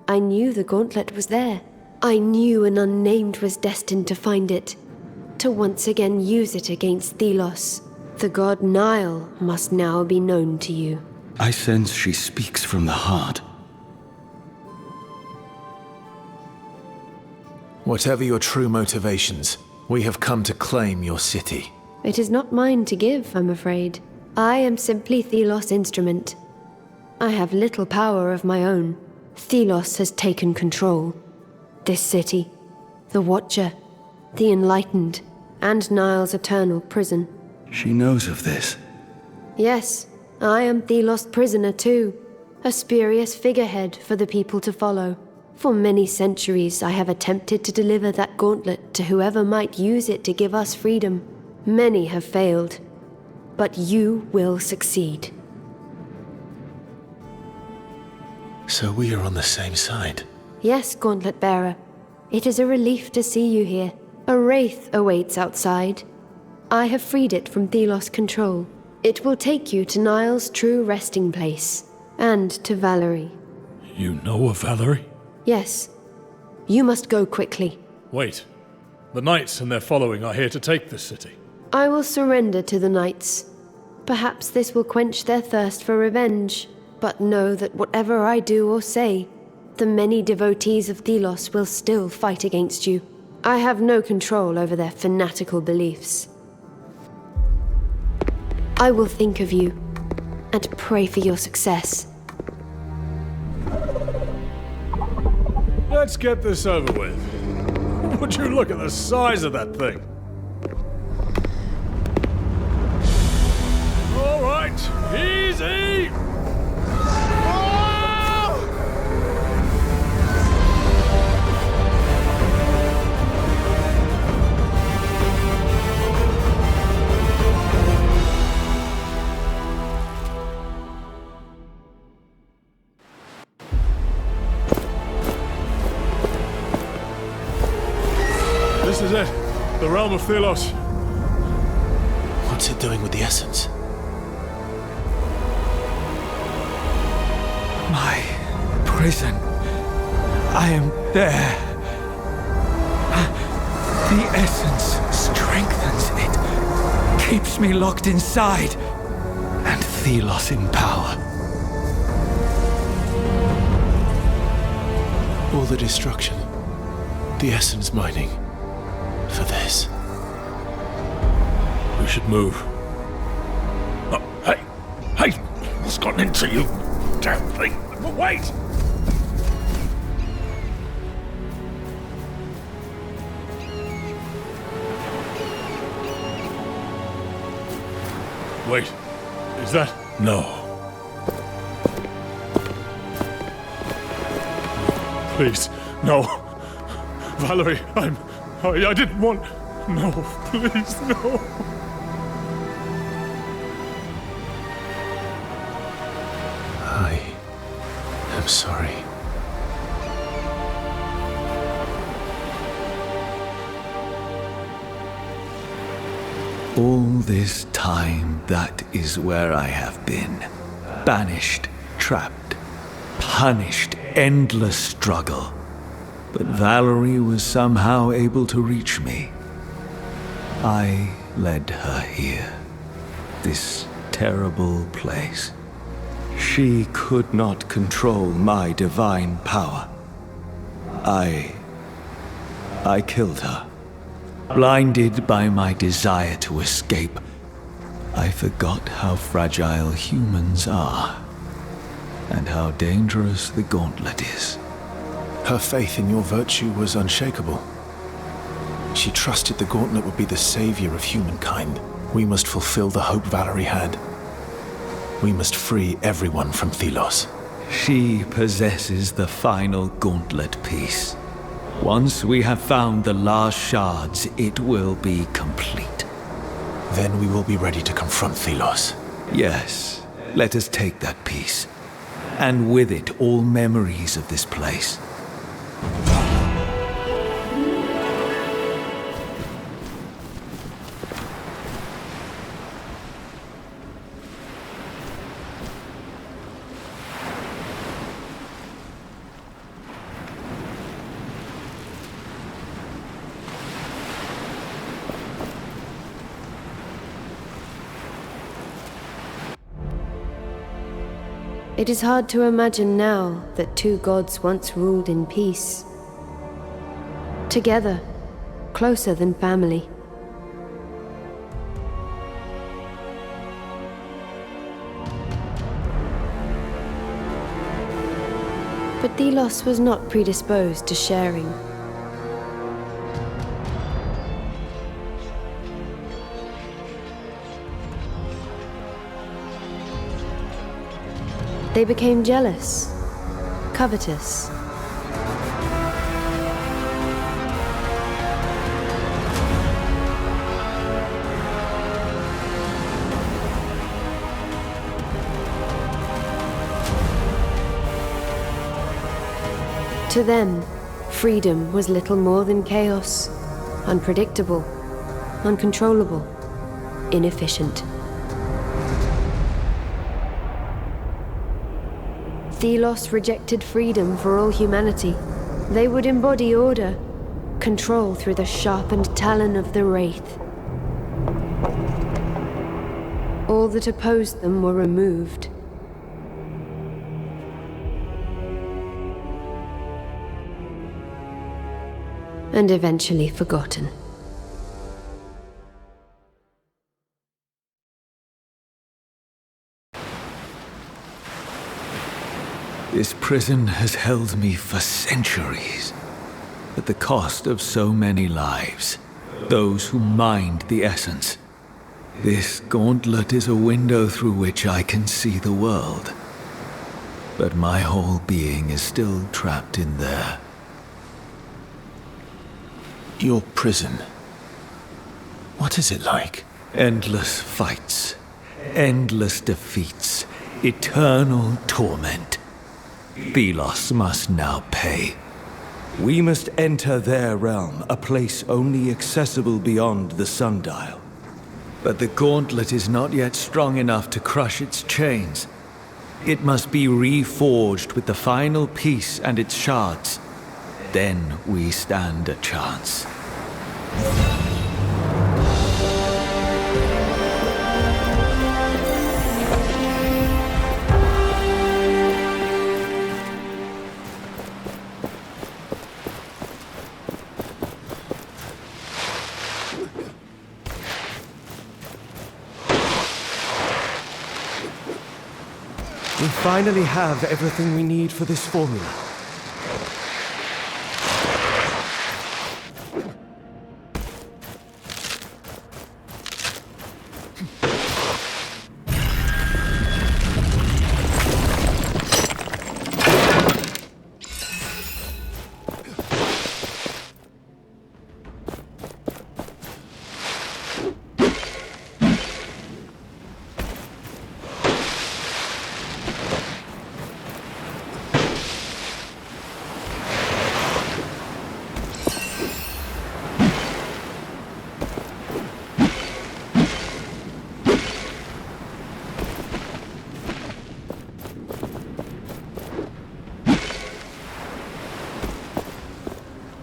I knew the gauntlet was there. I knew an unnamed was destined to find it, to once again use it against Thelos. The god Nile must now be known to you. I sense she speaks from the heart. Whatever your true motivations, we have come to claim your city. It is not mine to give, I'm afraid. I am simply Thelos' instrument. I have little power of my own. Thelos has taken control. This city, the Watcher, the Enlightened, and Nile's eternal prison. She knows of this. Yes, I am Thelos' prisoner too, a spurious figurehead for the people to follow. For many centuries I have attempted to deliver that gauntlet to whoever might use it to give us freedom. Many have failed, but you will succeed. So we are on the same side. Yes, Gauntlet Bearer. It is a relief to see you here. A wraith awaits outside. I have freed it from Thelos' control. It will take you to Nile's true resting place, and to Valerie. You know of Valerie? Yes. You must go quickly. Wait. The knights and their following are here to take this city. I will surrender to the knights. Perhaps this will quench their thirst for revenge, but know that whatever I do or say, the many devotees of Thelos will still fight against you. I have no control over their fanatical beliefs. I will think of you, and pray for your success. Let's get this over with. Would you look at the size of that thing? All right, easy! is it. The realm of Thelos. What's it doing with the essence? My prison. I am there. The essence strengthens it, keeps me locked inside, and Thelos in power. All the destruction, the essence mining, for this. We should move. Oh, hey! Hey! What's gotten into you? Damn thing! Wait! Wait. Is that... No. Please, no. Valerie, I didn't want... No, please, no. I am sorry. All this time, that is where I have been. Banished, trapped, punished, endless struggle. But Valerie was somehow able to reach me. I led her here. This terrible place. She could not control my divine power. I killed her. Blinded by my desire to escape, I forgot how fragile humans are, and how dangerous the gauntlet is. Her faith in your virtue was unshakable. She trusted the gauntlet would be the savior of humankind. We must fulfill the hope Valerie had. We must free everyone from Thelos. She possesses the final gauntlet piece. Once we have found the last shards, it will be complete. Then we will be ready to confront Thelos. Yes, let us take that piece. And with it, all memories of this place. It is hard to imagine now that two gods once ruled in peace. Together, closer than family. But Thelos was not predisposed to sharing. They became jealous, covetous. To them, freedom was little more than chaos, unpredictable, uncontrollable, inefficient. Thelos rejected freedom for all humanity. They would embody order, control through the sharpened talon of the Wraith. All that opposed them were removed. And eventually forgotten. This prison has held me for centuries, at the cost of so many lives. Those who mined the essence. This gauntlet is a window through which I can see the world. But my whole being is still trapped in there. Your prison. What is it like? Endless fights, endless defeats, eternal torment. Thelos must now pay. We must enter their realm, a place only accessible beyond the sundial. But the gauntlet is not yet strong enough to crush its chains. It must be reforged with the final piece and its shards. Then we stand a chance. We finally have everything we need for this formula.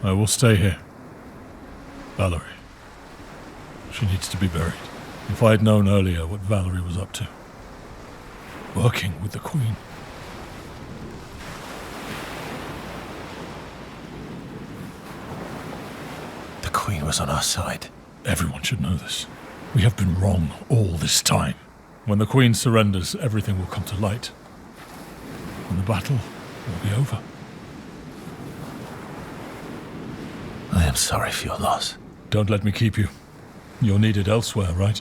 I will stay here. Valerie. She needs to be buried. If I had known earlier what Valerie was up to. Working with the Queen. The Queen was on our side. Everyone should know this. We have been wrong all this time. When the Queen surrenders, everything will come to light. And the battle will be over. I am sorry for your loss. Don't let me keep you. You're needed elsewhere, right?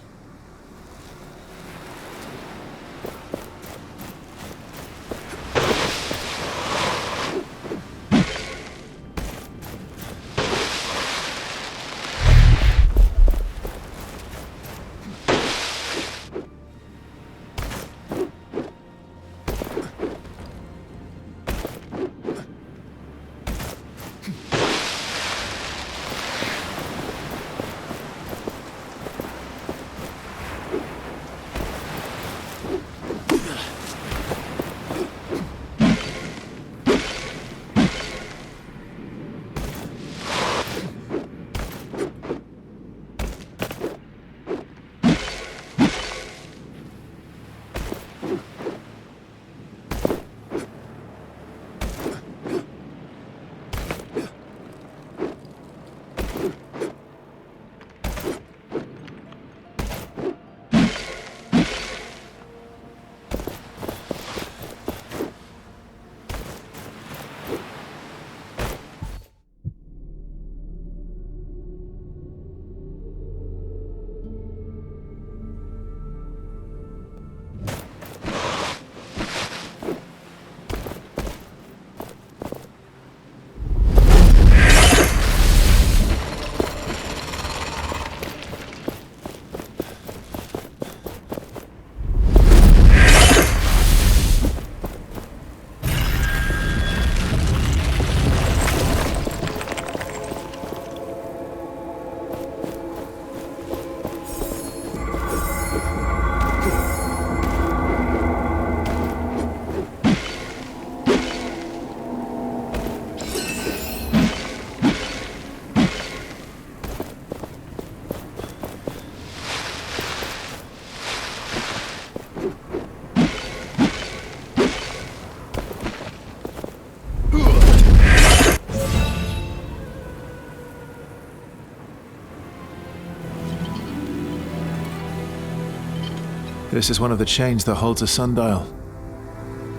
This is one of the chains that holds a sundial.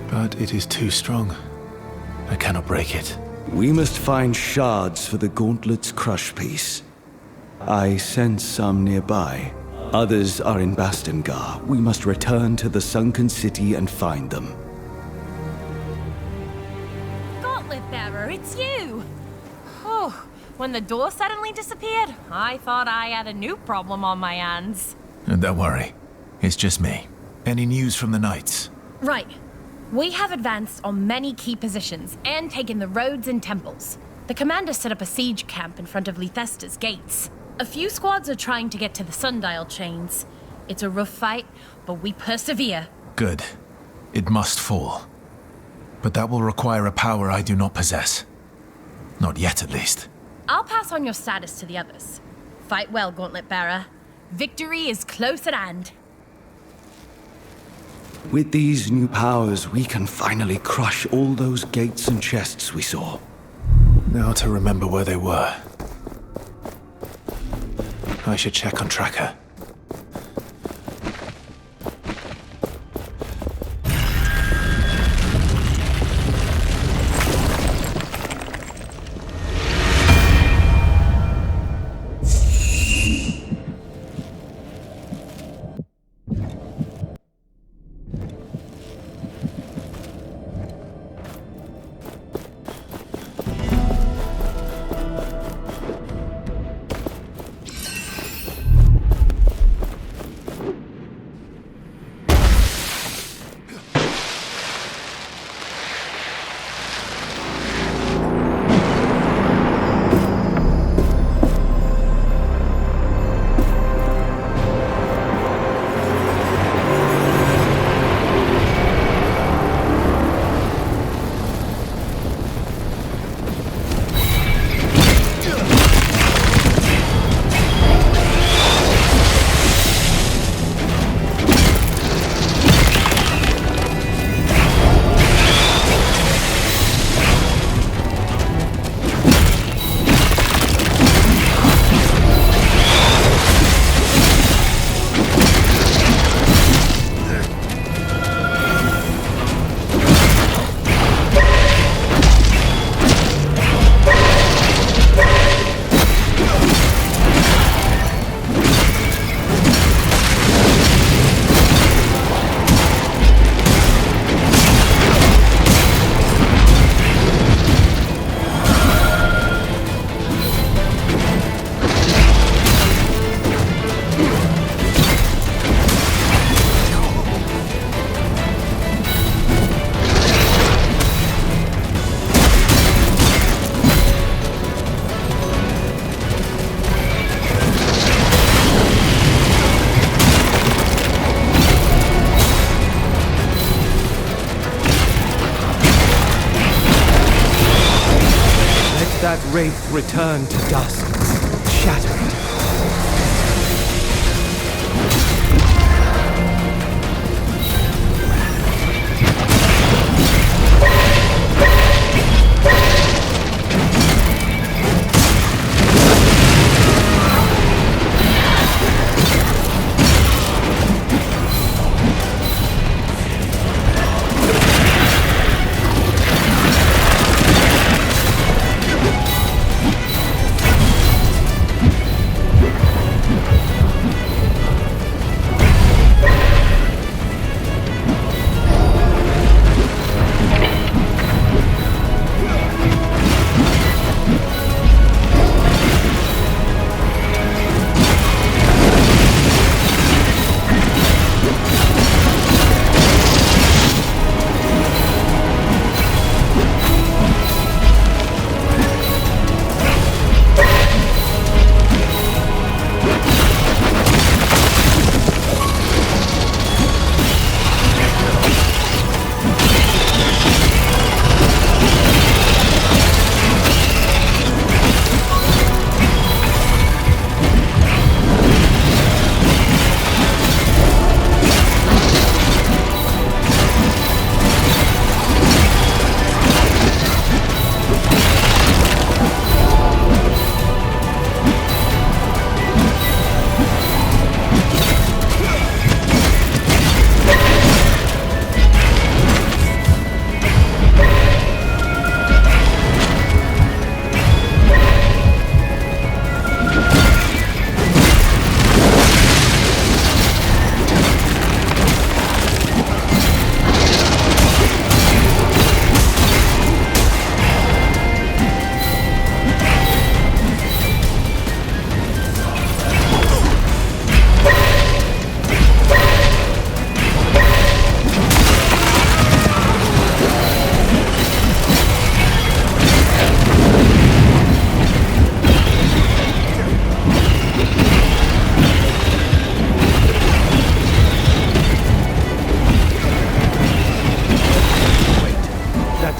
But it is too strong. I cannot break it. We must find shards for the gauntlet's crush piece. I sense some nearby. Others are in Bastengar. We must return to the sunken city and find them. Gauntlet bearer, it's you! Oh, when the door suddenly disappeared, I thought I had a new problem on my hands. Don't worry. It's just me. Any news from the Knights? Right. We have advanced on many key positions and taken the roads and temples. The commander set up a siege camp in front of Lethesta's gates. A few squads are trying to get to the sundial chains. It's a rough fight, but we persevere. Good. It must fall. But that will require a power I do not possess. Not yet, at least. I'll pass on your status to the others. Fight well, Gauntlet Bearer. Victory is close at hand. With these new powers, we can finally crush all those gates and chests we saw. Now to remember where they were. I should check on Tracker. That wraith return to dust, shatter it.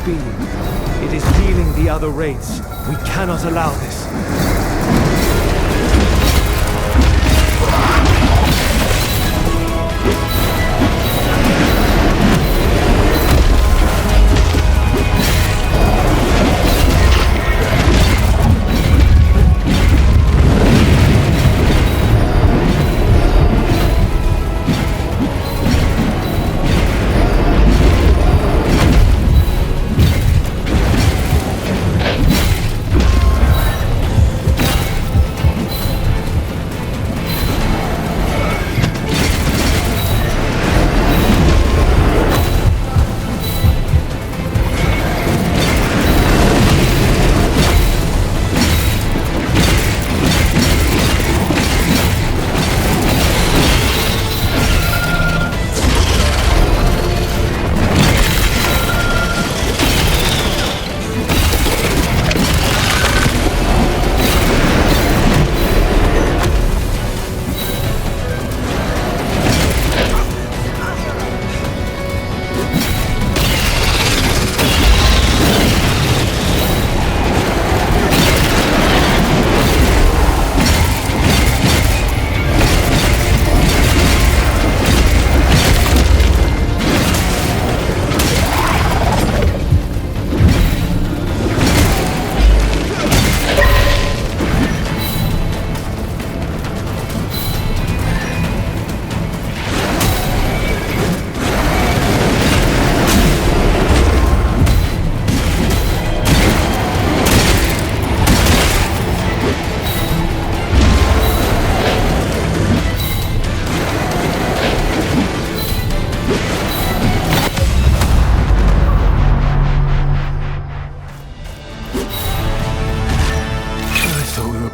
being. It is healing the other wraiths. We cannot allow this.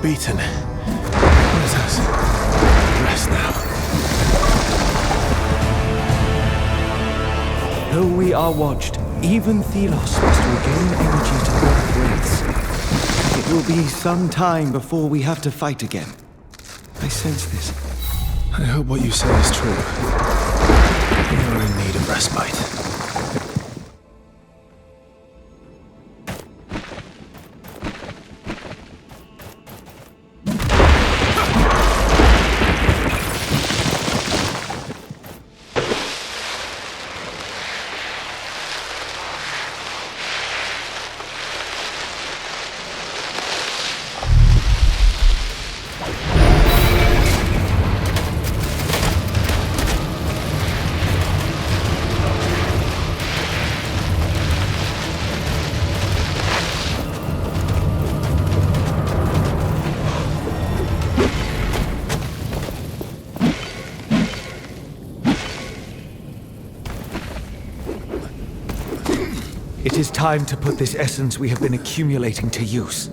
Beaten. Let us rest now. Though we are watched, even Thelos must regain energy to work wraiths. It will be some time before we have to fight again. I sense this. I hope what you say is true. We are in need of respite. It is time to put this essence we have been accumulating to use.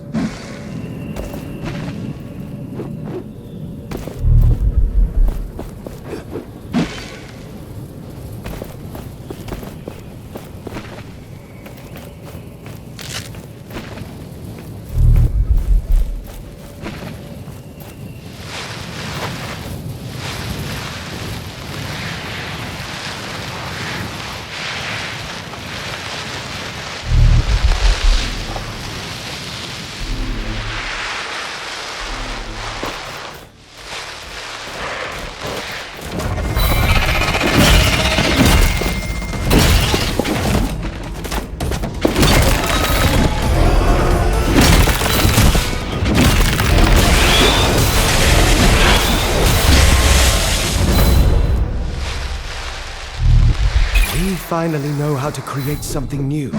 We finally know how to create something new.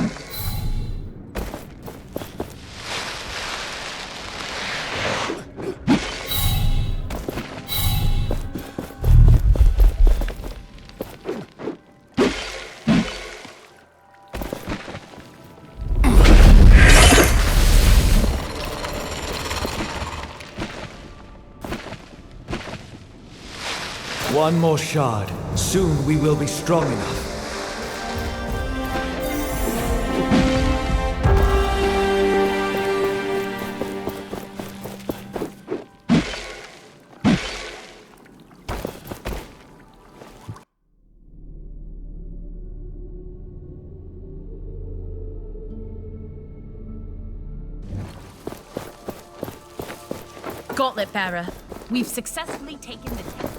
One more shard. Soon we will be strong enough. Gauntlet Bearer, we've successfully taken the temple.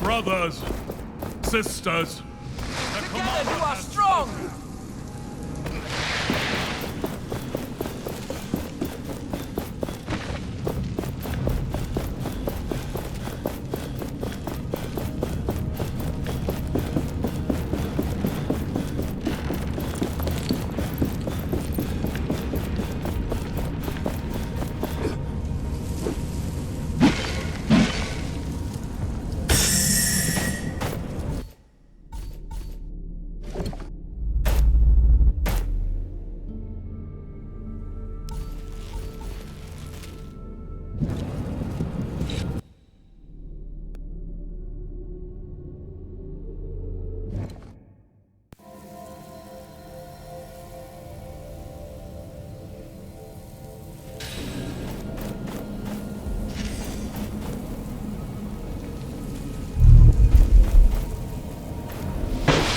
Brothers, sisters, Together you are strong!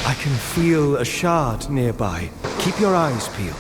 I can feel a shard nearby. Keep your eyes peeled.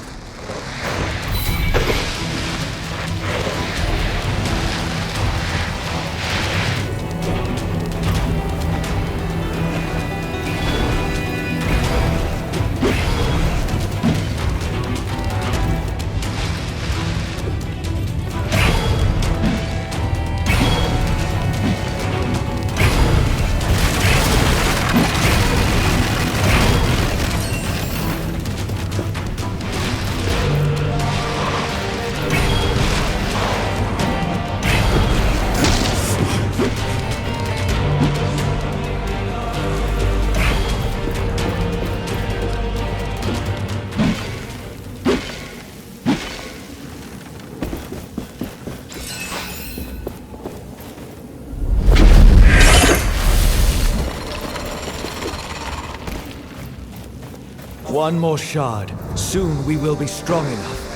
One more shard. Soon we will be strong enough.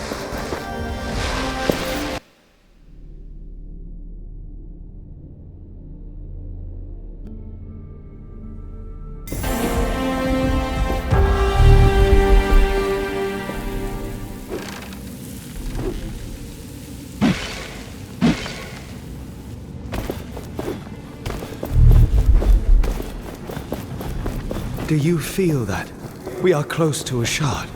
Do you feel that? We are close to a shard.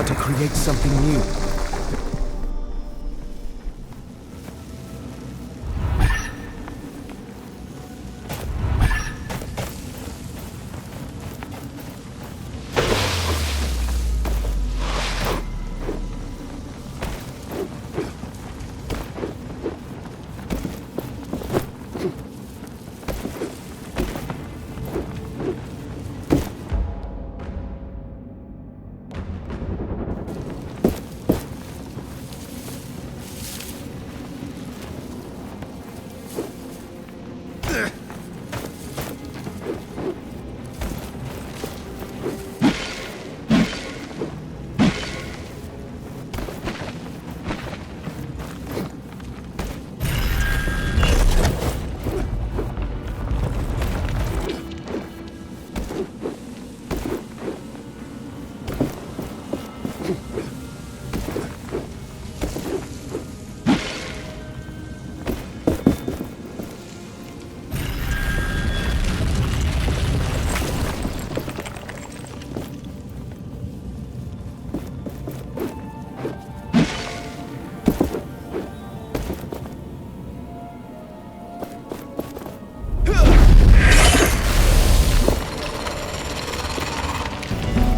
to create something new.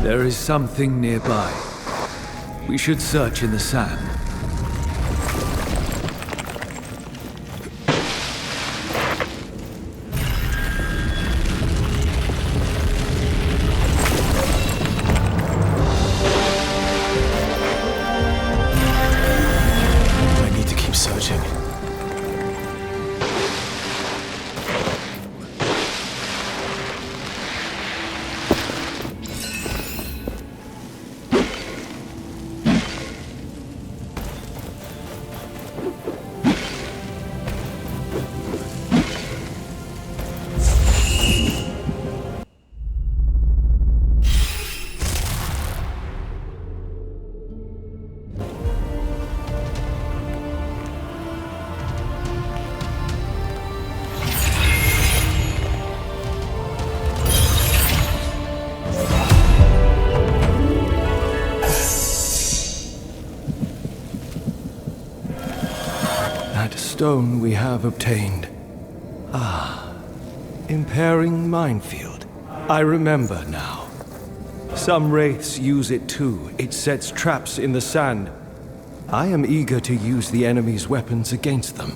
There is something nearby. We should search in the sand. I need to keep searching. That stone we have obtained. Ah, impairing minefield. I remember now. Some wraiths use it too. It sets traps in the sand. I am eager to use the enemy's weapons against them.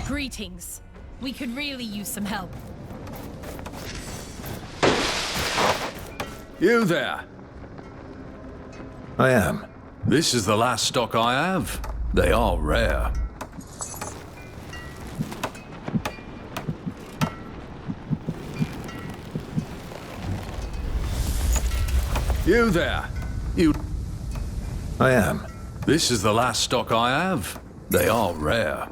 Greetings. We could really use some help. You there? I am. This is the last stock I have. They are rare. You there? You... I am. This is the last stock I have. They are rare.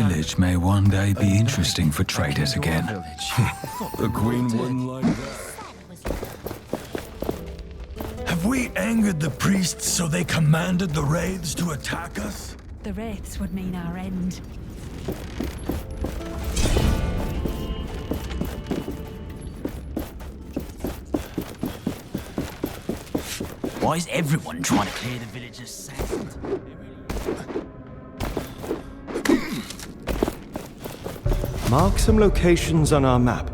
village may one day be interesting for traders again. The Queen wouldn't like that. Have we angered the priests so they commanded the wraiths to attack us? The wraiths would mean our end. Why is everyone trying to clear the village of sand? Mark some locations on our map.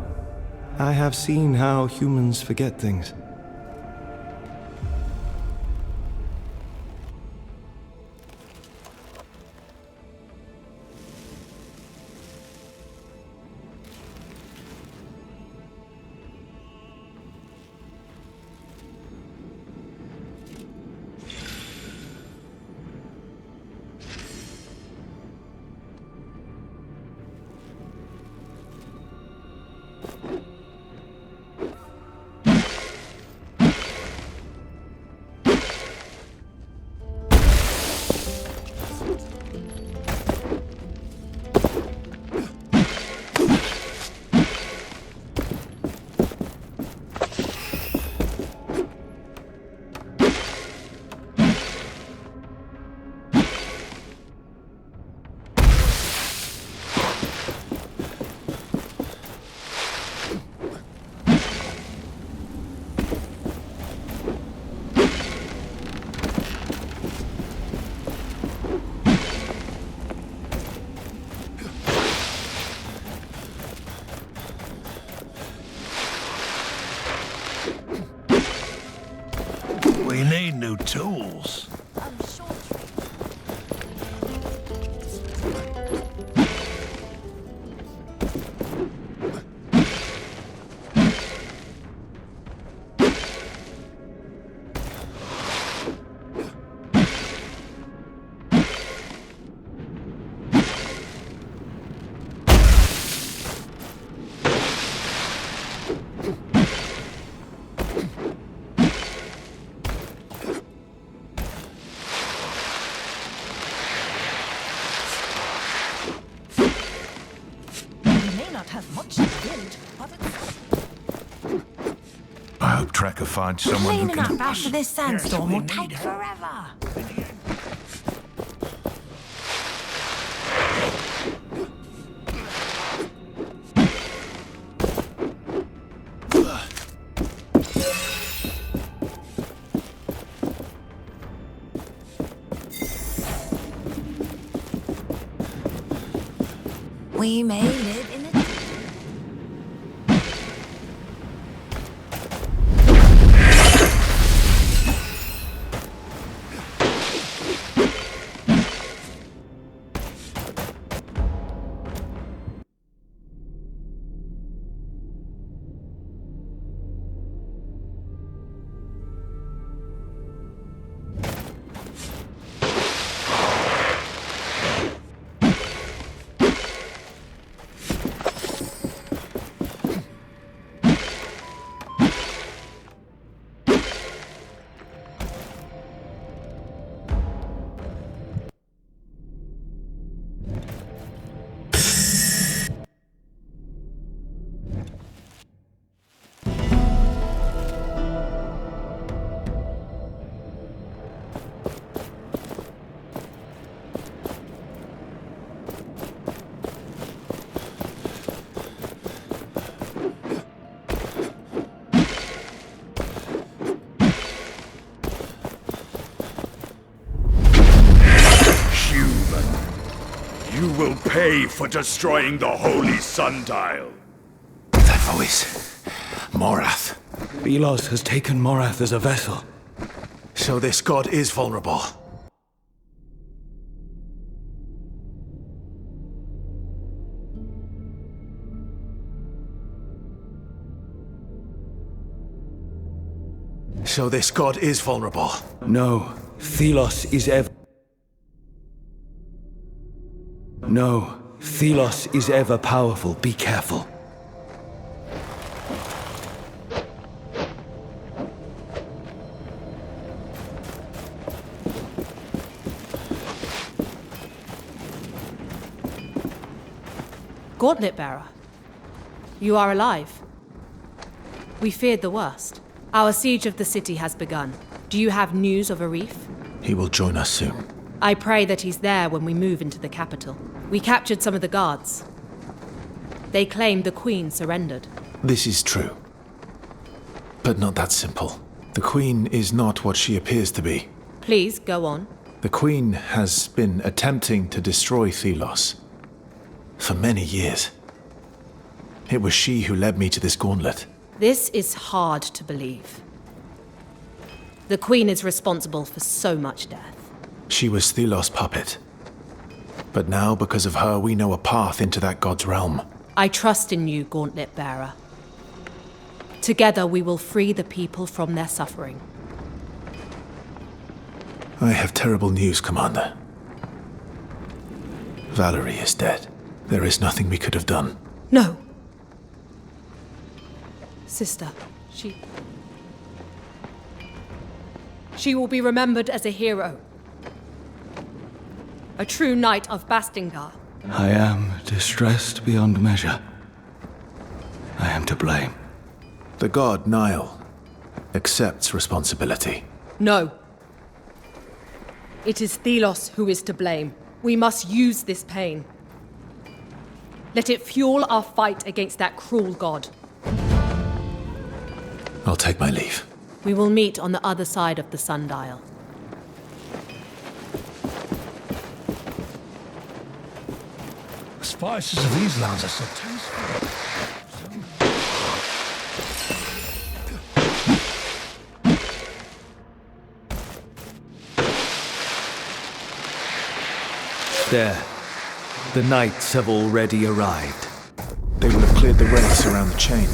I have seen how humans forget things. We need new tools. I hope Tracker finds someone who Cleaning can... up after this sandstorm will take forever. We made it in a... You will pay for destroying the Holy Sundial. That voice. Morath. Thelos has taken Morath as a vessel. So this god is vulnerable. So this god is vulnerable. No, Thelos is ever... No, Thelos is ever powerful. Be careful. Gauntlet Bearer. You are alive. We feared the worst. Our siege of the city has begun. Do you have news of Arif? He will join us soon. I pray that he's there when we move into the capital. We captured some of the guards. They claimed the Queen surrendered. This is true. But not that simple. The Queen is not what she appears to be. Please, go on. The Queen has been attempting to destroy Thelos for many years. It was she who led me to this gauntlet. This is hard to believe. The Queen is responsible for so much death. She was Thelos' puppet. But now, because of her, we know a path into that god's realm. I trust in you, Gauntlet Bearer. Together we will free the people from their suffering. I have terrible news, Commander. Valerie is dead. There is nothing we could have done. No. Sister, she will be remembered as a hero. A true knight of Bastingar. I am distressed beyond measure. I am to blame. The god, Nile, accepts responsibility. No. It is Thelos who is to blame. We must use this pain. Let it fuel our fight against that cruel god. I'll take my leave. We will meet on the other side of the sundial. The spices of these lands are so tasteful. There. The knights have already arrived. They will have cleared the wraiths around the chain.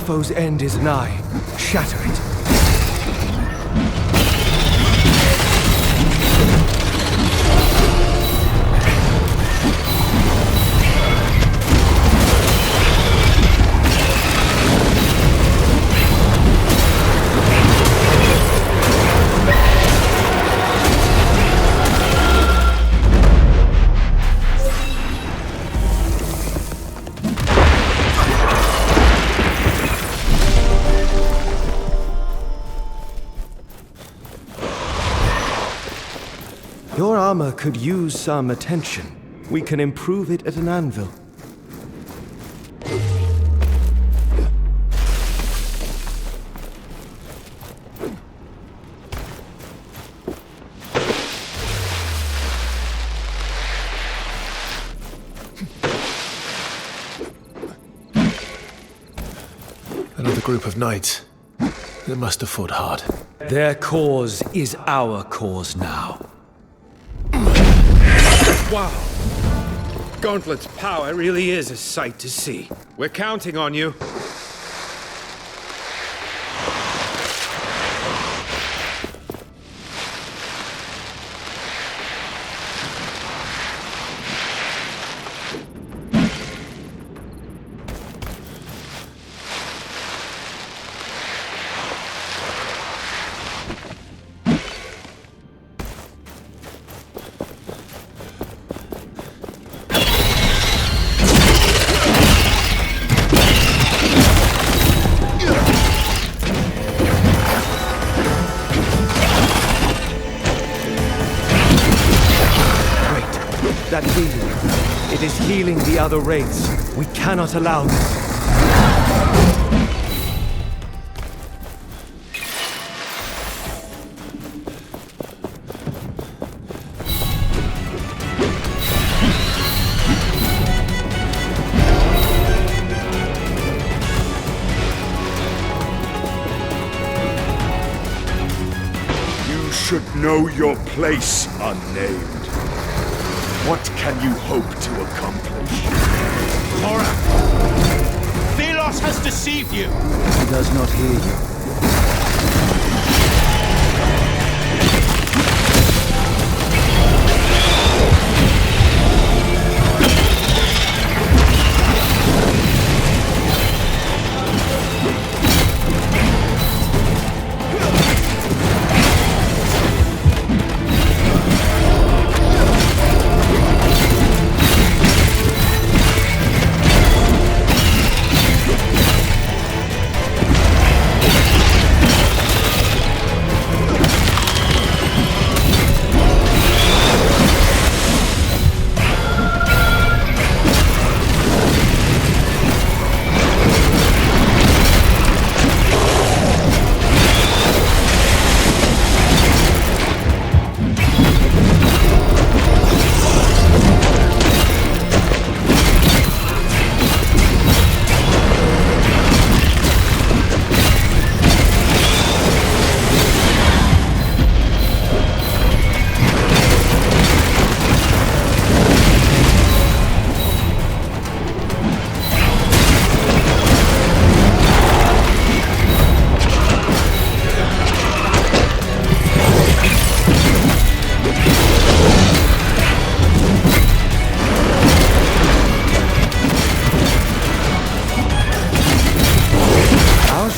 foe's end is nigh. Shatter it. could use some attention. We can improve it at an anvil. Another group of knights. They must have fought hard. Their cause is our cause now. Wow. Gauntlet's power really is a sight to see. We're counting on you. That healing. It is healing the other wraiths. We cannot allow this. You should know your place, unnamed. What can you hope to accomplish? Horak! Thelos has deceived you! He does not hear you.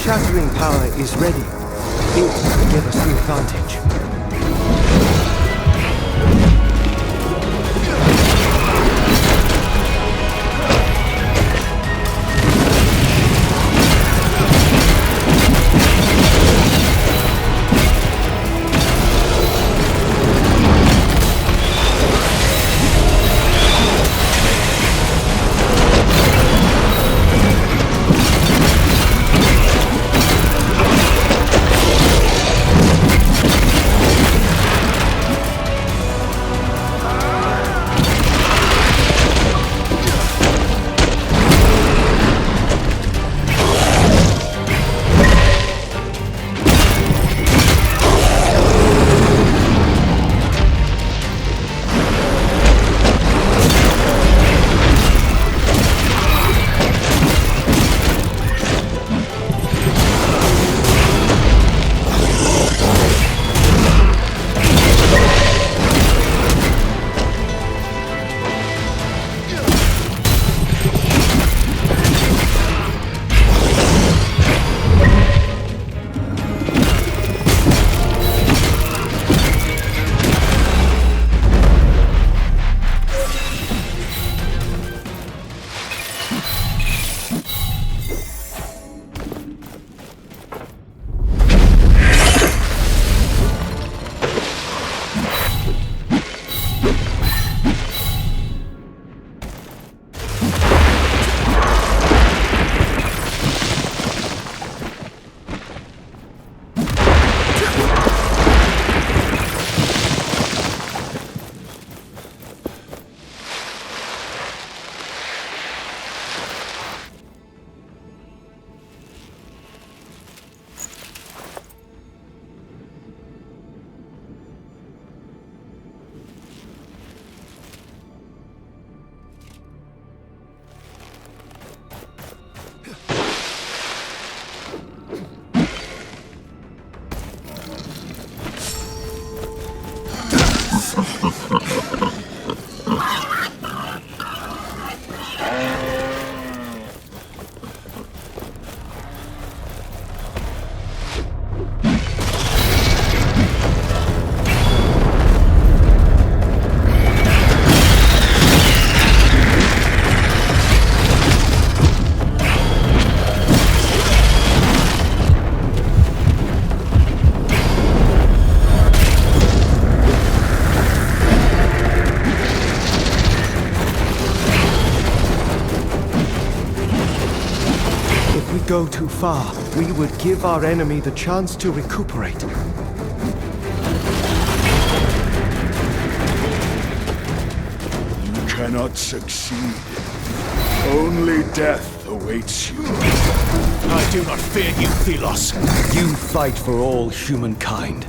Shattering power is ready. It will give us the advantage. go too far, we would give our enemy the chance to recuperate. You cannot succeed. Only death awaits you. I do not fear you, Thelos. You fight for all humankind.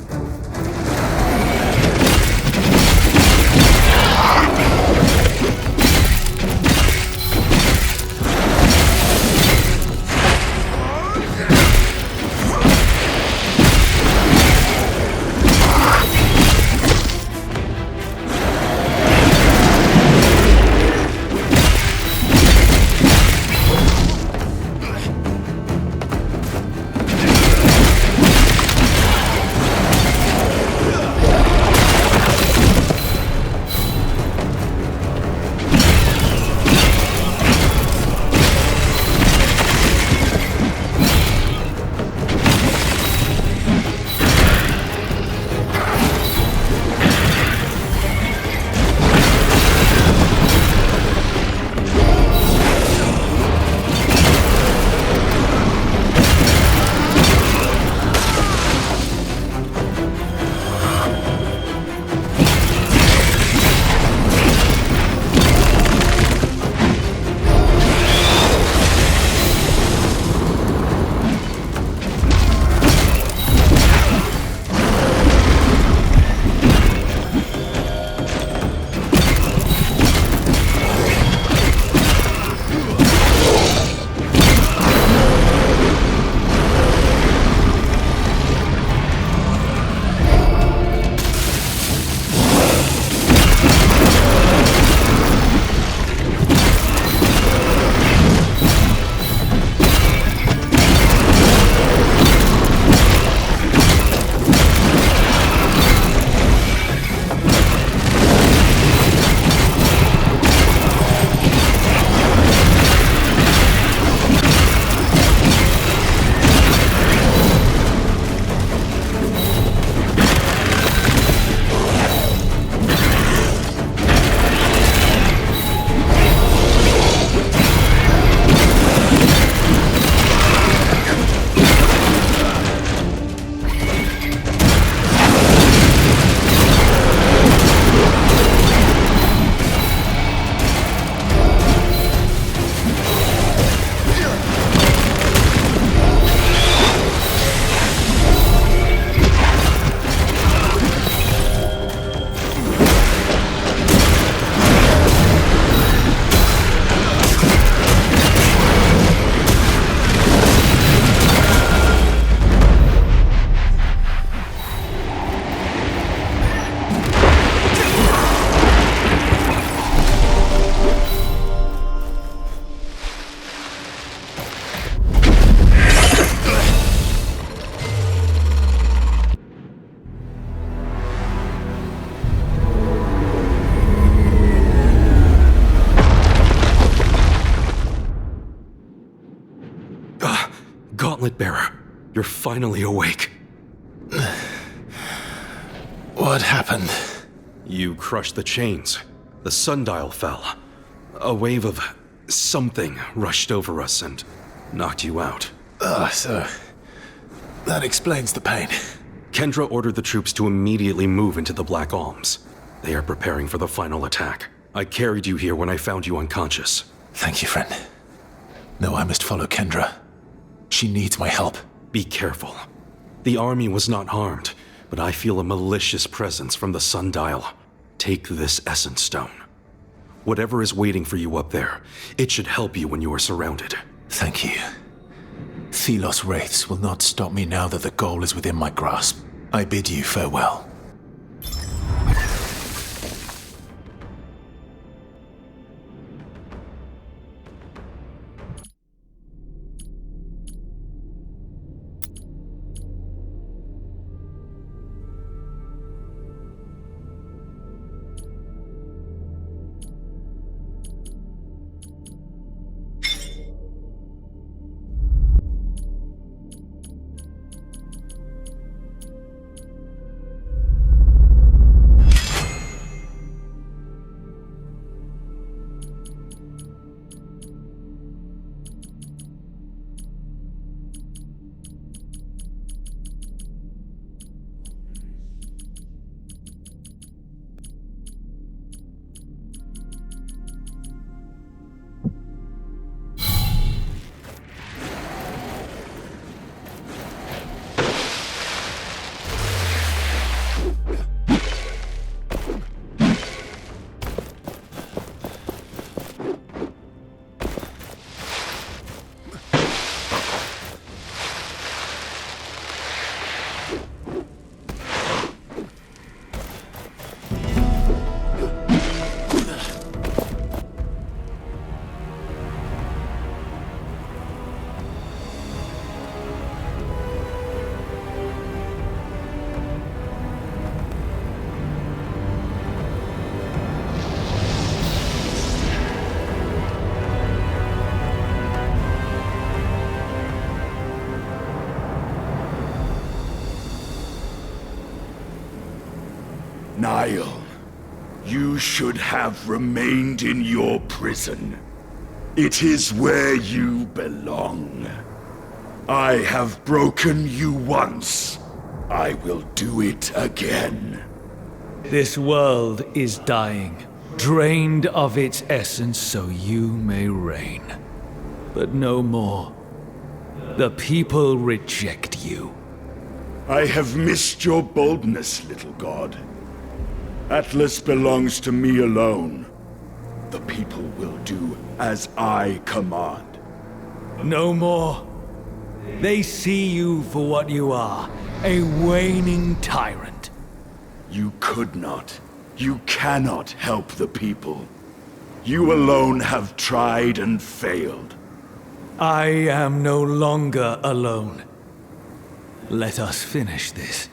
Gauntlet Bearer, you're finally awake. What happened? You crushed the chains. The sundial fell. A wave of something rushed over us and knocked you out. So that explains the pain. Kendra ordered the troops to immediately move into the Black Alms. They are preparing for the final attack. I carried you here when I found you unconscious. Thank you, friend. No, I must follow Kendra. She needs my help. Be careful. The army was not harmed, but I feel a malicious presence from the sundial. Take this Essence Stone. Whatever is waiting for you up there, it should help you when you are surrounded. Thank you. Thelos wraiths will not stop me now that the goal is within my grasp. I bid you farewell. Denial. You should have remained in your prison. It is where you belong. I have broken you once. I will do it again. This world is dying, drained of its essence so you may reign. But no more. The people reject you. I have missed your boldness, little god. Atlas belongs to me alone. The people will do as I command. No more. They see you for what you are, a waning tyrant. You could not. You cannot help the people. You alone have tried and failed. I am no longer alone. Let us finish this.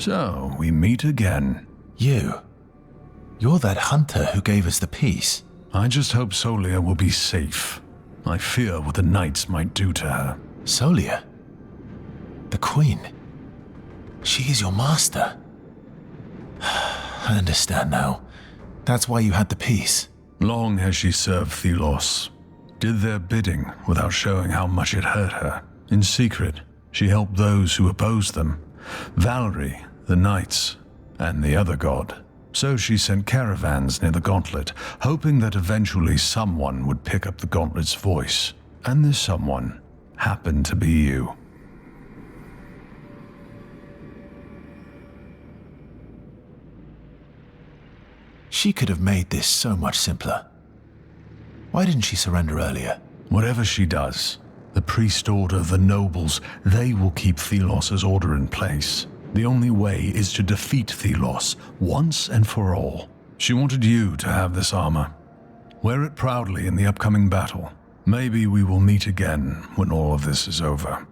So, we meet again. You? You're that hunter who gave us the peace. I just hope Solia will be safe. I fear what the Knights might do to her. Solia? The Queen? She is your master. I understand now. That's why you had the peace. Long has she served Thelos. Did their bidding without showing how much it hurt her. In secret, she helped those who opposed them. Valerie, the Knights, and the other god. So she sent caravans near the Gauntlet, hoping that eventually someone would pick up the Gauntlet's voice. And this someone happened to be you. She could have made this so much simpler. Why didn't she surrender earlier? Whatever she does, the priest order, the nobles, they will keep Thelos' order in place. The only way is to defeat Thelos once and for all. She wanted you to have this armor. Wear it proudly in the upcoming battle. Maybe we will meet again when all of this is over.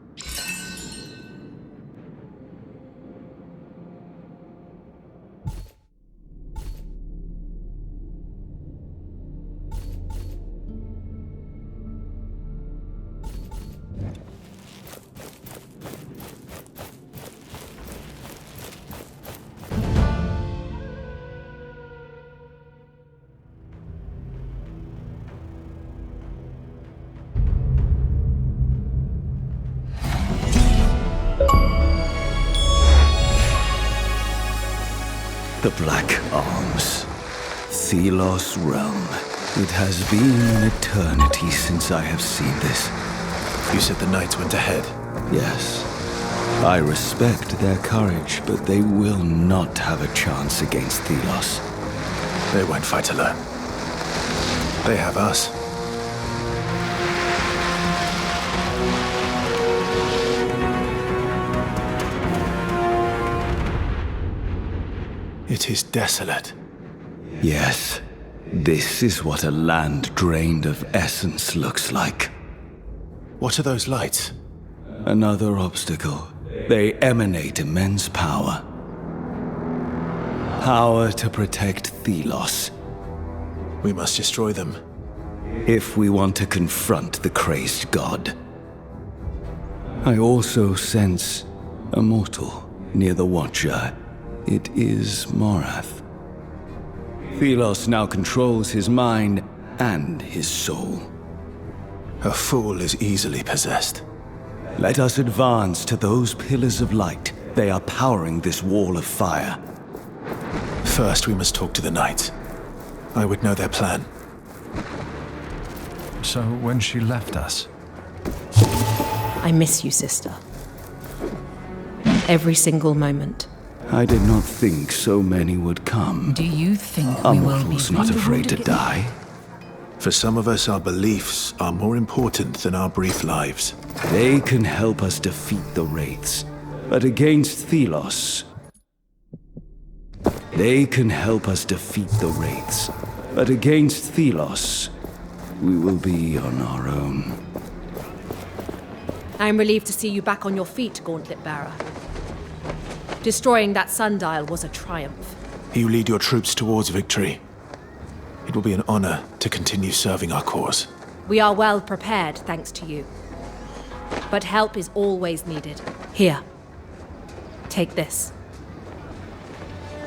The Black Arms. Thelos realm. It has been an eternity since I have seen this. You said the Knights went ahead? Yes. I respect their courage, but they will not have a chance against Thelos. They won't fight alone. They have us. It is desolate. Yes. This is what a land drained of essence looks like. What are those lights? Another obstacle. They emanate immense power. Power to protect Thelos. We must destroy them. If we want to confront the crazed god. I also sense a mortal near the Watcher. It is Morath. Thelos now controls his mind and his soul. A fool is easily possessed. Let us advance to those pillars of light. They are powering this wall of fire. First, we must talk to the Knights. I would know their plan. So when she left us? I miss you, sister. Every single moment. I did not think so many would come. Do you think A we will be mortal's not afraid to die. For some of us, our beliefs are more important than our brief lives. They can help us defeat the Wraiths, but against Thelos... They can help us defeat the Wraiths, but against Thelos, we will be on our own. I am relieved to see you back on your feet, Gauntlet Bearer. Destroying that sundial was a triumph. You lead your troops towards victory. It will be an honor to continue serving our cause. We are well prepared, thanks to you. But help is always needed. Here. Take this.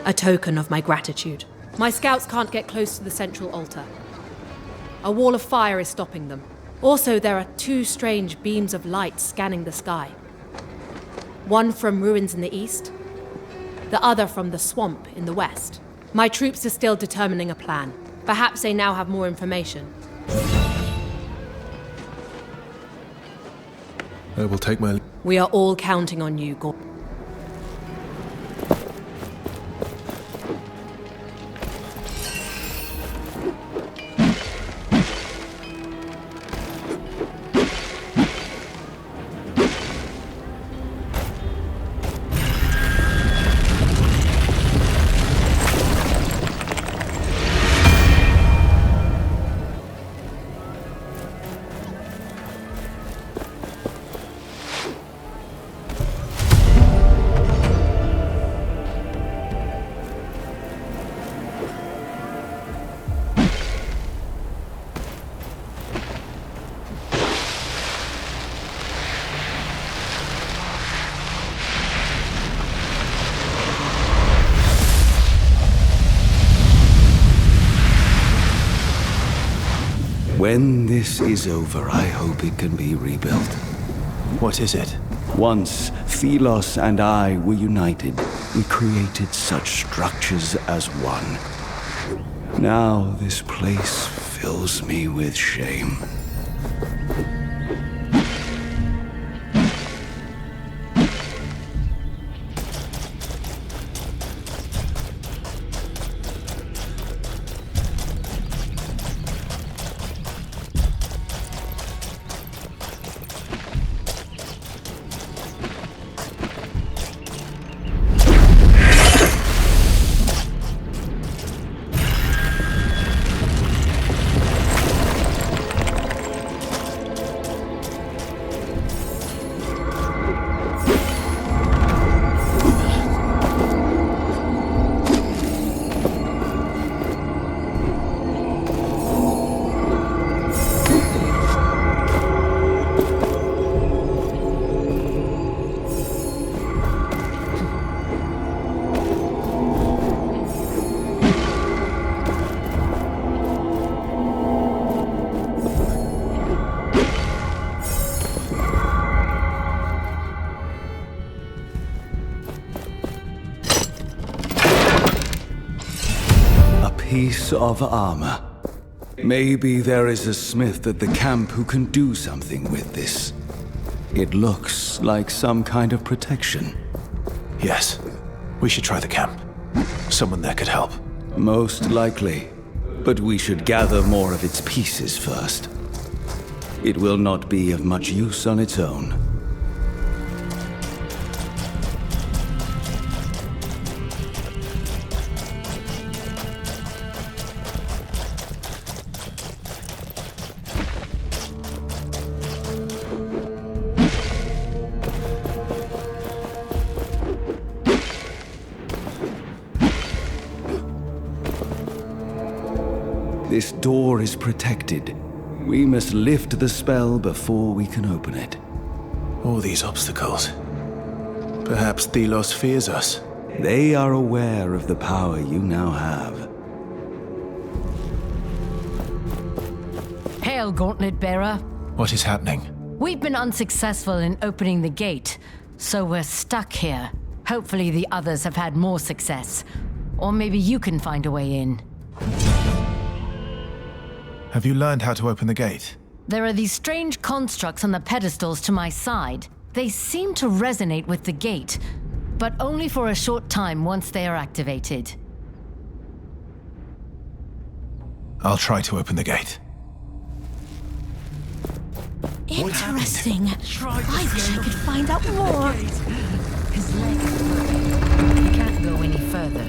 A token of my gratitude. My scouts can't get close to the central altar. A wall of fire is stopping them. Also, there are two strange beams of light scanning the sky. One from ruins in the east, the other from the swamp in the west. My troops are still determining a plan. Perhaps they now have more information. I will take my... We are all counting on you, Gauntlet. When this is over, I hope it can be rebuilt. What is it? Once, Thelos and I were united. We created such structures as one. Now this place fills me with shame. Piece of armor. Maybe there is a smith at the camp who can do something with this. It looks like some kind of protection. Yes. We should try the camp. Someone there could help. Most likely. But we should gather more of its pieces first. It will not be of much use on its own. This door is protected. We must lift the spell before we can open it. All these obstacles. Perhaps Thelos fears us. They are aware of the power you now have. Hail, Gauntlet Bearer. What is happening? We've been unsuccessful in opening the gate, so we're stuck here. Hopefully the others have had more success. Or maybe you can find a way in. Have you learned how to open the gate? There are these strange constructs on the pedestals to my side. They seem to resonate with the gate, but only for a short time once they are activated. I'll try to open the gate. Interesting. I wish I could find out more. His legs. He can't go any further.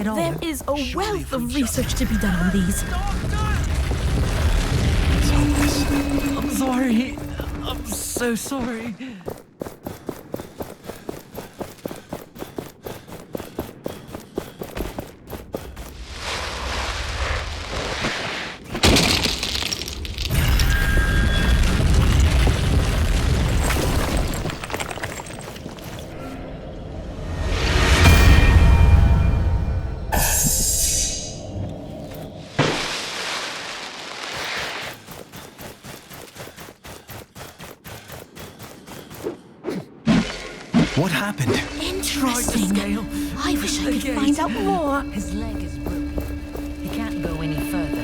it all. There is a wealth of research to be done on these. I'm sorry. I'm so sorry. What happened? Interesting. I wish I could find out more. His leg is broken. He can't go any further.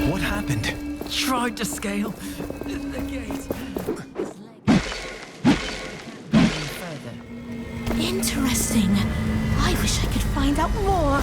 What happened? Tried to scale the gate. Interesting. I wish I could find out more.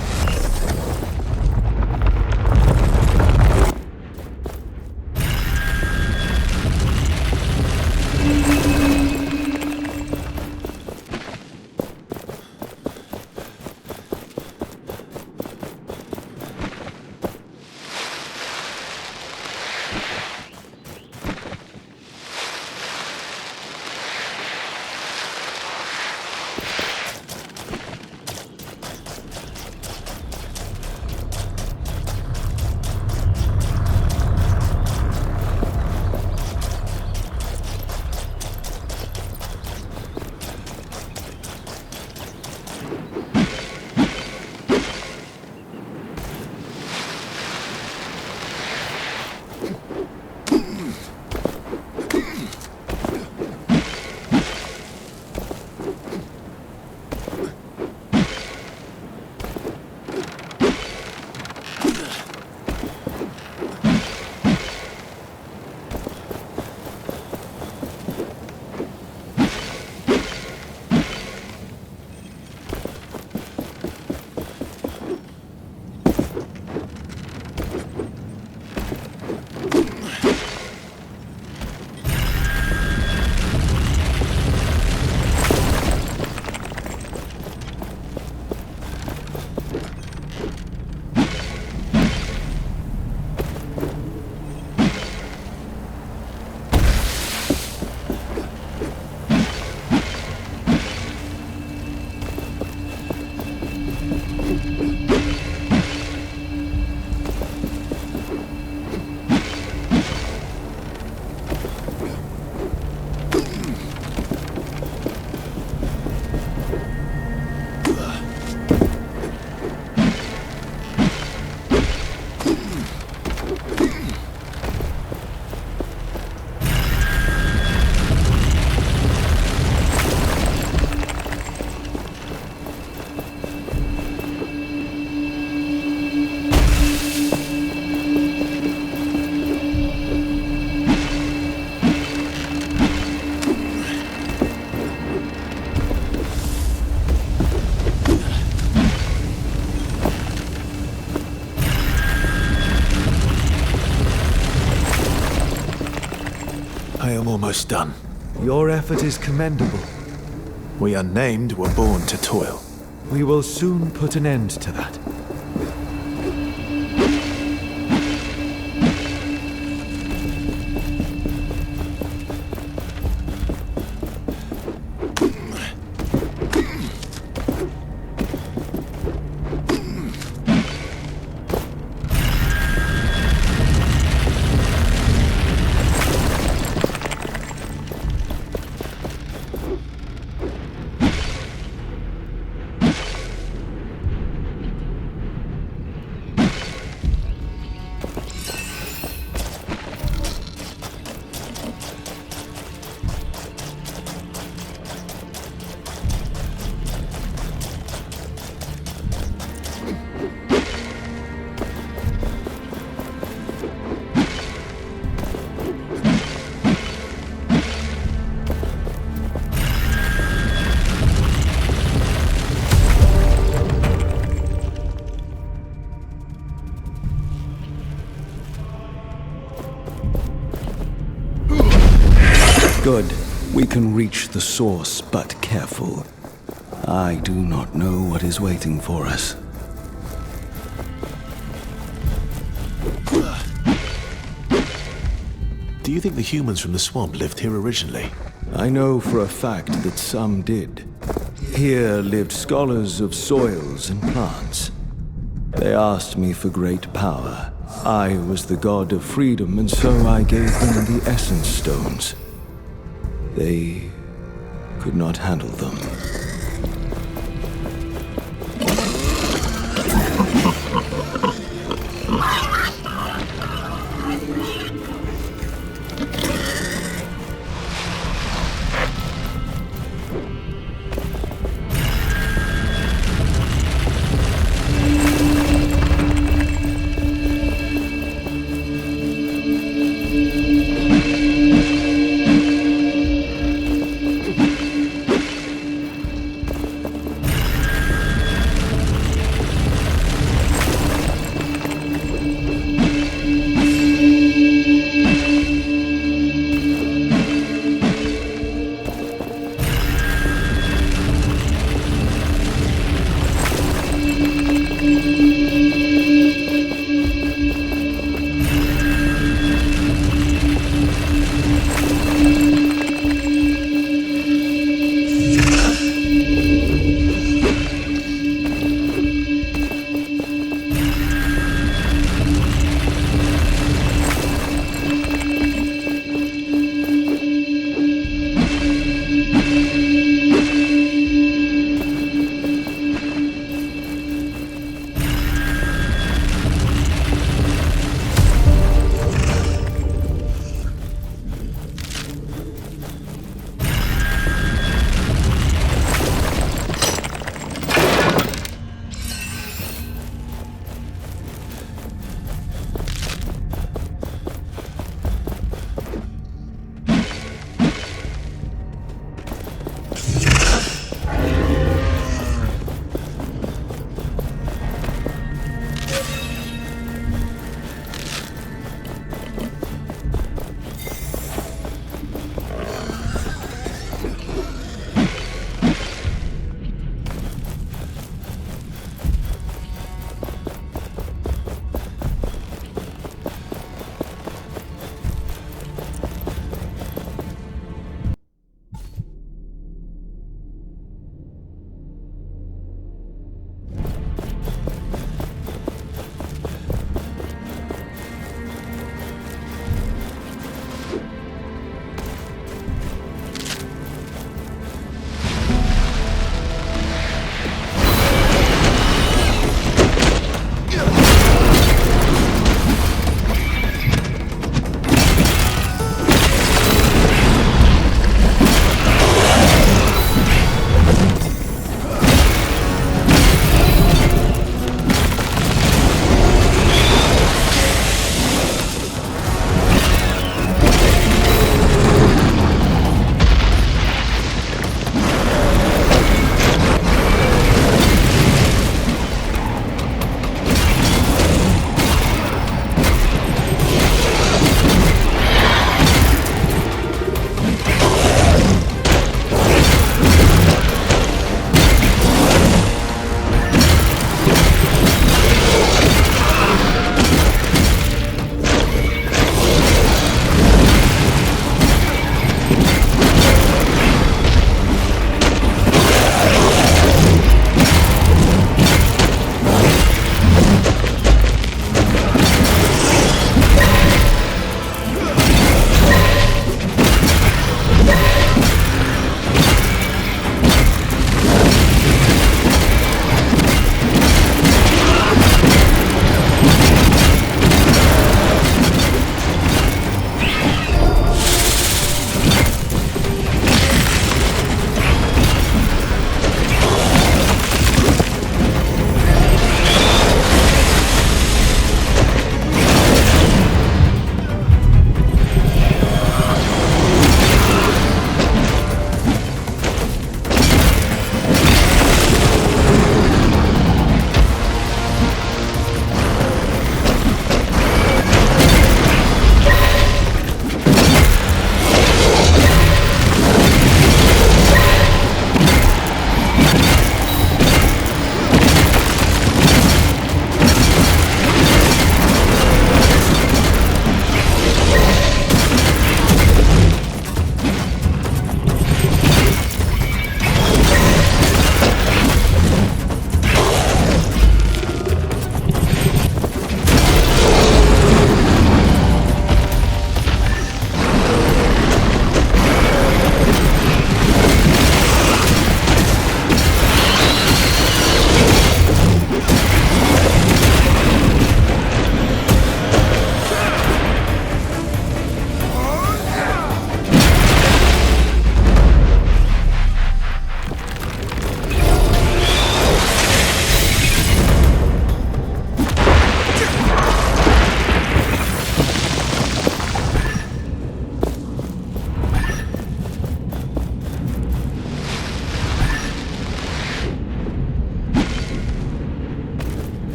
I am almost done. Your effort is commendable. We unnamed were born to toil. We will soon put an end to that. Good. We can reach the source, but careful. I do not know what is waiting for us. Do you think the humans from the swamp lived here originally? I know for a fact that some did. Here lived scholars of soils and plants. They asked me for great power. I was the god of freedom, and so I gave them the Essence Stones. They could not handle them.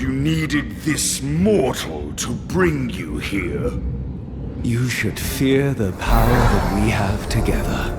you needed this mortal to bring you here. You should fear the power that we have together.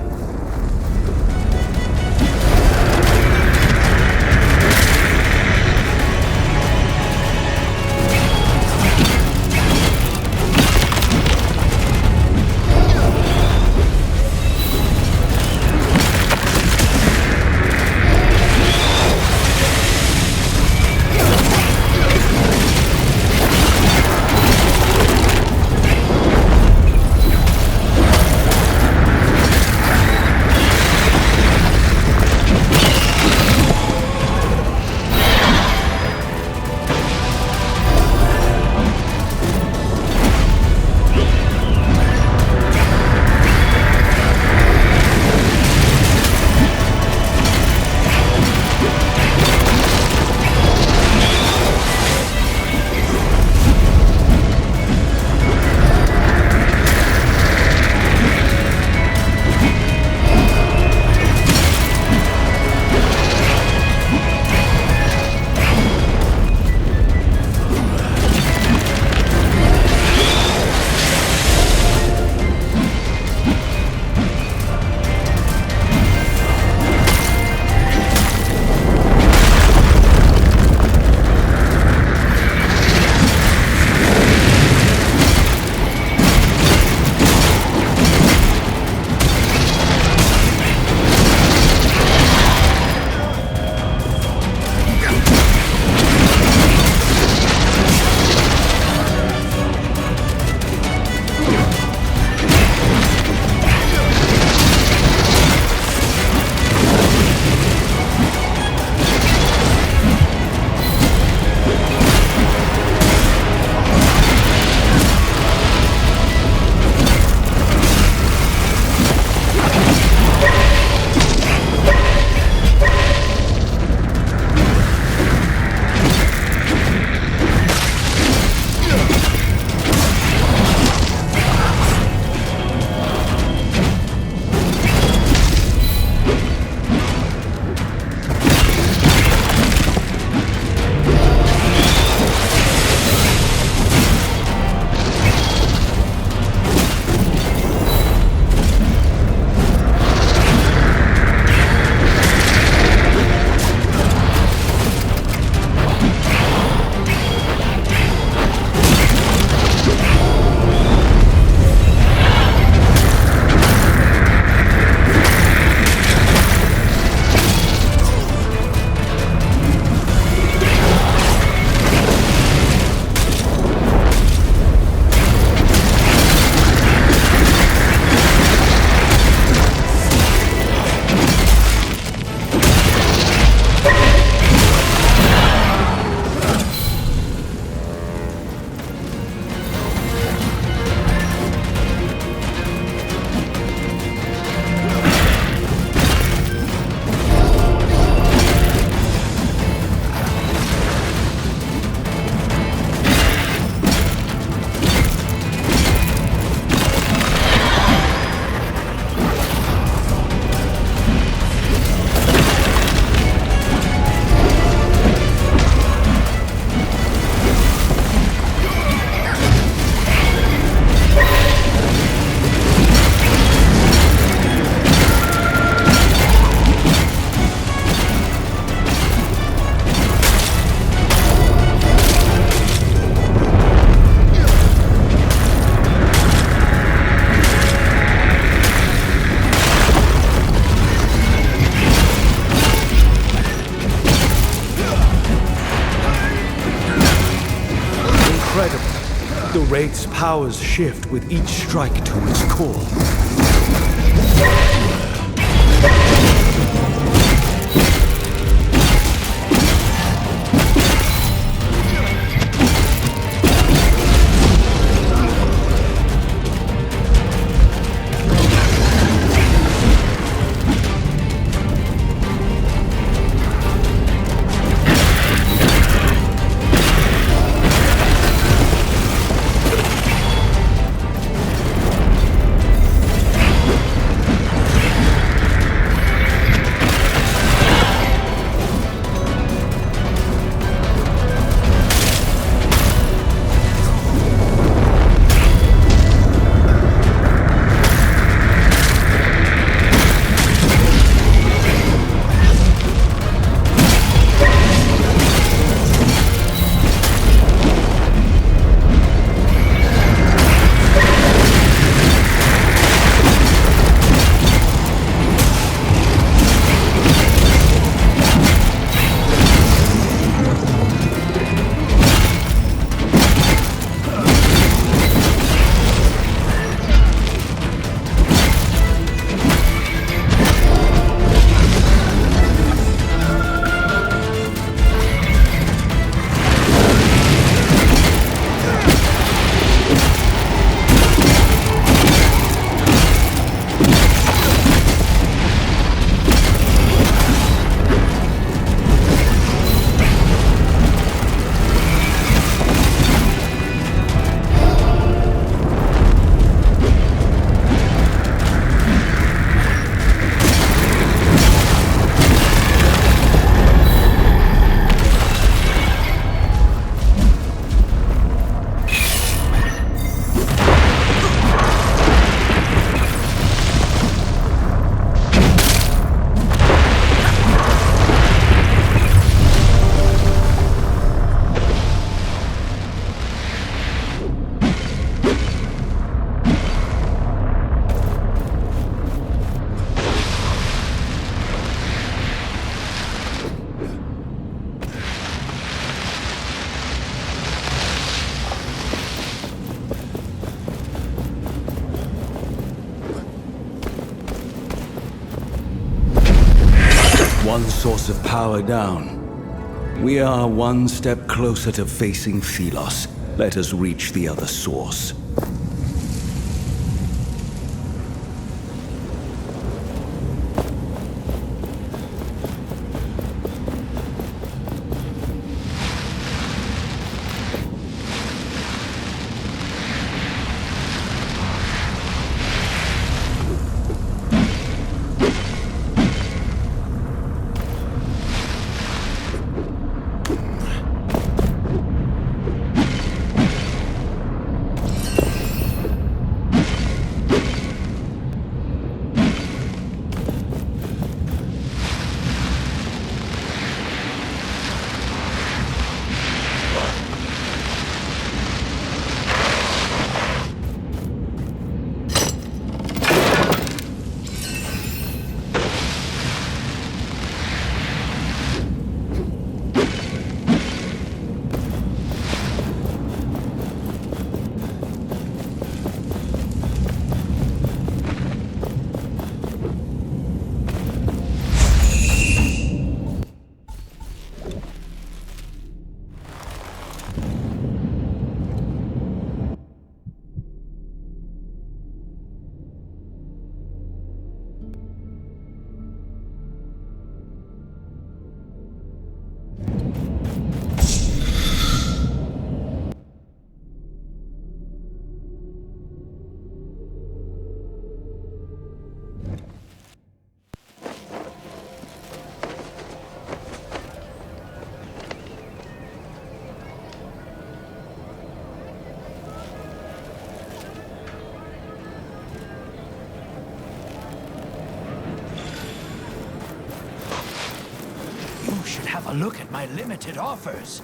The Wraith's powers shift with each strike to its core. one source of power down. We are one step closer to facing Thelos. Let us reach the other source. You should have a look at my limited offers.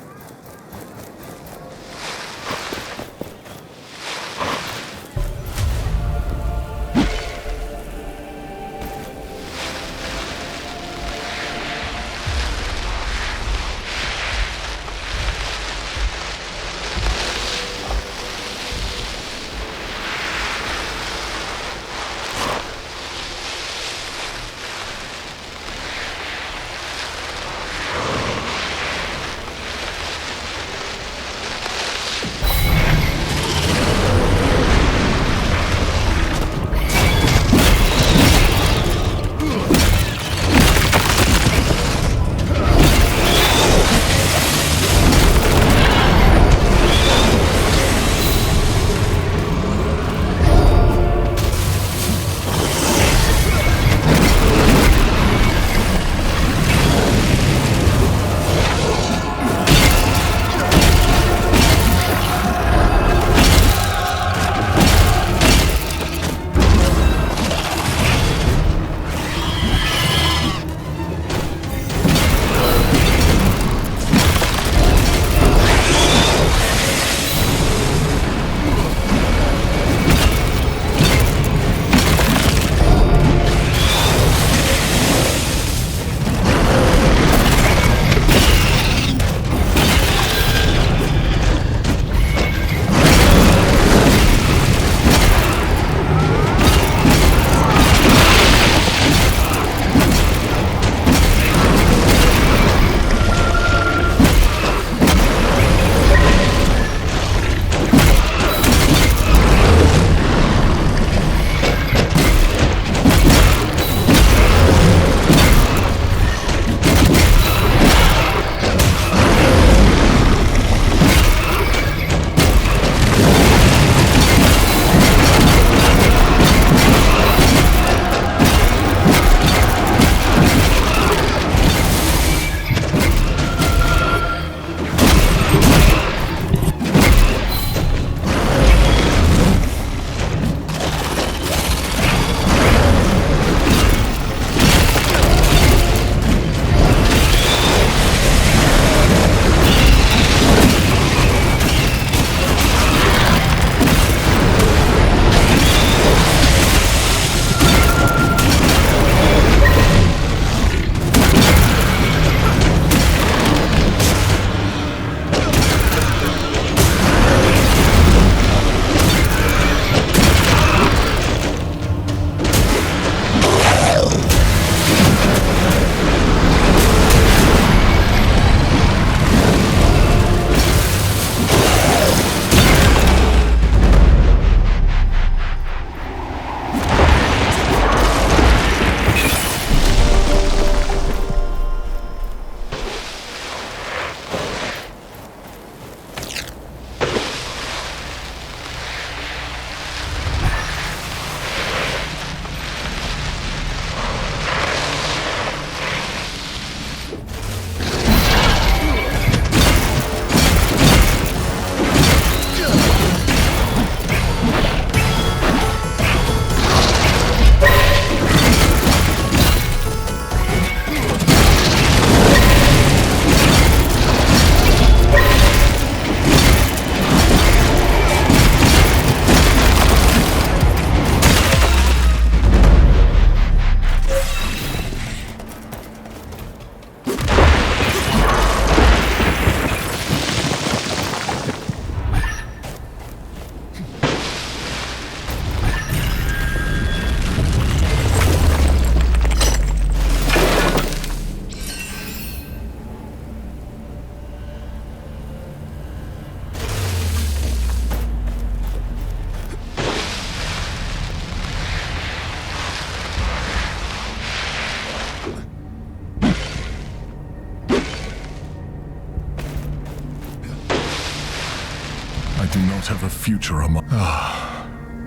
do not have a future among...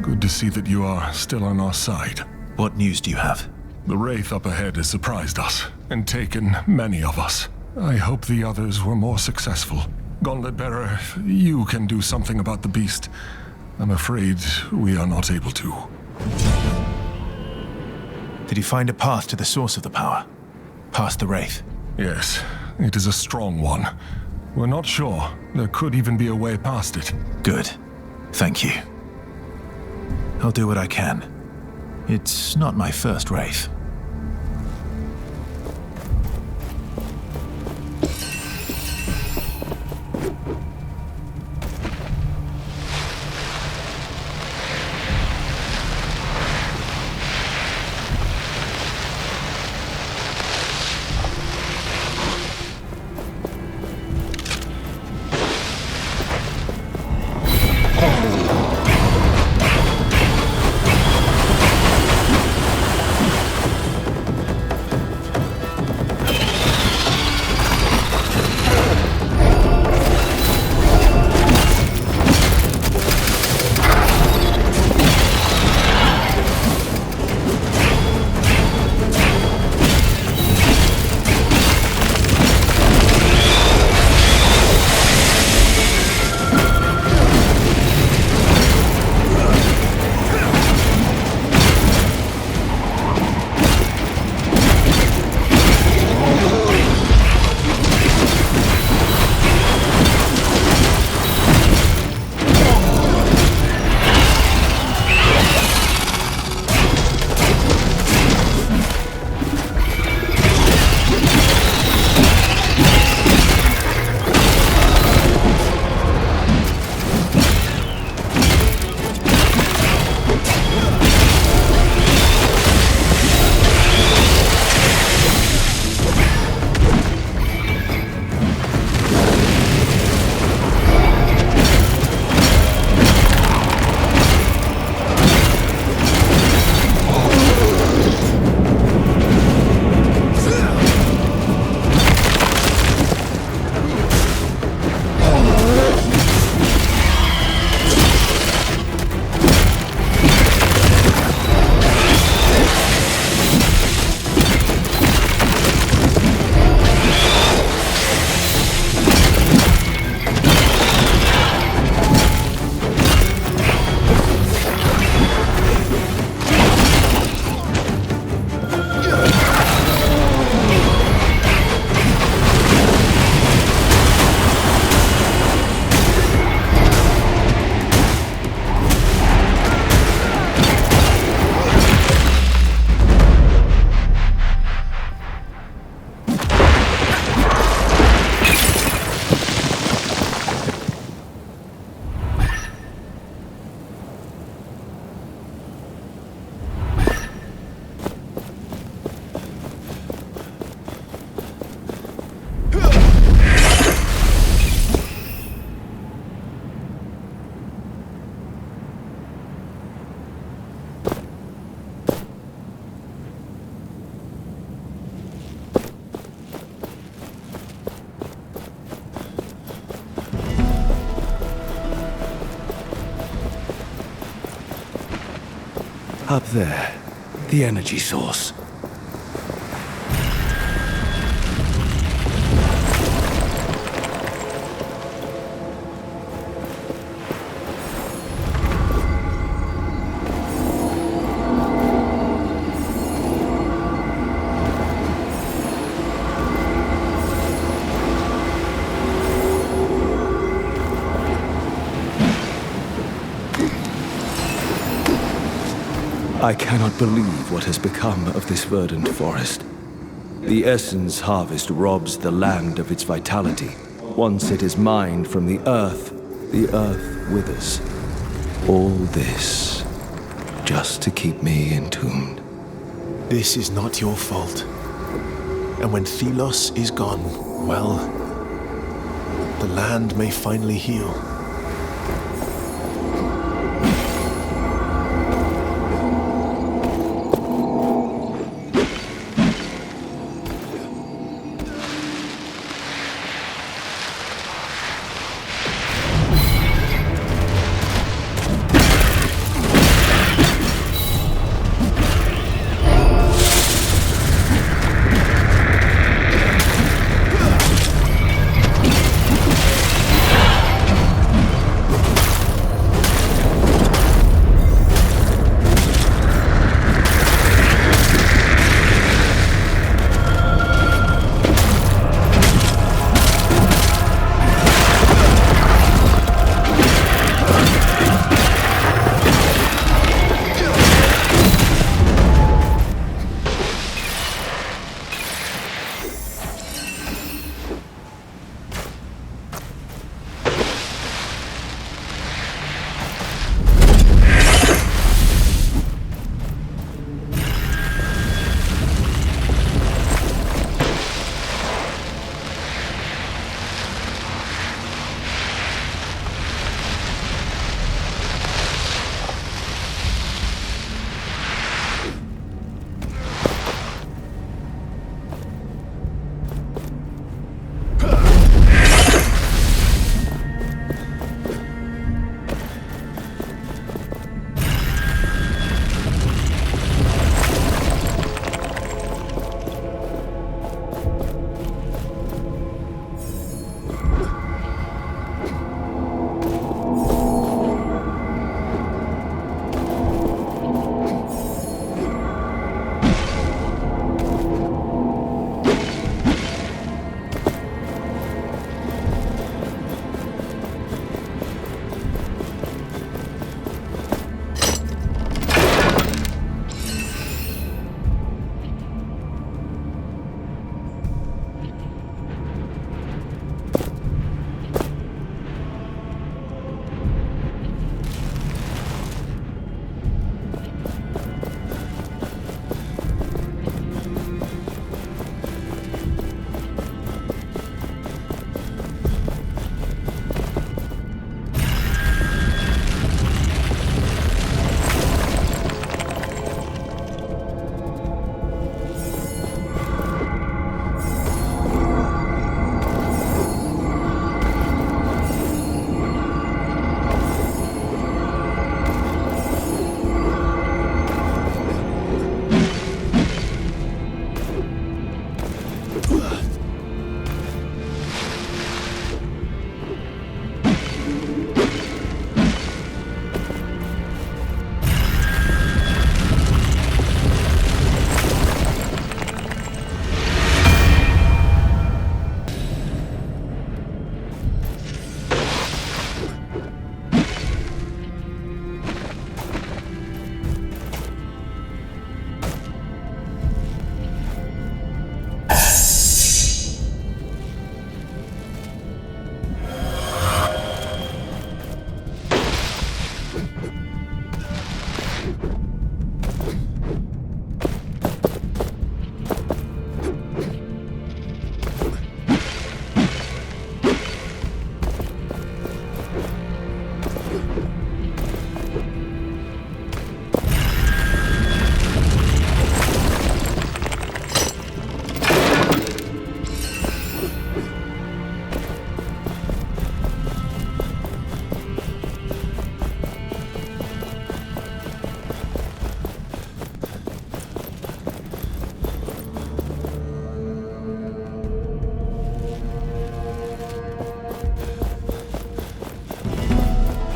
Good to see that you are still on our side. What news do you have? The Wraith up ahead has surprised us, and taken many of us. I hope the others were more successful. Gauntlet Bearer, you can do something about the beast. I'm afraid we are not able to. Did you find a path to the source of the power? Past the Wraith? Yes, it is a strong one. We're not sure. There could even be a way past it. Good. Thank you. I'll do what I can. It's not my first Wraith. Up there, the energy source. I cannot believe what has become of this verdant forest. The essence harvest robs the land of its vitality. Once it is mined from the earth withers. All this, just to keep me entombed. This is not your fault. And when Thelos is gone, well, the land may finally heal.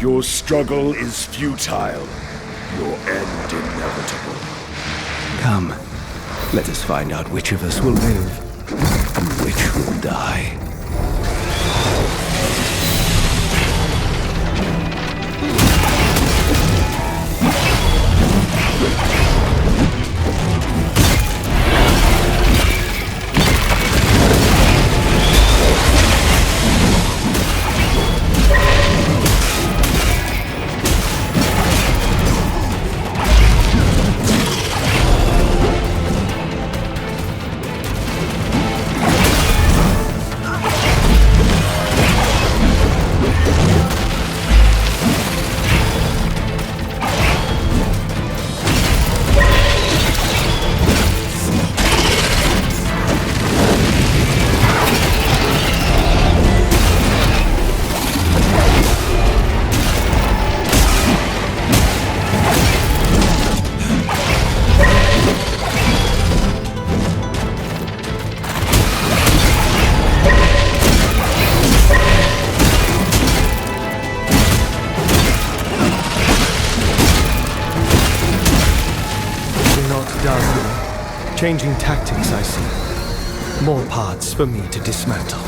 Your struggle is futile. Your end inevitable. Come, let us find out which of us will live and which will die. Changing tactics, I see. More parts for me to dismantle.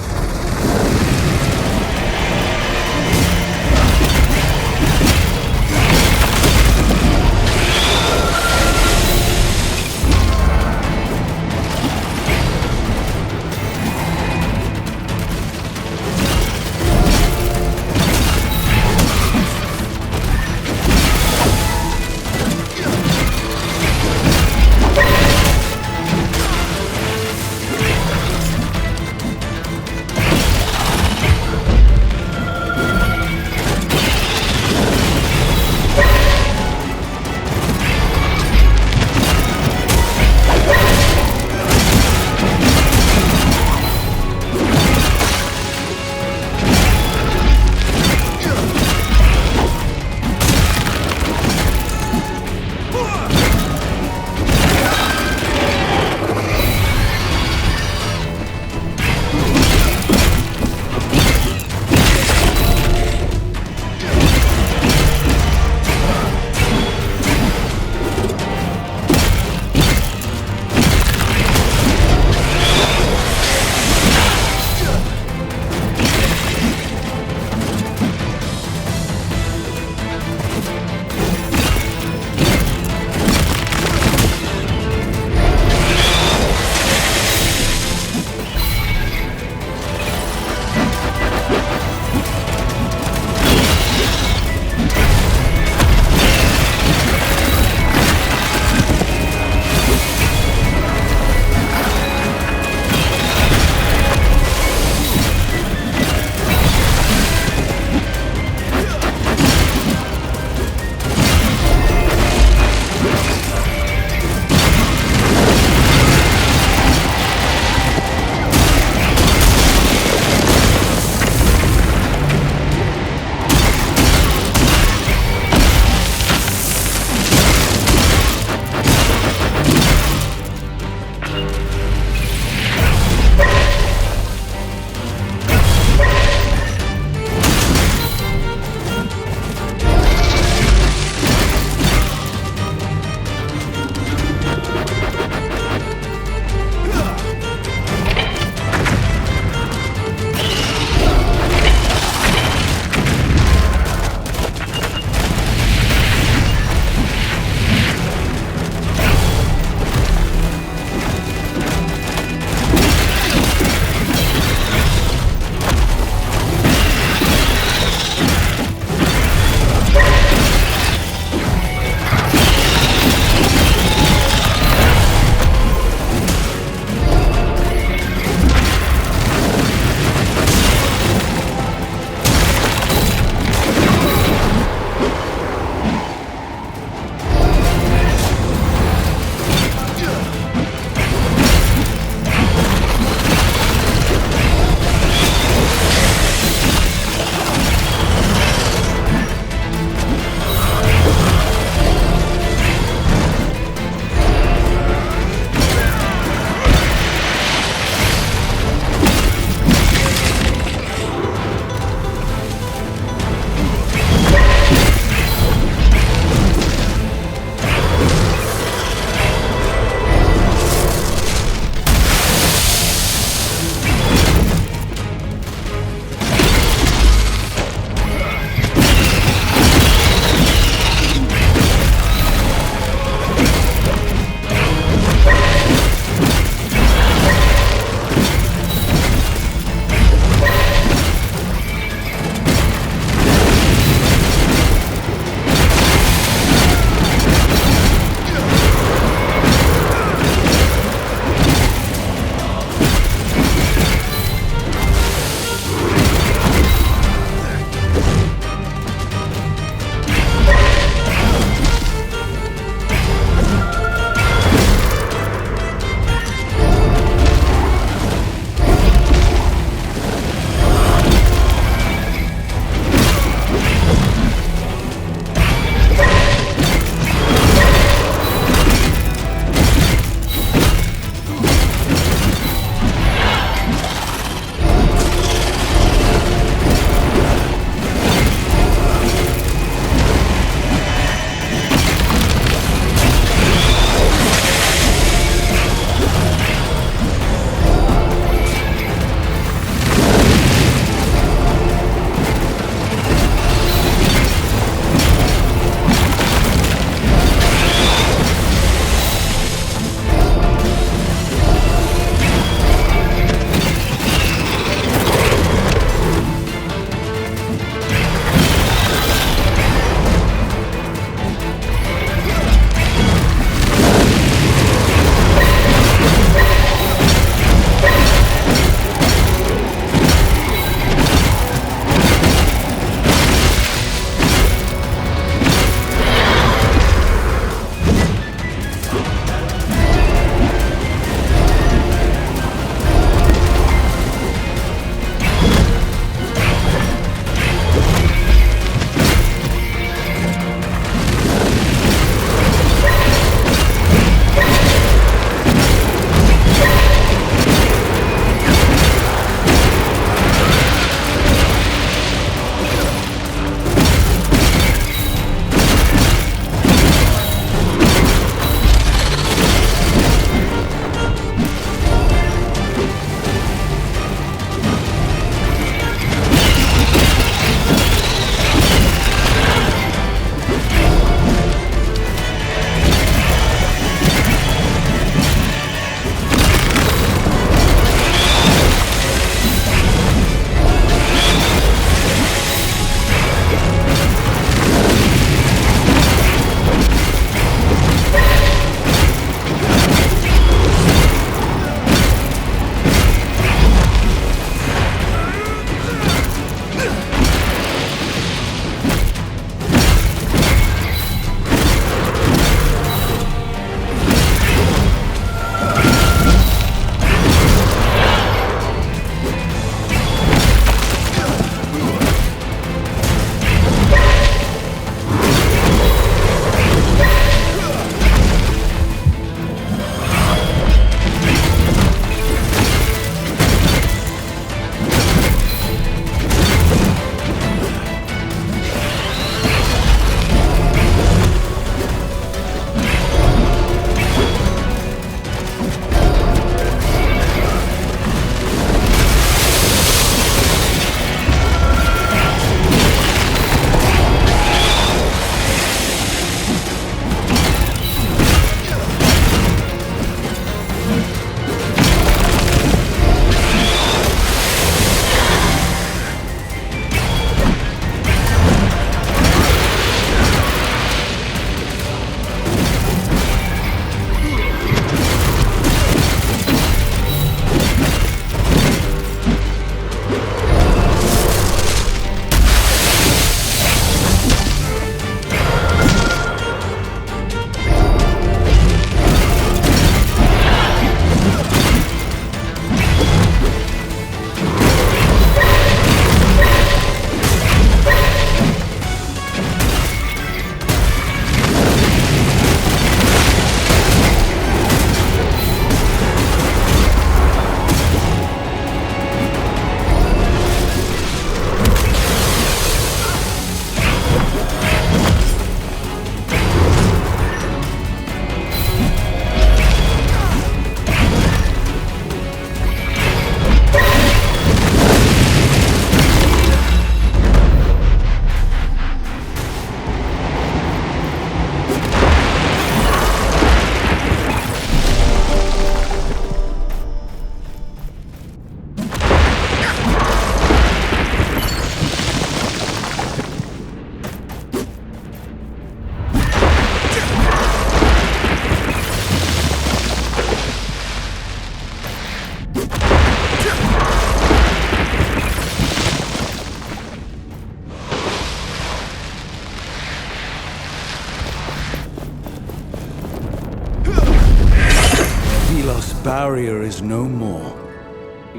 barrier is no more.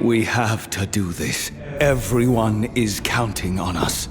We have to do this. Everyone is counting on us.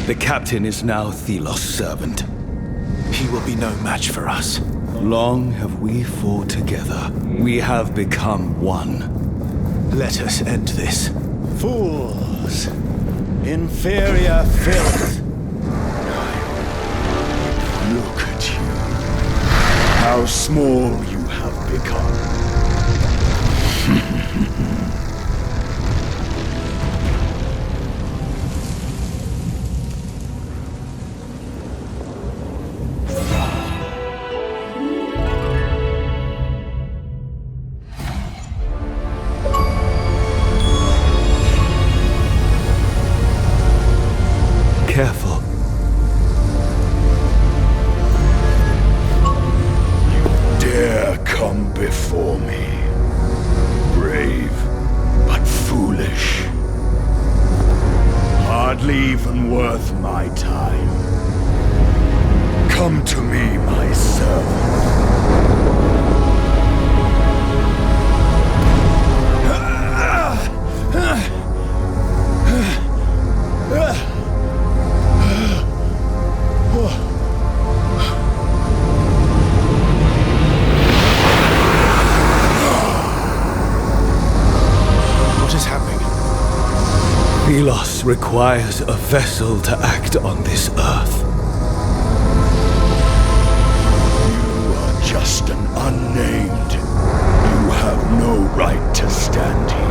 The captain is now Thelos' servant. He will be no match for us. Long have we fought together. We have become one. Let us end this. Fools! Inferior filth! Look at you. How small you have become. Careful. Dare come before me. Brave, but foolish. Hardly even worth my time. Come to me, my servant. Thelos requires a vessel to act on this earth. You are just an unnamed. You have no right to stand here.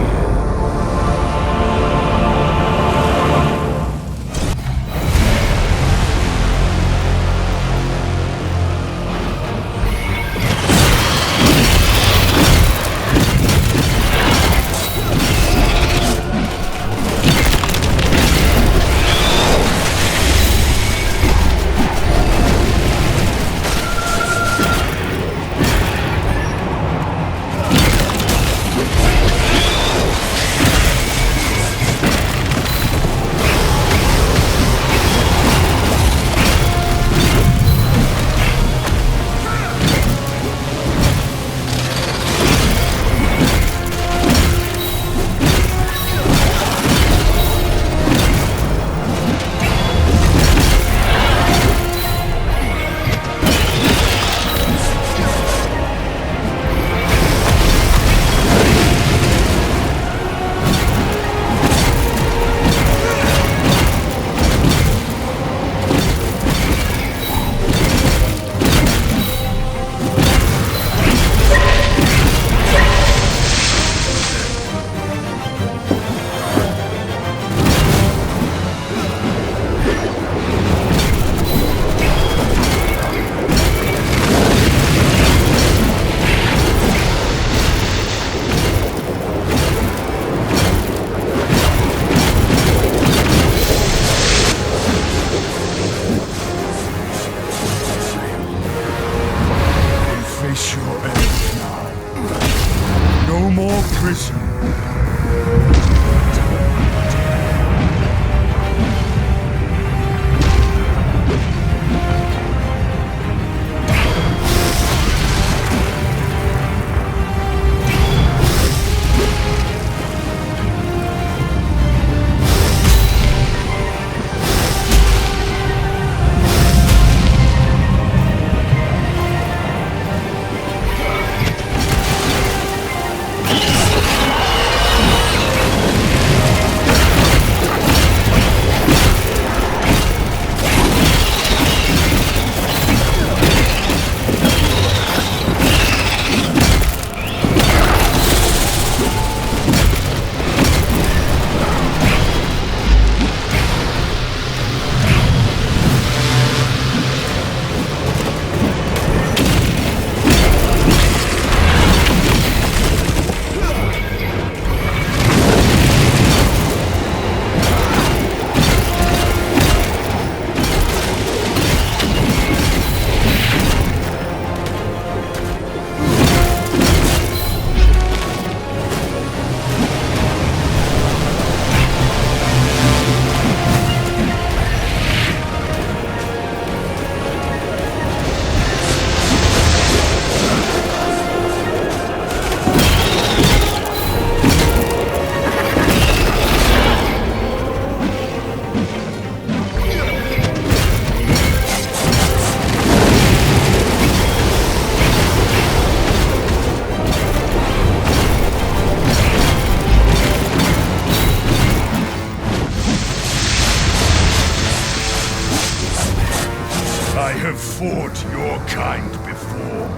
have fought your kind before.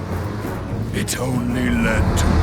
It only led to me.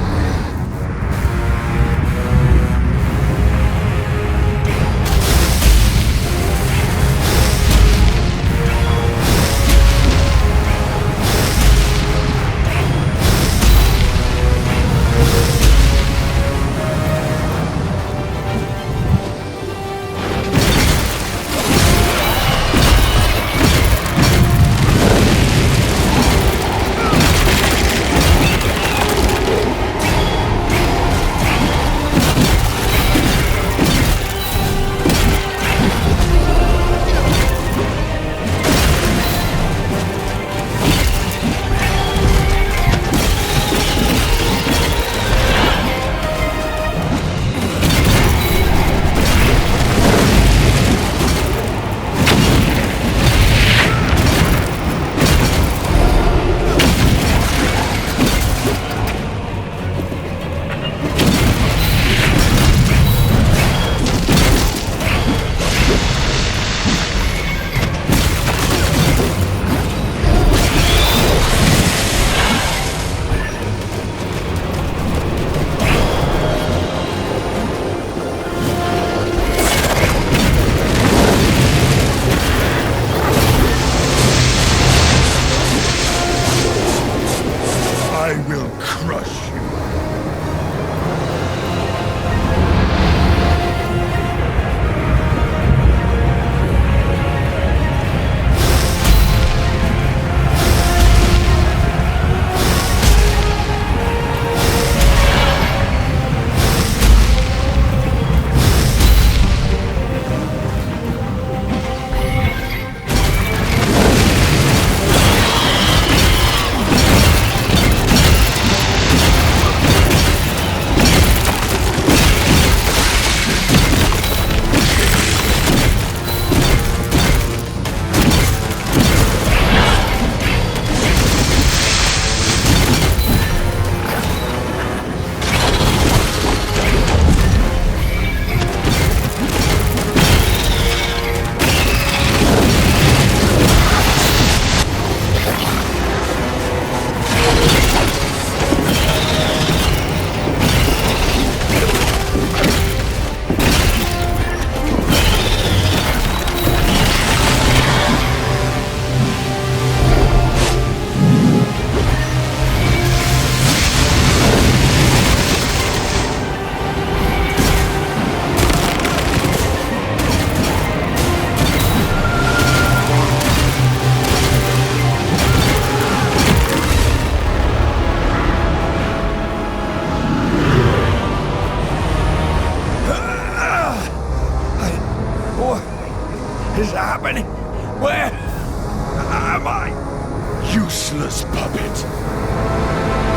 useless puppet.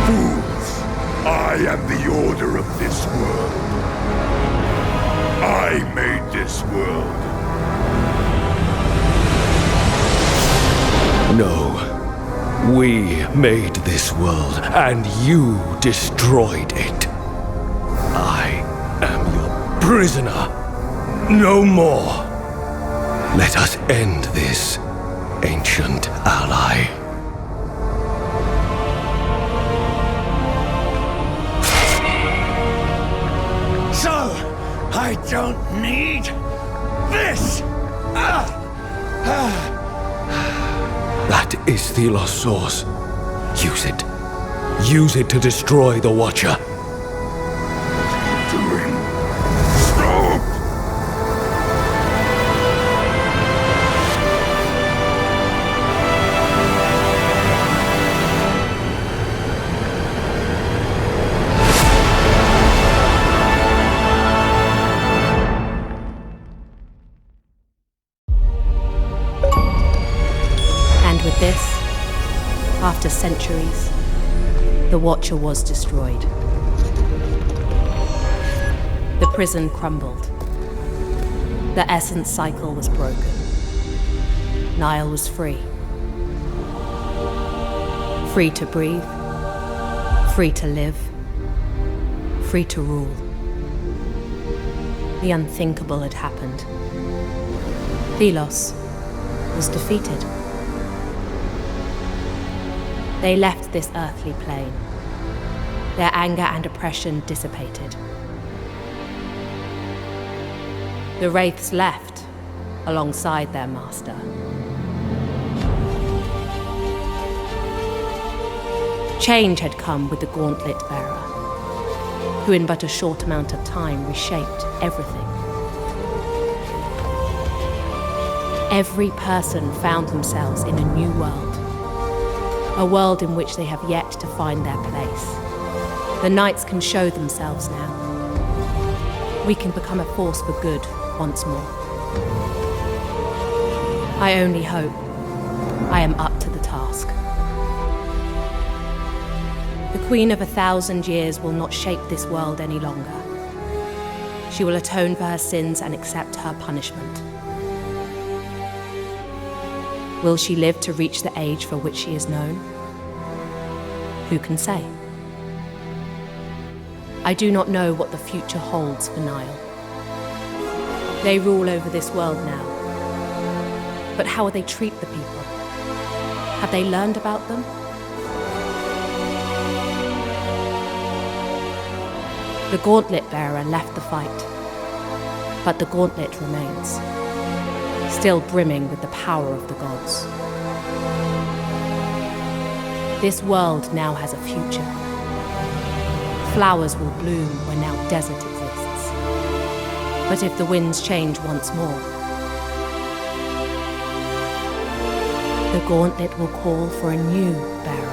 Fools, I am the order of this world. I made this world. No, we made this world, and you destroyed it. I am your prisoner. No more. Let us end this, ancient ally. So, I don't need this! That is Thelos' source. Use it. Use it to destroy the Watcher. And with this, after centuries, the Watcher was destroyed. The prison crumbled. The essence cycle was broken. Nile was free. Free to breathe. Free to live. Free to rule. The unthinkable had happened. Thelos was defeated. They left this earthly plane. Their anger and oppression dissipated. The Wraiths left alongside their master. Change had come with the Gauntlet Bearer, who in but a short amount of time reshaped everything. Every person found themselves in a new world. A world in which they have yet to find their place. The Knights can show themselves now. We can become a force for good once more. I only hope I am up to the task. The Queen of 1,000 Years will not shape this world any longer. She will atone for her sins and accept her punishment. Will she live to reach the age for which she is known? Who can say? I do not know what the future holds for Nile. They rule over this world now. But how will they treat the people? Have they learned about them? The Gauntlet Bearer left the fight, but the Gauntlet remains, still brimming with the power of the gods. This world now has a future. Flowers will bloom where now desert exists. But if the winds change once more, the Gauntlet will call for a new bearer.